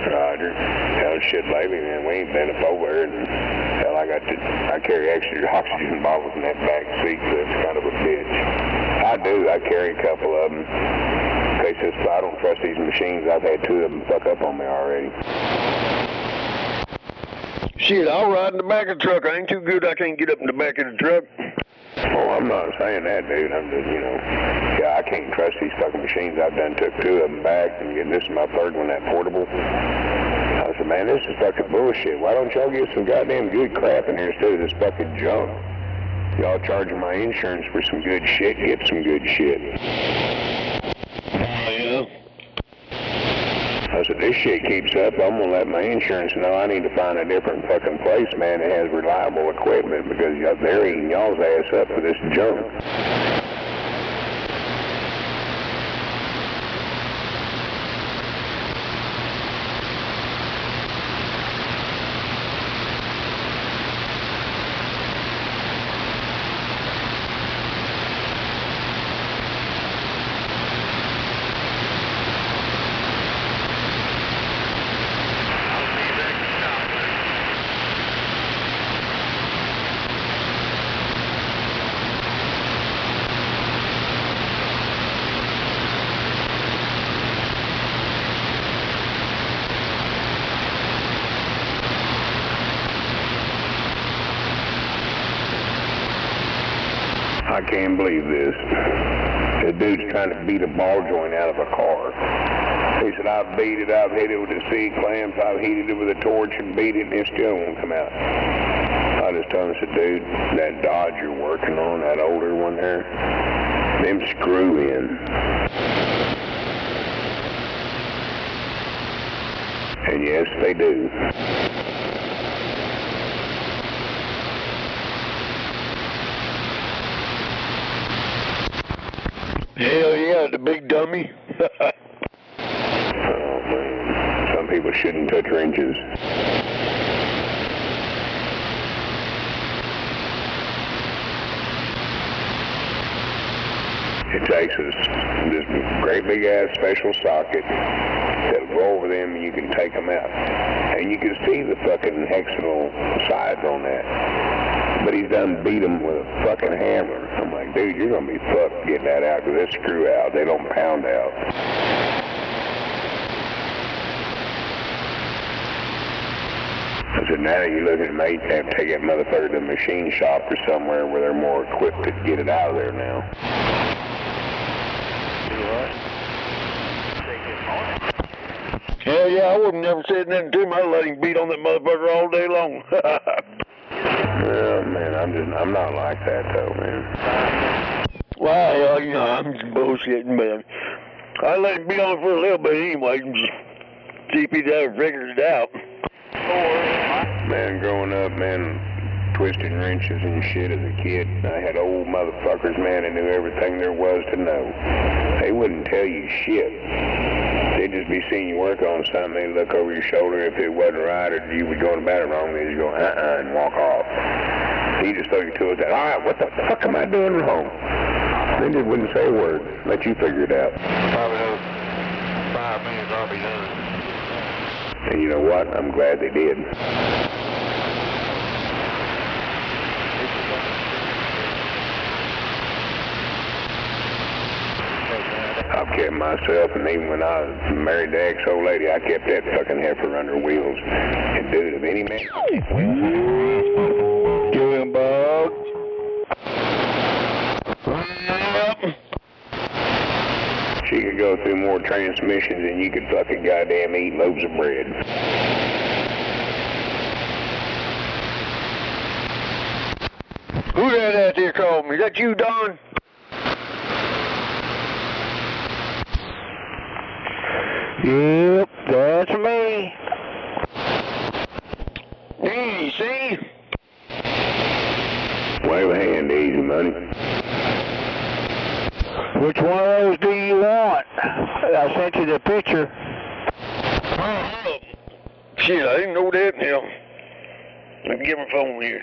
Roger. Hell, shit, lately, man, we ain't been up over there. And hell, I carry extra oxygen bottles in that back seat, so it's kind of a bitch. I do. I carry a couple of them. In case I don't trust these machines. I've had two of them fuck up on me already. Shit, I'll ride in the back of the truck. I ain't too good. I can't get up in the back of the truck. Oh, I'm not saying that, dude. I'm just, you know, yeah, I can't trust these fucking machines. I've done took two of them back, and this is my third one, that portable. I said, man, this is fucking bullshit. Why don't y'all get some goddamn good crap in here instead of this fucking junk? Y'all charging my insurance for some good shit, get some good shit. Yeah. I said, this shit keeps up, I'm gonna let my insurance know I need to find a different fucking place, man, that has reliable equipment, because they're eating y'all's ass up for this junk. I can't believe this. The dude's trying to beat a ball joint out of a car. He said, I've beat it, I've hit it with the C-clamps, I've heated it with a torch and beat it, and it still won't come out. I just told him, I said, dude, that Dodge you're working on, that older one there, them screw in. And yes, they do. Hell yeah, the big dummy. Oh, man. Some people shouldn't touch wrenches. It takes this great big ass special socket that'll go over them and you can take them out. And you can see the fucking hexagonal sides on that. But he's done beat them with a fucking hammer. I'm like, dude, you're going to be fucked getting that out because they screw out. They don't pound out. So now you're looking at me have to take that motherfucker to the machine shop or somewhere where they're more equipped to get it out of there now. Hell yeah, I wouldn't never said nothing to him. I'd let him beat on that motherfucker all day long. Oh man, I'm not like that though, man. Well, you know, I'm just bullshitting, man. I let him beat on for a little bit anyway, just see if he'd ever figured it out. Man, growing up, man, twisting wrenches and shit as a kid, I had old motherfuckers, man, that knew everything there was to know. They wouldn't tell you shit. They'd just be seeing you work on something, they'd look over your shoulder if it wasn't right or you were going about it wrong, they'd just go, and walk off. He just throw you to it, all right, what the fuck am I doing wrong? They just wouldn't say a word, let you figure it out. Probably those 5 minutes I'll be done. And you know what? I'm glad they did. I've kept myself, and even when I was married to ex-old lady, I kept that fucking heifer under wheels. And dude, if any man... Doing bug. She could go through more transmissions than you could fucking goddamn eat loaves of bread. Who that out there calling me? Is that you, Don? Yep, that's me. Hey, see? Wave a hand, easy money. Which one of those do you want? I sent you the picture. Shit, I didn't know that now. Let me get my phone here.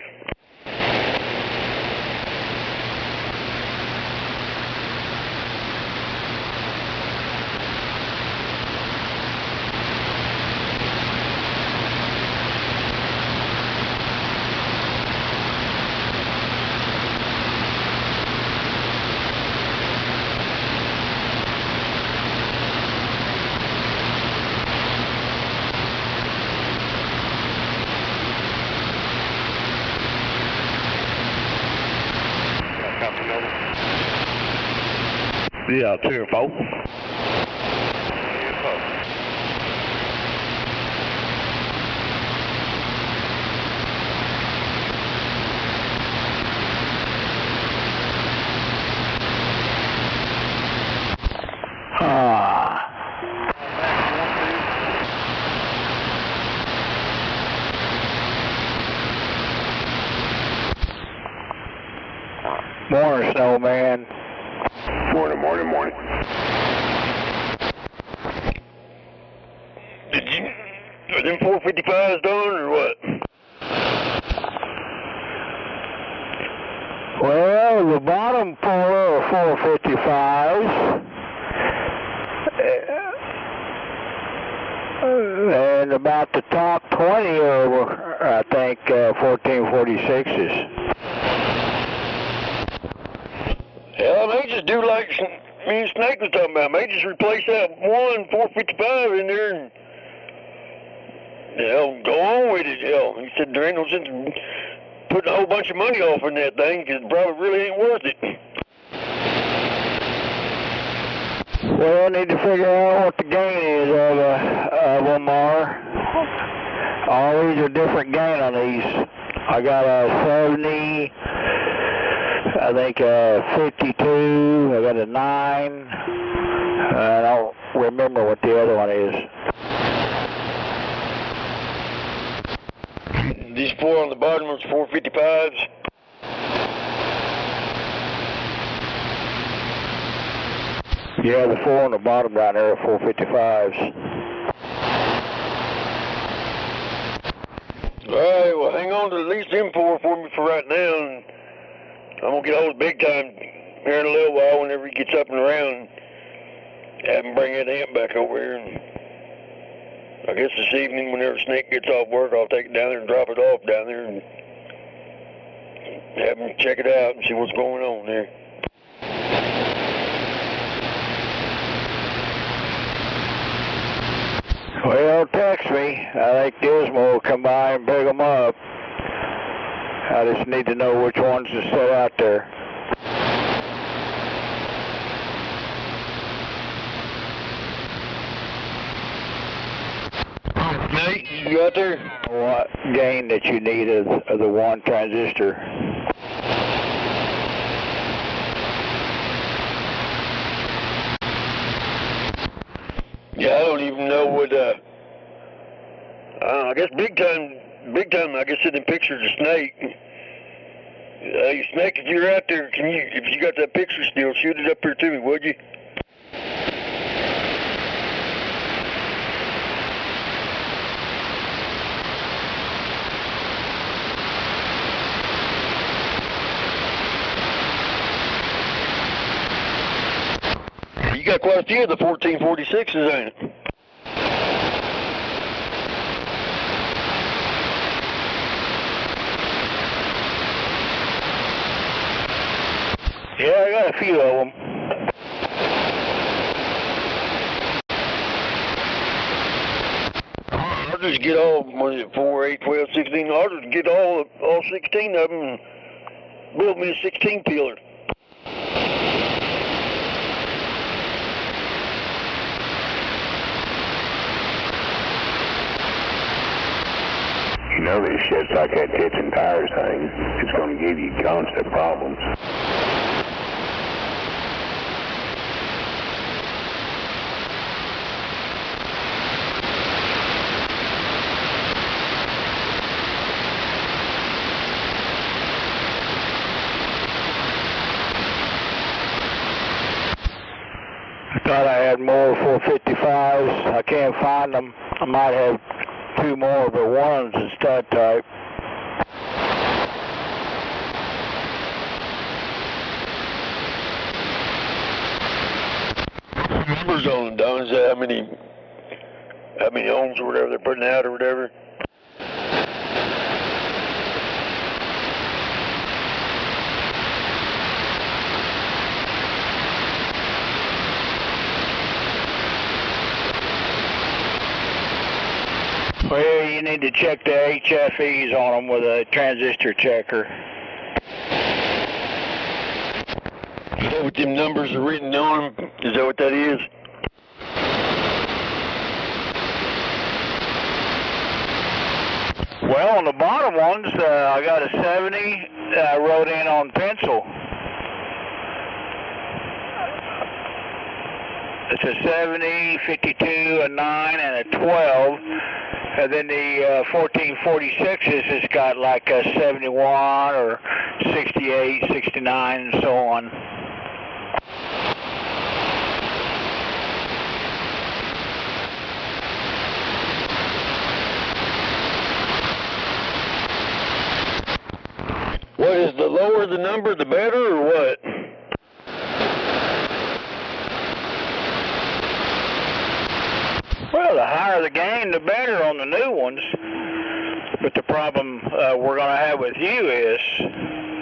Yeah, 2 or 4. Morning, Snowman. Morning. Are them 455s done or what? Well, the bottom 4 are 455s. And about the top 20 are, I think, 1446s. Hell, they just do like me and Snake was talking about. They just replace that one 455 in there and go on with it. Hell, he said there ain't no sense in putting a whole bunch of money off in that thing because it probably really ain't worth it. Well, I need to figure out what the gain is of them are. All these are different gain on these. I got a 70, I think a 52, I got a 9. I don't remember what the other one is. These 4 on the bottom ones 455s. Yeah, the 4 on the bottom down there are 455s. Alright, well hang on to at least them 4 for me for right now, and I'm gonna get hold of big time here in a little while, whenever he gets up and around, have him bring that amp back over here. And I guess this evening, whenever Snake gets off work, I'll take it down there and drop it off down there and have him check it out and see what's going on there. Well, text me. I think Dismal will come by and pick them up. I just need to know which ones to set out there. Nate, you got there? What gain that you need of the one transistor? Yeah, I don't even know what, I guess big time, I guess sending pictures of Snake. Snake, if you're out there, if you got that picture still, shoot it up here to me, would you? You got quite a few of the 1446s, ain't it? Yeah, I got a few of them. I'll just get all, what is it, 4, 8, 12, 16, I'll just get all 16 of them and build me a 16 peeler. You know this shit's like that tits and tires thing. It's going to give you constant problems. I thought I had more 455s. I can't find them. I might have 2 more, but one of them's a stud type. Numbers on them, Don, is that how many ohms or whatever they're putting out or whatever? Well, you need to check the HFEs on them with a transistor checker. Is that what them numbers are written on them? Is that what that is? Well, on the bottom ones, I got a 70 I wrote in on pencil. It's a 70, 52, a 9, and a 12. And then the 1446s has got like a 71 or 68, 69, and so on. What is the lower the number, the better, or what? Well, the higher the gain, the better on the new ones. But the problem we're going to have with you is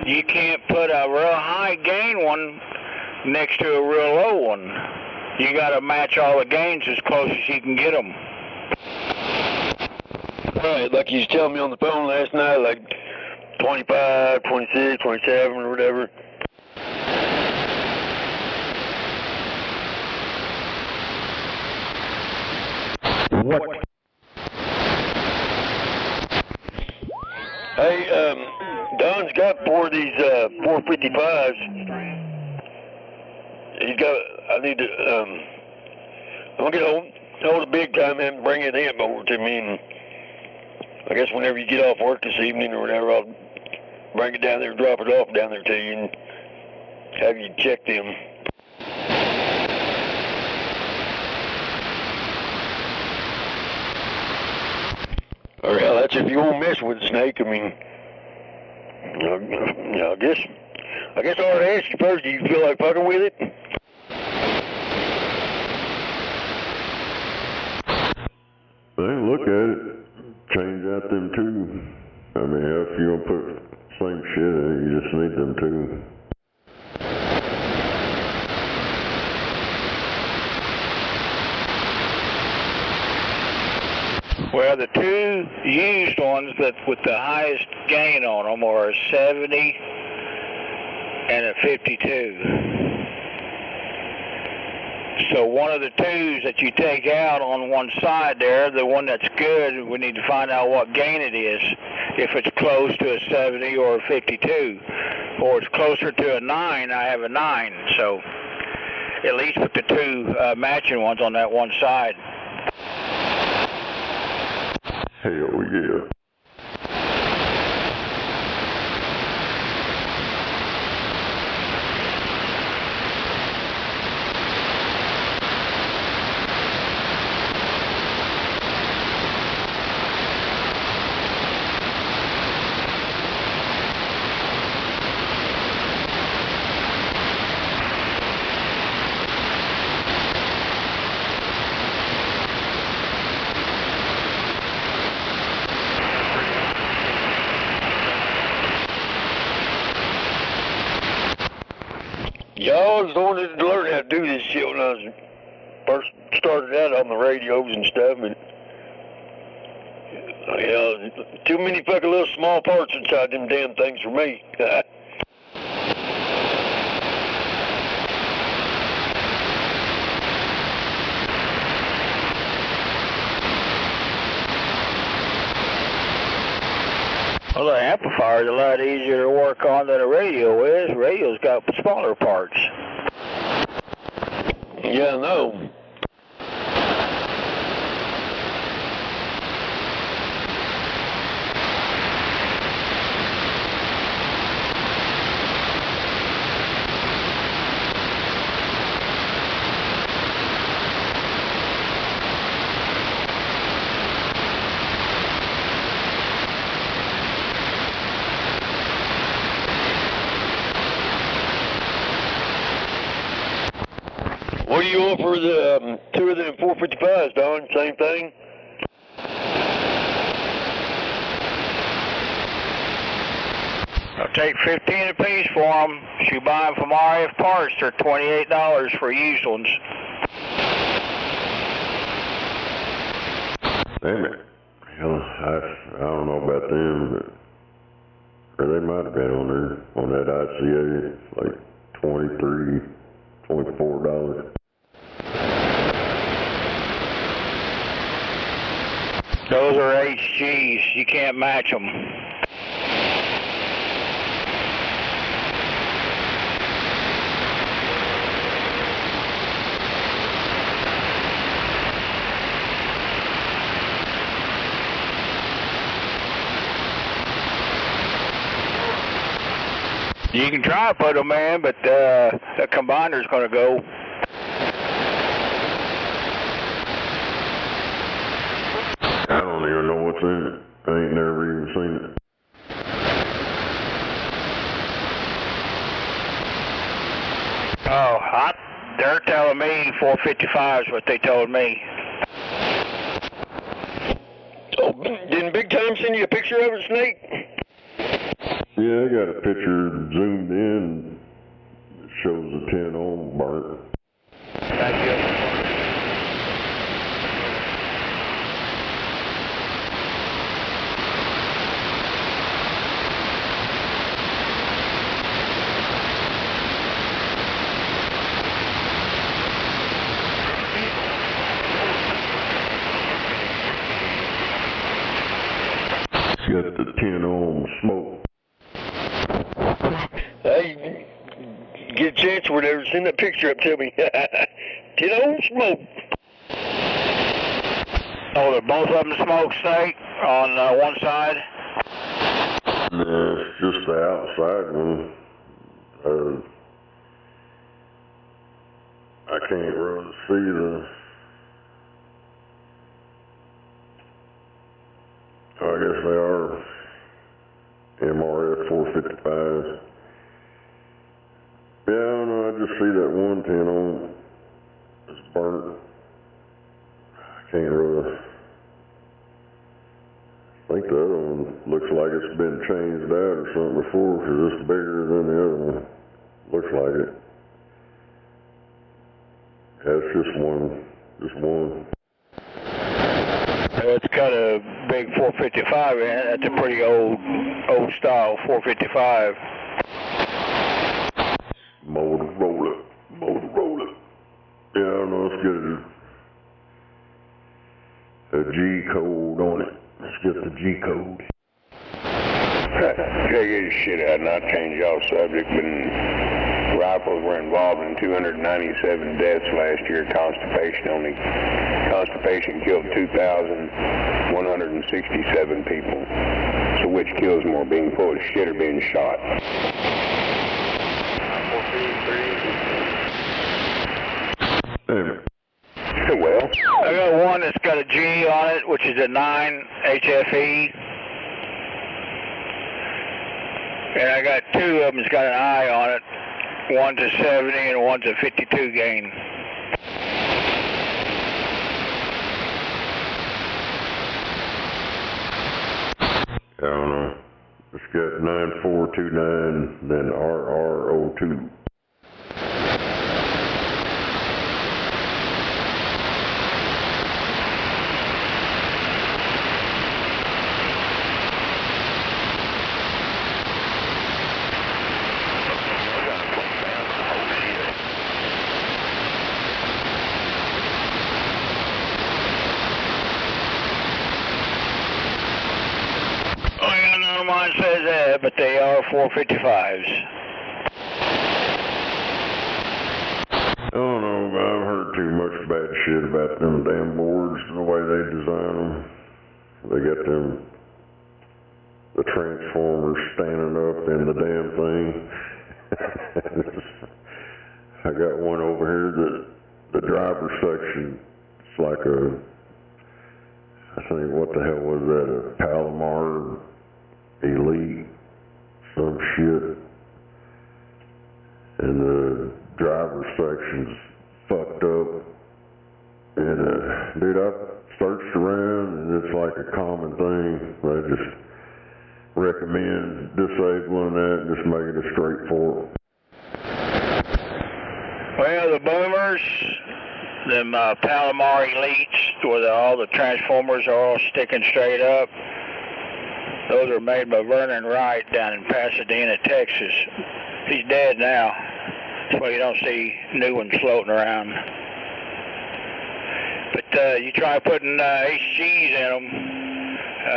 you can't put a real high gain one next to a real low one. You got to match all the gains as close as you can get them. Right, like you was telling me on the phone last night, like 25, 26, 27, or whatever. What? Hey, Don's got 4 of these 455s. He's got, I need to, I'm going to get hold of big time and bring it in over to me. And I guess whenever you get off work this evening or whatever, I'll bring it down there, drop it off down there to you, and have you check them. Or hell, that's if you won't mess with the Snake. I mean, I guess I guess I ought to ask you first, do you feel like fucking with it? They look at it, change out them two. I mean, if you gonna put same shit in it, you just need them two. Well, the two used ones that with the highest gain on them are a 70 and a 52. So one of the twos that you take out on one side there, the one that's good, we need to find out what gain it is. If it's close to a 70 or a 52, or it's closer to a 9, I have a 9. So at least put the two matching ones on that one side. Hell yeah. Yeah, I was the one that learned how to do this shit when I was first started out on the radios and stuff, but too many fucking little small parts inside them damn things for me. Well, the amplifier's a lot easier to work on than a radio is. Radio's got smaller parts. Yeah, I know. What do you want for the two of them 455s, Don? Same thing? I'll take 15 a piece for them. If you buy them from RF Parts, they're $28 for used ones. Damn it. Hell, I don't know about them, but or they might have been on there, on that ICA, like $23, $24. Those are HGs. You can't match them. You can try to put them in, but the combiner's going to go. I don't even know what's in it. I ain't never even seen it. Oh, they're telling me 455 is what they told me. Oh, didn't Big Time send you a picture of it, Snake? Yeah, I got a picture zoomed in. It shows the 10 ohm burnt. Got the 10 ohm smoke. Hey, get a chance or whatever, send that picture up to me. 10 ohm smoke. Oh, they're both of them smoke, Snake, on one side? No, it's just the outside one. I can't really see the... I guess they are MRF 455. Yeah, I don't know, I just see that 110 on, it's burnt. I can't really, I think the other one looks like it's been changed out or something before, because it's bigger than the other one. Looks like it. Yeah, it's just one. It's got a big 455 in it. That's a pretty old style 455. Motorola. Yeah, I don't know, let's get a G code on it. Let's get the G code. Check this shit out, not change y'all subject, but rifles were involved in 297 deaths last year. Constipation killed 2,167 people. So which kills more, being full of shit or being shot? Well, I got one that's got a G on it, which is a 9 HFE. And I got two of them that's got an I on it. One's a 70 and one's a 52 gain. I don't know. It's got 9429, then RR02. Mine says that, but they are 455s. I don't know, I've heard too much bad shit about them damn boards, the way they design them. They got the transformers standing up in the damn thing. I got one over here that the driver's section, it's like I think, what the hell was that, a Palomar Elite, some shit, and the driver's section's fucked up, and dude, I searched around, and it's like a common thing. I just recommend disabling that and just making it straight forward. Well, the boomers, them Palomar Elites, where all the transformers are all sticking straight up, those are made by Vernon Wright down in Pasadena, Texas. He's dead now. That's why you don't see new ones floating around. But you try putting HGs in them,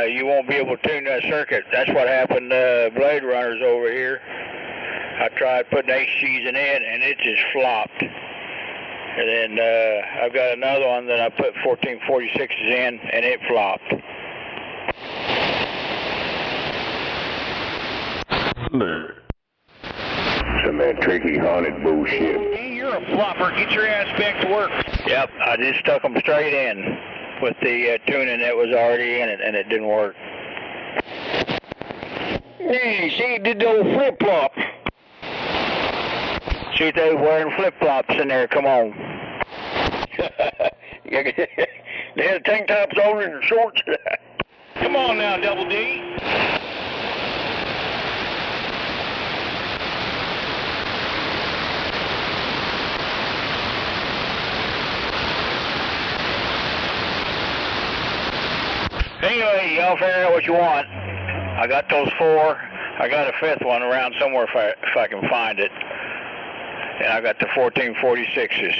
you won't be able to tune that circuit. That's what happened to Blade Runners over here. I tried putting HGs in it, and it just flopped. And then I've got another one that I put 1446s in, and it flopped. Some of that tricky haunted bullshit. Hey, you're a flopper. Get your ass back to work. Yep, I just stuck them straight in with the tuning that was already in it, and it didn't work. Hey, she did the old flip-flop. See, they were wearing flip-flops in there. Come on. They had tank tops on and shorts. Come on now, Double D. Anyway, y'all figure out what you want. I got those four. I got a fifth one around somewhere if I can find it. And I got the 1446s.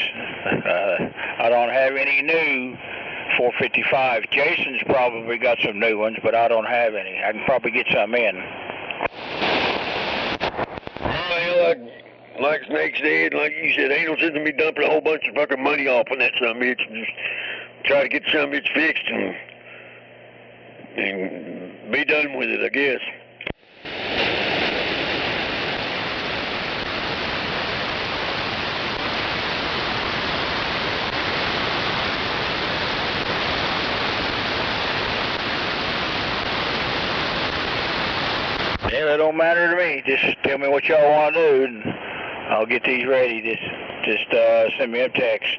I don't have any new 455s. Jason's probably got some new ones, but I don't have any. I can probably get some in. Well, like Snake said, like you said, ain't no sense in me dumping a whole bunch of fucking money off on that son of a bitch. Just try to get some bitch fixed and be done with it, I guess. Yeah, that don't matter to me. Just tell me what y'all want to do, and I'll get these ready. Just send me a text.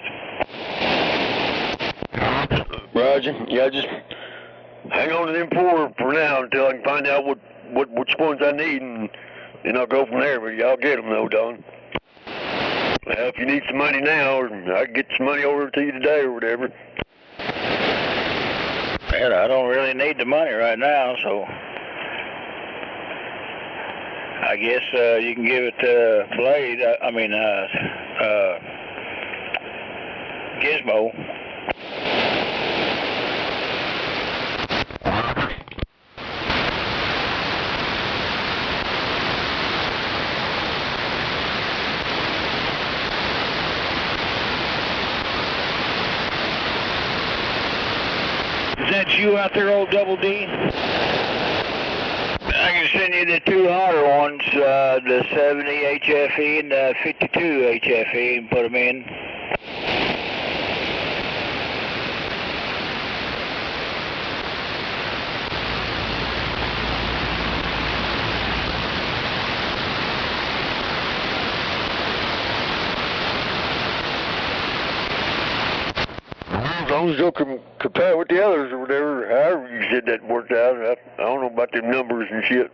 Roger. Yeah, just hang on to them four for now until I can find out which ones I need, and then I'll go from there. But y'all get them though, Don. Well, if you need some money now, or I can get some money over to you today or whatever. Man, I don't really need the money right now, so I guess you can give it to Blade. Gizmo. Is that you out there, old Double D? I can send you the two hotter ones, the 70 HFE and the 52 HFE, and put them in. As long as y'all can compare with the others or whatever, however you said that worked out. I don't know about them numbers and shit.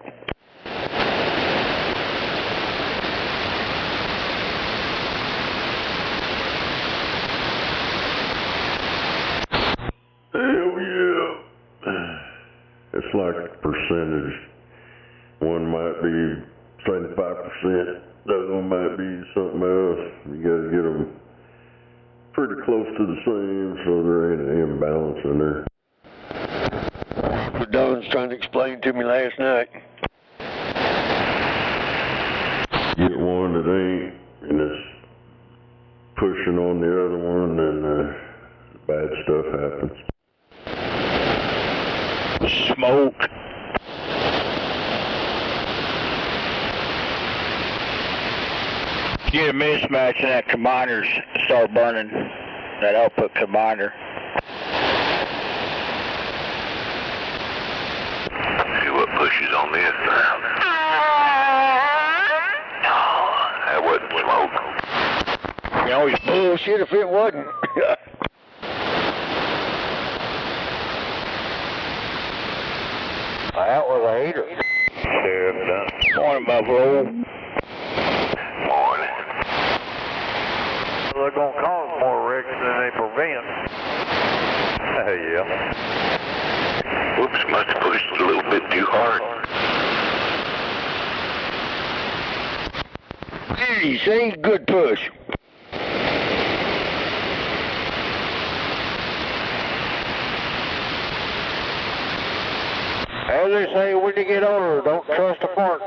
Hell yeah. It's like a percentage. One might be 75%, the other one might be something else. You gotta get them pretty close to the same so there ain't an imbalance in there. What Don's trying to explain to me last night. Get one that ain't, and it's pushing on the other one, then bad stuff happens. Smoke. Get a mismatch and that combiners start burning, that output combiner. See what pushes on this now. Oh, that wasn't smoke. You always bullshit if it wasn't. That was a hater. Morning, Buffalo. Morning. They're going to cause more wrecks than they prevent. Yeah. Whoops, must have pushed it a little bit too hard. Hey, see? Good push. As they say, when you get older, don't trust a fart.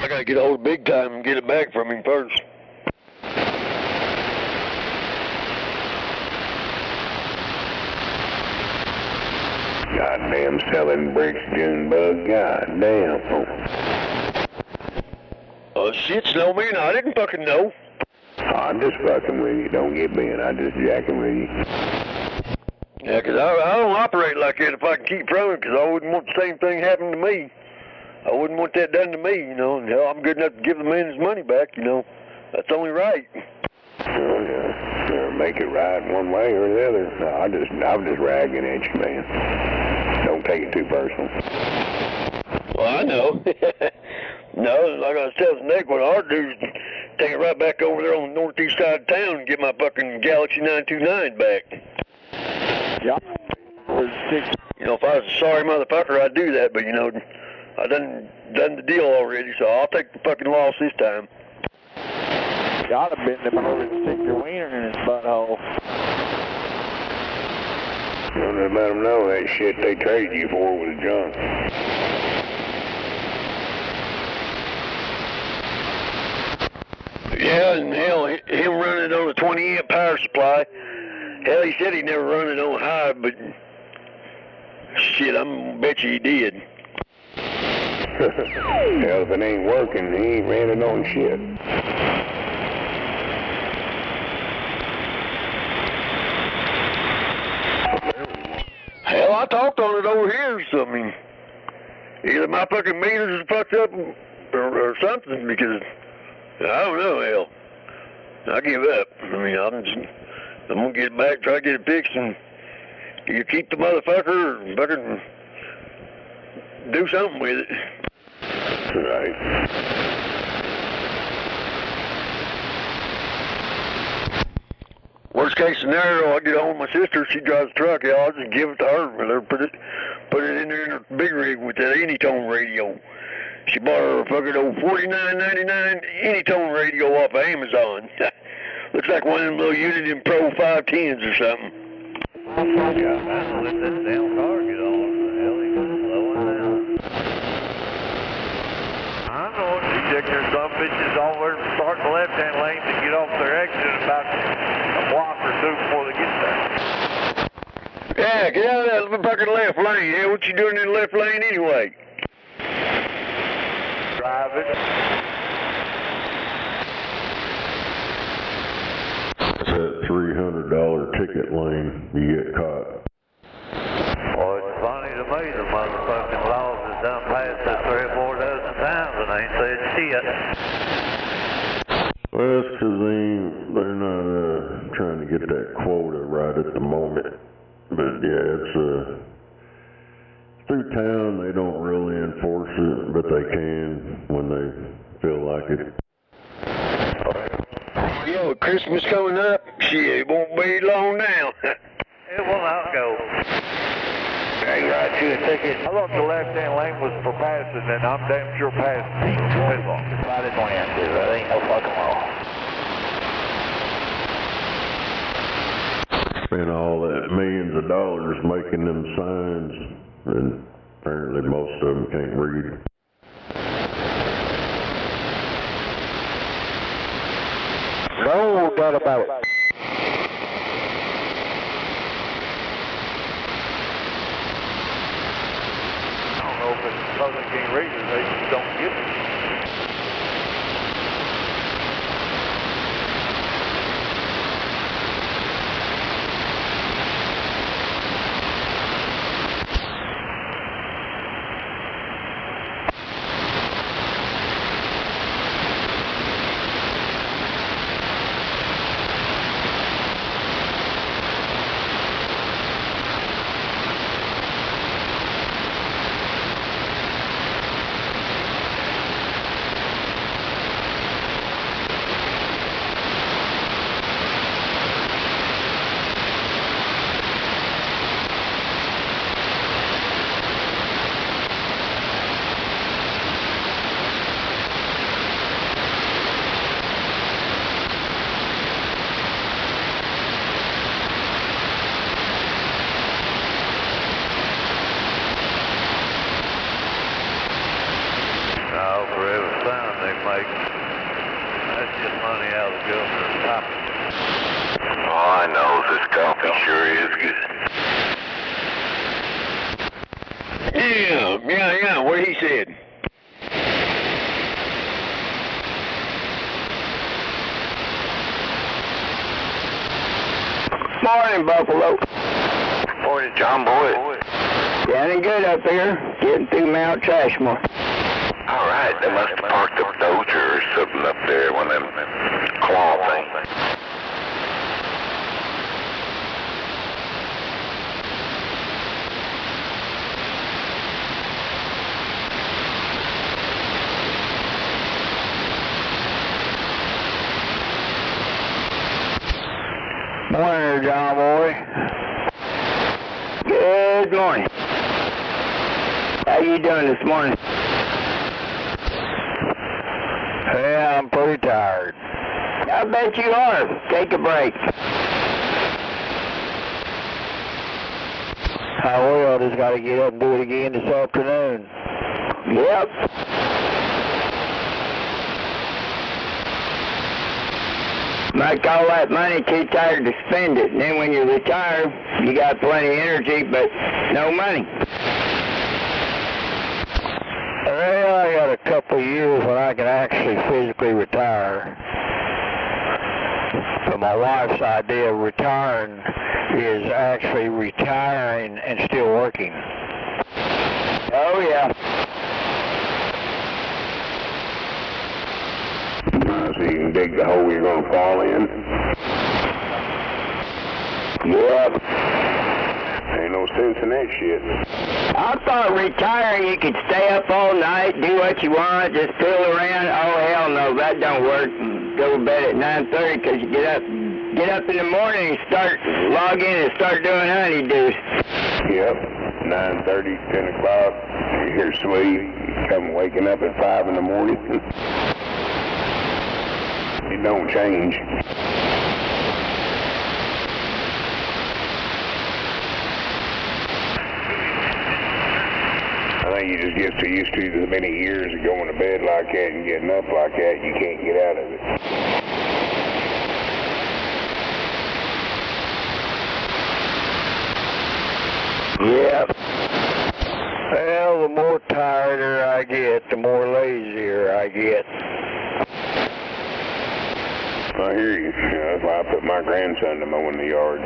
gotta get a hold of Big Time and get it back from him first. Goddamn selling bricks, Junebug. Goddamn. Oh shit, Snowman, I didn't fucking know. I'm just fucking with you. Don't get bent. I'm just jacking with you. Yeah, 'cause I don't operate like that if I can keep from it, 'cause I wouldn't want the same thing happen to me. I wouldn't want that done to me, you know. And hell, I'm good enough to give the man his money back, you know. That's only right. Oh, yeah. Or make it right one way or the other. No, I'm just ragging at you, man. Don't take it too personal. Well, I know. No, like I was telling Nake, what I ought to do is take it right back over there on the northeast side of town and get my fucking Galaxy 929 back. Yep. You know, if I was a sorry motherfucker, I'd do that, but you know, I done the deal already, so I'll take the fucking loss this time. Y'all have been them over and stick your wiener in his butthole. Don't let them know that shit they trade you for was junk. Yeah, and hell, him running on a 20 amp power supply. Hell, he said he never run it on high, but shit, I'm gonna bet you he did. Hell, if it ain't working, he ain't ran it on shit. Hell, I talked on it over here, so I mean, either my fucking meters is fucked up or something, because I don't know, hell. I give up. I mean, I'm gonna get it back, try to get it fixed, and you keep the motherfucker or fucking do something with it. Right. Worst case scenario, I get home with my sister, she drives the truck, yeah, I'll just give it to her, let her put it in there in her big rig with that Anytone radio. She bought her a fucking old $49.99 Anytone radio off of Amazon. Looks like one of them little Uniden Pro 510s or something. Yeah, man, let this damn car get on. What the hell, he goes slowing down. I know, ejecting some bitches all over to start the left-hand lane to get off their exit about a block or two before they get there. Yeah, get out of that fucking left lane. Yeah, what you doing in the left lane anyway? Driving. That $300 ticket lane, you get caught. Well, it's funny to me, the motherfucking laws has done passed that 3 or 4 dozen times and ain't said shit. Well, that's 'cause they're not trying to get that quota right at the moment. But yeah, it's through town, they don't really enforce it, but they can when they feel like it. Yo, Christmas coming up, shit, it won't be long now. It will not go. Hey, right to a ticket. I thought the left-hand lane was for passing, and I'm damn sure passing. Piss off. I didn't want to. That ain't no fucking law. Spent all that millions of dollars making them signs, and apparently most of them can't read. No doubt about it. I don't know if it's public can't read it, they just don't get it. make. That's just money out of the governor's pocket. Oh, I know. This coffee sure is good. Yeah, what he said. Morning, Buffalo. Morning, John Boy. Running good up here. Getting through Mount Trashmore. All right, they must have parked a Dozer or something up there, one of them claw things. Morning, John Boy. Good morning. How you doing this morning? Yeah, I'm pretty tired. I bet you are. Take a break. I will. Just got to get up and do it again this afternoon. Yep. Make all that money too tired to spend it. And then when you retire, you got plenty of energy, but no money. Well, I got a couple of years when I can actually physically retire. But my wife's idea of retiring is actually retiring and still working. Oh, yeah. So you can dig the hole you're going to fall in? Yep. Ain't no sense in that shit. I thought retiring you could stay up all night, do what you want, just fool around. Oh, hell no, that don't work. Go to bed at 9:30 because you get up in the morning and log in and start doing honeydews. Yep, 9:30, 10 o'clock, you hear sleep, you come waking up at 5 in the morning. It don't change. I think you just get so used to the many years of going to bed like that and getting up like that, you can't get out of it. Yep. Well, the more tireder I get, the more lazier I get. I hear you. That's why I put my grandson to mow in the yard.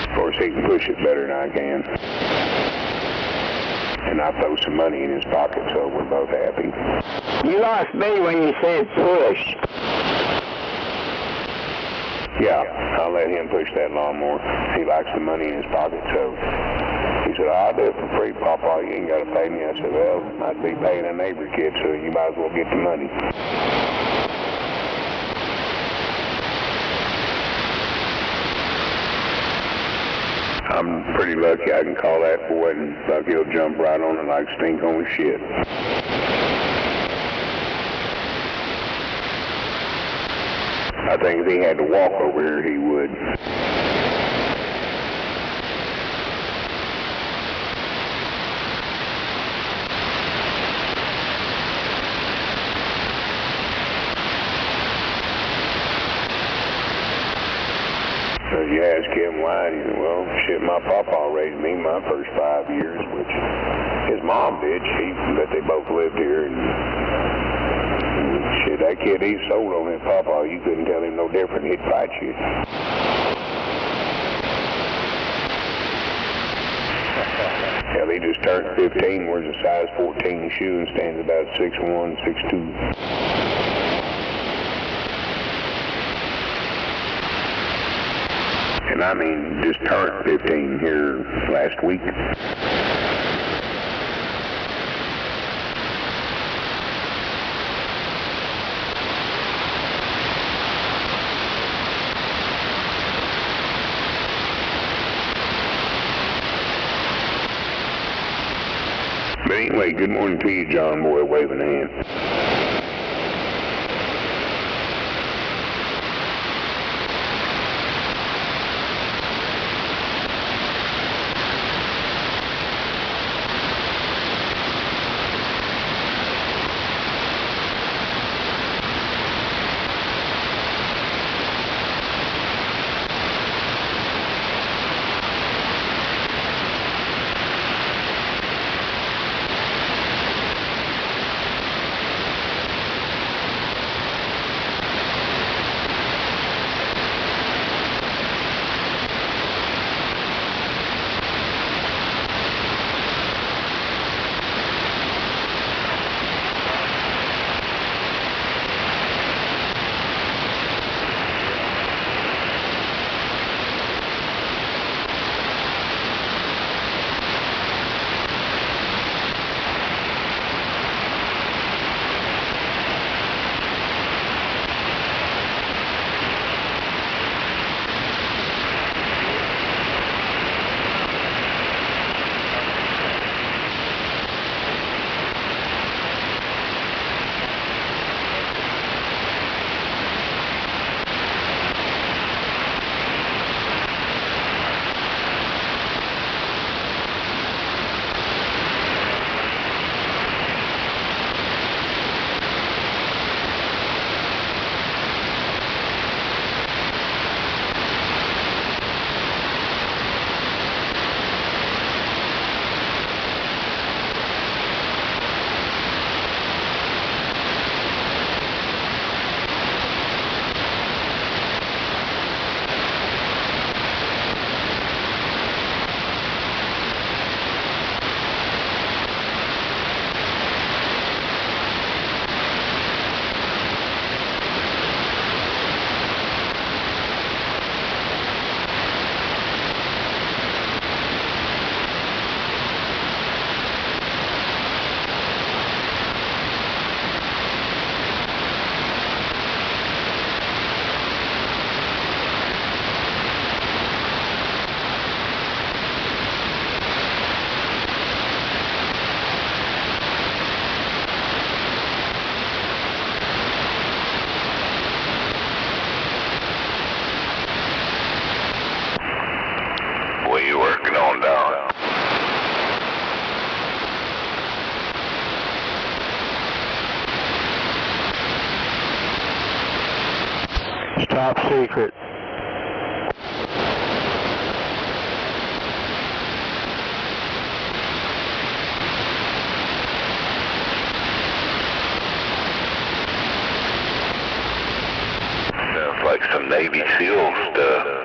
Of course, he can push it better than I can. And I throw some money in his pocket, so we're both happy. You lost me when you said push. Yeah, I'll let him push that lawnmower. He likes the money in his pocket, so he said, I'll do it for free, Papa. You ain't got to pay me. I said, well, I'd be paying a neighbor kid, so you might as well get the money. I'm pretty lucky I can call that boy, and Buck, he'll jump right on it like stink on shit. I think if he had to walk over here, he would. So you ask him why, and he said, well, shit, my papa raised me my first 5 years, which his mom did, but they both lived here, and shit, that kid, he sold on his papa. You couldn't tell him no different. He'd fight you. Hell, he just turned 15, wears a size 14 shoe, and stands about 6'1", 6'2". And I mean, just turned 15 here last week. But anyway, good morning to you, John Boy, waving a hand. top secret. Sounds like some Navy SEAL stuff.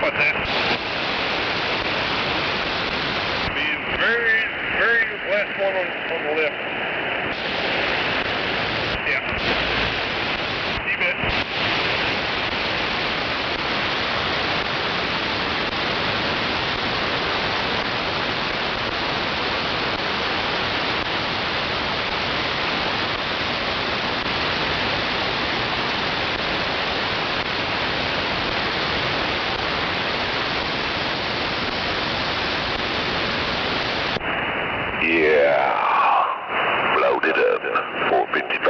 What's that? The very last one on the left. Yeah. You bet. Yeah, blowed it up, 455.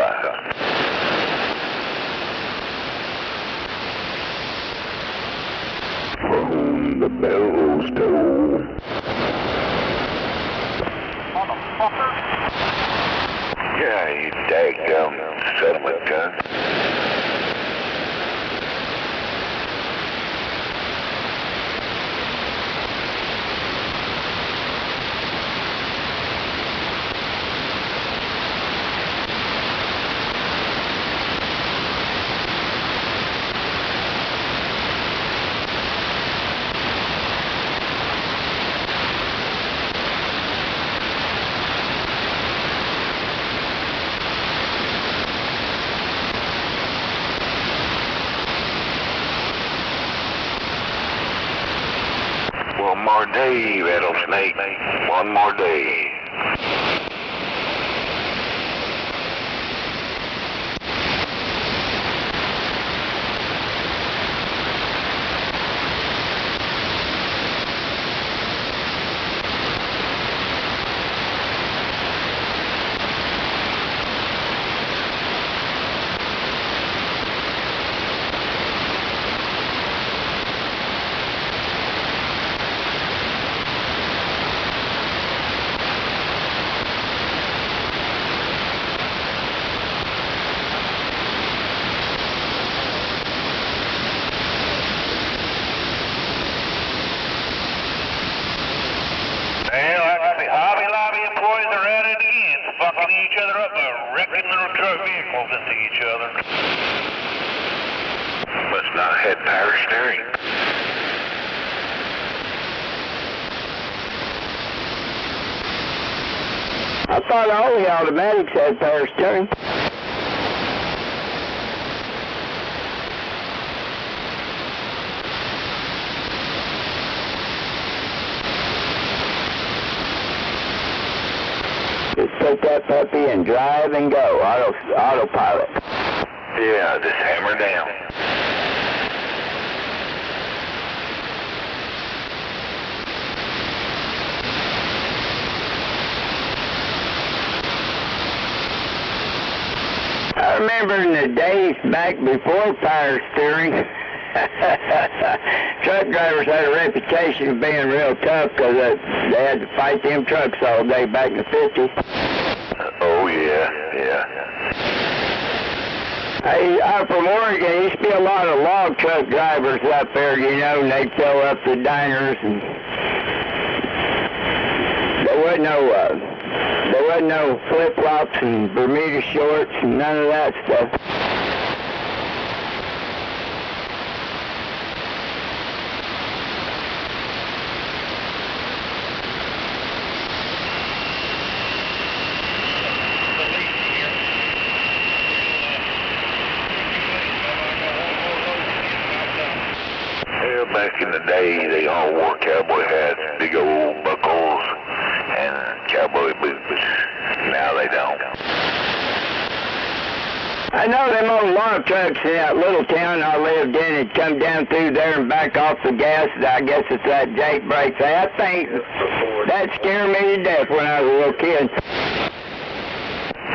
From the bells toll. Motherfucker. Yeah, you daggum settlement gun. One more day, rattlesnake. One more day. fucking each other up by wrecking little truck vehicles into each other. Must not have had power steering. I thought all the automatics had power steering. Just take that puppy and drive and go, autopilot. Yeah, just hammer down. I remember in the days back before power steering, truck drivers had a reputation of being real tough because they had to fight them trucks all day back in the 50s. Oh, yeah. I'm from Oregon. There used to be a lot of log truck drivers up there, you know, and they'd fill up the diners, and there wasn't no flip-flops and Bermuda shorts and none of that stuff. Back in the day, they all wore cowboy hats, big old buckles, and cowboy boots. Now they don't. I know them old log trucks in that little town I lived in had come down through there and back off the gas. I guess it's that Jake brake thing. I think that scared me to death when I was a little kid.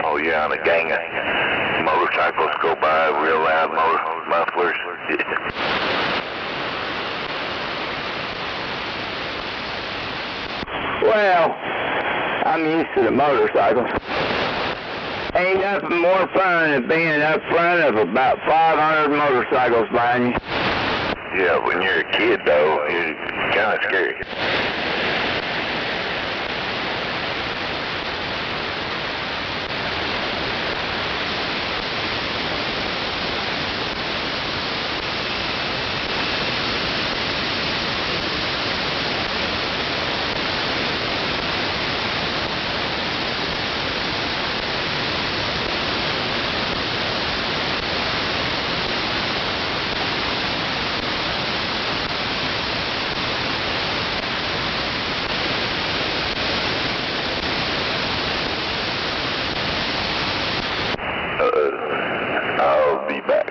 Oh yeah, and a gang of motorcycles go by, real loud mufflers. Well, I'm used to the motorcycles. Ain't nothing more fun than being up front of about 500 motorcycles behind you. Yeah, when you're a kid, though, it's kind of scary. I'll be back.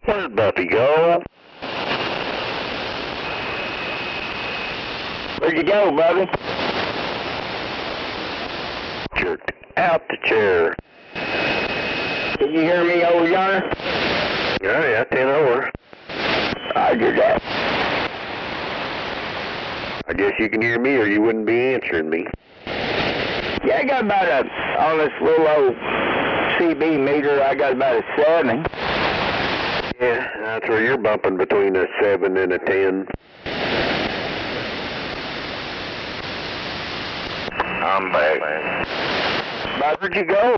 Where'd Buffy go? Where'd you go, Bubby? Jerked out the chair. Did you hear me over yonder? Oh yeah, 10 over. Roger that. I guess you can hear me or you wouldn't be answering me. Yeah, I got about on this little old CB meter, I got about a 7. Yeah, that's where you're bumping between a 7 and a 10. I'm back. Where'd you go?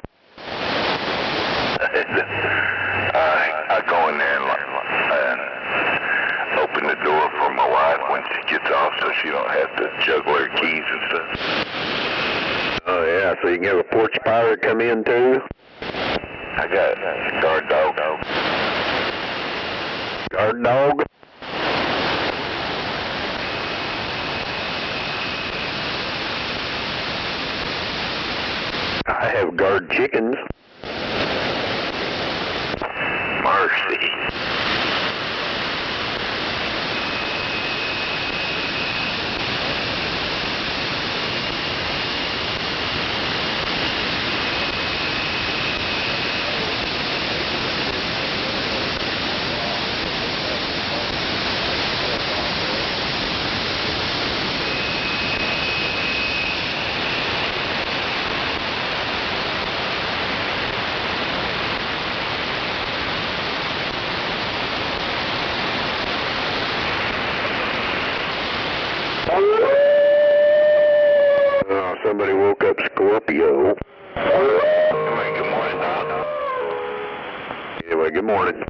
I go in there and open the door for my wife when she gets off so she don't have to juggle her keys and stuff. Oh yeah, so you can have a porch pirate come in too? I got a guard dog. Guard dog. I have guard chickens. Mercy. Somebody woke up Scorpio. Good morning, Doc. Anyway, good morning.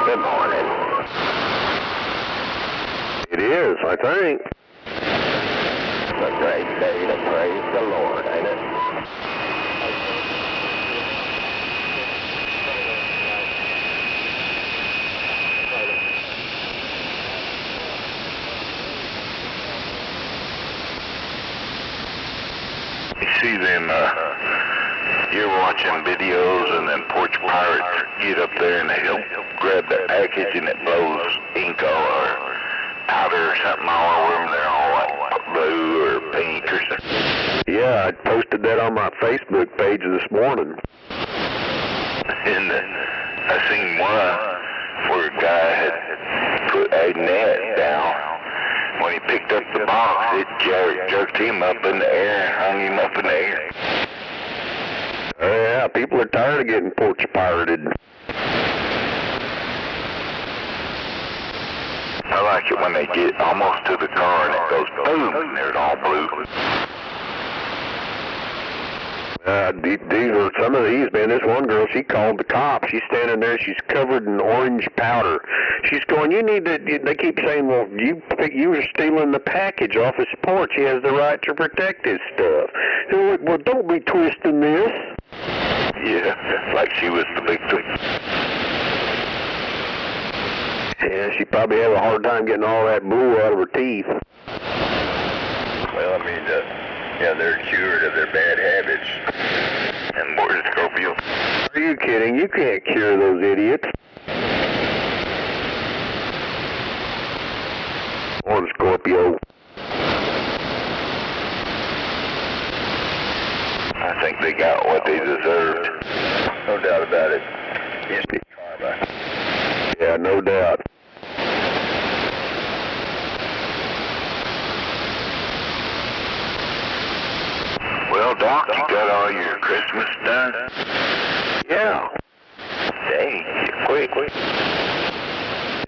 Good morning. It is, I think. It's a great day to praise the Lord, ain't it? See them, you're watching videos and then porch pirates get up there and they help grab their package and it blows ink or powder or something all over them. They're all like blue or pink or something. Yeah, I posted that on my Facebook page this morning. And I seen one where a guy had put a net down. When he picked up the box, it jerked him up in the air, hung him up in the air. Yeah, people are tired of getting porch pirated. I like it when they get almost to the car and it goes boom, and they're all blue. These are some of these, man. This one girl, she called the cops. She's standing there. She's covered in orange powder. She's going, you need to, they keep saying, well, you were stealing the package off his porch. He has the right to protect his stuff. They're like, well, don't be twisting this. Yeah, like she was the victim. Yeah, she probably had a hard time getting all that blue out of her teeth. Well, I mean, yeah, they're cured of their bad habits. And more Scorpio. Are you kidding? You can't cure those idiots. Or Scorpio. I think they got what they deserved. No doubt about it. Instant karma. Yeah, no doubt. Well, Doc, you got all your Christmas done? Yeah. Dang, you're quick.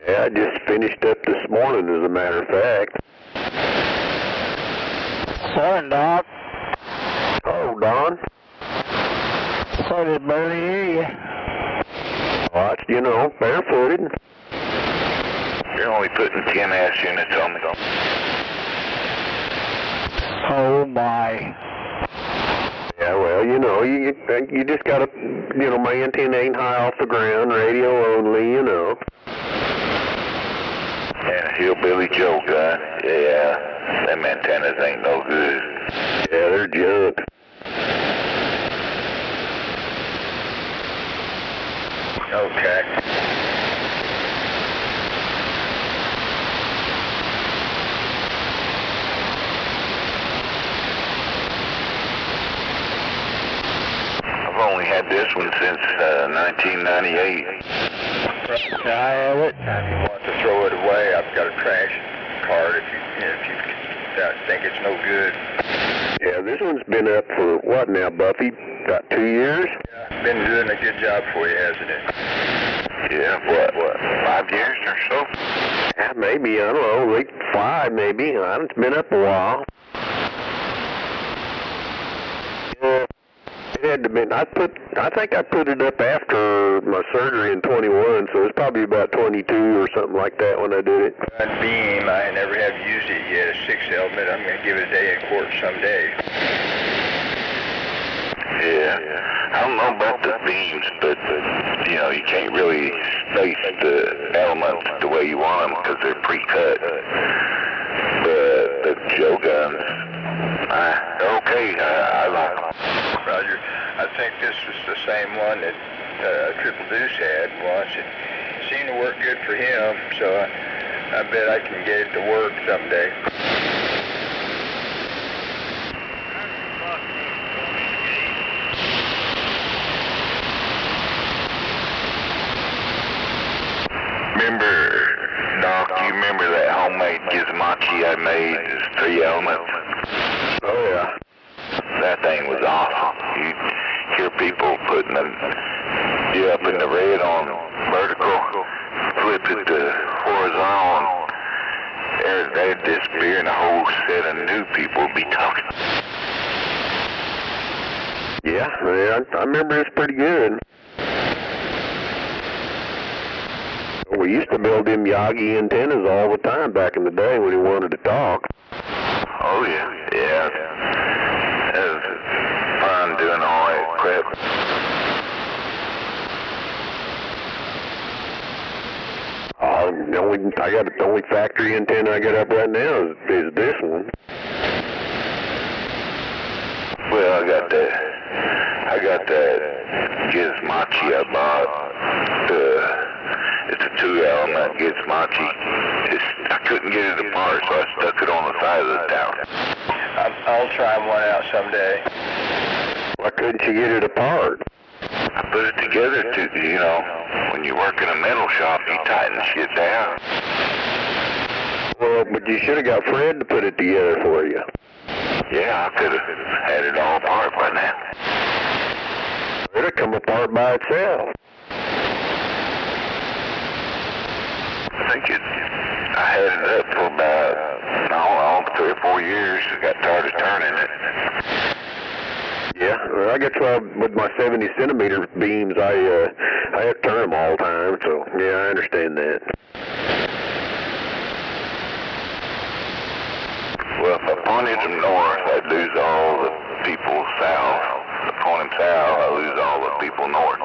Yeah, I just finished up this morning, as a matter of fact. Morning, Doc. Oh, Don. So did barely hear you. Well, it's, you know, barefooted. You're only putting 10 ass units on the go. Oh, my. Yeah, well, you know, you just gotta, you know, my antenna ain't high off the ground, radio only, you know. And Hillbilly Joe guy, yeah, them antennas ain't no good. Yeah, they're junk. Okay. I've only had this one since 1998. I have it. If you want to throw it away, I've got a trash card if you think it's no good. Yeah, this one's been up for, what now, Buffy? About 2 years? Yeah, been doing a good job for you, hasn't it? Yeah, what, 5 years or so? Yeah, maybe, I don't know, like 5 maybe. It's been up a while. Yeah, It had to been, I think I put it up after my surgery in 21, so it's probably about 22 or something like that when I did it. Beam, I never have used it yet, a 6 element. I'm going to give it a day in court someday. Yeah, I don't know about the beams, but you know, you can't really space the elements the way you want them because they're pre-cut. The Joe guns, they're okay. I like them. Roger, I think this was the same one that Triple Deuce had once. It seemed to work good for him, so I bet I can get it to work someday. Remember, Doc, you remember that homemade gizmochi I made, 3 elements? Oh, yeah. That thing was awesome. You hear people putting them up in the red on vertical, flip it to horizontal, and they'd disappear and a whole set of new people would be talking. Yeah, I remember it's pretty good. We used to build them Yagi antennas all the time back in the day when he wanted to talk. Oh, yeah. Yeah. It was fun doing all that crap. The only factory antenna I got up right now is this one. Well, I got that gizmochi I bought. It's a 2-element gizmochi. I couldn't get it apart, so I stuck it on the side of the tower. I'll try one out someday. Why couldn't you get it apart? I put it together you know, when you work in a metal shop, you tighten shit down. Well, but you should have got Fred to put it together for you. Yeah, I could have had it all apart by now. It'd have come apart by itself. I had it up for about, I don't know, 3 or 4 years. I got tired of turning it. Yeah, well, I guess with my 70 centimeter beams, I have to turn them all the time, so yeah, I understand that. Well, if I pointed them north, I'd lose all the people south. If I point them south, I lose all the people north.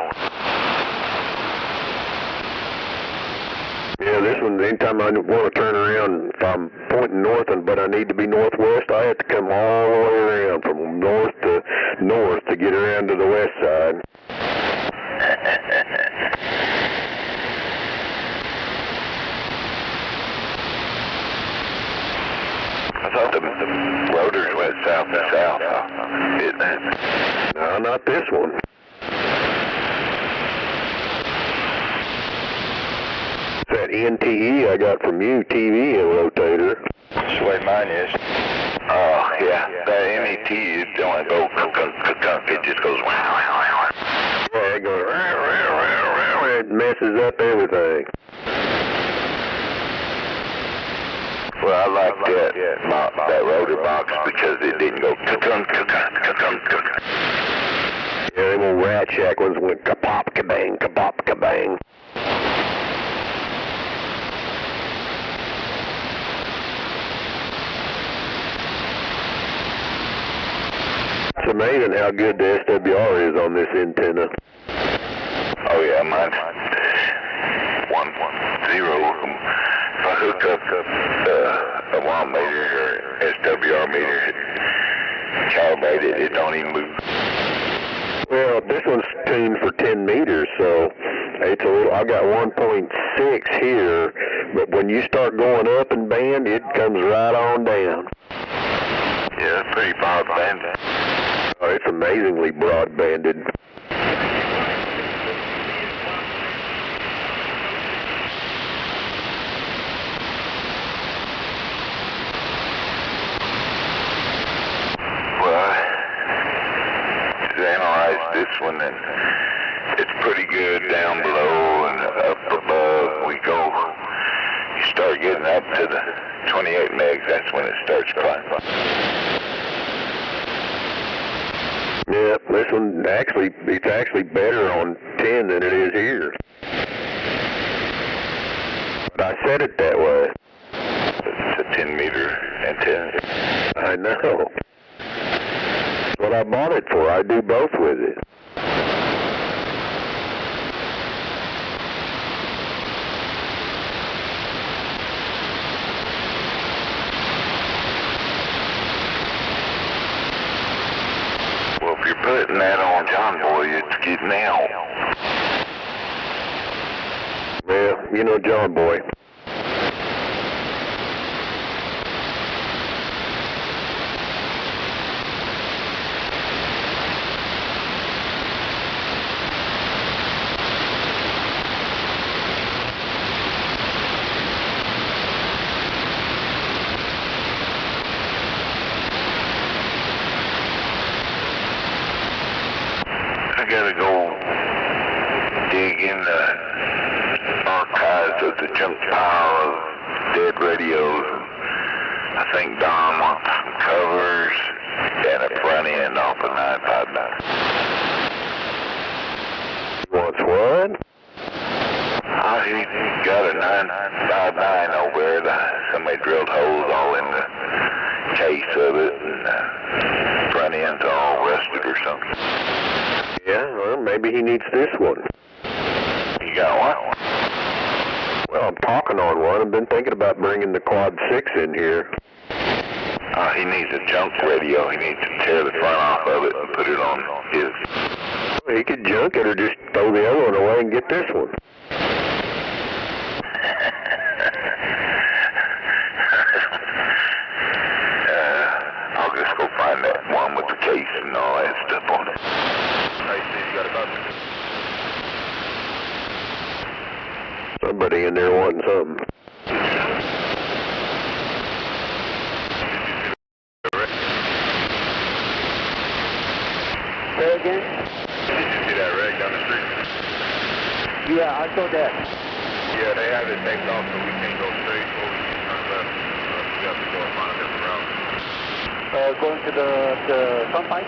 Yeah, this one, anytime I want to turn around, if I'm pointing north, but I need to be northwest, I have to come all the way around from north to get around to the west side. I thought the rotors went south to south, didn't it? No, not this one. That NTE I got from you, TV rotator. That's the way mine is. Oh, yeah. That NET, it don't go kunk, it just goes wow, wow, wow. Yeah, it goes row, row, row, row. It messes up everything. Well, I like that rotor box because it didn't go kunk. Yeah, them old Rat Shack ones went kapop, kabang, kapop, kabang. It's amazing how good the SWR is on this antenna. Oh yeah, mine's 110. If I hook up a watt meter or SWR meter, calibrate it, it don't even move. Well, this one's tuned for 10 meters, so it's a little. I got 1.6 here, but when you start going up in band, it comes right on down. Yeah, it's pretty broadband. Oh, it's amazingly broadbanded. Well, to analyze this one, and it's pretty good down below and up above. You start getting up to the 28 megs, that's when it starts climbing. Yep, This one it's actually better on 10 than it is here. But I said it that way. It's a 10 meter antenna. I know. That's what I bought it for. I do both with it. Well, if you're putting that on John Boy, it's getting out. Well, you know John Boy. I gotta go dig in the archives of the junk pile of dead radios. I think Don wants some covers and a front end off a 959. Wants what? Oh, he got a 959 over there. Somebody drilled holes all in the case of it, and front end's all rusted or something. Yeah, well, maybe he needs this one. You got one? Well, I'm talking on one. I've been thinking about bringing the Quad 6 in here. He needs a junk radio. He needs to tear the front off of it and put it on his. Well, he could junk it or just throw the other one away and get this one. I'll just go find that one with the case and all that stuff on it. I see you got a customer. Somebody in there wanting something. Say again? Did you see that wreck down the street? Yeah, I saw that. Yeah, they have it taped off so we can't go straight or we can turn left. We have to go and find a different route. Going to the turnpike?